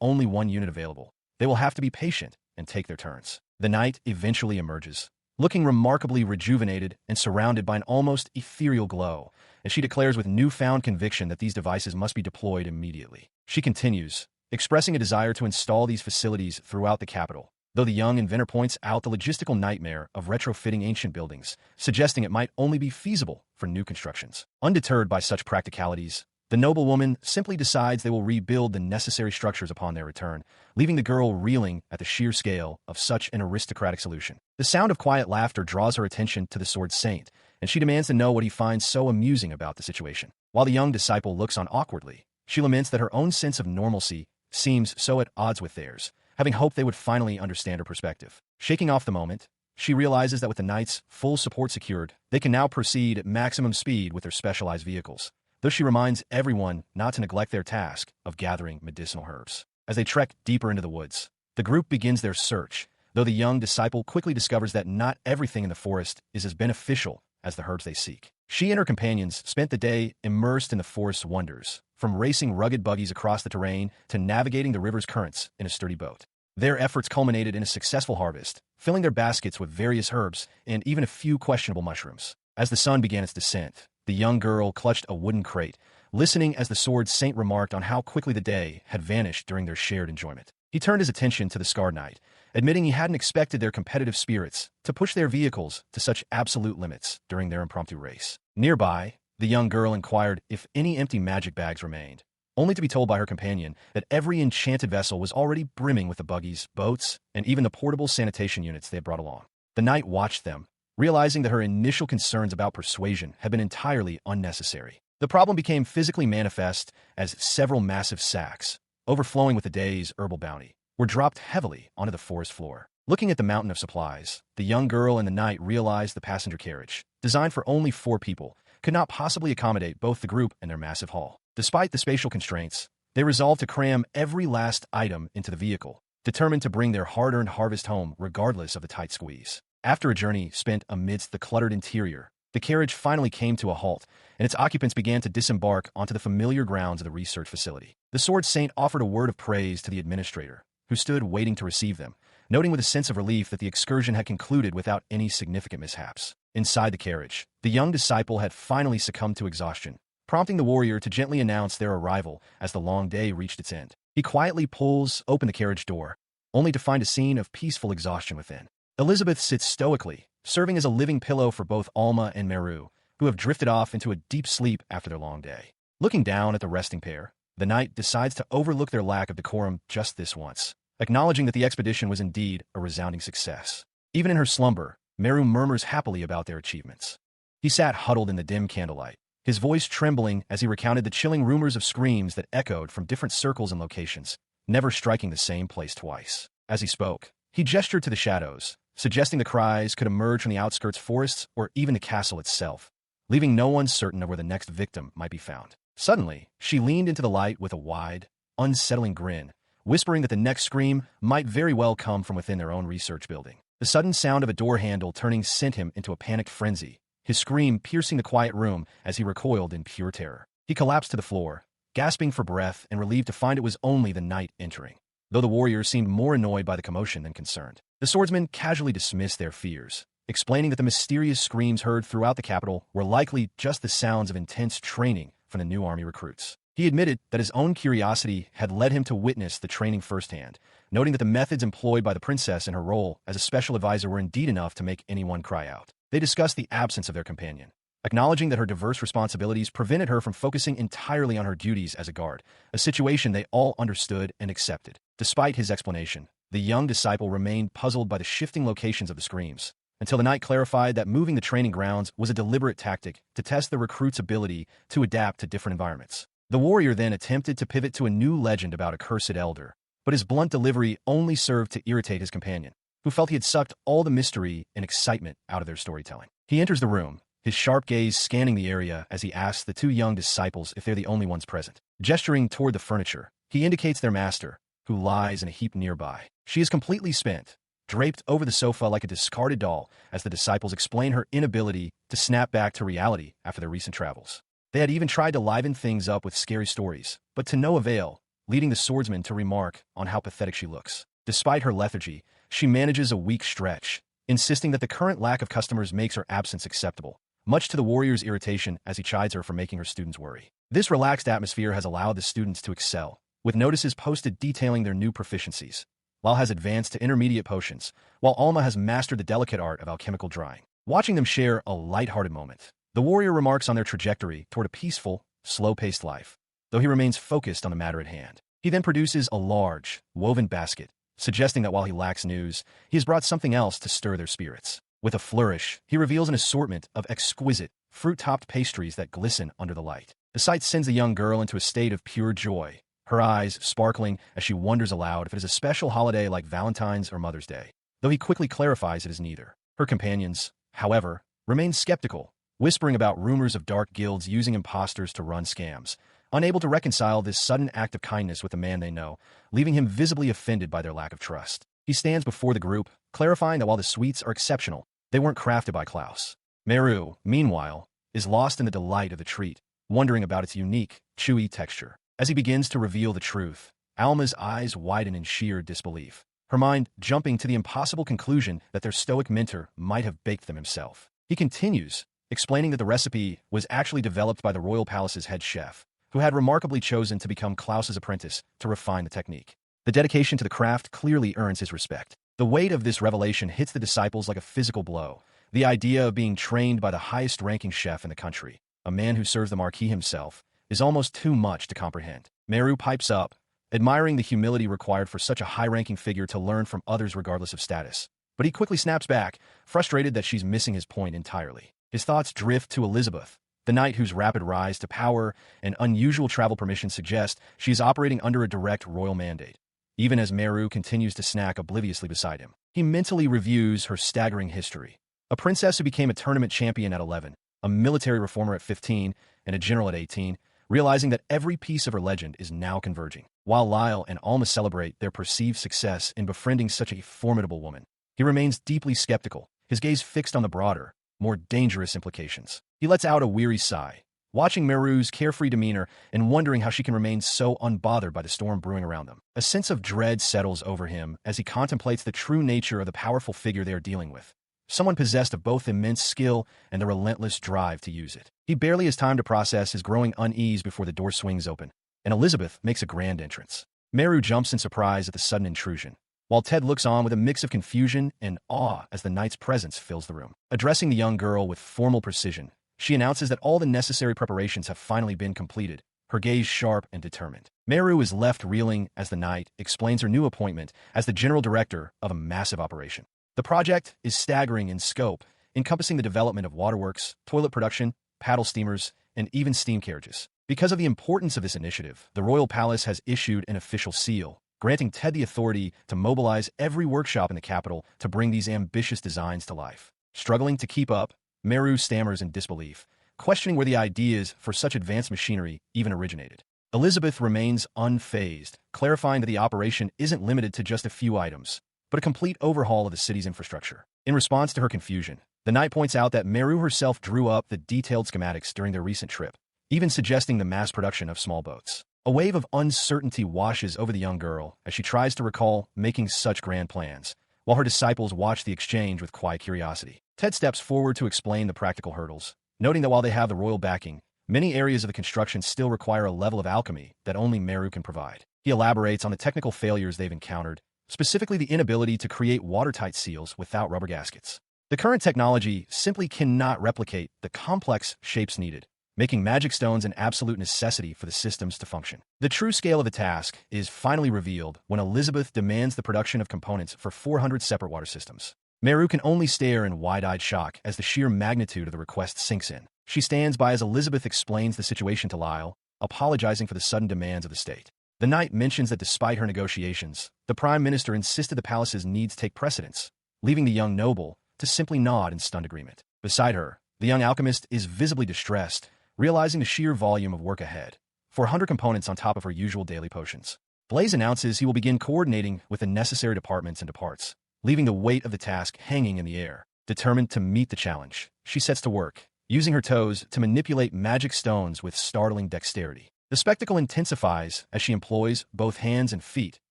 only one unit available, they will have to be patient and take their turns. The knight eventually emerges, looking remarkably rejuvenated and surrounded by an almost ethereal glow, as she declares with newfound conviction that these devices must be deployed immediately. She continues, expressing a desire to install these facilities throughout the capital, though the young inventor points out the logistical nightmare of retrofitting ancient buildings, suggesting it might only be feasible for new constructions. Undeterred by such practicalities, the noblewoman simply decides they will rebuild the necessary structures upon their return, leaving the girl reeling at the sheer scale of such an aristocratic solution. The sound of quiet laughter draws her attention to the sword saint, and she demands to know what he finds so amusing about the situation. While the young disciple looks on awkwardly, she laments that her own sense of normalcy seems so at odds with theirs, having hoped they would finally understand her perspective. Shaking off the moment, she realizes that with the knight's full support secured, they can now proceed at maximum speed with their specialized vehicles, though she reminds everyone not to neglect their task of gathering medicinal herbs. As they trek deeper into the woods, the group begins their search, though the young disciple quickly discovers that not everything in the forest is as beneficial as the herbs they seek. She and her companions spent the day immersed in the forest's wonders, from racing rugged buggies across the terrain to navigating the river's currents in a sturdy boat. Their efforts culminated in a successful harvest, filling their baskets with various herbs and even a few questionable mushrooms. As the sun began its descent, the young girl clutched a wooden crate, listening as the sword saint remarked on how quickly the day had vanished during their shared enjoyment. He turned his attention to the scarred knight, admitting he hadn't expected their competitive spirits to push their vehicles to such absolute limits during their impromptu race. Nearby, the young girl inquired if any empty magic bags remained, only to be told by her companion that every enchanted vessel was already brimming with the buggies, boats, and even the portable sanitation units they had brought along. The knight watched them, realizing that her initial concerns about persuasion had been entirely unnecessary. The problem became physically manifest as several massive sacks, overflowing with the day's herbal bounty, were dropped heavily onto the forest floor. Looking at the mountain of supplies, the young girl and the knight realized the passenger carriage, designed for only 4 people, could not possibly accommodate both the group and their massive haul. Despite the spatial constraints, they resolved to cram every last item into the vehicle, determined to bring their hard-earned harvest home regardless of the tight squeeze. After a journey spent amidst the cluttered interior, the carriage finally came to a halt, and its occupants began to disembark onto the familiar grounds of the research facility. The sword saint offered a word of praise to the administrator, who stood waiting to receive them, noting with a sense of relief that the excursion had concluded without any significant mishaps. Inside the carriage, the young disciple had finally succumbed to exhaustion, prompting the warrior to gently announce their arrival as the long day reached its end. He quietly pulls open the carriage door, only to find a scene of peaceful exhaustion within. Elizabeth sits stoically, serving as a living pillow for both Alma and Meru, who have drifted off into a deep sleep after their long day. Looking down at the resting pair, the knight decides to overlook their lack of decorum just this once, acknowledging that the expedition was indeed a resounding success. Even in her slumber, Meru murmurs happily about their achievements. He sat huddled in the dim candlelight, his voice trembling as he recounted the chilling rumors of screams that echoed from different circles and locations, never striking the same place twice. As he spoke, he gestured to the shadows, suggesting the cries could emerge from the outskirts forests or even the castle itself, leaving no one certain of where the next victim might be found. Suddenly, she leaned into the light with a wide, unsettling grin, whispering that the next scream might very well come from within their own research building. The sudden sound of a door handle turning sent him into a panicked frenzy, his scream piercing the quiet room as he recoiled in pure terror. He collapsed to the floor, gasping for breath and relieved to find it was only the knight entering, though the warrior seemed more annoyed by the commotion than concerned. The swordsman casually dismissed their fears, explaining that the mysterious screams heard throughout the capital were likely just the sounds of intense training from the new army recruits. He admitted that his own curiosity had led him to witness the training firsthand, noting that the methods employed by the princess in her role as a special advisor were indeed enough to make anyone cry out. They discussed the absence of their companion, acknowledging that her diverse responsibilities prevented her from focusing entirely on her duties as a guard, a situation they all understood and accepted. Despite his explanation, the young disciple remained puzzled by the shifting locations of the screams, until the knight clarified that moving the training grounds was a deliberate tactic to test the recruit's ability to adapt to different environments. The warrior then attempted to pivot to a new legend about a cursed elder, but his blunt delivery only served to irritate his companion, who felt he had sucked all the mystery and excitement out of their storytelling. He enters the room, his sharp gaze scanning the area as he asks the two young disciples if they're the only ones present. Gesturing toward the furniture, he indicates their master, who lies in a heap nearby. She is completely spent, draped over the sofa like a discarded doll, as the disciples explain her inability to snap back to reality after their recent travels. They had even tried to liven things up with scary stories, but to no avail, leading the swordsman to remark on how pathetic she looks. Despite her lethargy, she manages a weak stretch, insisting that the current lack of customers makes her absence acceptable, much to the warrior's irritation as he chides her for making her students worry. This relaxed atmosphere has allowed the students to excel, with notices posted detailing their new proficiencies. Lal has advanced to intermediate potions, while Alma has mastered the delicate art of alchemical drying. Watching them share a light-hearted moment, the warrior remarks on their trajectory toward a peaceful, slow-paced life, though he remains focused on the matter at hand. He then produces a large, woven basket, suggesting that while he lacks news, he has brought something else to stir their spirits. With a flourish, he reveals an assortment of exquisite, fruit-topped pastries that glisten under the light. The sight sends the young girl into a state of pure joy, her eyes sparkling as she wonders aloud if it is a special holiday like Valentine's or Mother's Day, though he quickly clarifies it is neither. Her companions, however, remain skeptical, whispering about rumors of dark guilds using imposters to run scams, unable to reconcile this sudden act of kindness with the man they know, leaving him visibly offended by their lack of trust. He stands before the group, clarifying that while the sweets are exceptional, they weren't crafted by Klaus. Meru, meanwhile, is lost in the delight of the treat, wondering about its unique, chewy texture. As he begins to reveal the truth, Alma's eyes widen in sheer disbelief, her mind jumping to the impossible conclusion that their stoic mentor might have baked them himself. He continues, explaining that the recipe was actually developed by the royal palace's head chef, who had remarkably chosen to become Klaus's apprentice to refine the technique. The dedication to the craft clearly earns his respect. The weight of this revelation hits the disciples like a physical blow. The idea of being trained by the highest-ranking chef in the country, a man who serves the marquis himself, is almost too much to comprehend. Meru pipes up, admiring the humility required for such a high-ranking figure to learn from others regardless of status. But he quickly snaps back, frustrated that she's missing his point entirely. His thoughts drift to Elizabeth, the knight whose rapid rise to power and unusual travel permissions suggest she is operating under a direct royal mandate. Even as Meru continues to snack obliviously beside him, he mentally reviews her staggering history. A princess who became a tournament champion at 11, a military reformer at 15, and a general at 18, realizing that every piece of her legend is now converging. While Lyle and Alma celebrate their perceived success in befriending such a formidable woman, he remains deeply skeptical, his gaze fixed on the broader, more dangerous implications. He lets out a weary sigh, watching Meru's carefree demeanor and wondering how she can remain so unbothered by the storm brewing around them. A sense of dread settles over him as he contemplates the true nature of the powerful figure they are dealing with, someone possessed of both immense skill and the relentless drive to use it. He barely has time to process his growing unease before the door swings open, and Elizabeth makes a grand entrance. Meru jumps in surprise at the sudden intrusion, while Ted looks on with a mix of confusion and awe as the knight's presence fills the room. Addressing the young girl with formal precision, she announces that all the necessary preparations have finally been completed, her gaze sharp and determined. Meru is left reeling as the knight explains her new appointment as the general director of a massive operation. The project is staggering in scope, encompassing the development of waterworks, toilet production, paddle steamers, and even steam carriages. Because of the importance of this initiative, the Royal Palace has issued an official seal, granting Ted the authority to mobilize every workshop in the capital to bring these ambitious designs to life. Struggling to keep up, Meru stammers in disbelief, questioning where the ideas for such advanced machinery even originated. Elizabeth remains unfazed, clarifying that the operation isn't limited to just a few items, but a complete overhaul of the city's infrastructure. In response to her confusion, the knight points out that Meru herself drew up the detailed schematics during their recent trip, even suggesting the mass production of small boats. A wave of uncertainty washes over the young girl as she tries to recall making such grand plans, while her disciples watch the exchange with quiet curiosity. Ted steps forward to explain the practical hurdles, noting that while they have the royal backing, many areas of the construction still require a level of alchemy that only Meru can provide. He elaborates on the technical failures they've encountered, specifically the inability to create watertight seals without rubber gaskets. The current technology simply cannot replicate the complex shapes needed, making magic stones an absolute necessity for the systems to function. The true scale of the task is finally revealed when Elizabeth demands the production of components for 400 separate water systems. Meru can only stare in wide-eyed shock as the sheer magnitude of the request sinks in. She stands by as Elizabeth explains the situation to Lyle, apologizing for the sudden demands of the state. The knight mentions that despite her negotiations, the prime minister insisted the palace's needs take precedence, leaving the young noble to simply nod in stunned agreement. Beside her, the young alchemist is visibly distressed, realizing the sheer volume of work ahead, 400 components on top of her usual daily potions. Blaze announces he will begin coordinating with the necessary departments and departs, leaving the weight of the task hanging in the air. Determined to meet the challenge, she sets to work, using her toes to manipulate magic stones with startling dexterity. The spectacle intensifies as she employs both hands and feet,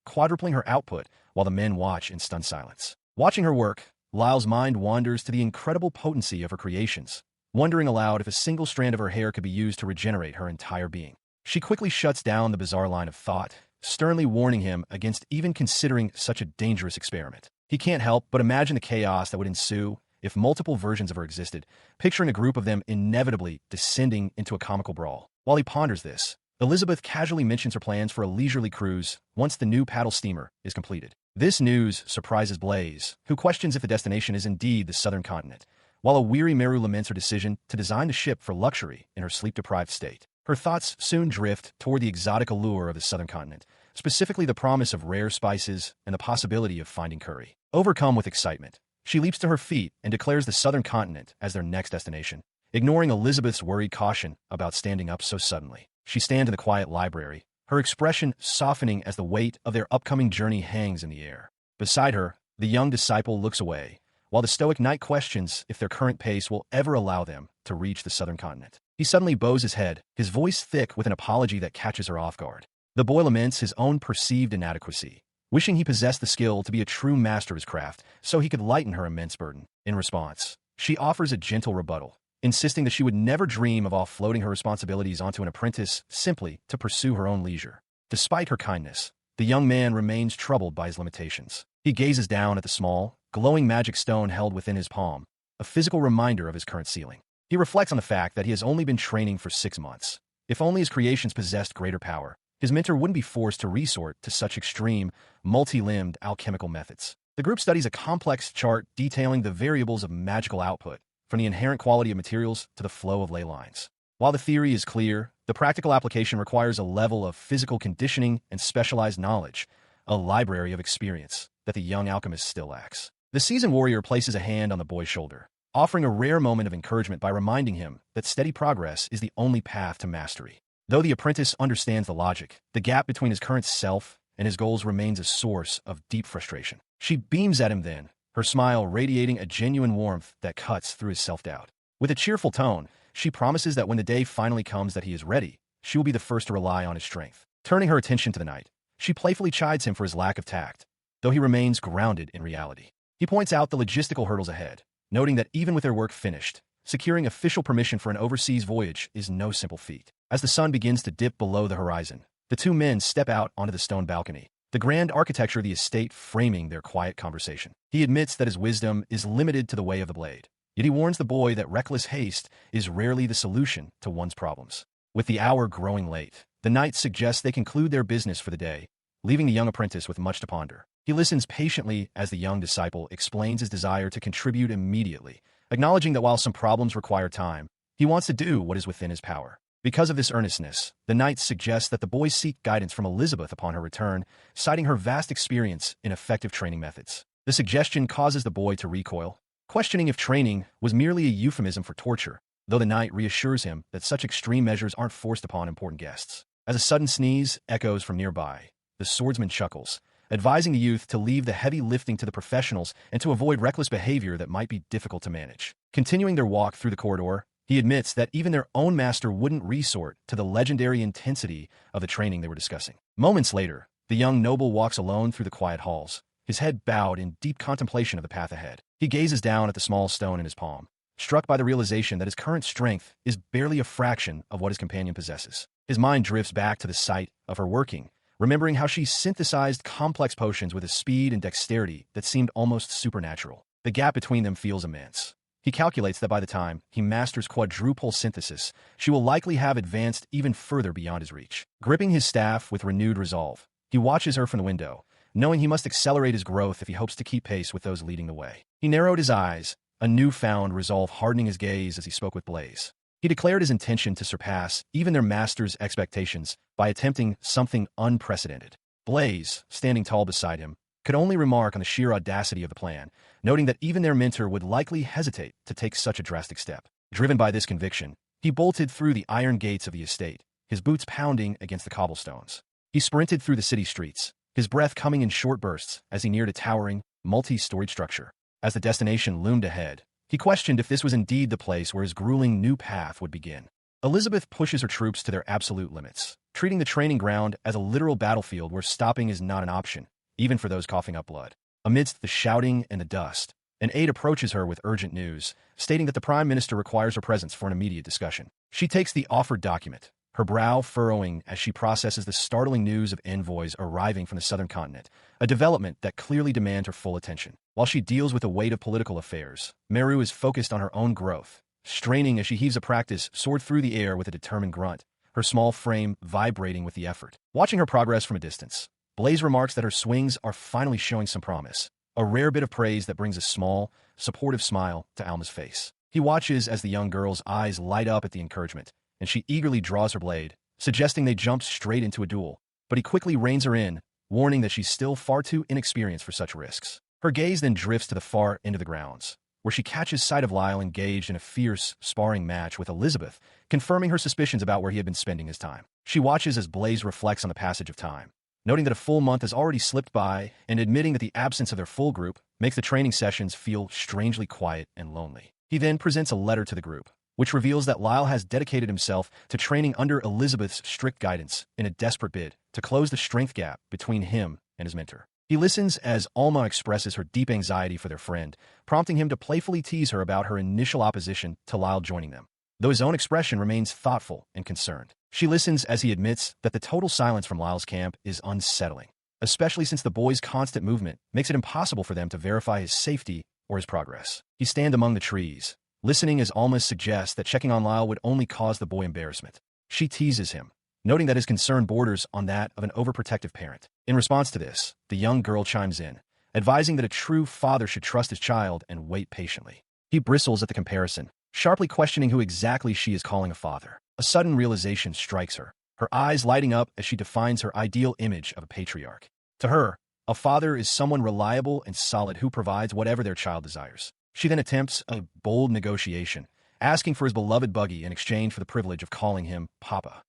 quadrupling her output while the men watch in stunned silence. Watching her work, Lyle's mind wanders to the incredible potency of her creations, wondering aloud if a single strand of her hair could be used to regenerate her entire being. She quickly shuts down the bizarre line of thought, sternly warning him against even considering such a dangerous experiment. He can't help but imagine the chaos that would ensue if multiple versions of her existed, picturing a group of them inevitably descending into a comical brawl. While he ponders this, Elizabeth casually mentions her plans for a leisurely cruise once the new paddle steamer is completed. This news surprises Blaze, who questions if the destination is indeed the southern continent, while a weary Meru laments her decision to design the ship for luxury in her sleep-deprived state. Her thoughts soon drift toward the exotic allure of the southern continent, specifically the promise of rare spices and the possibility of finding curry. Overcome with excitement, she leaps to her feet and declares the southern continent as their next destination, ignoring Elizabeth's worried caution about standing up so suddenly. She stands in the quiet library, her expression softening as the weight of their upcoming journey hangs in the air. Beside her, the young disciple looks away, while the stoic knight questions if their current pace will ever allow them to reach the southern continent. He suddenly bows his head, his voice thick with an apology that catches her off guard. The boy laments his own perceived inadequacy, wishing he possessed the skill to be a true master of his craft so he could lighten her immense burden. In response, she offers a gentle rebuttal, insisting that she would never dream of offloading her responsibilities onto an apprentice simply to pursue her own leisure. Despite her kindness, the young man remains troubled by his limitations. He gazes down at the small, glowing magic stone held within his palm, a physical reminder of his current ceiling. He reflects on the fact that he has only been training for 6 months. If only his creations possessed greater power, his mentor wouldn't be forced to resort to such extreme, multi-limbed alchemical methods. The group studies a complex chart detailing the variables of magical output, from the inherent quality of materials to the flow of ley lines. While the theory is clear, the practical application requires a level of physical conditioning and specialized knowledge, a library of experience that the young alchemist still lacks. The seasoned warrior places a hand on the boy's shoulder, offering a rare moment of encouragement by reminding him that steady progress is the only path to mastery. Though the apprentice understands the logic, the gap between his current self and his goals remains a source of deep frustration. She beams at him then, her smile radiating a genuine warmth that cuts through his self-doubt. With a cheerful tone, she promises that when the day finally comes that he is ready, she will be the first to rely on his strength. Turning her attention to the knight, she playfully chides him for his lack of tact, though he remains grounded in reality. He points out the logistical hurdles ahead, noting that even with their work finished, securing official permission for an overseas voyage is no simple feat. As the sun begins to dip below the horizon, the two men step out onto the stone balcony, the grand architecture of the estate framing their quiet conversation. He admits that his wisdom is limited to the way of the blade, yet he warns the boy that reckless haste is rarely the solution to one's problems. With the hour growing late, the knight suggests they conclude their business for the day, leaving the young apprentice with much to ponder. He listens patiently as the young disciple explains his desire to contribute immediately, acknowledging that while some problems require time, he wants to do what is within his power. Because of this earnestness, the knight suggests that the boys seek guidance from Elizabeth upon her return, citing her vast experience in effective training methods. The suggestion causes the boy to recoil, questioning if training was merely a euphemism for torture, though the knight reassures him that such extreme measures aren't forced upon important guests. As a sudden sneeze echoes from nearby, the swordsman chuckles, advising the youth to leave the heavy lifting to the professionals and to avoid reckless behavior that might be difficult to manage. Continuing their walk through the corridor, he admits that even their own master wouldn't resort to the legendary intensity of the training they were discussing. Moments later, the young noble walks alone through the quiet halls, his head bowed in deep contemplation of the path ahead. He gazes down at the small stone in his palm, struck by the realization that his current strength is barely a fraction of what his companion possesses. His mind drifts back to the sight of her working, remembering how she synthesized complex potions with a speed and dexterity that seemed almost supernatural. The gap between them feels immense. He calculates that by the time he masters quadruple synthesis, she will likely have advanced even further beyond his reach. Gripping his staff with renewed resolve, he watches her from the window, knowing he must accelerate his growth if he hopes to keep pace with those leading the way. He narrowed his eyes, a newfound resolve hardening his gaze as he spoke with Blaze. He declared his intention to surpass even their master's expectations by attempting something unprecedented. Blaze, standing tall beside him, could only remark on the sheer audacity of the plan, noting that even their mentor would likely hesitate to take such a drastic step. Driven by this conviction, he bolted through the iron gates of the estate, his boots pounding against the cobblestones. He sprinted through the city streets, his breath coming in short bursts as he neared a towering, multi-storied structure. As the destination loomed ahead, he questioned if this was indeed the place where his grueling new path would begin. Elizabeth pushes her troops to their absolute limits, treating the training ground as a literal battlefield where stopping is not an option, even for those coughing up blood. Amidst the shouting and the dust, an aide approaches her with urgent news, stating that the Prime Minister requires her presence for an immediate discussion. She takes the offered document, her brow furrowing as she processes the startling news of envoys arriving from the southern continent, a development that clearly demands her full attention. While she deals with the weight of political affairs, Meru is focused on her own growth, straining as she heaves a practice sword through the air with a determined grunt, her small frame vibrating with the effort. Watching her progress from a distance, Blaze remarks that her swings are finally showing some promise, a rare bit of praise that brings a small, supportive smile to Alma's face. He watches as the young girl's eyes light up at the encouragement, and she eagerly draws her blade, suggesting they jump straight into a duel. But he quickly reins her in, warning that she's still far too inexperienced for such risks. Her gaze then drifts to the far end of the grounds, where she catches sight of Lyle engaged in a fierce, sparring match with Elizabeth, confirming her suspicions about where he had been spending his time. She watches as Blaze reflects on the passage of time, noting that a full month has already slipped by and admitting that the absence of their full group makes the training sessions feel strangely quiet and lonely. He then presents a letter to the group, which reveals that Lyle has dedicated himself to training under Elizabeth's strict guidance in a desperate bid to close the strength gap between him and his mentor. He listens as Alma expresses her deep anxiety for their friend, prompting him to playfully tease her about her initial opposition to Lyle joining them, though his own expression remains thoughtful and concerned. She listens as he admits that the total silence from Lyle's camp is unsettling, especially since the boy's constant movement makes it impossible for them to verify his safety or his progress. He stands among the trees, listening as Alma suggests that checking on Lyle would only cause the boy embarrassment. She teases him, noting that his concern borders on that of an overprotective parent. In response to this, the young girl chimes in, advising that a true father should trust his child and wait patiently. He bristles at the comparison, sharply questioning who exactly she is calling a father. A sudden realization strikes her, her eyes lighting up as she defines her ideal image of a patriarch. To her, a father is someone reliable and solid who provides whatever their child desires. She then attempts a bold negotiation, asking for his beloved buggy in exchange for the privilege of calling him Papa.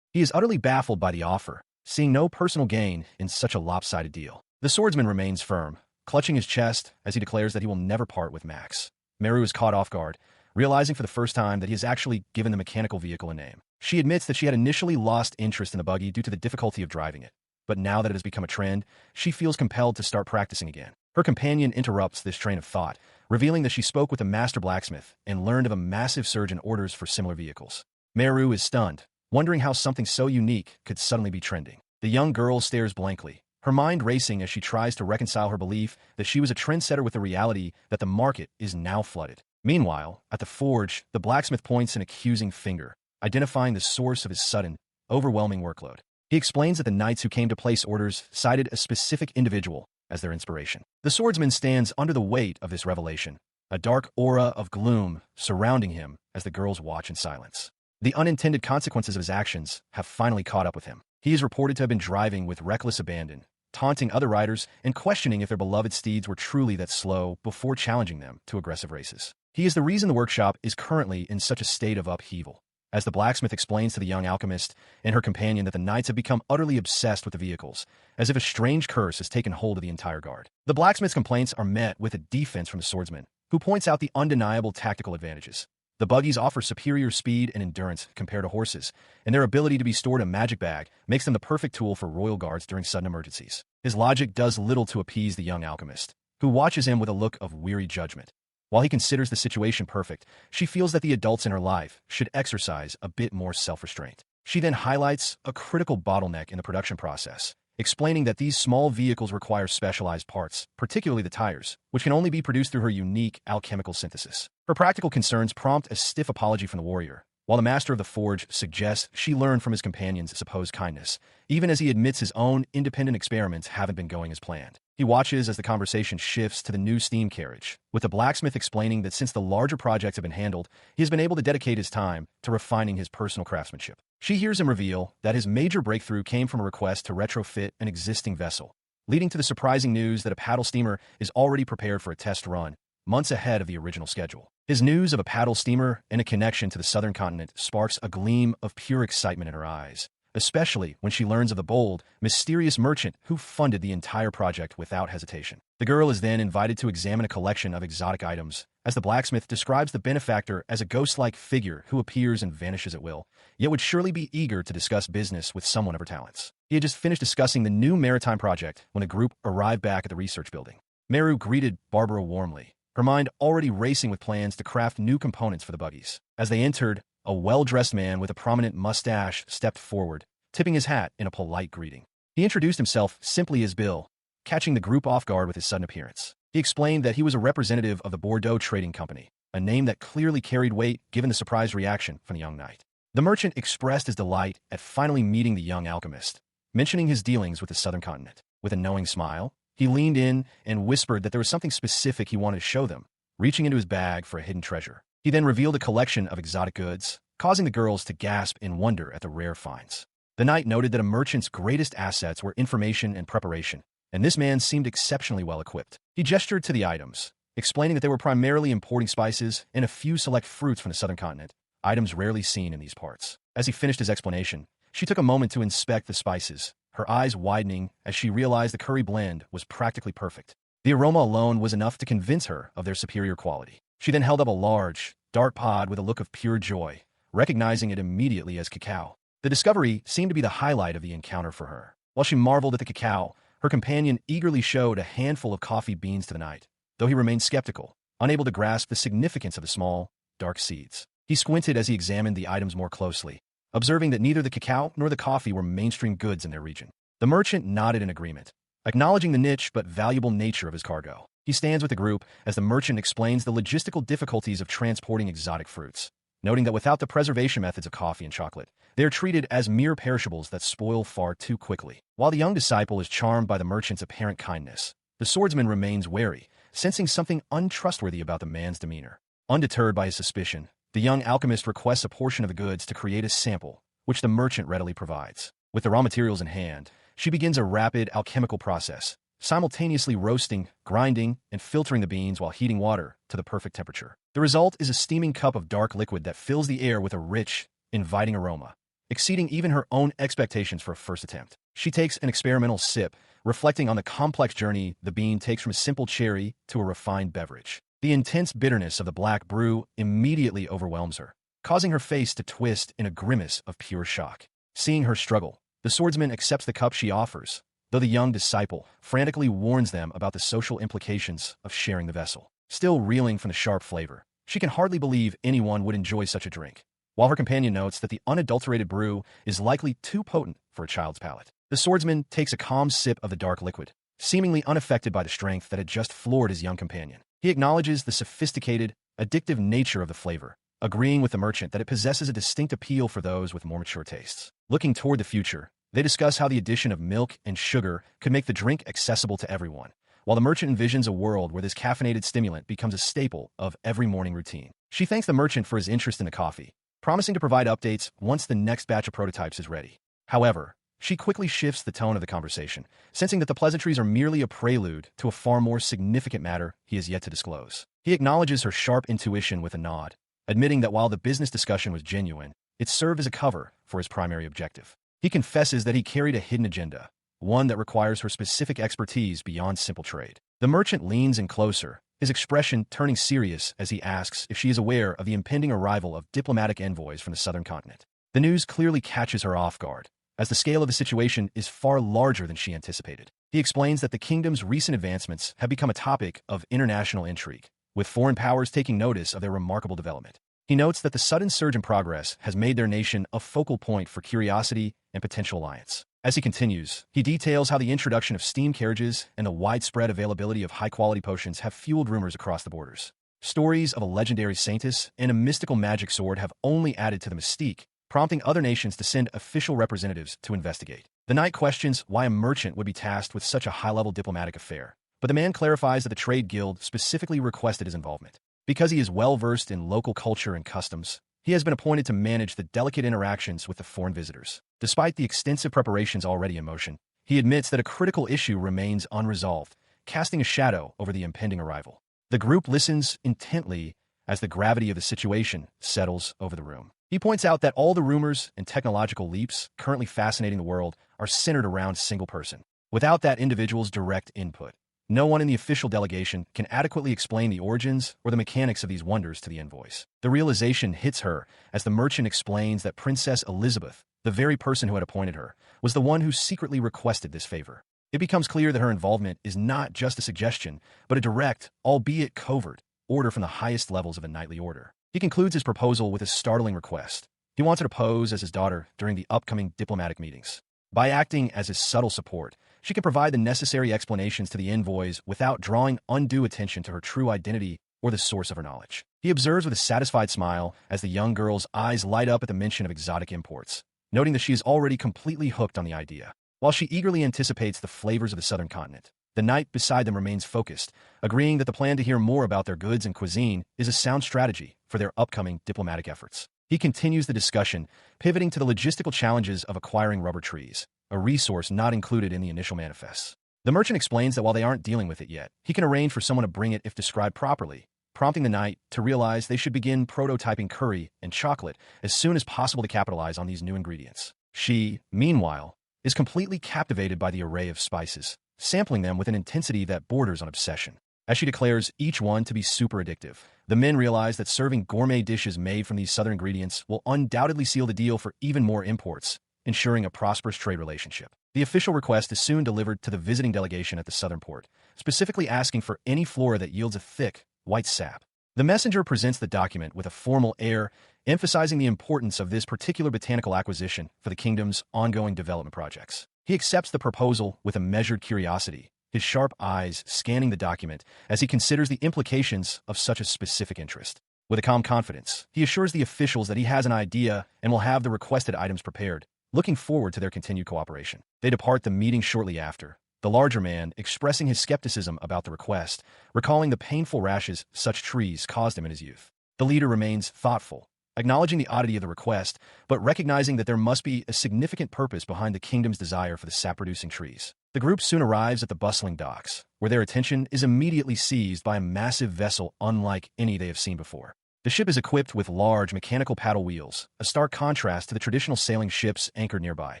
He is utterly baffled by the offer, seeing no personal gain in such a lopsided deal. The swordsman remains firm, clutching his chest as he declares that he will never part with Max. Meru is caught off guard, realizing for the first time that he has actually given the mechanical vehicle a name. She admits that she had initially lost interest in the buggy due to the difficulty of driving it, but now that it has become a trend, she feels compelled to start practicing again. Her companion interrupts this train of thought, revealing that she spoke with a master blacksmith and learned of a massive surge in orders for similar vehicles. Meru is stunned, wondering how something so unique could suddenly be trending. The young girl stares blankly, her mind racing as she tries to reconcile her belief that she was a trendsetter with the reality that the market is now flooded. Meanwhile, at the forge, the blacksmith points an accusing finger, identifying the source of his sudden, overwhelming workload. He explains that the knights who came to place orders cited a specific individual as their inspiration. The swordsman stands under the weight of this revelation, a dark aura of gloom surrounding him as the girls watch in silence. The unintended consequences of his actions have finally caught up with him. He is reported to have been driving with reckless abandon, taunting other riders and questioning if their beloved steeds were truly that slow before challenging them to aggressive races. He is the reason the workshop is currently in such a state of upheaval, as the blacksmith explains to the young alchemist and her companion that the knights have become utterly obsessed with the vehicles, as if a strange curse has taken hold of the entire guard. The blacksmith's complaints are met with a defense from the swordsman, who points out the undeniable tactical advantages. The buggies offer superior speed and endurance compared to horses, and their ability to be stored in a magic bag makes them the perfect tool for royal guards during sudden emergencies. His logic does little to appease the young alchemist, who watches him with a look of weary judgment. While he considers the situation perfect, she feels that the adults in her life should exercise a bit more self-restraint. She then highlights a critical bottleneck in the production process, explaining that these small vehicles require specialized parts, particularly the tires, which can only be produced through her unique alchemical synthesis. Her practical concerns prompt a stiff apology from the warrior, while the master of the forge suggests she learned from his companion's supposed kindness, even as he admits his own independent experiments haven't been going as planned. He watches as the conversation shifts to the new steam carriage, with the blacksmith explaining that since the larger projects have been handled, he has been able to dedicate his time to refining his personal craftsmanship. She hears him reveal that his major breakthrough came from a request to retrofit an existing vessel, leading to the surprising news that a paddle steamer is already prepared for a test run, months ahead of the original schedule. His news of a paddle steamer and a connection to the southern continent sparks a gleam of pure excitement in her eyes, especially when she learns of the bold, mysterious merchant who funded the entire project without hesitation. The girl is then invited to examine a collection of exotic items, as the blacksmith describes the benefactor as a ghost-like figure who appears and vanishes at will, yet would surely be eager to discuss business with someone of her talents. He had just finished discussing the new maritime project when a group arrived back at the research building. Meru greeted Barbara warmly, her mind already racing with plans to craft new components for the buggies. As they entered, a well-dressed man with a prominent mustache stepped forward, tipping his hat in a polite greeting. He introduced himself simply as Bill, catching the group off guard with his sudden appearance. He explained that he was a representative of the Bordeaux Trading Company, a name that clearly carried weight given the surprised reaction from the young knight. The merchant expressed his delight at finally meeting the young alchemist, mentioning his dealings with the southern continent. With a knowing smile, he leaned in and whispered that there was something specific he wanted to show them, reaching into his bag for a hidden treasure. He then revealed a collection of exotic goods, causing the girls to gasp in wonder at the rare finds. The knight noted that a merchant's greatest assets were information and preparation, and this man seemed exceptionally well equipped. He gestured to the items, explaining that they were primarily importing spices and a few select fruits from the southern continent, items rarely seen in these parts. As he finished his explanation, she took a moment to inspect the spices, her eyes widening as she realized the curry blend was practically perfect. The aroma alone was enough to convince her of their superior quality. She then held up a large, dark pod with a look of pure joy, recognizing it immediately as cacao. The discovery seemed to be the highlight of the encounter for her. While she marveled at the cacao, her companion eagerly showed a handful of coffee beans to the knight, though he remained skeptical, unable to grasp the significance of the small, dark seeds. He squinted as he examined the items more closely, observing that neither the cacao nor the coffee were mainstream goods in their region. The merchant nodded in agreement, acknowledging the niche but valuable nature of his cargo. He stands with the group as the merchant explains the logistical difficulties of transporting exotic fruits, noting that without the preservation methods of coffee and chocolate, they are treated as mere perishables that spoil far too quickly. While the young disciple is charmed by the merchant's apparent kindness, the swordsman remains wary, sensing something untrustworthy about the man's demeanor. Undeterred by his suspicion, the young alchemist requests a portion of the goods to create a sample, which the merchant readily provides. With the raw materials in hand, she begins a rapid alchemical process, simultaneously roasting, grinding, and filtering the beans while heating water to the perfect temperature. The result is a steaming cup of dark liquid that fills the air with a rich, inviting aroma, exceeding even her own expectations for a first attempt. She takes an experimental sip, reflecting on the complex journey the bean takes from a simple cherry to a refined beverage. The intense bitterness of the black brew immediately overwhelms her, causing her face to twist in a grimace of pure shock. Seeing her struggle, the swordsman accepts the cup she offers, though the young disciple frantically warns them about the social implications of sharing the vessel. Still reeling from the sharp flavor, she can hardly believe anyone would enjoy such a drink, while her companion notes that the unadulterated brew is likely too potent for a child's palate. The swordsman takes a calm sip of the dark liquid, seemingly unaffected by the strength that had just floored his young companion. He acknowledges the sophisticated, addictive nature of the flavor, agreeing with the merchant that it possesses a distinct appeal for those with more mature tastes. Looking toward the future, they discuss how the addition of milk and sugar could make the drink accessible to everyone, while the merchant envisions a world where this caffeinated stimulant becomes a staple of every morning routine. She thanks the merchant for his interest in the coffee, promising to provide updates once the next batch of prototypes is ready. However, she quickly shifts the tone of the conversation, sensing that the pleasantries are merely a prelude to a far more significant matter he has yet to disclose. He acknowledges her sharp intuition with a nod, admitting that while the business discussion was genuine, it served as a cover for his primary objective. He confesses that he carried a hidden agenda, one that requires her specific expertise beyond simple trade. The merchant leans in closer, his expression turning serious as he asks if she is aware of the impending arrival of diplomatic envoys from the southern continent. The news clearly catches her off guard, as the scale of the situation is far larger than she anticipated. He explains that the kingdom's recent advancements have become a topic of international intrigue, with foreign powers taking notice of their remarkable development. He notes that the sudden surge in progress has made their nation a focal point for curiosity and potential alliance. As he continues, he details how the introduction of steam carriages and the widespread availability of high-quality potions have fueled rumors across the borders. Stories of a legendary saintess and a mystical magic sword have only added to the mystique, prompting other nations to send official representatives to investigate. The knight questions why a merchant would be tasked with such a high-level diplomatic affair, but the man clarifies that the trade guild specifically requested his involvement. Because he is well-versed in local culture and customs, he has been appointed to manage the delicate interactions with the foreign visitors. Despite the extensive preparations already in motion, he admits that a critical issue remains unresolved, casting a shadow over the impending arrival. The group listens intently as the gravity of the situation settles over the room. He points out that all the rumors and technological leaps currently fascinating the world are centered around a single person. Without that individual's direct input, no one in the official delegation can adequately explain the origins or the mechanics of these wonders to the envoys. The realization hits her as the merchant explains that Princess Elizabeth, the very person who had appointed her, was the one who secretly requested this favor. It becomes clear that her involvement is not just a suggestion, but a direct, albeit covert, order from the highest levels of the knightly order. He concludes his proposal with a startling request. He wants her to pose as his daughter during the upcoming diplomatic meetings. By acting as his subtle support, she can provide the necessary explanations to the envoys without drawing undue attention to her true identity or the source of her knowledge. He observes with a satisfied smile as the young girl's eyes light up at the mention of exotic imports, noting that she is already completely hooked on the idea. While she eagerly anticipates the flavors of the southern continent, the knight beside them remains focused, agreeing that the plan to hear more about their goods and cuisine is a sound strategy for their upcoming diplomatic efforts. He continues the discussion, pivoting to the logistical challenges of acquiring rubber trees, a resource not included in the initial manifests. The merchant explains that while they aren't dealing with it yet, he can arrange for someone to bring it if described properly, prompting the knight to realize they should begin prototyping curry and chocolate as soon as possible to capitalize on these new ingredients. She, meanwhile, is completely captivated by the array of spices, sampling them with an intensity that borders on obsession. As she declares each one to be super addictive, the men realize that serving gourmet dishes made from these southern ingredients will undoubtedly seal the deal for even more imports, ensuring a prosperous trade relationship. The official request is soon delivered to the visiting delegation at the southern port, specifically asking for any flora that yields a thick, white sap. The messenger presents the document with a formal air, emphasizing the importance of this particular botanical acquisition for the kingdom's ongoing development projects. He accepts the proposal with a measured curiosity, his sharp eyes scanning the document as he considers the implications of such a specific interest. With a calm confidence, he assures the officials that he has an idea and will have the requested items prepared, looking forward to their continued cooperation. They depart the meeting shortly after, the larger man expressing his skepticism about the request, recalling the painful rashes such trees caused him in his youth. The leader remains thoughtful, acknowledging the oddity of the request, but recognizing that there must be a significant purpose behind the kingdom's desire for the sap-producing trees. The group soon arrives at the bustling docks, where their attention is immediately seized by a massive vessel unlike any they have seen before. The ship is equipped with large mechanical paddle wheels, a stark contrast to the traditional sailing ships anchored nearby,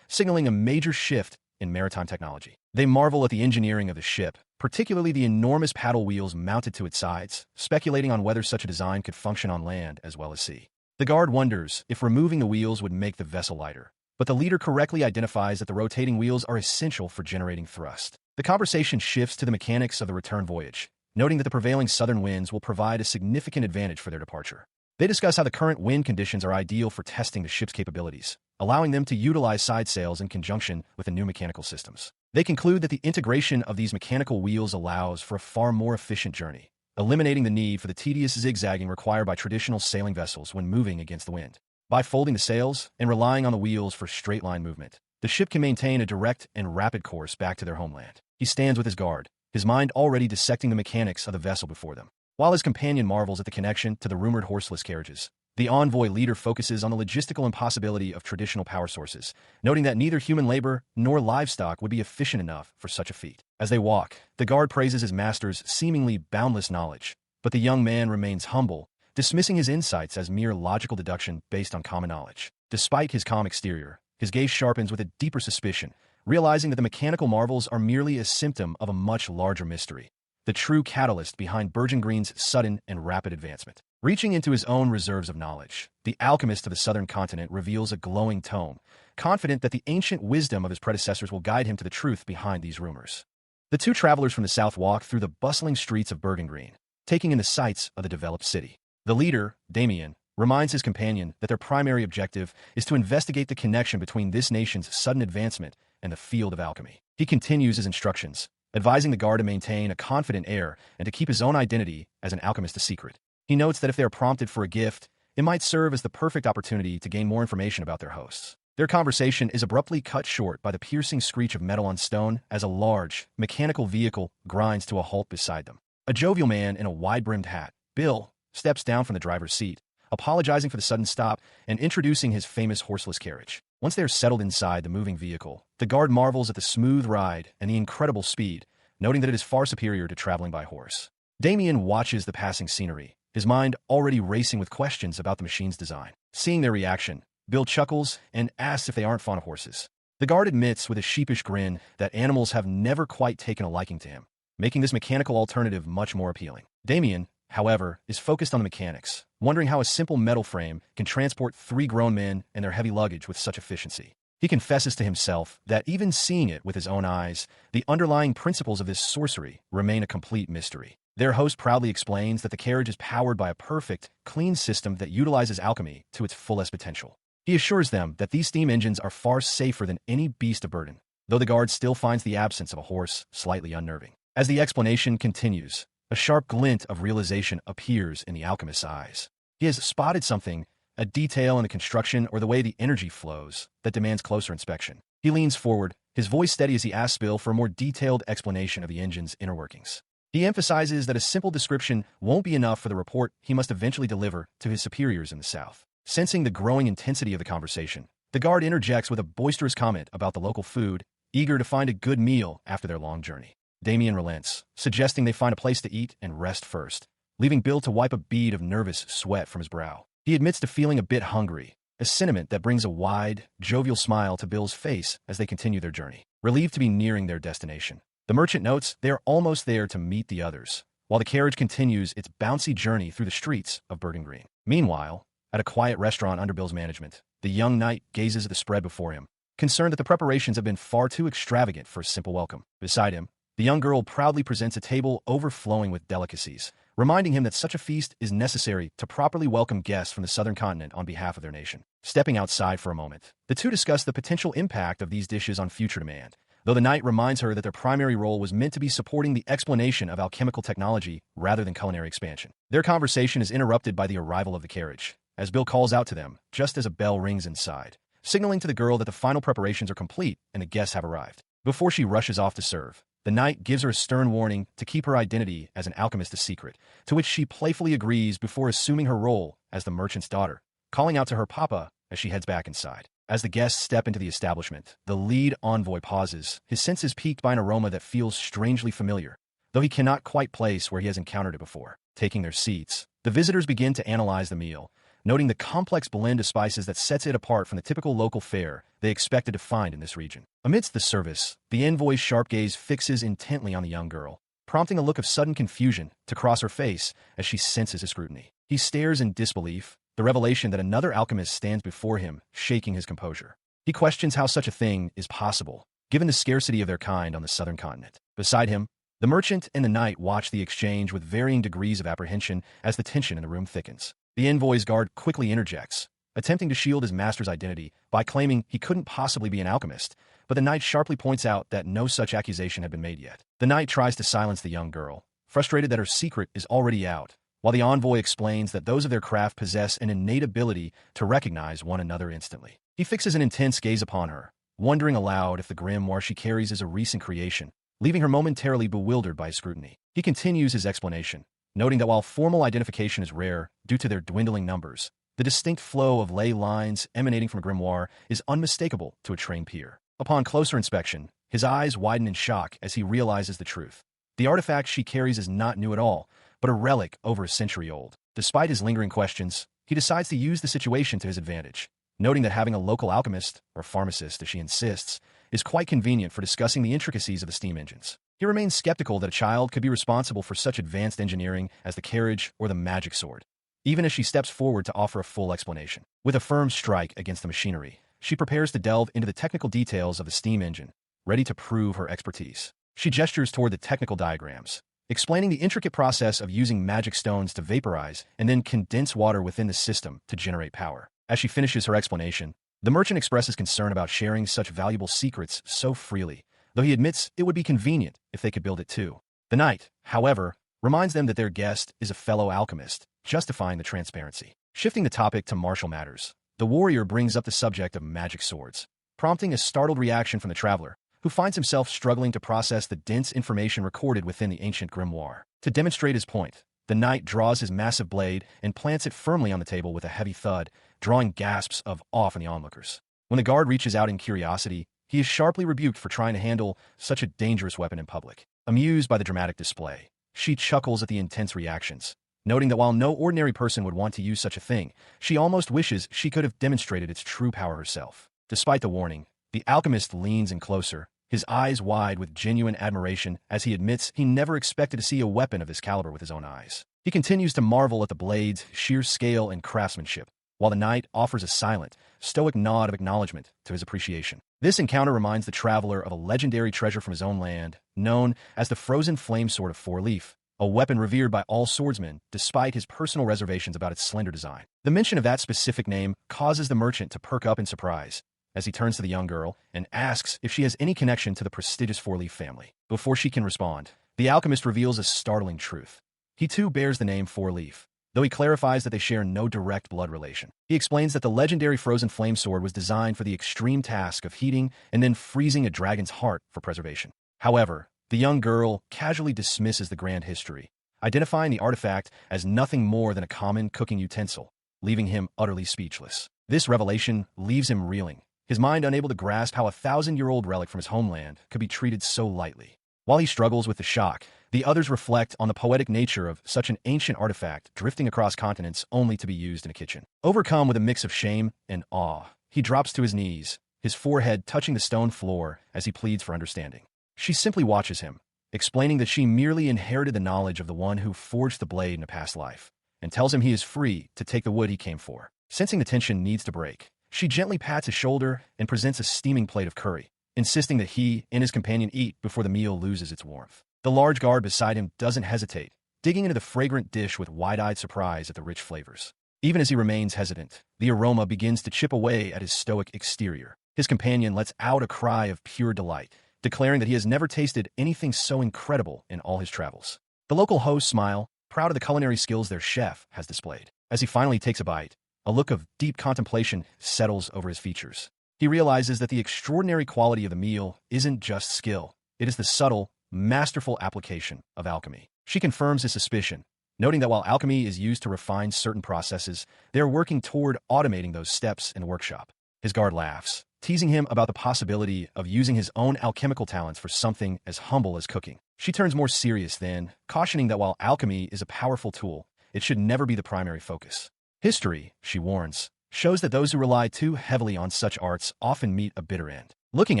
signaling a major shift in maritime technology. They marvel at the engineering of the ship, particularly the enormous paddle wheels mounted to its sides, speculating on whether such a design could function on land as well as sea. The guard wonders if removing the wheels would make the vessel lighter, but the leader correctly identifies that the rotating wheels are essential for generating thrust. The conversation shifts to the mechanics of the return voyage, noting that the prevailing southern winds will provide a significant advantage for their departure. They discuss how the current wind conditions are ideal for testing the ship's capabilities, allowing them to utilize side sails in conjunction with the new mechanical systems. They conclude that the integration of these mechanical wheels allows for a far more efficient journey, eliminating the need for the tedious zigzagging required by traditional sailing vessels when moving against the wind. By folding the sails and relying on the wheels for straight-line movement, the ship can maintain a direct and rapid course back to their homeland. He stands with his guard, his mind already dissecting the mechanics of the vessel before them. While his companion marvels at the connection to the rumored horseless carriages, the envoy leader focuses on the logistical impossibility of traditional power sources, noting that neither human labor nor livestock would be efficient enough for such a feat. As they walk, the guard praises his master's seemingly boundless knowledge, but the young man remains humble, dismissing his insights as mere logical deduction based on common knowledge. Despite his calm exterior, his gaze sharpens with a deeper suspicion, realizing that the mechanical marvels are merely a symptom of a much larger mystery, the true catalyst behind Bergen Green's sudden and rapid advancement. Reaching into his own reserves of knowledge, the alchemist of the southern continent reveals a glowing tome, confident that the ancient wisdom of his predecessors will guide him to the truth behind these rumors. The two travelers from the south walk through the bustling streets of Bergen Green, taking in the sights of the developed city. The leader, Damien, reminds his companion that their primary objective is to investigate the connection between this nation's sudden advancement and the field of alchemy. He continues his instructions, advising the guard to maintain a confident air and to keep his own identity as an alchemist a secret. He notes that if they are prompted for a gift, it might serve as the perfect opportunity to gain more information about their hosts. Their conversation is abruptly cut short by the piercing screech of metal on stone as a large, mechanical vehicle grinds to a halt beside them. A jovial man in a wide-brimmed hat, Bill, steps down from the driver's seat, apologizing for the sudden stop and introducing his famous horseless carriage. Once they are settled inside the moving vehicle, the guard marvels at the smooth ride and the incredible speed, noting that it is far superior to traveling by horse. Damien watches the passing scenery, his mind already racing with questions about the machine's design. Seeing their reaction, Bill chuckles and asks if they aren't fond of horses. The guard admits with a sheepish grin that animals have never quite taken a liking to him, making this mechanical alternative much more appealing. Damien, however, is focused on the mechanics, wondering how a simple metal frame can transport 3 grown men and their heavy luggage with such efficiency. He confesses to himself that even seeing it with his own eyes, the underlying principles of this sorcery remain a complete mystery. Their host proudly explains that the carriage is powered by a perfect, clean system that utilizes alchemy to its fullest potential. He assures them that these steam engines are far safer than any beast of burden, though the guard still finds the absence of a horse slightly unnerving. As the explanation continues, a sharp glint of realization appears in the alchemist's eyes. He has spotted something, a detail in the construction or the way the energy flows, that demands closer inspection. He leans forward, his voice steady as he asks Bill for a more detailed explanation of the engine's inner workings. He emphasizes that a simple description won't be enough for the report he must eventually deliver to his superiors in the South. Sensing the growing intensity of the conversation, the guard interjects with a boisterous comment about the local food, eager to find a good meal after their long journey. Damien relents, suggesting they find a place to eat and rest first, leaving Bill to wipe a bead of nervous sweat from his brow. He admits to feeling a bit hungry, a sentiment that brings a wide, jovial smile to Bill's face as they continue their journey. Relieved to be nearing their destination, the merchant notes they are almost there to meet the others, while the carriage continues its bouncy journey through the streets of Burden Green. Meanwhile, at a quiet restaurant under Bill's management, the young knight gazes at the spread before him, concerned that the preparations have been far too extravagant for a simple welcome. Beside him, the young girl proudly presents a table overflowing with delicacies, reminding him that such a feast is necessary to properly welcome guests from the southern continent on behalf of their nation. Stepping outside for a moment, the two discuss the potential impact of these dishes on future demand, though the knight reminds her that their primary role was meant to be supporting the explanation of alchemical technology rather than culinary expansion. Their conversation is interrupted by the arrival of the carriage, as Bill calls out to them just as a bell rings inside, signaling to the girl that the final preparations are complete and the guests have arrived. Before she rushes off to serve, the knight gives her a stern warning to keep her identity as an alchemist a secret, to which she playfully agrees before assuming her role as the merchant's daughter, calling out to her papa as she heads back inside. As the guests step into the establishment, the lead envoy pauses, his senses piqued by an aroma that feels strangely familiar, though he cannot quite place where he has encountered it before. Taking their seats, the visitors begin to analyze the meal, noting the complex blend of spices that sets it apart from the typical local fare they expected to find in this region. Amidst the service, the envoy's sharp gaze fixes intently on the young girl, prompting a look of sudden confusion to cross her face as she senses his scrutiny. He stares in disbelief, the revelation that another alchemist stands before him, shaking his composure. He questions how such a thing is possible, given the scarcity of their kind on the southern continent. Beside him, the merchant and the knight watch the exchange with varying degrees of apprehension as the tension in the room thickens. The envoy's guard quickly interjects, attempting to shield his master's identity by claiming he couldn't possibly be an alchemist, but the knight sharply points out that no such accusation had been made yet. The knight tries to silence the young girl, frustrated that her secret is already out, while the envoy explains that those of their craft possess an innate ability to recognize one another instantly. He fixes an intense gaze upon her, wondering aloud if the grimoire she carries is a recent creation, leaving her momentarily bewildered by his scrutiny. He continues his explanation, noting that while formal identification is rare due to their dwindling numbers, the distinct flow of ley lines emanating from a grimoire is unmistakable to a trained peer. Upon closer inspection, his eyes widen in shock as he realizes the truth. The artifact she carries is not new at all, but a relic over a century old. Despite his lingering questions, he decides to use the situation to his advantage, noting that having a local alchemist, or pharmacist as she insists, is quite convenient for discussing the intricacies of the steam engines. He remains skeptical that a child could be responsible for such advanced engineering as the carriage or the magic sword, even as she steps forward to offer a full explanation. With a firm strike against the machinery, she prepares to delve into the technical details of the steam engine, ready to prove her expertise. She gestures toward the technical diagrams, explaining the intricate process of using magic stones to vaporize and then condense water within the system to generate power. As she finishes her explanation, the merchant expresses concern about sharing such valuable secrets so freely, though he admits it would be convenient if they could build it too. The knight, however, reminds them that their guest is a fellow alchemist, justifying the transparency. Shifting the topic to martial matters, the warrior brings up the subject of magic swords, prompting a startled reaction from the traveler, who finds himself struggling to process the dense information recorded within the ancient grimoire. To demonstrate his point, the knight draws his massive blade and plants it firmly on the table with a heavy thud, drawing gasps of awe from the onlookers. When the guard reaches out in curiosity, he is sharply rebuked for trying to handle such a dangerous weapon in public. Amused by the dramatic display, she chuckles at the intense reactions, noting that while no ordinary person would want to use such a thing, she almost wishes she could have demonstrated its true power herself. Despite the warning, the alchemist leans in closer, his eyes wide with genuine admiration as he admits he never expected to see a weapon of this caliber with his own eyes. He continues to marvel at the blade's sheer scale and craftsmanship, while the knight offers a silent, stoic nod of acknowledgement to his appreciation. This encounter reminds the traveler of a legendary treasure from his own land, known as the frozen flame sword of Four-Leaf, a weapon revered by all swordsmen despite his personal reservations about its slender design. The mention of that specific name causes the merchant to perk up in surprise, as he turns to the young girl and asks if she has any connection to the prestigious Four-Leaf family. Before she can respond, the alchemist reveals a startling truth. He too bears the name Four-Leaf, though he clarifies that they share no direct blood relation. He explains that the legendary frozen flame sword was designed for the extreme task of heating and then freezing a dragon's heart for preservation. However, the young girl casually dismisses the grand history, identifying the artifact as nothing more than a common cooking utensil, leaving him utterly speechless. This revelation leaves him reeling, his mind unable to grasp how a 1,000-year-old relic from his homeland could be treated so lightly. While he struggles with the shock, the others reflect on the poetic nature of such an ancient artifact drifting across continents only to be used in a kitchen. Overcome with a mix of shame and awe, he drops to his knees, his forehead touching the stone floor as he pleads for understanding. She simply watches him, explaining that she merely inherited the knowledge of the one who forged the blade in a past life, and tells him he is free to take the wood he came for. Sensing the tension needs to break, she gently pats his shoulder and presents a steaming plate of curry, insisting that he and his companion eat before the meal loses its warmth. The large guard beside him doesn't hesitate, digging into the fragrant dish with wide-eyed surprise at the rich flavors. Even as he remains hesitant, the aroma begins to chip away at his stoic exterior. His companion lets out a cry of pure delight, declaring that he has never tasted anything so incredible in all his travels. The local hosts smile, proud of the culinary skills their chef has displayed. As he finally takes a bite, a look of deep contemplation settles over his features. He realizes that the extraordinary quality of the meal isn't just skill, it is the subtle, masterful application of alchemy. She confirms his suspicion, noting that while alchemy is used to refine certain processes, they are working toward automating those steps in the workshop. His guard laughs, teasing him about the possibility of using his own alchemical talents for something as humble as cooking. She turns more serious then, cautioning that while alchemy is a powerful tool, it should never be the primary focus. History, she warns, shows that those who rely too heavily on such arts often meet a bitter end. Looking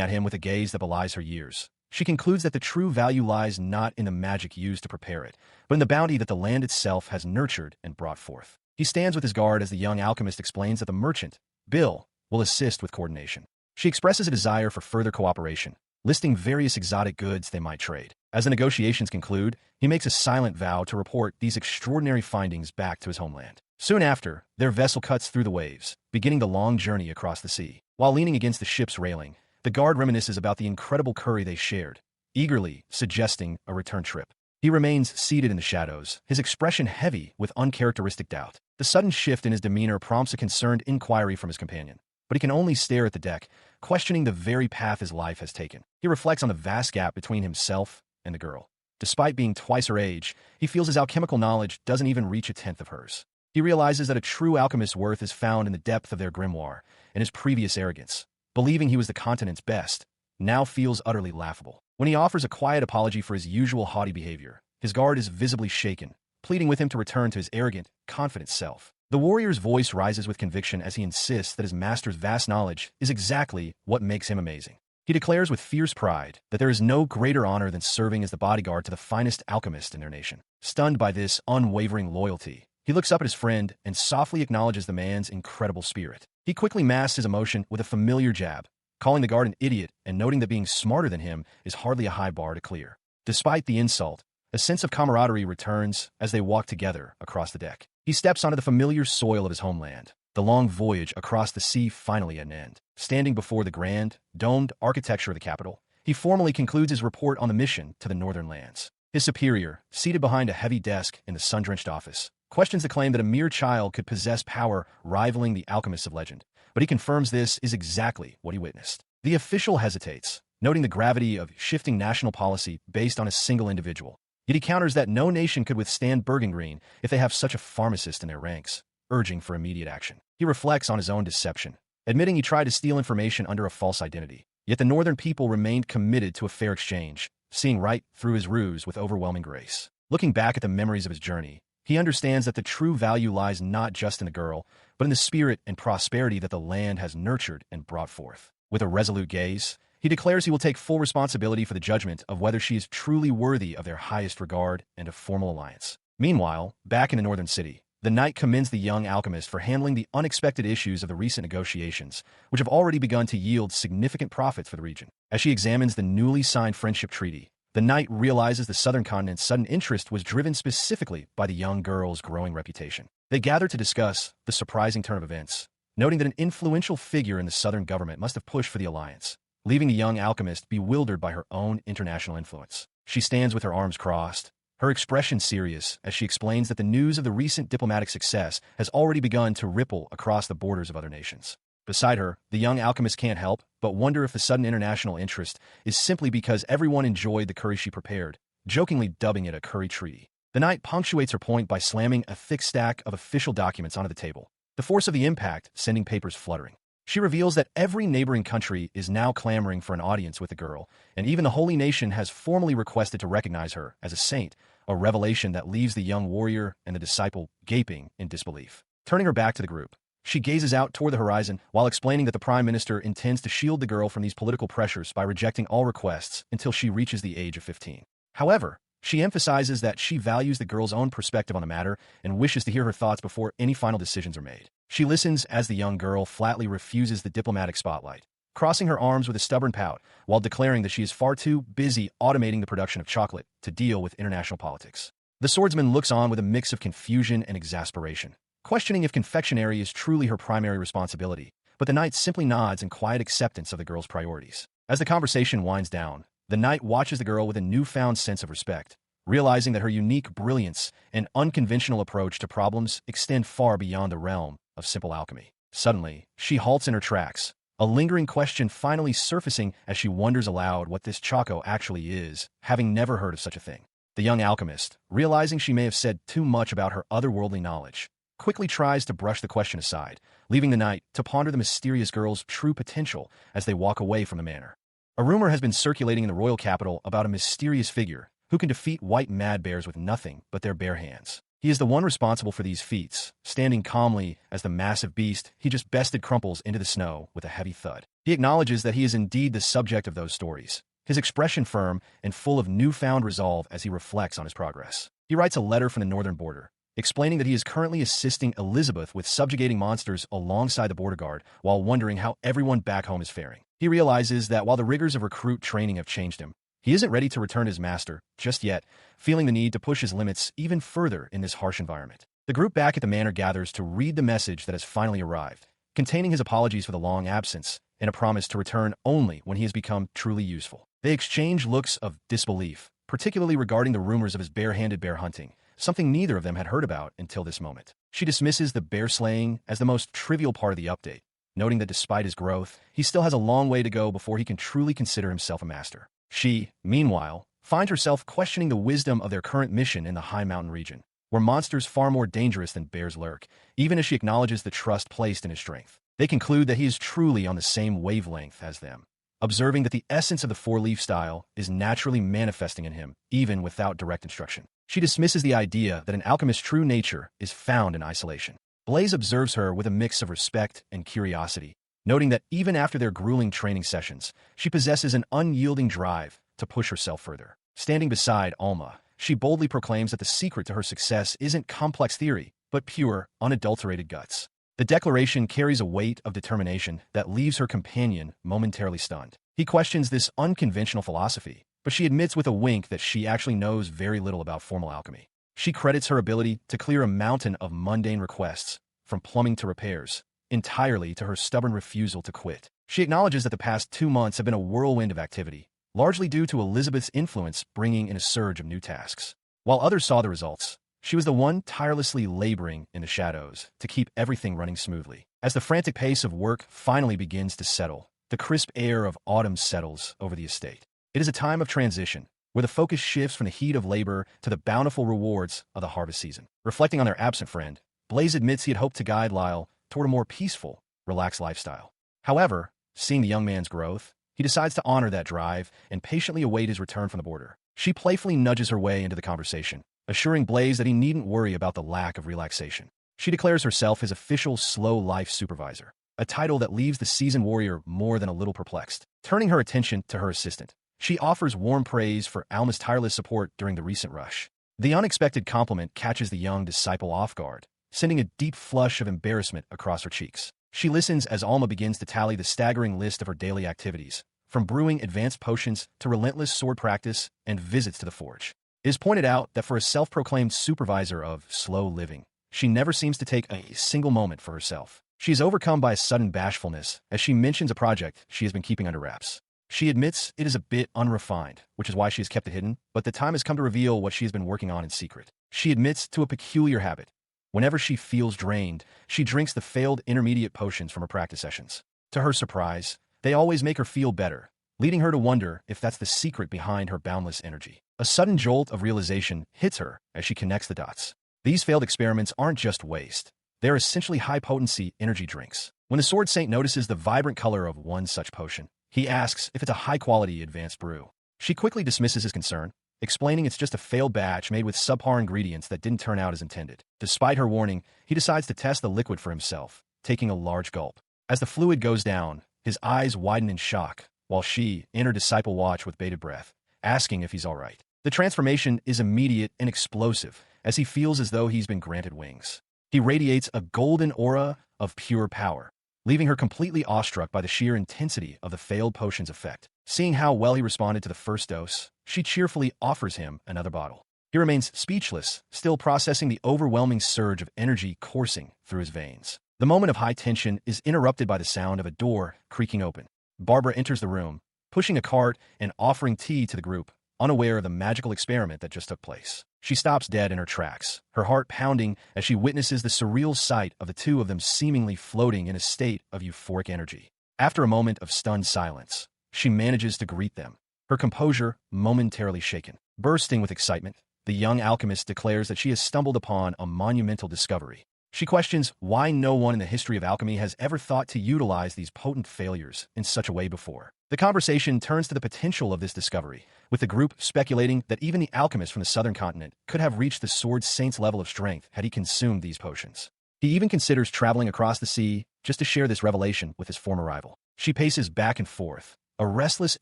at him with a gaze that belies her years, she concludes that the true value lies not in the magic used to prepare it, but in the bounty that the land itself has nurtured and brought forth. He stands with his guard as the young alchemist explains that the merchant, Bill, will assist with coordination. She expresses a desire for further cooperation, listing various exotic goods they might trade. As the negotiations conclude, he makes a silent vow to report these extraordinary findings back to his homeland. Soon after, their vessel cuts through the waves, beginning the long journey across the sea. While leaning against the ship's railing, the guard reminisces about the incredible curry they shared, eagerly suggesting a return trip. He remains seated in the shadows, his expression heavy with uncharacteristic doubt. The sudden shift in his demeanor prompts a concerned inquiry from his companion, but he can only stare at the deck, questioning the very path his life has taken. He reflects on the vast gap between himself and the girl. Despite being twice her age, he feels his alchemical knowledge doesn't even reach a tenth of hers. He realizes that a true alchemist's worth is found in the depth of their grimoire, and his previous arrogance, believing he was the continent's best, now feels utterly laughable. When he offers a quiet apology for his usual haughty behavior, his guard is visibly shaken, pleading with him to return to his arrogant, confident self. The warrior's voice rises with conviction as he insists that his master's vast knowledge is exactly what makes him amazing. He declares with fierce pride that there is no greater honor than serving as the bodyguard to the finest alchemist in their nation. Stunned by this unwavering loyalty, he looks up at his friend and softly acknowledges the man's incredible spirit. He quickly masks his emotion with a familiar jab, calling the guard an idiot and noting that being smarter than him is hardly a high bar to clear. Despite the insult, a sense of camaraderie returns as they walk together across the deck. He steps onto the familiar soil of his homeland, the long voyage across the sea finally at an end. Standing before the grand, domed architecture of the capital, he formally concludes his report on the mission to the northern lands. His superior, seated behind a heavy desk in the sun-drenched office, questions the claim that a mere child could possess power rivaling the alchemists of legend, but he confirms this is exactly what he witnessed. The official hesitates, noting the gravity of shifting national policy based on a single individual. Yet he counters that no nation could withstand Bergengreen if they have such a pharmacist in their ranks, urging for immediate action. He reflects on his own deception, admitting he tried to steal information under a false identity. Yet the northern people remained committed to a fair exchange, seeing right through his ruse with overwhelming grace. Looking back at the memories of his journey, he understands that the true value lies not just in the girl, but in the spirit and prosperity that the land has nurtured and brought forth. With a resolute gaze, he declares he will take full responsibility for the judgment of whether she is truly worthy of their highest regard and a formal alliance. Meanwhile, back in the northern city, the knight commends the young alchemist for handling the unexpected issues of the recent negotiations, which have already begun to yield significant profits for the region. As she examines the newly signed friendship treaty, the knight realizes the southern continent's sudden interest was driven specifically by the young girl's growing reputation. They gather to discuss the surprising turn of events, noting that an influential figure in the southern government must have pushed for the alliance, leaving the young alchemist bewildered by her own international influence. She stands with her arms crossed, her expression serious as she explains that the news of the recent diplomatic success has already begun to ripple across the borders of other nations. Beside her, the young alchemist can't help but wonder if the sudden international interest is simply because everyone enjoyed the curry she prepared, jokingly dubbing it a curry treaty. The knight punctuates her point by slamming a thick stack of official documents onto the table, the force of the impact sending papers fluttering. She reveals that every neighboring country is now clamoring for an audience with the girl, and even the Holy Nation has formally requested to recognize her as a saint, a revelation that leaves the young warrior and the disciple gaping in disbelief. Turning her back to the group, she gazes out toward the horizon while explaining that the Prime Minister intends to shield the girl from these political pressures by rejecting all requests until she reaches the age of 15. However, she emphasizes that she values the girl's own perspective on the matter and wishes to hear her thoughts before any final decisions are made. She listens as the young girl flatly refuses the diplomatic spotlight, crossing her arms with a stubborn pout while declaring that she is far too busy automating the production of chocolate to deal with international politics. The swordsman looks on with a mix of confusion and exasperation, questioning if confectionery is truly her primary responsibility, but the knight simply nods in quiet acceptance of the girl's priorities. As the conversation winds down, the knight watches the girl with a newfound sense of respect, realizing that her unique brilliance and unconventional approach to problems extend far beyond the realm of simple alchemy. Suddenly, she halts in her tracks, a lingering question finally surfacing as she wonders aloud what this choco actually is, having never heard of such a thing. The young alchemist, realizing she may have said too much about her otherworldly knowledge, quickly tries to brush the question aside, leaving the knight to ponder the mysterious girl's true potential as they walk away from the manor. A rumor has been circulating in the royal capital about a mysterious figure who can defeat white mad bears with nothing but their bare hands. He is the one responsible for these feats, standing calmly as the massive beast he just bested crumples into the snow with a heavy thud. He acknowledges that he is indeed the subject of those stories, his expression firm and full of newfound resolve as he reflects on his progress. He writes a letter from the northern border, explaining that he is currently assisting Elizabeth with subjugating monsters alongside the border guard while wondering how everyone back home is faring. He realizes that while the rigors of recruit training have changed him, he isn't ready to return to his master just yet, feeling the need to push his limits even further in this harsh environment. The group back at the manor gathers to read the message that has finally arrived, containing his apologies for the long absence and a promise to return only when he has become truly useful. They exchange looks of disbelief, particularly regarding the rumors of his bare-handed bear hunting, something neither of them had heard about until this moment. She dismisses the bear slaying as the most trivial part of the update, noting that despite his growth, he still has a long way to go before he can truly consider himself a master. She, meanwhile, finds herself questioning the wisdom of their current mission in the high mountain region, where monsters far more dangerous than bears lurk, even as she acknowledges the trust placed in his strength. They conclude that he is truly on the same wavelength as them, observing that the essence of the four-leaf style is naturally manifesting in him, even without direct instruction. She dismisses the idea that an alchemist's true nature is found in isolation. Blaze observes her with a mix of respect and curiosity, noting that even after their grueling training sessions, she possesses an unyielding drive to push herself further. Standing beside Alma, she boldly proclaims that the secret to her success isn't complex theory, but pure, unadulterated guts. The declaration carries a weight of determination that leaves her companion momentarily stunned. He questions this unconventional philosophy, but she admits with a wink that she actually knows very little about formal alchemy. She credits her ability to clear a mountain of mundane requests, from plumbing to repairs, entirely to her stubborn refusal to quit. She acknowledges that the past 2 months have been a whirlwind of activity, largely due to Elizabeth's influence bringing in a surge of new tasks. While others saw the results, She was the one tirelessly laboring in the shadows to keep everything running smoothly. As the frantic pace of work finally begins to settle, the crisp air of autumn settles over the estate. It is a time of transition, where the focus shifts from the heat of labor to the bountiful rewards of the harvest season. Reflecting on their absent friend, Blaze admits he had hoped to guide Lyle toward a more peaceful, relaxed lifestyle. However, seeing the young man's growth, he decides to honor that drive and patiently await his return from the border. She playfully nudges her way into the conversation, assuring Blaze that he needn't worry about the lack of relaxation. She declares herself his official slow life supervisor, a title that leaves the seasoned warrior more than a little perplexed. Turning her attention to her assistant, she offers warm praise for Alma's tireless support during the recent rush. The unexpected compliment catches the young disciple off guard, sending a deep flush of embarrassment across her cheeks. She listens as Alma begins to tally the staggering list of her daily activities, from brewing advanced potions to relentless sword practice and visits to the forge. It is pointed out that for a self-proclaimed supervisor of slow living, she never seems to take a single moment for herself. She is overcome by a sudden bashfulness as she mentions a project she has been keeping under wraps. She admits it is a bit unrefined, which is why she has kept it hidden, but the time has come to reveal what she has been working on in secret. She admits to a peculiar habit. Whenever she feels drained, she drinks the failed intermediate potions from her practice sessions. To her surprise, they always make her feel better, leading her to wonder if that's the secret behind her boundless energy. A sudden jolt of realization hits her as she connects the dots. These failed experiments aren't just waste. They're essentially high-potency energy drinks. When the Sword Saint notices the vibrant color of one such potion, he asks if it's a high-quality advanced brew. She quickly dismisses his concern, explaining it's just a failed batch made with subpar ingredients that didn't turn out as intended. Despite her warning, he decides to test the liquid for himself, taking a large gulp. As the fluid goes down, his eyes widen in shock, while she and her disciple watch with bated breath, asking if he's all right. The transformation is immediate and explosive, as he feels as though he's been granted wings. He radiates a golden aura of pure power, leaving her completely awestruck by the sheer intensity of the failed potion's effect. Seeing how well he responded to the first dose, she cheerfully offers him another bottle. He remains speechless, still processing the overwhelming surge of energy coursing through his veins. The moment of high tension is interrupted by the sound of a door creaking open. Barbara enters the room, pushing a cart and offering tea to the group, unaware of the magical experiment that just took place. She stops dead in her tracks, her heart pounding as she witnesses the surreal sight of the two of them seemingly floating in a state of euphoric energy. After a moment of stunned silence, she manages to greet them, her composure momentarily shaken. Bursting with excitement, the young alchemist declares that she has stumbled upon a monumental discovery. She questions why no one in the history of alchemy has ever thought to utilize these potent failures in such a way before. The conversation turns to the potential of this discovery, with the group speculating that even the alchemist from the southern continent could have reached the Sword Saint's level of strength had he consumed these potions. He even considers traveling across the sea just to share this revelation with his former rival. She paces back and forth, a restless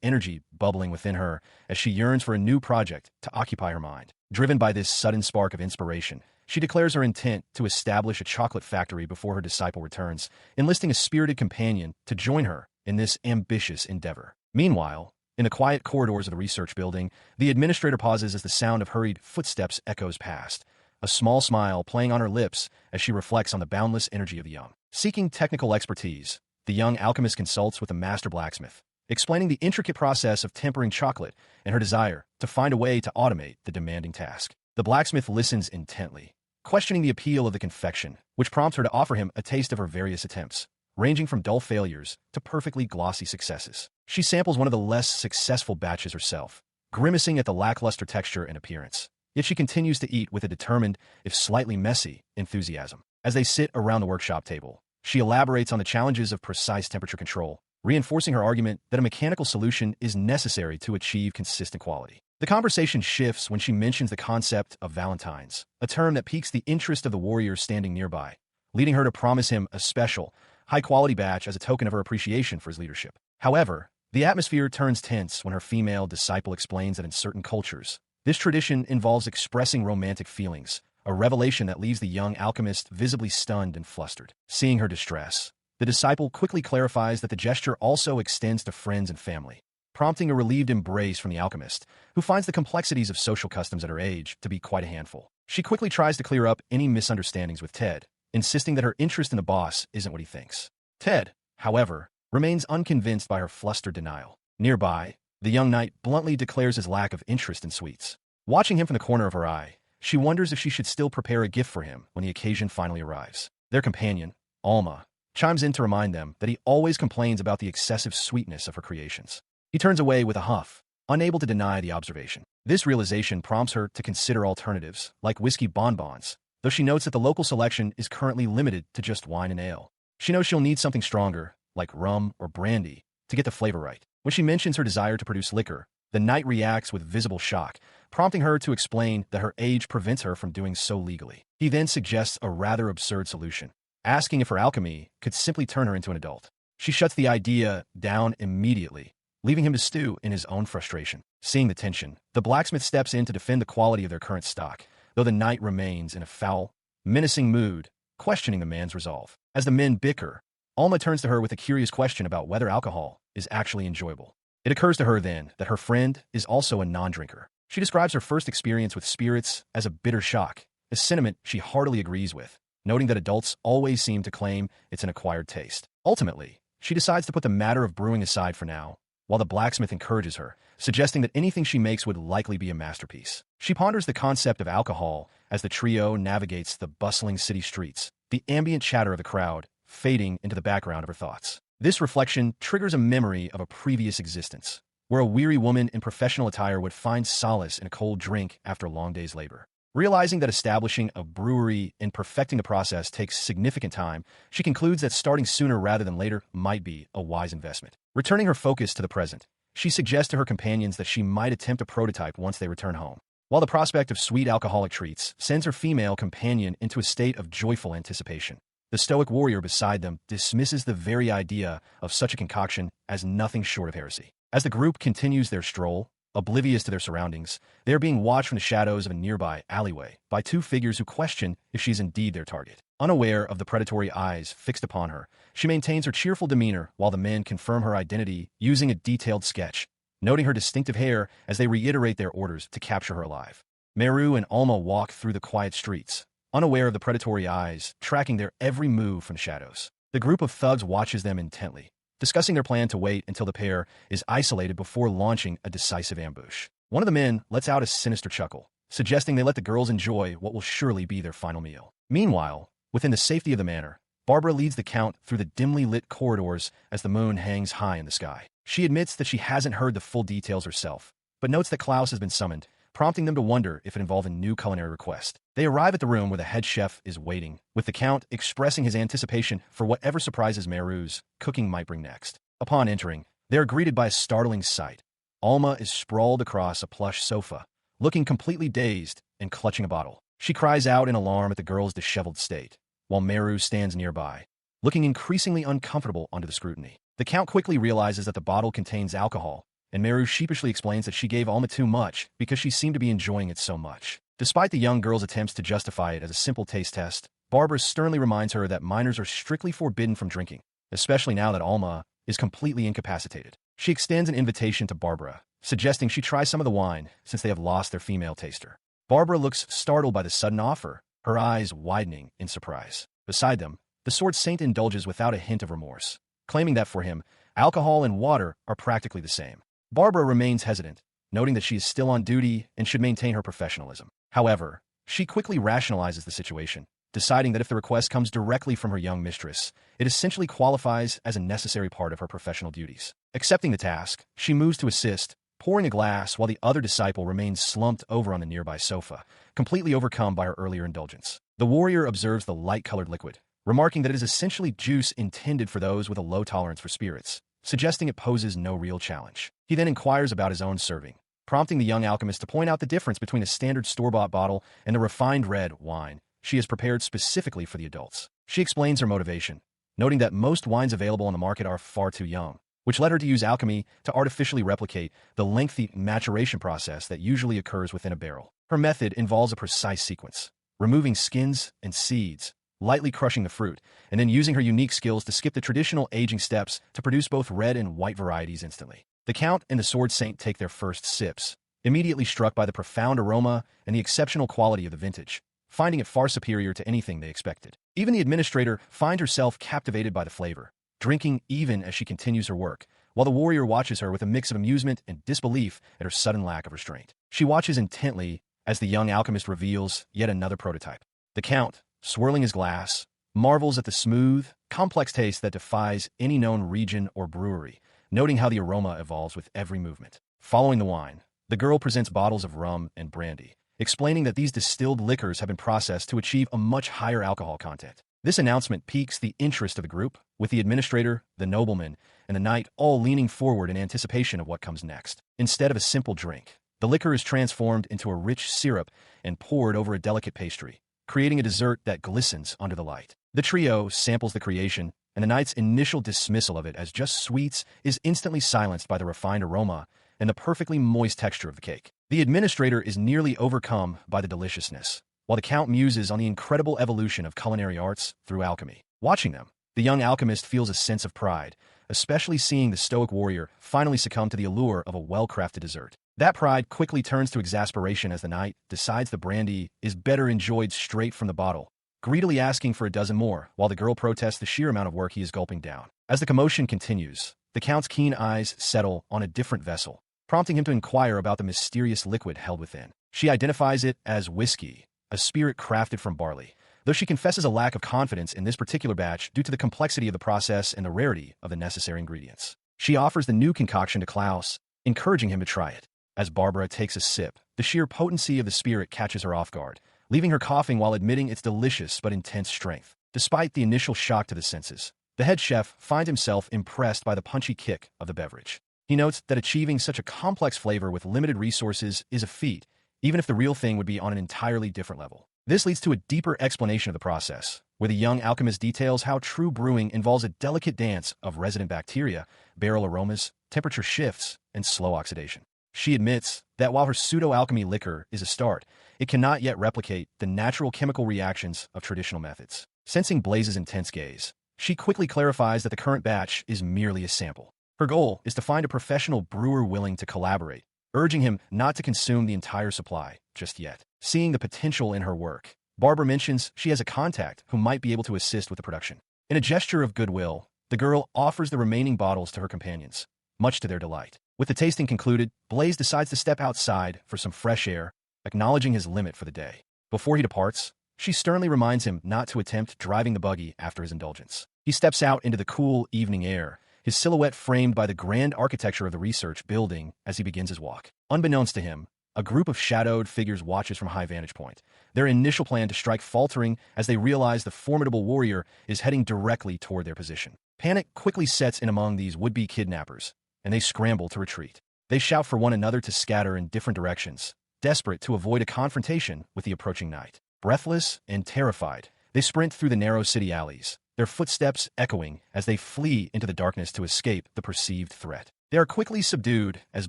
energy bubbling within her as she yearns for a new project to occupy her mind. Driven by this sudden spark of inspiration, she declares her intent to establish a chocolate factory before her disciple returns, enlisting a spirited companion to join her in this ambitious endeavor. Meanwhile, in the quiet corridors of the research building, the administrator pauses as the sound of hurried footsteps echoes past, a small smile playing on her lips as she reflects on the boundless energy of the young. Seeking technical expertise, the young alchemist consults with the master blacksmith, explaining the intricate process of tempering chocolate and her desire to find a way to automate the demanding task. The blacksmith listens intently, questioning the appeal of the confection, which prompts her to offer him a taste of her various attempts, ranging from dull failures to perfectly glossy successes. She samples one of the less successful batches herself, grimacing at the lackluster texture and appearance. Yet she continues to eat with a determined, if slightly messy, enthusiasm. As they sit around the workshop table, she elaborates on the challenges of precise temperature control, reinforcing her argument that a mechanical solution is necessary to achieve consistent quality. The conversation shifts when she mentions the concept of Valentines, a term that piques the interest of the warriors standing nearby, leading her to promise him a special, high-quality batch as a token of her appreciation for his leadership. However, the atmosphere turns tense when her female disciple explains that in certain cultures, this tradition involves expressing romantic feelings, a revelation that leaves the young alchemist visibly stunned and flustered. Seeing her distress, the disciple quickly clarifies that the gesture also extends to friends and family, prompting a relieved embrace from the alchemist, who finds the complexities of social customs at her age to be quite a handful. She quickly tries to clear up any misunderstandings with Ted, insisting that her interest in the boss isn't what he thinks. Ted, however, remains unconvinced by her flustered denial. Nearby, the young knight bluntly declares his lack of interest in sweets. Watching him from the corner of her eye, she wonders if she should still prepare a gift for him when the occasion finally arrives. Their companion, Alma, chimes in to remind them that he always complains about the excessive sweetness of her creations. He turns away with a huff, unable to deny the observation. This realization prompts her to consider alternatives, like whiskey bonbons, though she notes that the local selection is currently limited to just wine and ale. She knows she'll need something stronger, like rum or brandy, to get the flavor right. When she mentions her desire to produce liquor, the knight reacts with visible shock, prompting her to explain that her age prevents her from doing so legally. He then suggests a rather absurd solution, asking if her alchemy could simply turn her into an adult. She shuts the idea down immediately, leaving him to stew in his own frustration. Seeing the tension, the blacksmith steps in to defend the quality of their current stock, though the knight remains in a foul, menacing mood, questioning the man's resolve. As the men bicker, Alma turns to her with a curious question about whether alcohol is actually enjoyable. It occurs to her then that her friend is also a non-drinker. She describes her first experience with spirits as a bitter shock, a sentiment she heartily agrees with, noting that adults always seem to claim it's an acquired taste. Ultimately, she decides to put the matter of brewing aside for now, while the blacksmith encourages her, suggesting that anything she makes would likely be a masterpiece. She ponders the concept of alcohol as the trio navigates the bustling city streets, the ambient chatter of the crowd fading into the background of her thoughts. This reflection triggers a memory of a previous existence, where a weary woman in professional attire would find solace in a cold drink after a long day's labor. Realizing that establishing a brewery and perfecting the process takes significant time, she concludes that starting sooner rather than later might be a wise investment. Returning her focus to the present, she suggests to her companions that she might attempt a prototype once they return home. While the prospect of sweet alcoholic treats sends her female companion into a state of joyful anticipation, the stoic warrior beside them dismisses the very idea of such a concoction as nothing short of heresy. As the group continues their stroll, oblivious to their surroundings, they are being watched from the shadows of a nearby alleyway by two figures who question if she's indeed their target. Unaware of the predatory eyes fixed upon her, she maintains her cheerful demeanor while the men confirm her identity using a detailed sketch, noting her distinctive hair as they reiterate their orders to capture her alive. Meru and Alma walk through the quiet streets, unaware of the predatory eyes, tracking their every move from the shadows. The group of thugs watches them intently, discussing their plan to wait until the pair is isolated before launching a decisive ambush. One of the men lets out a sinister chuckle, suggesting they let the girls enjoy what will surely be their final meal. Meanwhile, within the safety of the manor, Barbara leads the count through the dimly lit corridors as the moon hangs high in the sky. She admits that she hasn't heard the full details herself, but notes that Klaus has been summoned, prompting them to wonder if it involved a new culinary request. They arrive at the room where the head chef is waiting, with the count expressing his anticipation for whatever surprises Meru's cooking might bring next. Upon entering, they are greeted by a startling sight. Alma is sprawled across a plush sofa, looking completely dazed and clutching a bottle. She cries out in alarm at the girl's disheveled state, while Meru stands nearby, looking increasingly uncomfortable under the scrutiny. The count quickly realizes that the bottle contains alcohol, and Meru sheepishly explains that she gave Alma too much because she seemed to be enjoying it so much. Despite the young girl's attempts to justify it as a simple taste test, Barbara sternly reminds her that minors are strictly forbidden from drinking, especially now that Alma is completely incapacitated. She extends an invitation to Barbara, suggesting she try some of the wine since they have lost their female taster. Barbara looks startled by the sudden offer, her eyes widening in surprise. Beside them, the sword saint indulges without a hint of remorse, claiming that for him, alcohol and water are practically the same. Barbara remains hesitant, noting that she is still on duty and should maintain her professionalism. However, she quickly rationalizes the situation, deciding that if the request comes directly from her young mistress, it essentially qualifies as a necessary part of her professional duties. Accepting the task, she moves to assist, pouring a glass while the other disciple remains slumped over on the nearby sofa, completely overcome by her earlier indulgence. The warrior observes the light-colored liquid, remarking that it is essentially juice intended for those with a low tolerance for spirits, suggesting it poses no real challenge. He then inquires about his own serving, prompting the young alchemist to point out the difference between a standard store-bought bottle and the refined red wine she has prepared specifically for the adults. She explains her motivation, noting that most wines available on the market are far too young, which led her to use alchemy to artificially replicate the lengthy maturation process that usually occurs within a barrel. Her method involves a precise sequence, removing skins and seeds, lightly crushing the fruit, and then using her unique skills to skip the traditional aging steps to produce both red and white varieties instantly. The Count and the Sword Saint take their first sips, immediately struck by the profound aroma and the exceptional quality of the vintage, finding it far superior to anything they expected. Even the administrator finds herself captivated by the flavor, drinking even as she continues her work, while the warrior watches her with a mix of amusement and disbelief at her sudden lack of restraint. She watches intently as the young alchemist reveals yet another prototype. The Count, swirling his glass, marvels at the smooth, complex taste that defies any known region or brewery, noting how the aroma evolves with every movement. Following the wine, the girl presents bottles of rum and brandy, explaining that these distilled liquors have been processed to achieve a much higher alcohol content. This announcement piques the interest of the group, with the administrator, the nobleman, and the knight all leaning forward in anticipation of what comes next. Instead of a simple drink, the liquor is transformed into a rich syrup and poured over a delicate pastry, creating a dessert that glistens under the light. The trio samples the creation, and the knight's initial dismissal of it as just sweets is instantly silenced by the refined aroma and the perfectly moist texture of the cake. The administrator is nearly overcome by the deliciousness, while the Count muses on the incredible evolution of culinary arts through alchemy. Watching them, the young alchemist feels a sense of pride, especially seeing the stoic warrior finally succumb to the allure of a well-crafted dessert. That pride quickly turns to exasperation as the knight decides the brandy is better enjoyed straight from the bottle, greedily asking for a dozen more, while the girl protests the sheer amount of work he is gulping down. As the commotion continues, the Count's keen eyes settle on a different vessel, prompting him to inquire about the mysterious liquid held within. She identifies it as whiskey, a spirit crafted from barley, though she confesses a lack of confidence in this particular batch due to the complexity of the process and the rarity of the necessary ingredients. She offers the new concoction to Klaus, encouraging him to try it. As Barbara takes a sip, the sheer potency of the spirit catches her off guard, leaving her coughing while admitting its delicious but intense strength. Despite the initial shock to the senses, the head chef finds himself impressed by the punchy kick of the beverage. He notes that achieving such a complex flavor with limited resources is a feat, even if the real thing would be on an entirely different level. This leads to a deeper explanation of the process, where the young alchemist details how true brewing involves a delicate dance of resident bacteria, barrel aromas, temperature shifts, and slow oxidation. She admits that while her pseudo-alchemy liquor is a start, it cannot yet replicate the natural chemical reactions of traditional methods. Sensing Blaze's intense gaze, she quickly clarifies that the current batch is merely a sample. Her goal is to find a professional brewer willing to collaborate, urging him not to consume the entire supply just yet. Seeing the potential in her work, Barbara mentions she has a contact who might be able to assist with the production. In a gesture of goodwill, the girl offers the remaining bottles to her companions, much to their delight. With the tasting concluded, Blaze decides to step outside for some fresh air, acknowledging his limit for the day. Before he departs, she sternly reminds him not to attempt driving the buggy after his indulgence. He steps out into the cool evening air, his silhouette framed by the grand architecture of the research building as he begins his walk. Unbeknownst to him, a group of shadowed figures watches from a high vantage point, their initial plan to strike faltering as they realize the formidable warrior is heading directly toward their position. Panic quickly sets in among these would-be kidnappers, and they scramble to retreat. They shout for one another to scatter in different directions, desperate to avoid a confrontation with the approaching night. Breathless and terrified, they sprint through the narrow city alleys, their footsteps echoing as they flee into the darkness to escape the perceived threat. They are quickly subdued as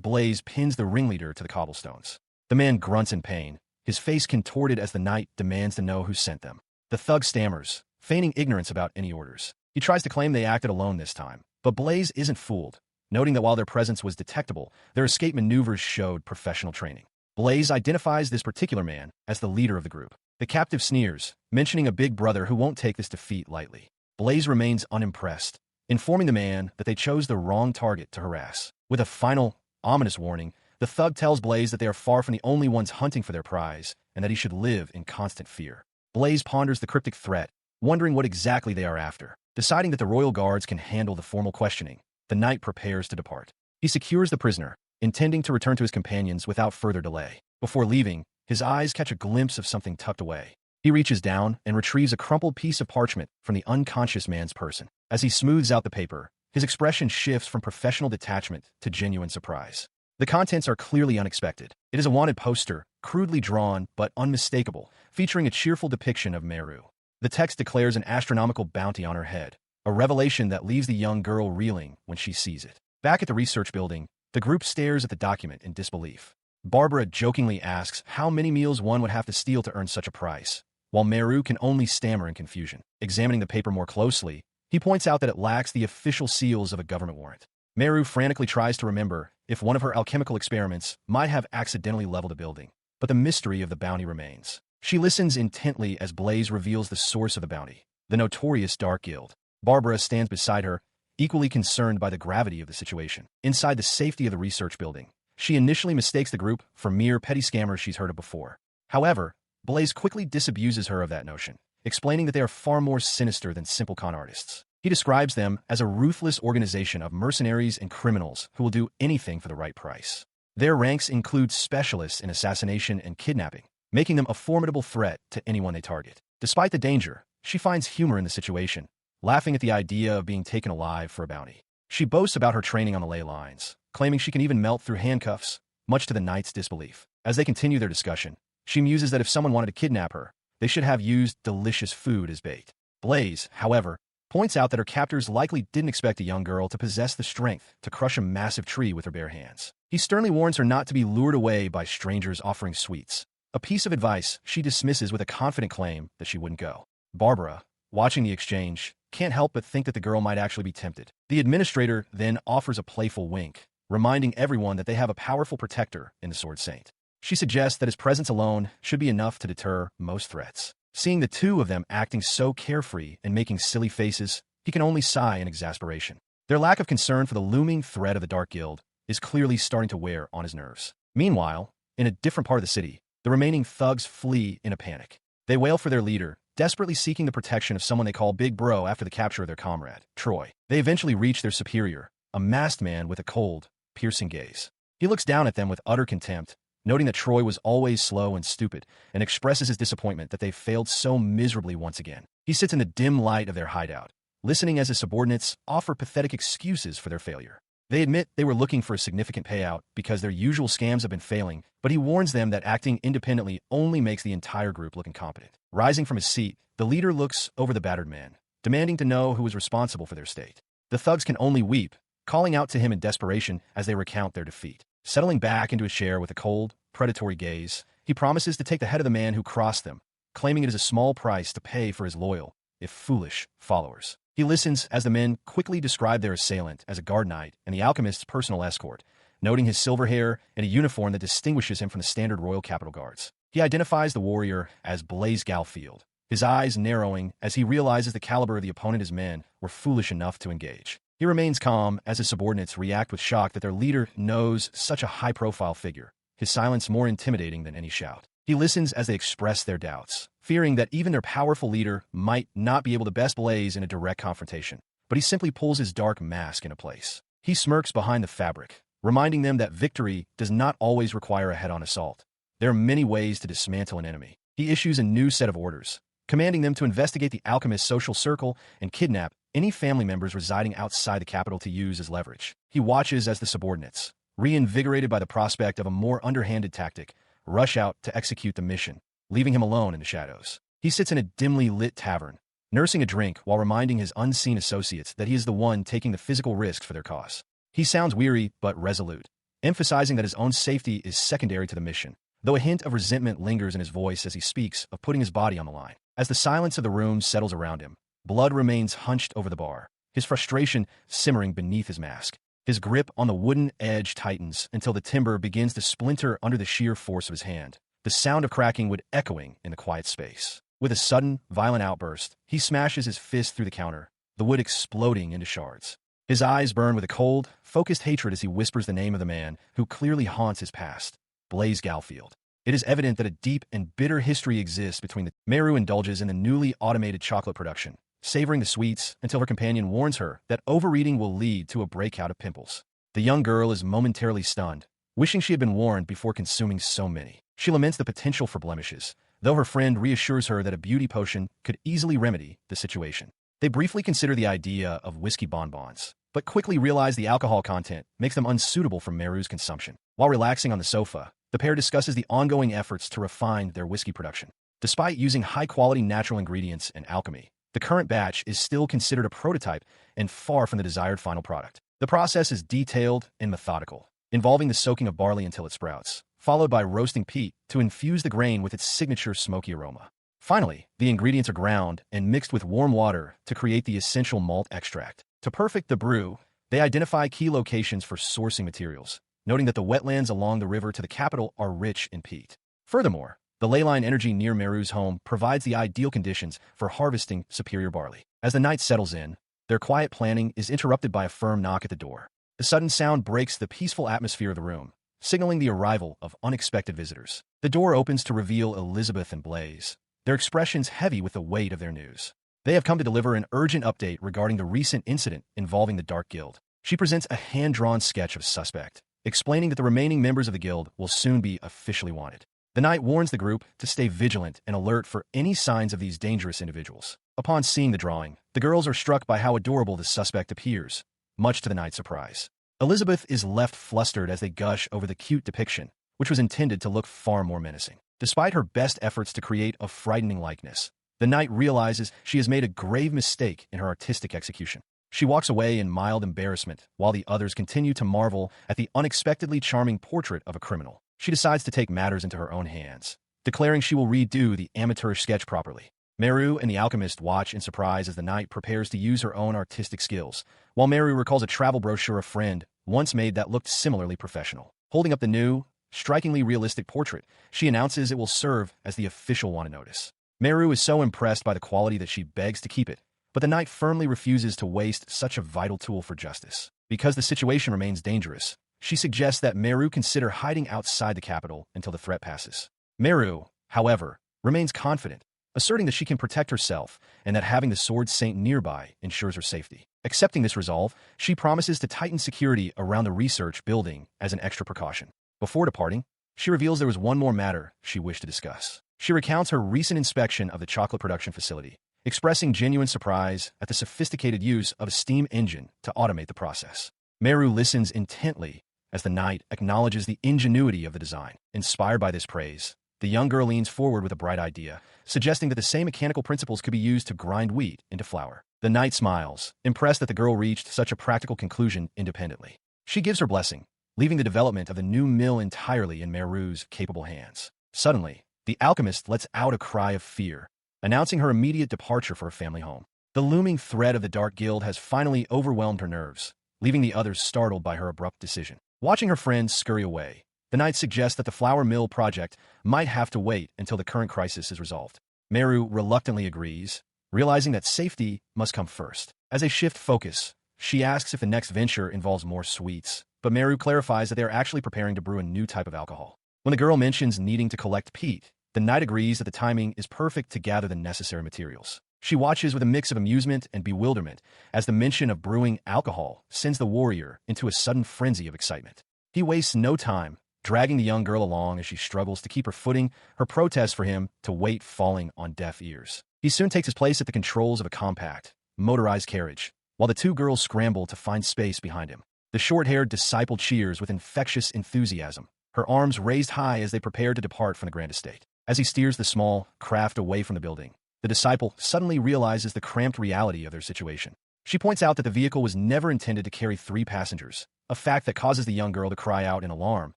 Blaze pins the ringleader to the cobblestones. The man grunts in pain, his face contorted as the knight demands to know who sent them. The thug stammers, feigning ignorance about any orders. He tries to claim they acted alone this time, but Blaze isn't fooled, noting that while their presence was detectable, their escape maneuvers showed professional training. Blaze identifies this particular man as the leader of the group. The captive sneers, mentioning a big brother who won't take this defeat lightly. Blaze remains unimpressed, informing the man that they chose the wrong target to harass. With a final, ominous warning, the thug tells Blaze that they are far from the only ones hunting for their prize, and that he should live in constant fear. Blaze ponders the cryptic threat, wondering what exactly they are after. Deciding that the royal guards can handle the formal questioning, the knight prepares to depart. He secures the prisoner, intending to return to his companions without further delay. Before leaving, his eyes catch a glimpse of something tucked away. He reaches down and retrieves a crumpled piece of parchment from the unconscious man's person. As he smooths out the paper, his expression shifts from professional detachment to genuine surprise. The contents are clearly unexpected. It is a wanted poster, crudely drawn but unmistakable, featuring a cheerful depiction of Meru. The text declares an astronomical bounty on her head, a revelation that leaves the young girl reeling when she sees it. Back at the research building, the group stares at the document in disbelief. Barbara jokingly asks how many meals one would have to steal to earn such a price, while Meru can only stammer in confusion. Examining the paper more closely, he points out that it lacks the official seals of a government warrant. Meru frantically tries to remember if one of her alchemical experiments might have accidentally leveled a building, but the mystery of the bounty remains. She listens intently as Blaze reveals the source of the bounty, the notorious Dark Guild. Barbara stands beside her, equally concerned by the gravity of the situation. Inside the safety of the research building, she initially mistakes the group for mere petty scammers she's heard of before. However, Blaze quickly disabuses her of that notion, explaining that they are far more sinister than simple con artists. He describes them as a ruthless organization of mercenaries and criminals who will do anything for the right price. Their ranks include specialists in assassination and kidnapping, making them a formidable threat to anyone they target. Despite the danger, she finds humor in the situation, laughing at the idea of being taken alive for a bounty. She boasts about her training on the ley lines, claiming she can even melt through handcuffs, much to the knight's disbelief. As they continue their discussion, she muses that if someone wanted to kidnap her, they should have used delicious food as bait. Blaze, however, points out that her captors likely didn't expect a young girl to possess the strength to crush a massive tree with her bare hands. He sternly warns her not to be lured away by strangers offering sweets, a piece of advice she dismisses with a confident claim that she wouldn't go. Barbara, watching the exchange, can't help but think that the girl might actually be tempted. The administrator then offers a playful wink, reminding everyone that they have a powerful protector in the Sword Saint. She suggests that his presence alone should be enough to deter most threats. Seeing the two of them acting so carefree and making silly faces, he can only sigh in exasperation. Their lack of concern for the looming threat of the Dark Guild is clearly starting to wear on his nerves. Meanwhile, in a different part of the city, the remaining thugs flee in a panic. They wail for their leader, desperately seeking the protection of someone they call Big Bro after the capture of their comrade, Troy. They eventually reach their superior, a masked man with a cold, piercing gaze. He looks down at them with utter contempt, noting that Troy was always slow and stupid, and expresses his disappointment that they failed so miserably once again. He sits in the dim light of their hideout, listening as his subordinates offer pathetic excuses for their failure. They admit they were looking for a significant payout because their usual scams have been failing, but he warns them that acting independently only makes the entire group look incompetent. Rising from his seat, the leader looks over the battered man, demanding to know who was responsible for their state. The thugs can only weep, calling out to him in desperation as they recount their defeat. Settling back into his chair with a cold, predatory gaze, he promises to take the head of the man who crossed them, claiming it is a small price to pay for his loyal, if foolish, followers. He listens as the men quickly describe their assailant as a guard knight and the alchemist's personal escort, noting his silver hair and a uniform that distinguishes him from the standard royal capital guards. He identifies the warrior as Blaze Galfield, his eyes narrowing as he realizes the caliber of the opponent his men were foolish enough to engage. He remains calm as his subordinates react with shock that their leader knows such a high-profile figure, his silence more intimidating than any shout. He listens as they express their doubts, fearing that even their powerful leader might not be able to best Blaze in a direct confrontation, but he simply pulls his dark mask into place. He smirks behind the fabric, reminding them that victory does not always require a head-on assault. There are many ways to dismantle an enemy. He issues a new set of orders, commanding them to investigate the alchemist's social circle and kidnap any family members residing outside the capital to use as leverage. He watches as the subordinates, reinvigorated by the prospect of a more underhanded tactic, rush out to execute the mission, leaving him alone in the shadows. He sits in a dimly lit tavern, nursing a drink while reminding his unseen associates that he is the one taking the physical risk for their cause. He sounds weary but resolute, emphasizing that his own safety is secondary to the mission, though a hint of resentment lingers in his voice as he speaks of putting his body on the line. As the silence of the room settles around him, Blood remains hunched over the bar, his frustration simmering beneath his mask. His grip on the wooden edge tightens until the timber begins to splinter under the sheer force of his hand, the sound of cracking wood echoing in the quiet space. With a sudden, violent outburst, he smashes his fist through the counter, the wood exploding into shards. His eyes burn with a cold, focused hatred as he whispers the name of the man who clearly haunts his past, Blaze Galfield. It is evident that a deep and bitter history exists between the Meru indulges in the newly automated chocolate production, savoring the sweets until her companion warns her that overeating will lead to a breakout of pimples. The young girl is momentarily stunned, wishing she had been warned before consuming so many. She laments the potential for blemishes, though her friend reassures her that a beauty potion could easily remedy the situation. They briefly consider the idea of whiskey bonbons, but quickly realize the alcohol content makes them unsuitable for Meru's consumption. While relaxing on the sofa, the pair discusses the ongoing efforts to refine their whiskey production. Despite using high-quality natural ingredients and alchemy, the current batch is still considered a prototype and far from the desired final product. The process is detailed and methodical, involving the soaking of barley until it sprouts, followed by roasting peat to infuse the grain with its signature smoky aroma. Finally, the ingredients are ground and mixed with warm water to create the essential malt extract. To perfect the brew, they identify key locations for sourcing materials, noting that the wetlands along the river to the capital are rich in peat. Furthermore, the leyline energy near Meru's home provides the ideal conditions for harvesting superior barley. As the night settles in, their quiet planning is interrupted by a firm knock at the door. The sudden sound breaks the peaceful atmosphere of the room, signaling the arrival of unexpected visitors. The door opens to reveal Elizabeth and Blaze, their expressions heavy with the weight of their news. They have come to deliver an urgent update regarding the recent incident involving the Dark Guild. She presents a hand-drawn sketch of suspect, explaining that the remaining members of the guild will soon be officially wanted. The knight warns the group to stay vigilant and alert for any signs of these dangerous individuals. Upon seeing the drawing, the girls are struck by how adorable the suspect appears, much to the knight's surprise. Elizabeth is left flustered as they gush over the cute depiction, which was intended to look far more menacing. Despite her best efforts to create a frightening likeness, the knight realizes she has made a grave mistake in her artistic execution. She walks away in mild embarrassment, while the others continue to marvel at the unexpectedly charming portrait of a criminal. She decides to take matters into her own hands, declaring she will redo the amateurish sketch properly. Meru and the alchemist watch in surprise as the knight prepares to use her own artistic skills, while Meru recalls a travel brochure a friend once made that looked similarly professional. Holding up the new, strikingly realistic portrait, she announces it will serve as the official wanted notice. Meru is so impressed by the quality that she begs to keep it, but the knight firmly refuses to waste such a vital tool for justice. Because the situation remains dangerous, she suggests that Meru consider hiding outside the capital until the threat passes. Meru, however, remains confident, asserting that she can protect herself and that having the Sword Saint nearby ensures her safety. Accepting this resolve, she promises to tighten security around the research building as an extra precaution. Before departing, she reveals there was one more matter she wished to discuss. She recounts her recent inspection of the chocolate production facility, expressing genuine surprise at the sophisticated use of a steam engine to automate the process. Meru listens intently as the knight acknowledges the ingenuity of the design. Inspired by this praise, the young girl leans forward with a bright idea, suggesting that the same mechanical principles could be used to grind wheat into flour. The knight smiles, impressed that the girl reached such a practical conclusion independently. She gives her blessing, leaving the development of the new mill entirely in Meru's capable hands. Suddenly, the alchemist lets out a cry of fear, announcing her immediate departure for her family home. The looming threat of the Dark Guild has finally overwhelmed her nerves, leaving the others startled by her abrupt decision. Watching her friends scurry away, the knight suggests that the flour mill project might have to wait until the current crisis is resolved. Meru reluctantly agrees, realizing that safety must come first. As they shift focus, she asks if the next venture involves more sweets, but Meru clarifies that they are actually preparing to brew a new type of alcohol. When the girl mentions needing to collect peat, the knight agrees that the timing is perfect to gather the necessary materials. She watches with a mix of amusement and bewilderment as the mention of brewing alcohol sends the warrior into a sudden frenzy of excitement. He wastes no time, dragging the young girl along as she struggles to keep her footing, her protest for him to wait falling on deaf ears. He soon takes his place at the controls of a compact, motorized carriage, while the two girls scramble to find space behind him. The short-haired disciple cheers with infectious enthusiasm, her arms raised high as they prepare to depart from the grand estate. As he steers the small craft away from the building, the disciple suddenly realizes the cramped reality of their situation. She points out that the vehicle was never intended to carry 3 passengers, a fact that causes the young girl to cry out in alarm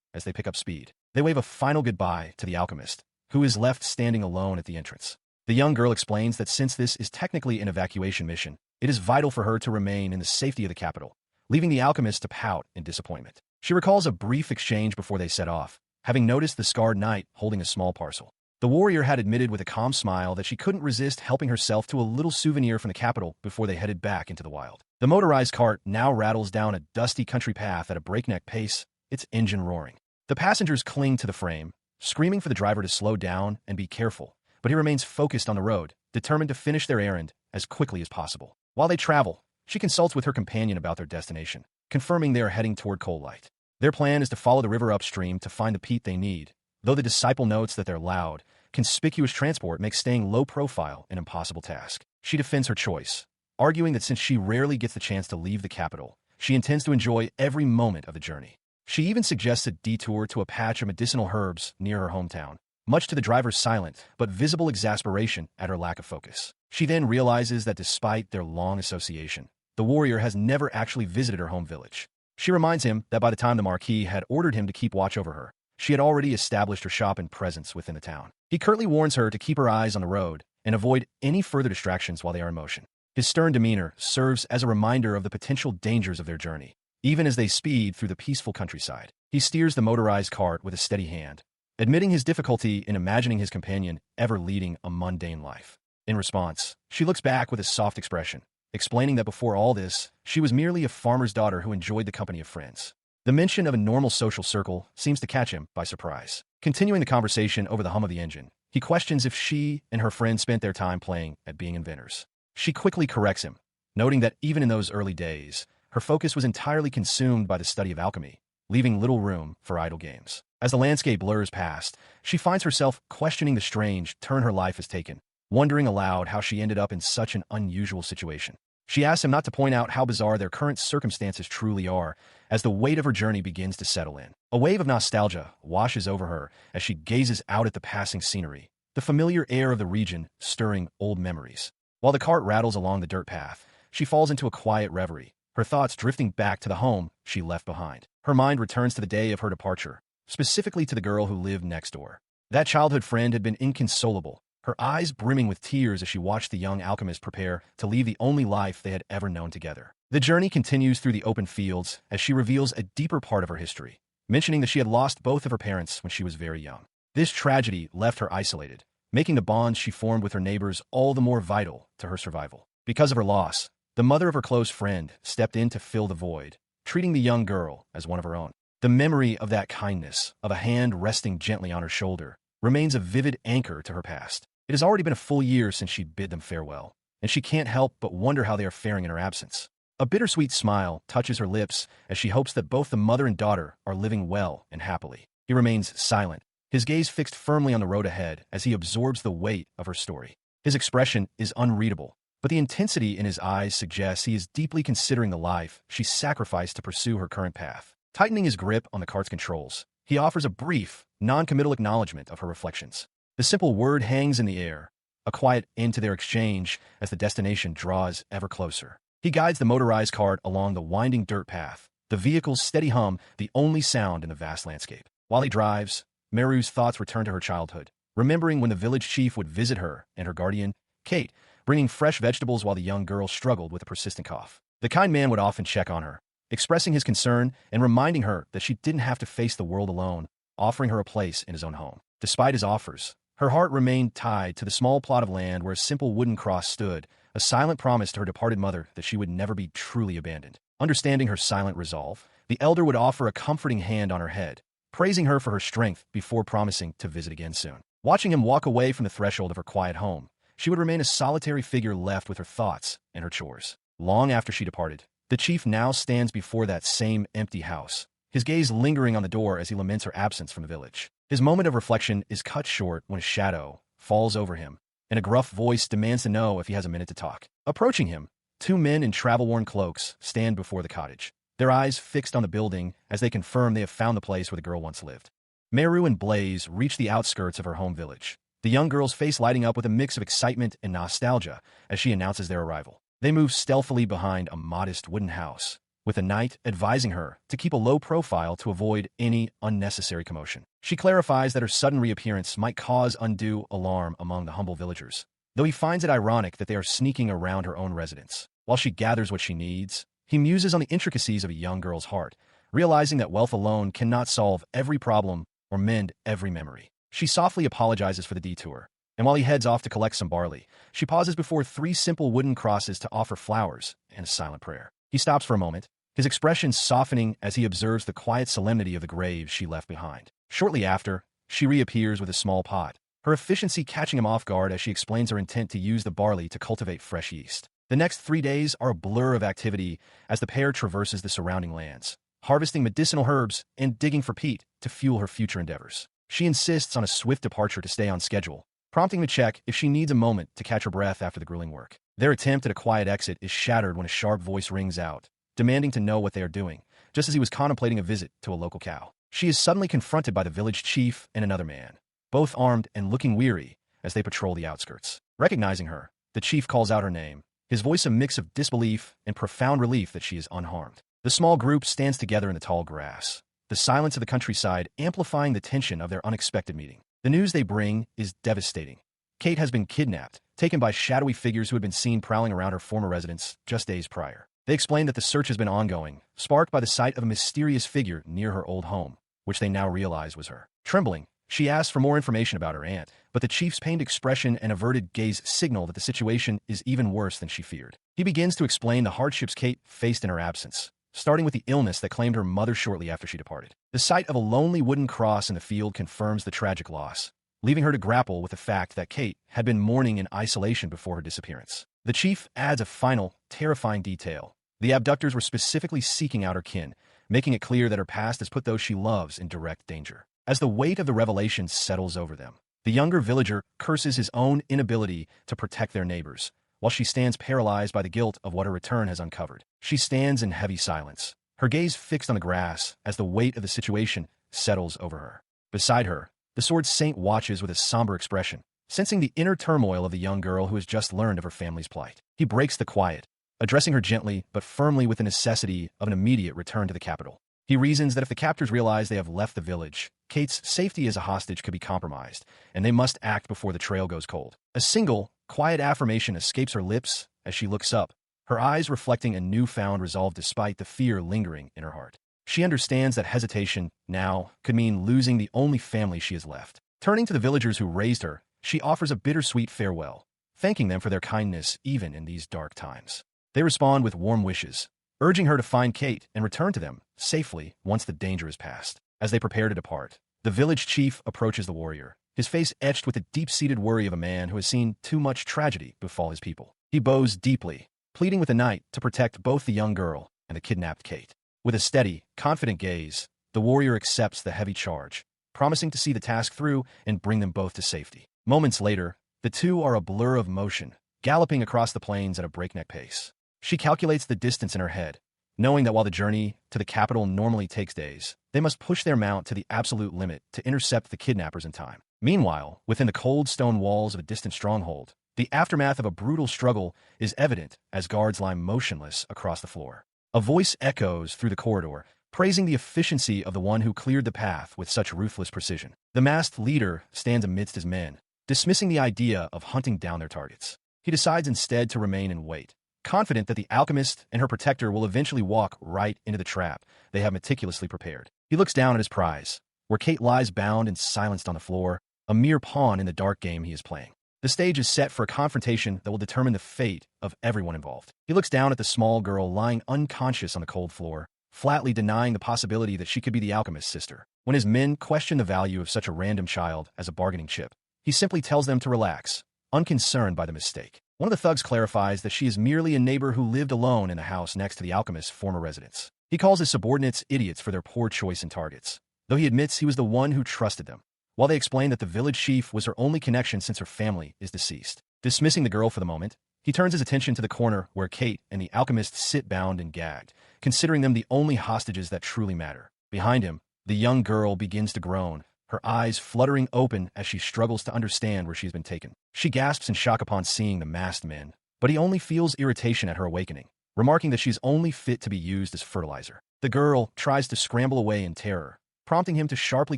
as they pick up speed. They wave a final goodbye to the alchemist, who is left standing alone at the entrance. The young girl explains that since this is technically an evacuation mission, it is vital for her to remain in the safety of the capital, leaving the alchemist to pout in disappointment. She recalls a brief exchange before they set off, having noticed the scarred knight holding a small parcel. The warrior had admitted with a calm smile that she couldn't resist helping herself to a little souvenir from the capital before they headed back into the wild. The motorized cart now rattles down a dusty country path at a breakneck pace, its engine roaring. The passengers cling to the frame, screaming for the driver to slow down and be careful, but he remains focused on the road, determined to finish their errand as quickly as possible. While they travel, she consults with her companion about their destination, confirming they are heading toward Coal Light. Their plan is to follow the river upstream to find the peat they need, though the disciple notes that their loud, conspicuous transport makes staying low profile an impossible task. She defends her choice, arguing that since she rarely gets the chance to leave the capital, she intends to enjoy every moment of the journey. She even suggests a detour to a patch of medicinal herbs near her hometown, much to the driver's silent but visible exasperation at her lack of focus. She then realizes that despite their long association, the warrior has never actually visited her home village. She reminds him that by the time the Marquis had ordered him to keep watch over her, she had already established her shop and presence within the town. He curtly warns her to keep her eyes on the road and avoid any further distractions while they are in motion. His stern demeanor serves as a reminder of the potential dangers of their journey, even as they speed through the peaceful countryside. He steers the motorized cart with a steady hand, admitting his difficulty in imagining his companion ever leading a mundane life. In response, she looks back with a soft expression, explaining that before all this, she was merely a farmer's daughter who enjoyed the company of friends. The mention of a normal social circle seems to catch him by surprise. Continuing the conversation over the hum of the engine, he questions if she and her friends spent their time playing at being inventors. She quickly corrects him, noting that even in those early days, her focus was entirely consumed by the study of alchemy, leaving little room for idle games. As the landscape blurs past, she finds herself questioning the strange turn her life has taken, wondering aloud how she ended up in such an unusual situation. She asks him not to point out how bizarre their current circumstances truly are, as the weight of her journey begins to settle in. A wave of nostalgia washes over her as she gazes out at the passing scenery, the familiar air of the region stirring old memories. While the cart rattles along the dirt path, she falls into a quiet reverie, her thoughts drifting back to the home she left behind. Her mind returns to the day of her departure, specifically to the girl who lived next door. That childhood friend had been inconsolable, her eyes brimming with tears as she watched the young alchemist prepare to leave the only life they had ever known together. The journey continues through the open fields as she reveals a deeper part of her history, mentioning that she had lost both of her parents when she was very young. This tragedy left her isolated, making the bonds she formed with her neighbors all the more vital to her survival. Because of her loss, the mother of her close friend stepped in to fill the void, treating the young girl as one of her own. The memory of that kindness, of a hand resting gently on her shoulder, remains a vivid anchor to her past. It has already been a full year since she bid them farewell, and she can't help but wonder how they are faring in her absence. A bittersweet smile touches her lips as she hopes that both the mother and daughter are living well and happily. He remains silent, his gaze fixed firmly on the road ahead as he absorbs the weight of her story. His expression is unreadable, but the intensity in his eyes suggests he is deeply considering the life she sacrificed to pursue her current path. Tightening his grip on the cart's controls, he offers a brief, non-committal acknowledgement of her reflections. The simple word hangs in the air, a quiet end to their exchange as the destination draws ever closer. He guides the motorized cart along the winding dirt path, the vehicle's steady hum the only sound in the vast landscape. While he drives, Meru's thoughts return to her childhood, remembering when the village chief would visit her and her guardian, Kate, bringing fresh vegetables while the young girl struggled with a persistent cough. The kind man would often check on her, expressing his concern and reminding her that she didn't have to face the world alone, offering her a place in his own home. Despite his offers, her heart remained tied to the small plot of land where a simple wooden cross stood, a silent promise to her departed mother that she would never be truly abandoned. Understanding her silent resolve, the elder would offer a comforting hand on her head, praising her for her strength before promising to visit again soon. Watching him walk away from the threshold of her quiet home, she would remain a solitary figure left with her thoughts and her chores. Long after she departed, the chief now stands before that same empty house, his gaze lingering on the door as he laments her absence from the village. His moment of reflection is cut short when a shadow falls over him, and a gruff voice demands to know if he has a minute to talk. Approaching him, two men in travel-worn cloaks stand before the cottage, their eyes fixed on the building as they confirm they have found the place where the girl once lived. Meru and Blaze reach the outskirts of her home village, the young girl's face lighting up with a mix of excitement and nostalgia as she announces their arrival. They move stealthily behind a modest wooden house, with a knight advising her to keep a low profile to avoid any unnecessary commotion. She clarifies that her sudden reappearance might cause undue alarm among the humble villagers, though he finds it ironic that they are sneaking around her own residence. While she gathers what she needs, he muses on the intricacies of a young girl's heart, realizing that wealth alone cannot solve every problem or mend every memory. She softly apologizes for the detour, and while he heads off to collect some barley, she pauses before three simple wooden crosses to offer flowers and a silent prayer. He stops for a moment, his expression softening as he observes the quiet solemnity of the grave she left behind. Shortly after, she reappears with a small pot, her efficiency catching him off guard as she explains her intent to use the barley to cultivate fresh yeast. The next 3 days are a blur of activity as the pair traverses the surrounding lands, harvesting medicinal herbs and digging for peat to fuel her future endeavors. She insists on a swift departure to stay on schedule, prompting him to check if she needs a moment to catch her breath after the grueling work. Their attempt at a quiet exit is shattered when a sharp voice rings out, demanding to know what they are doing, just as he was contemplating a visit to a local cow. She is suddenly confronted by the village chief and another man, both armed and looking weary as they patrol the outskirts. Recognizing her, the chief calls out her name, his voice a mix of disbelief and profound relief that she is unharmed. The small group stands together in the tall grass, the silence of the countryside amplifying the tension of their unexpected meeting. The news they bring is devastating. Kate has been kidnapped, taken by shadowy figures who had been seen prowling around her former residence just days prior. They explain that the search has been ongoing, sparked by the sight of a mysterious figure near her old home, which they now realize was her. Trembling, she asks for more information about her aunt, but the chief's pained expression and averted gaze signal that the situation is even worse than she feared. He begins to explain the hardships Kate faced in her absence, starting with the illness that claimed her mother shortly after she departed. The sight of a lonely wooden cross in the field confirms the tragic loss, leaving her to grapple with the fact that Kate had been mourning in isolation before her disappearance. The chief adds a final, terrifying detail. The abductors were specifically seeking out her kin, making it clear that her past has put those she loves in direct danger. As the weight of the revelation settles over them, the younger villager curses his own inability to protect their neighbors, while she stands paralyzed by the guilt of what her return has uncovered. She stands in heavy silence, her gaze fixed on the grass as the weight of the situation settles over her. Beside her, the sword saint watches with a somber expression, sensing the inner turmoil of the young girl who has just learned of her family's plight. He breaks the quiet, addressing her gently but firmly with the necessity of an immediate return to the capital. He reasons that if the captors realize they have left the village, Kate's safety as a hostage could be compromised, and they must act before the trail goes cold. A single, quiet affirmation escapes her lips as she looks up, her eyes reflecting a newfound resolve despite the fear lingering in her heart. She understands that hesitation, now, could mean losing the only family she has left. Turning to the villagers who raised her, she offers a bittersweet farewell, thanking them for their kindness even in these dark times. They respond with warm wishes, urging her to find Kate and return to them safely once the danger is past. As they prepare to depart, the village chief approaches the warrior, his face etched with the deep-seated worry of a man who has seen too much tragedy befall his people. He bows deeply, pleading with the knight to protect both the young girl and the kidnapped Kate. With a steady, confident gaze, the warrior accepts the heavy charge, promising to see the task through and bring them both to safety. Moments later, the two are a blur of motion, galloping across the plains at a breakneck pace. She calculates the distance in her head, knowing that while the journey to the capital normally takes days, they must push their mount to the absolute limit to intercept the kidnappers in time. Meanwhile, within the cold stone walls of a distant stronghold, the aftermath of a brutal struggle is evident as guards lie motionless across the floor. A voice echoes through the corridor, praising the efficiency of the one who cleared the path with such ruthless precision. The masked leader stands amidst his men, dismissing the idea of hunting down their targets. He decides instead to remain and wait, confident that the alchemist and her protector will eventually walk right into the trap they have meticulously prepared. He looks down at his prize, where Kate lies bound and silenced on the floor, a mere pawn in the dark game he is playing. The stage is set for a confrontation that will determine the fate of everyone involved. He looks down at the small girl lying unconscious on the cold floor, flatly denying the possibility that she could be the alchemist's sister. When his men question the value of such a random child as a bargaining chip, he simply tells them to relax, unconcerned by the mistake. One of the thugs clarifies that she is merely a neighbor who lived alone in the house next to the alchemist's former residence. He calls his subordinates idiots for their poor choice in targets, though he admits he was the one who trusted them, while they explain that the village chief was her only connection since her family is deceased. Dismissing the girl for the moment, he turns his attention to the corner where Kate and the alchemist sit bound and gagged, considering them the only hostages that truly matter. Behind him, the young girl begins to groan, her eyes fluttering open as she struggles to understand where she has been taken. She gasps in shock upon seeing the masked men, but he only feels irritation at her awakening, remarking that she is only fit to be used as fertilizer. The girl tries to scramble away in terror, prompting him to sharply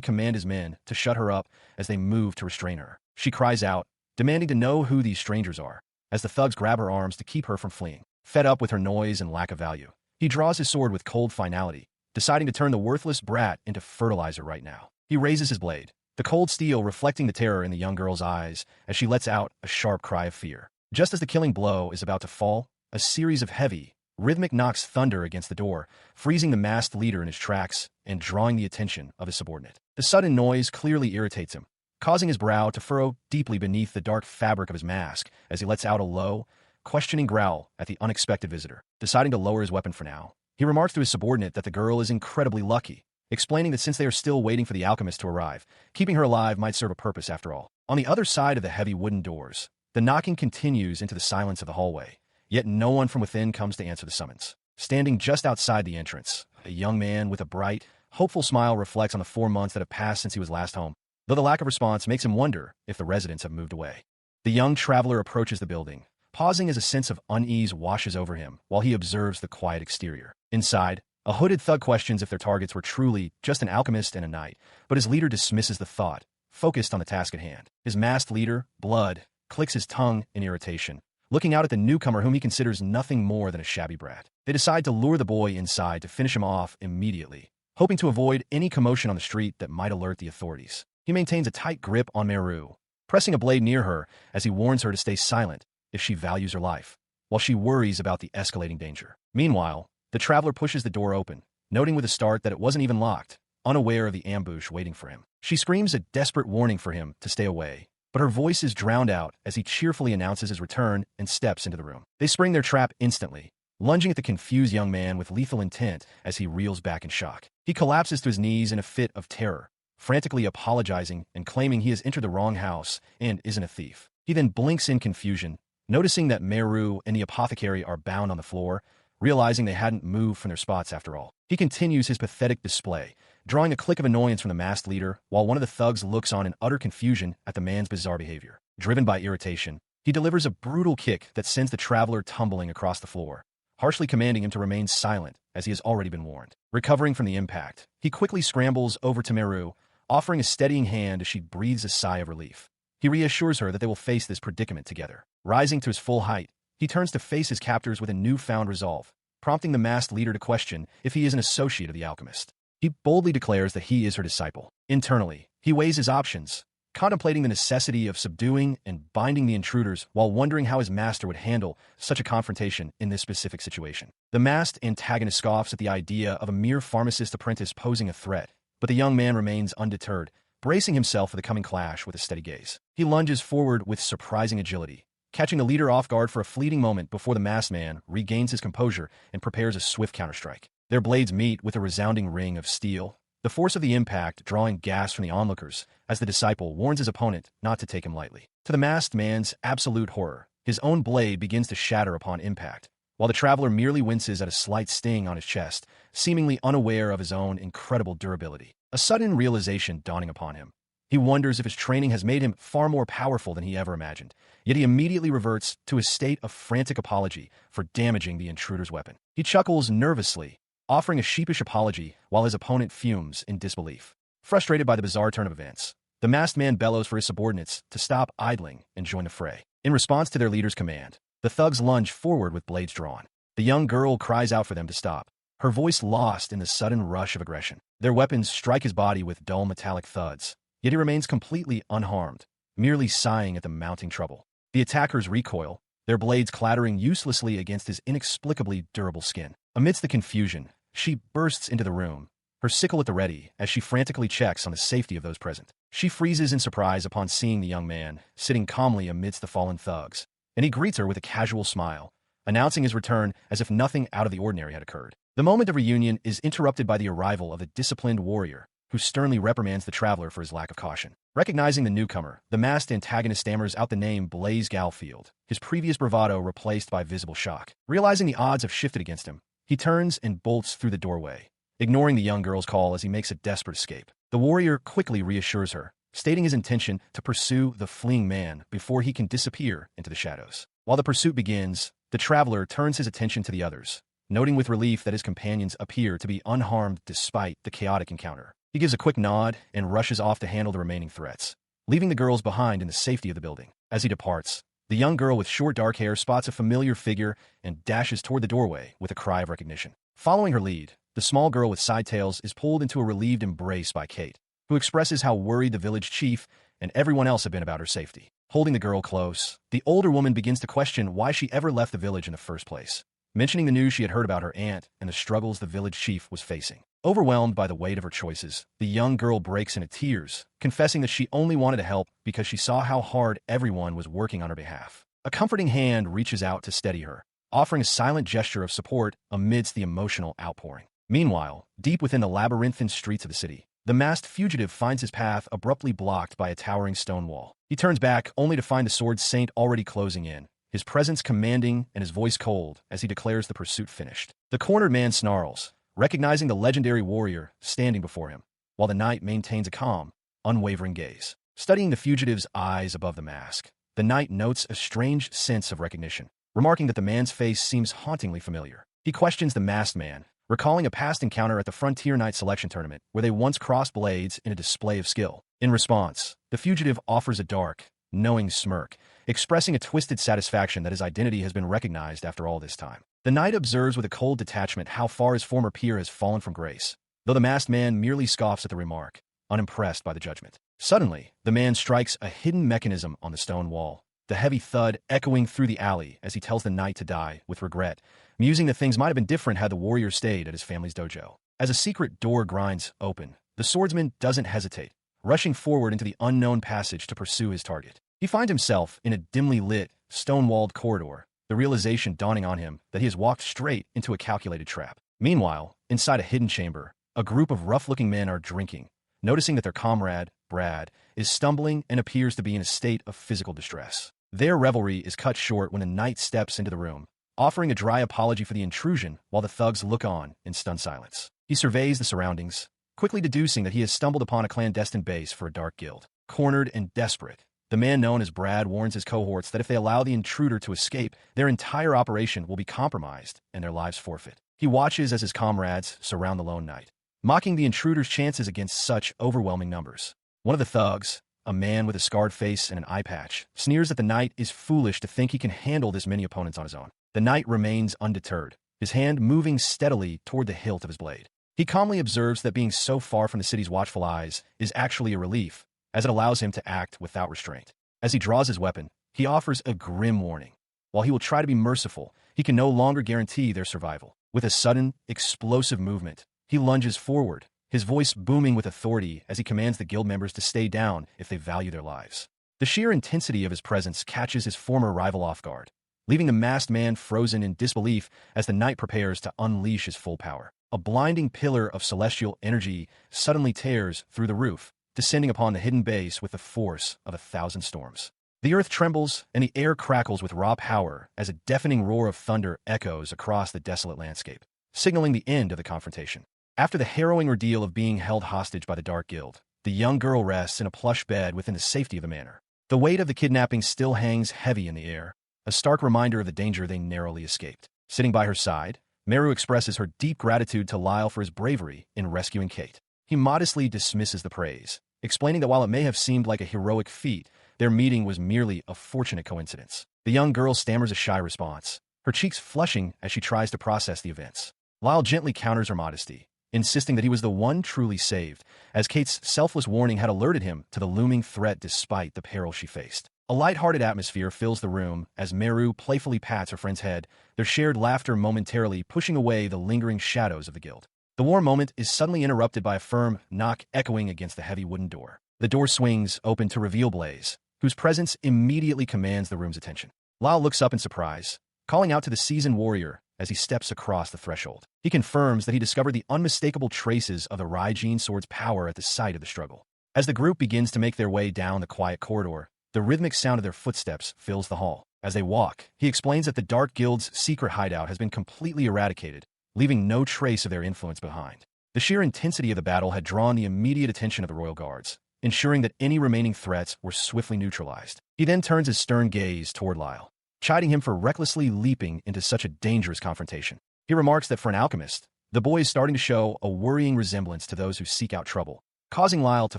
command his men to shut her up as they move to restrain her. She cries out, demanding to know who these strangers are, as the thugs grab her arms to keep her from fleeing. Fed up with her noise and lack of value, he draws his sword with cold finality, deciding to turn the worthless brat into fertilizer right now. He raises his blade, the cold steel reflecting the terror in the young girl's eyes as she lets out a sharp cry of fear. Just as the killing blow is about to fall, a series of heavy, rhythmic knocks thunder against the door, freezing the masked leader in his tracks and drawing the attention of his subordinate. The sudden noise clearly irritates him, causing his brow to furrow deeply beneath the dark fabric of his mask as he lets out a low, questioning growl at the unexpected visitor. Deciding to lower his weapon for now, he remarks to his subordinate that the girl is incredibly lucky, explaining that since they are still waiting for the alchemist to arrive, keeping her alive might serve a purpose after all. On the other side of the heavy wooden doors, the knocking continues into the silence of the hallway, yet no one from within comes to answer the summons. Standing just outside the entrance, a young man with a bright, hopeful smile reflects on the 4 months that have passed since he was last home, though the lack of response makes him wonder if the residents have moved away. The young traveler approaches the building, pausing as a sense of unease washes over him while he observes the quiet exterior. Inside, a hooded thug questions if their targets were truly just an alchemist and a knight, but his leader dismisses the thought, focused on the task at hand. His masked leader, Blood, clicks his tongue in irritation, looking out at the newcomer whom he considers nothing more than a shabby brat. They decide to lure the boy inside to finish him off immediately, hoping to avoid any commotion on the street that might alert the authorities. He maintains a tight grip on Meru, pressing a blade near her as he warns her to stay silent if she values her life, while she worries about the escalating danger. Meanwhile, The traveler pushes the door open, noting with a start that it wasn't even locked, unaware of the ambush waiting for him. She screams a desperate warning for him to stay away, but her voice is drowned out as he cheerfully announces his return and steps into the room. They spring their trap instantly, lunging at the confused young man with lethal intent as he reels back in shock. He collapses to his knees in a fit of terror, frantically apologizing and claiming he has entered the wrong house and isn't a thief. He then blinks in confusion, noticing that Meru and the apothecary are bound on the floor, realizing they hadn't moved from their spots after all. He continues his pathetic display, drawing a click of annoyance from the masked leader while one of the thugs looks on in utter confusion at the man's bizarre behavior. Driven by irritation, he delivers a brutal kick that sends the traveler tumbling across the floor, harshly commanding him to remain silent as he has already been warned. Recovering from the impact, he quickly scrambles over to Meru, offering a steadying hand as she breathes a sigh of relief. He reassures her that they will face this predicament together. Rising to his full height, he turns to face his captors with a newfound resolve, prompting the masked leader to question if he is an associate of the alchemist. He boldly declares that he is her disciple. Internally, he weighs his options, contemplating the necessity of subduing and binding the intruders while wondering how his master would handle such a confrontation in this specific situation. The masked antagonist scoffs at the idea of a mere pharmacist apprentice posing a threat, but the young man remains undeterred, bracing himself for the coming clash with a steady gaze. He lunges forward with surprising agility, catching the leader off guard for a fleeting moment before the masked man regains his composure and prepares a swift counterstrike. Their blades meet with a resounding ring of steel, the force of the impact drawing gasps from the onlookers as the disciple warns his opponent not to take him lightly. To the masked man's absolute horror, his own blade begins to shatter upon impact, while the traveler merely winces at a slight sting on his chest, seemingly unaware of his own incredible durability. A sudden realization dawning upon him. He wonders if his training has made him far more powerful than he ever imagined, yet he immediately reverts to his state of frantic apology for damaging the intruder's weapon. He chuckles nervously, offering a sheepish apology while his opponent fumes in disbelief. Frustrated by the bizarre turn of events, the masked man bellows for his subordinates to stop idling and join the fray. In response to their leader's command, the thugs lunge forward with blades drawn. The young girl cries out for them to stop, her voice lost in the sudden rush of aggression. Their weapons strike his body with dull metallic thuds, yet he remains completely unharmed, merely sighing at the mounting trouble. The attackers recoil, their blades clattering uselessly against his inexplicably durable skin. Amidst the confusion, she bursts into the room, her sickle at the ready as she frantically checks on the safety of those present. She freezes in surprise upon seeing the young man sitting calmly amidst the fallen thugs, and he greets her with a casual smile, announcing his return as if nothing out of the ordinary had occurred. The moment of reunion is interrupted by the arrival of the disciplined warrior, who sternly reprimands the traveler for his lack of caution. Recognizing the newcomer, the masked antagonist stammers out the name Blaze Galfield, his previous bravado replaced by visible shock. Realizing the odds have shifted against him, he turns and bolts through the doorway, ignoring the young girl's call as he makes a desperate escape. The warrior quickly reassures her, stating his intention to pursue the fleeing man before he can disappear into the shadows. While the pursuit begins, the traveler turns his attention to the others, noting with relief that his companions appear to be unharmed despite the chaotic encounter. He gives a quick nod and rushes off to handle the remaining threats, leaving the girls behind in the safety of the building. As he departs, the young girl with short dark hair spots a familiar figure and dashes toward the doorway with a cry of recognition. Following her lead, the small girl with side tails is pulled into a relieved embrace by Kate, who expresses how worried the village chief and everyone else have been about her safety. Holding the girl close, the older woman begins to question why she ever left the village in the first place, mentioning the news she had heard about her aunt and the struggles the village chief was facing. Overwhelmed by the weight of her choices, the young girl breaks into tears, confessing that she only wanted to help because she saw how hard everyone was working on her behalf. A comforting hand reaches out to steady her, offering a silent gesture of support amidst the emotional outpouring. Meanwhile, deep within the labyrinthine streets of the city, the masked fugitive finds his path abruptly blocked by a towering stone wall. He turns back only to find the sword saint already closing in, his presence commanding and his voice cold as he declares the pursuit finished. The cornered man snarls, recognizing the legendary warrior standing before him, while the knight maintains a calm, unwavering gaze. Studying the fugitive's eyes above the mask, the knight notes a strange sense of recognition, remarking that the man's face seems hauntingly familiar. He questions the masked man, recalling a past encounter at the Frontier Knight selection tournament where they once crossed blades in a display of skill. In response, the fugitive offers a dark, knowing smirk, expressing a twisted satisfaction that his identity has been recognized after all this time. The knight observes with a cold detachment how far his former peer has fallen from grace, though the masked man merely scoffs at the remark, unimpressed by the judgment. Suddenly, the man strikes a hidden mechanism on the stone wall, the heavy thud echoing through the alley as he tells the knight to die with regret, musing that things might have been different had the warrior stayed at his family's dojo. As a secret door grinds open, the swordsman doesn't hesitate, rushing forward into the unknown passage to pursue his target. He finds himself in a dimly lit, stone-walled corridor, the realization dawning on him that he has walked straight into a calculated trap. Meanwhile, inside a hidden chamber, a group of rough-looking men are drinking, noticing that their comrade, Brad, is stumbling and appears to be in a state of physical distress. Their revelry is cut short when a knight steps into the room, offering a dry apology for the intrusion while the thugs look on in stunned silence. He surveys the surroundings, quickly deducing that he has stumbled upon a clandestine base for a dark guild. Cornered and desperate, the man known as Brad warns his cohorts that if they allow the intruder to escape, their entire operation will be compromised and their lives forfeit. He watches as his comrades surround the lone knight, mocking the intruder's chances against such overwhelming numbers. One of the thugs, a man with a scarred face and an eye patch, sneers that the knight is foolish to think he can handle this many opponents on his own. The knight remains undeterred, his hand moving steadily toward the hilt of his blade. He calmly observes that being so far from the city's watchful eyes is actually a relief, as it allows him to act without restraint. As he draws his weapon, he offers a grim warning. While he will try to be merciful, he can no longer guarantee their survival. With a sudden, explosive movement, he lunges forward, his voice booming with authority as he commands the guild members to stay down if they value their lives. The sheer intensity of his presence catches his former rival off guard, leaving the masked man frozen in disbelief as the knight prepares to unleash his full power. A blinding pillar of celestial energy suddenly tears through the roof, descending upon the hidden base with the force of 1,000 storms. The earth trembles and the air crackles with raw power as a deafening roar of thunder echoes across the desolate landscape, signaling the end of the confrontation. After the harrowing ordeal of being held hostage by the Dark Guild, the young girl rests in a plush bed within the safety of the manor. The weight of the kidnapping still hangs heavy in the air, a stark reminder of the danger they narrowly escaped. Sitting by her side, Meru expresses her deep gratitude to Lyle for his bravery in rescuing Kate. He modestly dismisses the praise, explaining that while it may have seemed like a heroic feat, their meeting was merely a fortunate coincidence. The young girl stammers a shy response, her cheeks flushing as she tries to process the events. Lyle gently counters her modesty, insisting that he was the one truly saved, as Kate's selfless warning had alerted him to the looming threat despite the peril she faced. A light-hearted atmosphere fills the room as Meru playfully pats her friend's head, their shared laughter momentarily pushing away the lingering shadows of the guild. The warm moment is suddenly interrupted by a firm knock echoing against the heavy wooden door. The door swings open to reveal Blaze, whose presence immediately commands the room's attention. Lyle looks up in surprise, calling out to the seasoned warrior as he steps across the threshold. He confirms that he discovered the unmistakable traces of the Raijin sword's power at the site of the struggle. As the group begins to make their way down the quiet corridor, the rhythmic sound of their footsteps fills the hall. As they walk, he explains that the Dark Guild's secret hideout has been completely eradicated, leaving no trace of their influence behind. The sheer intensity of the battle had drawn the immediate attention of the royal guards, ensuring that any remaining threats were swiftly neutralized. He then turns his stern gaze toward Lyle, chiding him for recklessly leaping into such a dangerous confrontation. He remarks that for an alchemist, the boy is starting to show a worrying resemblance to those who seek out trouble, causing Lyle to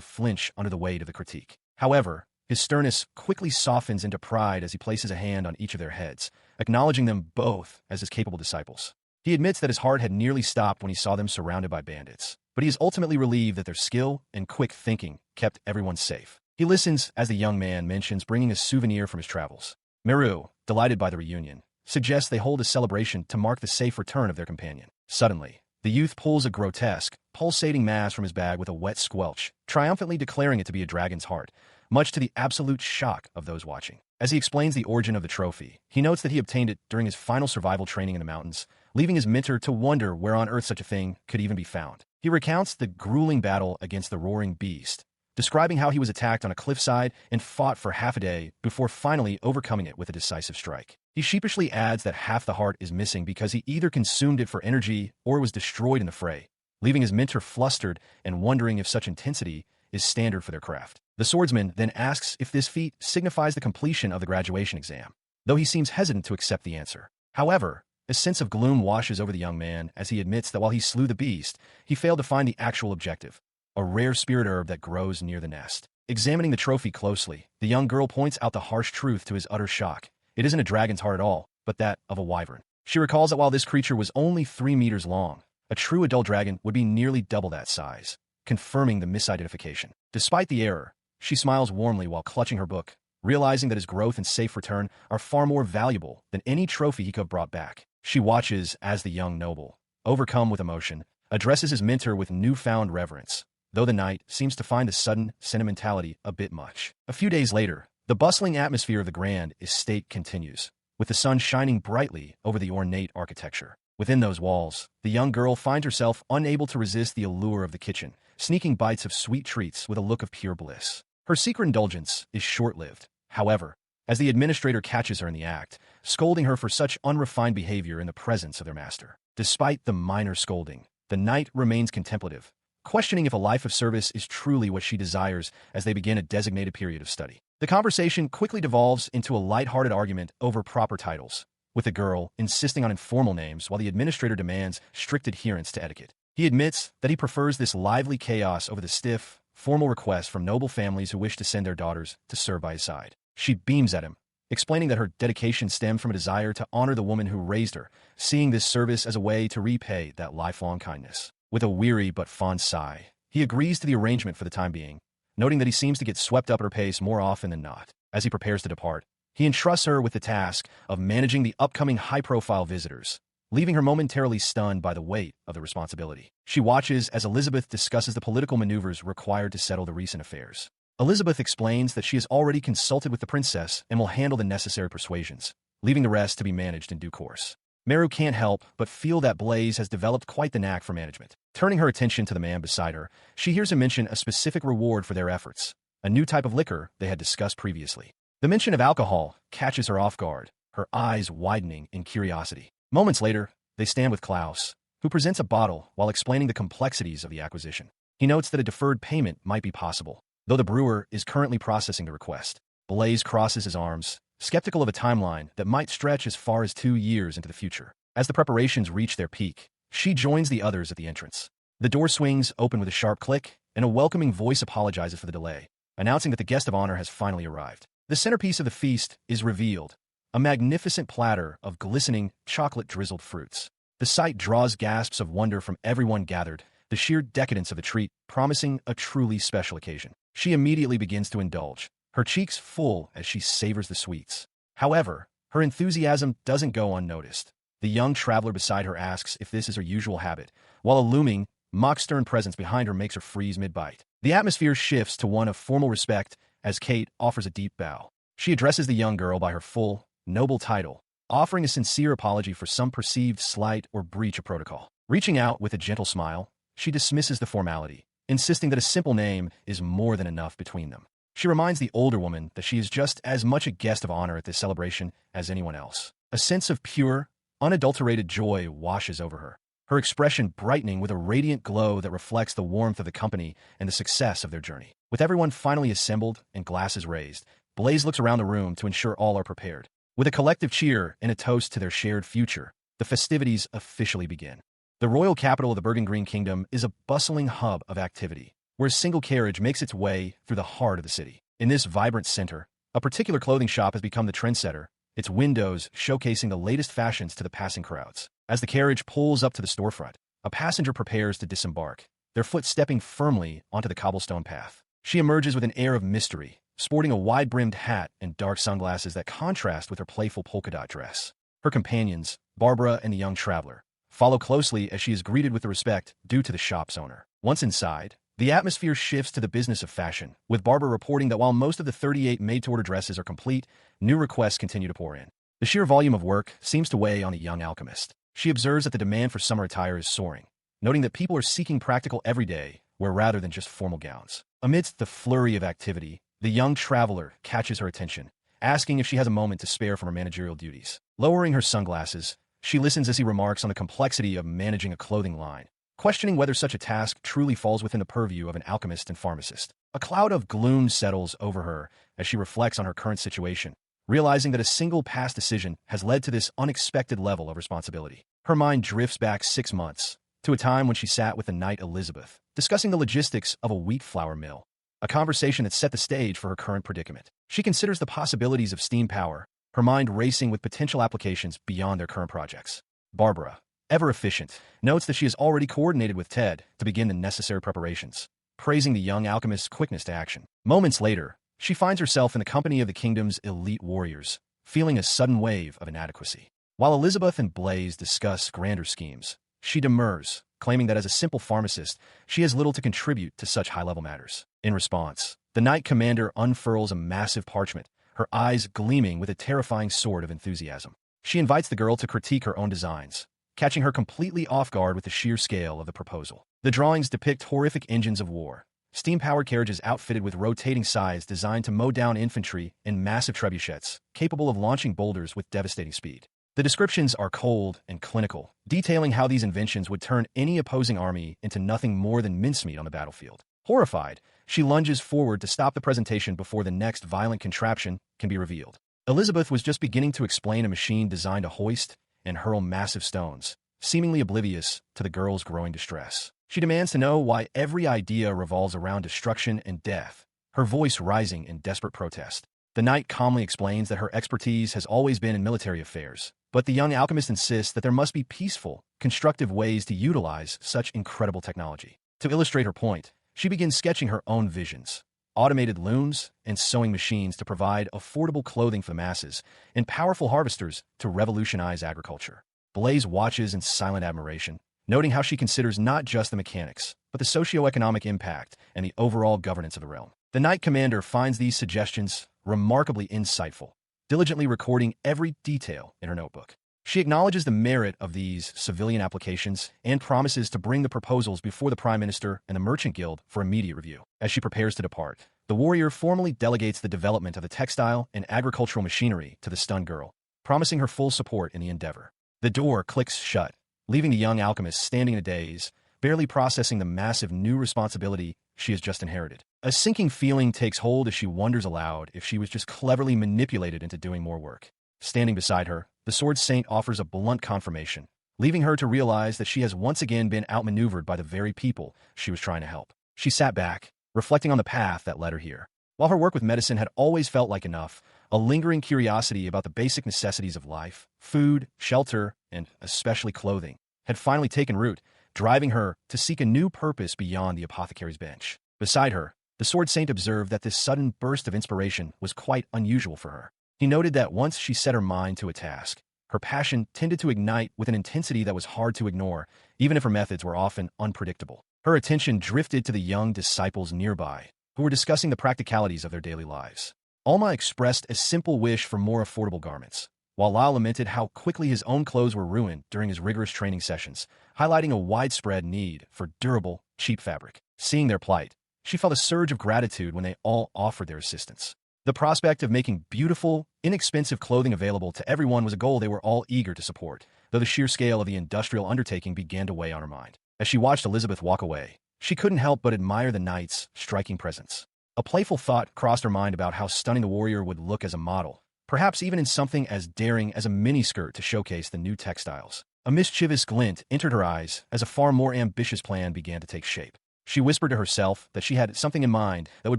flinch under the weight of the critique. However, his sternness quickly softens into pride as he places a hand on each of their heads, acknowledging them both as his capable disciples. He admits that his heart had nearly stopped when he saw them surrounded by bandits, but he is ultimately relieved that their skill and quick thinking kept everyone safe. He listens as the young man mentions bringing a souvenir from his travels. Meru, delighted by the reunion, suggests they hold a celebration to mark the safe return of their companion. Suddenly, the youth pulls a grotesque, pulsating mass from his bag with a wet squelch, triumphantly declaring it to be a dragon's heart, much to the absolute shock of those watching. As he explains the origin of the trophy, he notes that he obtained it during his final survival training in the mountains, leaving his mentor to wonder where on earth such a thing could even be found. He recounts the grueling battle against the roaring beast, describing how he was attacked on a cliffside and fought for half a day before finally overcoming it with a decisive strike. He sheepishly adds that half the heart is missing because he either consumed it for energy or was destroyed in the fray, leaving his mentor flustered and wondering if such intensity is standard for their craft. The swordsman then asks if this feat signifies the completion of the graduation exam, though he seems hesitant to accept the answer. However, a sense of gloom washes over the young man as he admits that while he slew the beast, he failed to find the actual objective, a rare spirit herb that grows near the nest. Examining the trophy closely, the young girl points out the harsh truth to his utter shock. It isn't a dragon's heart at all, but that of a wyvern. She recalls that while this creature was only 3 meters long, a true adult dragon would be nearly double that size, confirming the misidentification. Despite the error, she smiles warmly while clutching her book, realizing that his growth and safe return are far more valuable than any trophy he could have brought back. She watches as the young noble, overcome with emotion, addresses his mentor with newfound reverence, though the knight seems to find the sudden sentimentality a bit much. A few days later, the bustling atmosphere of the grand estate continues, with the sun shining brightly over the ornate architecture. Within those walls, the young girl finds herself unable to resist the allure of the kitchen, sneaking bites of sweet treats with a look of pure bliss. Her secret indulgence is short-lived, however, as the administrator catches her in the act, scolding her for such unrefined behavior in the presence of their master. Despite the minor scolding, the knight remains contemplative, questioning if a life of service is truly what she desires as they begin a designated period of study. The conversation quickly devolves into a light-hearted argument over proper titles, with the girl insisting on informal names while the administrator demands strict adherence to etiquette. He admits that he prefers this lively chaos over the stiff, formal requests from noble families who wish to send their daughters to serve by his side. She beams at him, explaining that her dedication stemmed from a desire to honor the woman who raised her, seeing this service as a way to repay that lifelong kindness. With a weary but fond sigh, he agrees to the arrangement for the time being, noting that he seems to get swept up at her pace more often than not. As he prepares to depart, he entrusts her with the task of managing the upcoming high-profile visitors, leaving her momentarily stunned by the weight of the responsibility. She watches as Elizabeth discusses the political maneuvers required to settle the recent affairs. Elizabeth explains that she has already consulted with the princess and will handle the necessary persuasions, leaving the rest to be managed in due course. Meru can't help but feel that Blaze has developed quite the knack for management. Turning her attention to the man beside her, she hears him mention a specific reward for their efforts, a new type of liquor they had discussed previously. The mention of alcohol catches her off guard, her eyes widening in curiosity. Moments later, they stand with Klaus, who presents a bottle while explaining the complexities of the acquisition. He notes that a deferred payment might be possible, though the brewer is currently processing the request. Blaze crosses his arms, skeptical of a timeline that might stretch as far as 2 years into the future. As the preparations reach their peak, she joins the others at the entrance. The door swings open with a sharp click, and a welcoming voice apologizes for the delay, announcing that the guest of honor has finally arrived. The centerpiece of the feast is revealed, a magnificent platter of glistening, chocolate-drizzled fruits. The sight draws gasps of wonder from everyone gathered, the sheer decadence of the treat promising a truly special occasion. She immediately begins to indulge, her cheeks full as she savors the sweets. However, her enthusiasm doesn't go unnoticed. The young traveler beside her asks if this is her usual habit, while a looming, mock-stern presence behind her makes her freeze mid-bite. The atmosphere shifts to one of formal respect as Kate offers a deep bow. She addresses the young girl by her full, noble title, offering a sincere apology for some perceived slight or breach of protocol. Reaching out with a gentle smile, she dismisses the formality, insisting that a simple name is more than enough between them. She reminds the older woman that she is just as much a guest of honor at this celebration as anyone else. A sense of pure, unadulterated joy washes over her, her expression brightening with a radiant glow that reflects the warmth of the company and the success of their journey. With everyone finally assembled and glasses raised, Blaze looks around the room to ensure all are prepared. With a collective cheer and a toast to their shared future, the festivities officially begin. The royal capital of the Burgungreen Kingdom is a bustling hub of activity, where a single carriage makes its way through the heart of the city. In this vibrant center, a particular clothing shop has become the trendsetter, its windows showcasing the latest fashions to the passing crowds. As the carriage pulls up to the storefront, a passenger prepares to disembark, their foot stepping firmly onto the cobblestone path. She emerges with an air of mystery, sporting a wide-brimmed hat and dark sunglasses that contrast with her playful polka-dot dress. Her companions, Barbara and the young traveler, follow closely as she is greeted with the respect due to the shop's owner. Once inside, the atmosphere shifts to the business of fashion, with Barbara reporting that while most of the 38 made-to-order dresses are complete, new requests continue to pour in. The sheer volume of work seems to weigh on the young alchemist. She observes that the demand for summer attire is soaring, noting that people are seeking practical everyday wear rather than just formal gowns. Amidst the flurry of activity, the young traveler catches her attention, asking if she has a moment to spare from her managerial duties. Lowering her sunglasses, she listens as he remarks on the complexity of managing a clothing line, questioning whether such a task truly falls within the purview of an alchemist and pharmacist. A cloud of gloom settles over her as she reflects on her current situation, realizing that a single past decision has led to this unexpected level of responsibility. Her mind drifts back 6 months, to a time when she sat with the knight Elizabeth, discussing the logistics of a wheat flour mill, a conversation that set the stage for her current predicament. She considers the possibilities of steam power, her mind racing with potential applications beyond their current projects. Barbara, ever efficient, notes that she has already coordinated with Ted to begin the necessary preparations, praising the young alchemist's quickness to action. Moments later, she finds herself in the company of the kingdom's elite warriors, feeling a sudden wave of inadequacy. While Elizabeth and Blaze discuss grander schemes, she demurs, claiming that as a simple pharmacist, she has little to contribute to such high-level matters. In response, the Knight Commander unfurls a massive parchment, her eyes gleaming with a terrifying sword of enthusiasm. She invites the girl to critique her own designs, catching her completely off guard with the sheer scale of the proposal. The drawings depict horrific engines of war, steam-powered carriages outfitted with rotating sides designed to mow down infantry and massive trebuchets, capable of launching boulders with devastating speed. The descriptions are cold and clinical, detailing how these inventions would turn any opposing army into nothing more than mincemeat on the battlefield. Horrified, she lunges forward to stop the presentation before the next violent contraption can be revealed. Elizabeth was just beginning to explain a machine designed to hoist and hurl massive stones, seemingly oblivious to the girl's growing distress. She demands to know why every idea revolves around destruction and death, her voice rising in desperate protest. The knight calmly explains that her expertise has always been in military affairs, but the young alchemist insists that there must be peaceful, constructive ways to utilize such incredible technology. To illustrate her point, she begins sketching her own visions: automated looms and sewing machines to provide affordable clothing for the masses, and powerful harvesters to revolutionize agriculture. Blaze watches in silent admiration, noting how she considers not just the mechanics, but the socio-economic impact and the overall governance of the realm. The Knight Commander finds these suggestions remarkably insightful, diligently recording every detail in her notebook. She acknowledges the merit of these civilian applications and promises to bring the proposals before the Prime Minister and the Merchant Guild for immediate review. As she prepares to depart, the warrior formally delegates the development of the textile and agricultural machinery to the stunned girl, promising her full support in the endeavor. The door clicks shut, leaving the young alchemist standing in a daze, barely processing the massive new responsibility she has just inherited. A sinking feeling takes hold as she wonders aloud if she was just cleverly manipulated into doing more work. Standing beside her, the Sword Saint offers a blunt confirmation, leaving her to realize that she has once again been outmaneuvered by the very people she was trying to help. She sat back, reflecting on the path that led her here. While her work with medicine had always felt like enough, a lingering curiosity about the basic necessities of life, food, shelter, and especially clothing, had finally taken root, driving her to seek a new purpose beyond the apothecary's bench. Beside her, the Sword Saint observed that this sudden burst of inspiration was quite unusual for her. He noted that once she set her mind to a task, her passion tended to ignite with an intensity that was hard to ignore, even if her methods were often unpredictable. Her attention drifted to the young disciples nearby, who were discussing the practicalities of their daily lives. Alma expressed a simple wish for more affordable garments, while Lyle lamented how quickly his own clothes were ruined during his rigorous training sessions, highlighting a widespread need for durable, cheap fabric. Seeing their plight, she felt a surge of gratitude when they all offered their assistance. The prospect of making beautiful, inexpensive clothing available to everyone was a goal they were all eager to support, though the sheer scale of the industrial undertaking began to weigh on her mind. As she watched Elizabeth walk away, she couldn't help but admire the knight's striking presence. A playful thought crossed her mind about how stunning the warrior would look as a model, perhaps even in something as daring as a miniskirt to showcase the new textiles. A mischievous glint entered her eyes as a far more ambitious plan began to take shape. She whispered to herself that she had something in mind that would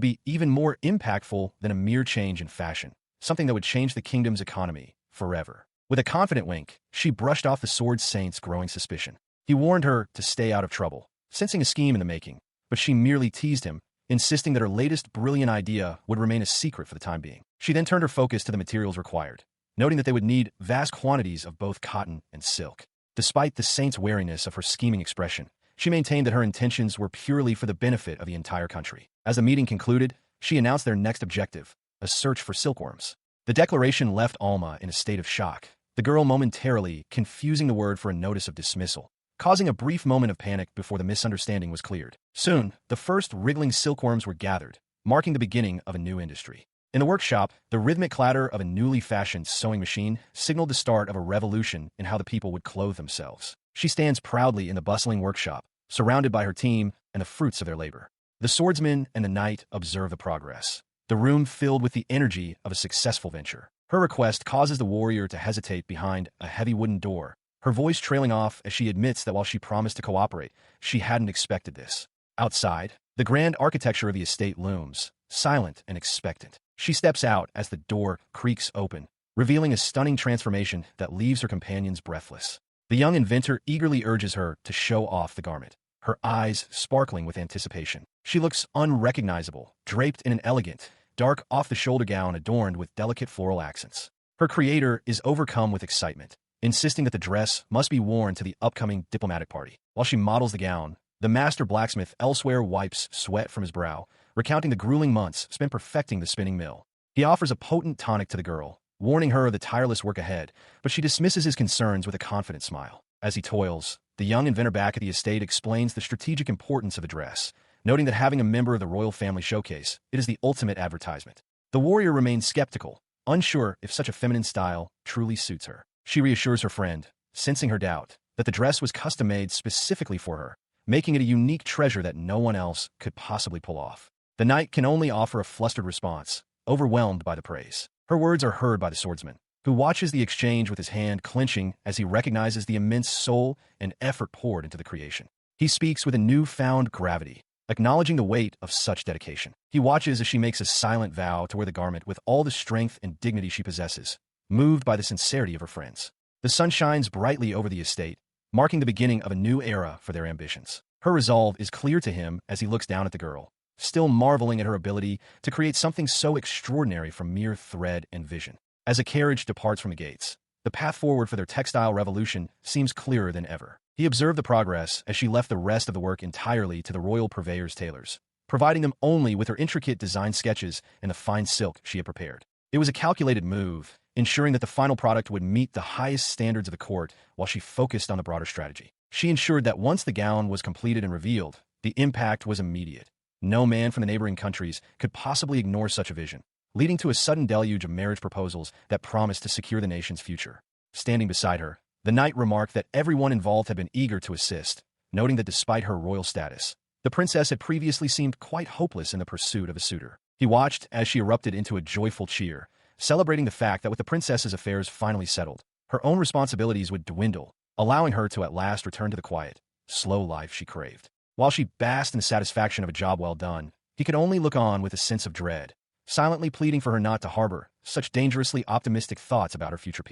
be even more impactful than a mere change in fashion, something that would change the kingdom's economy forever. With a confident wink, she brushed off the Sword Saint's growing suspicion. He warned her to stay out of trouble, sensing a scheme in the making, but she merely teased him, insisting that her latest brilliant idea would remain a secret for the time being. She then turned her focus to the materials required, noting that they would need vast quantities of both cotton and silk. Despite the saint's wariness of her scheming expression, she maintained that her intentions were purely for the benefit of the entire country. As the meeting concluded, she announced their next objective: a search for silkworms. The declaration left Alma in a state of shock, the girl momentarily confusing the word for a notice of dismissal, causing a brief moment of panic before the misunderstanding was cleared. Soon, the first wriggling silkworms were gathered, marking the beginning of a new industry. In the workshop, the rhythmic clatter of a newly fashioned sewing machine signaled the start of a revolution in how the people would clothe themselves. She stands proudly in the bustling workshop, surrounded by her team and the fruits of their labor. The swordsman and the knight observe the progress, the room filled with the energy of a successful venture. Her request causes the warrior to hesitate behind a heavy wooden door, her voice trailing off as she admits that while she promised to cooperate, she hadn't expected this. Outside, the grand architecture of the estate looms, silent and expectant. She steps out as the door creaks open, revealing a stunning transformation that leaves her companions breathless. The young inventor eagerly urges her to show off the garment, her eyes sparkling with anticipation. She looks unrecognizable, draped in an elegant, dark off-the-shoulder gown adorned with delicate floral accents. Her creator is overcome with excitement, insisting that the dress must be worn to the upcoming diplomatic party. While she models the gown, the master blacksmith elsewhere wipes sweat from his brow, recounting the grueling months spent perfecting the spinning mill. He offers a potent tonic to the girl, warning her of the tireless work ahead, but she dismisses his concerns with a confident smile. As he toils, the young inventor back at the estate explains the strategic importance of the dress, noting that having a member of the royal family showcase, it is the ultimate advertisement. The warrior remains skeptical, unsure if such a feminine style truly suits her. She reassures her friend, sensing her doubt, that the dress was custom-made specifically for her, making it a unique treasure that no one else could possibly pull off. The knight can only offer a flustered response, overwhelmed by the praise. Her words are heard by the swordsman, who watches the exchange with his hand clenching as he recognizes the immense soul and effort poured into the creation. He speaks with a newfound gravity, acknowledging the weight of such dedication. He watches as she makes a silent vow to wear the garment with all the strength and dignity she possesses, moved by the sincerity of her friends. The sun shines brightly over the estate, marking the beginning of a new era for their ambitions. Her resolve is clear to him as he looks down at the girl, still marveling at her ability to create something so extraordinary from mere thread and vision. As a carriage departs from the gates, the path forward for their textile revolution seems clearer than ever. He observed the progress as she left the rest of the work entirely to the royal purveyor's tailors, providing them only with her intricate design sketches and the fine silk she had prepared. It was a calculated move, ensuring that the final product would meet the highest standards of the court while she focused on the broader strategy. She ensured that once the gown was completed and revealed, the impact was immediate. No man from the neighboring countries could possibly ignore such a vision, leading to a sudden deluge of marriage proposals that promised to secure the nation's future. Standing beside her, the knight remarked that everyone involved had been eager to assist, noting that despite her royal status, the princess had previously seemed quite hopeless in the pursuit of a suitor. He watched as she erupted into a joyful cheer, celebrating the fact that with the princess's affairs finally settled, her own responsibilities would dwindle, allowing her to at last return to the quiet, slow life she craved. While she basked in the satisfaction of a job well done, he could only look on with a sense of dread, silently pleading for her not to harbor such dangerously optimistic thoughts about her future peace.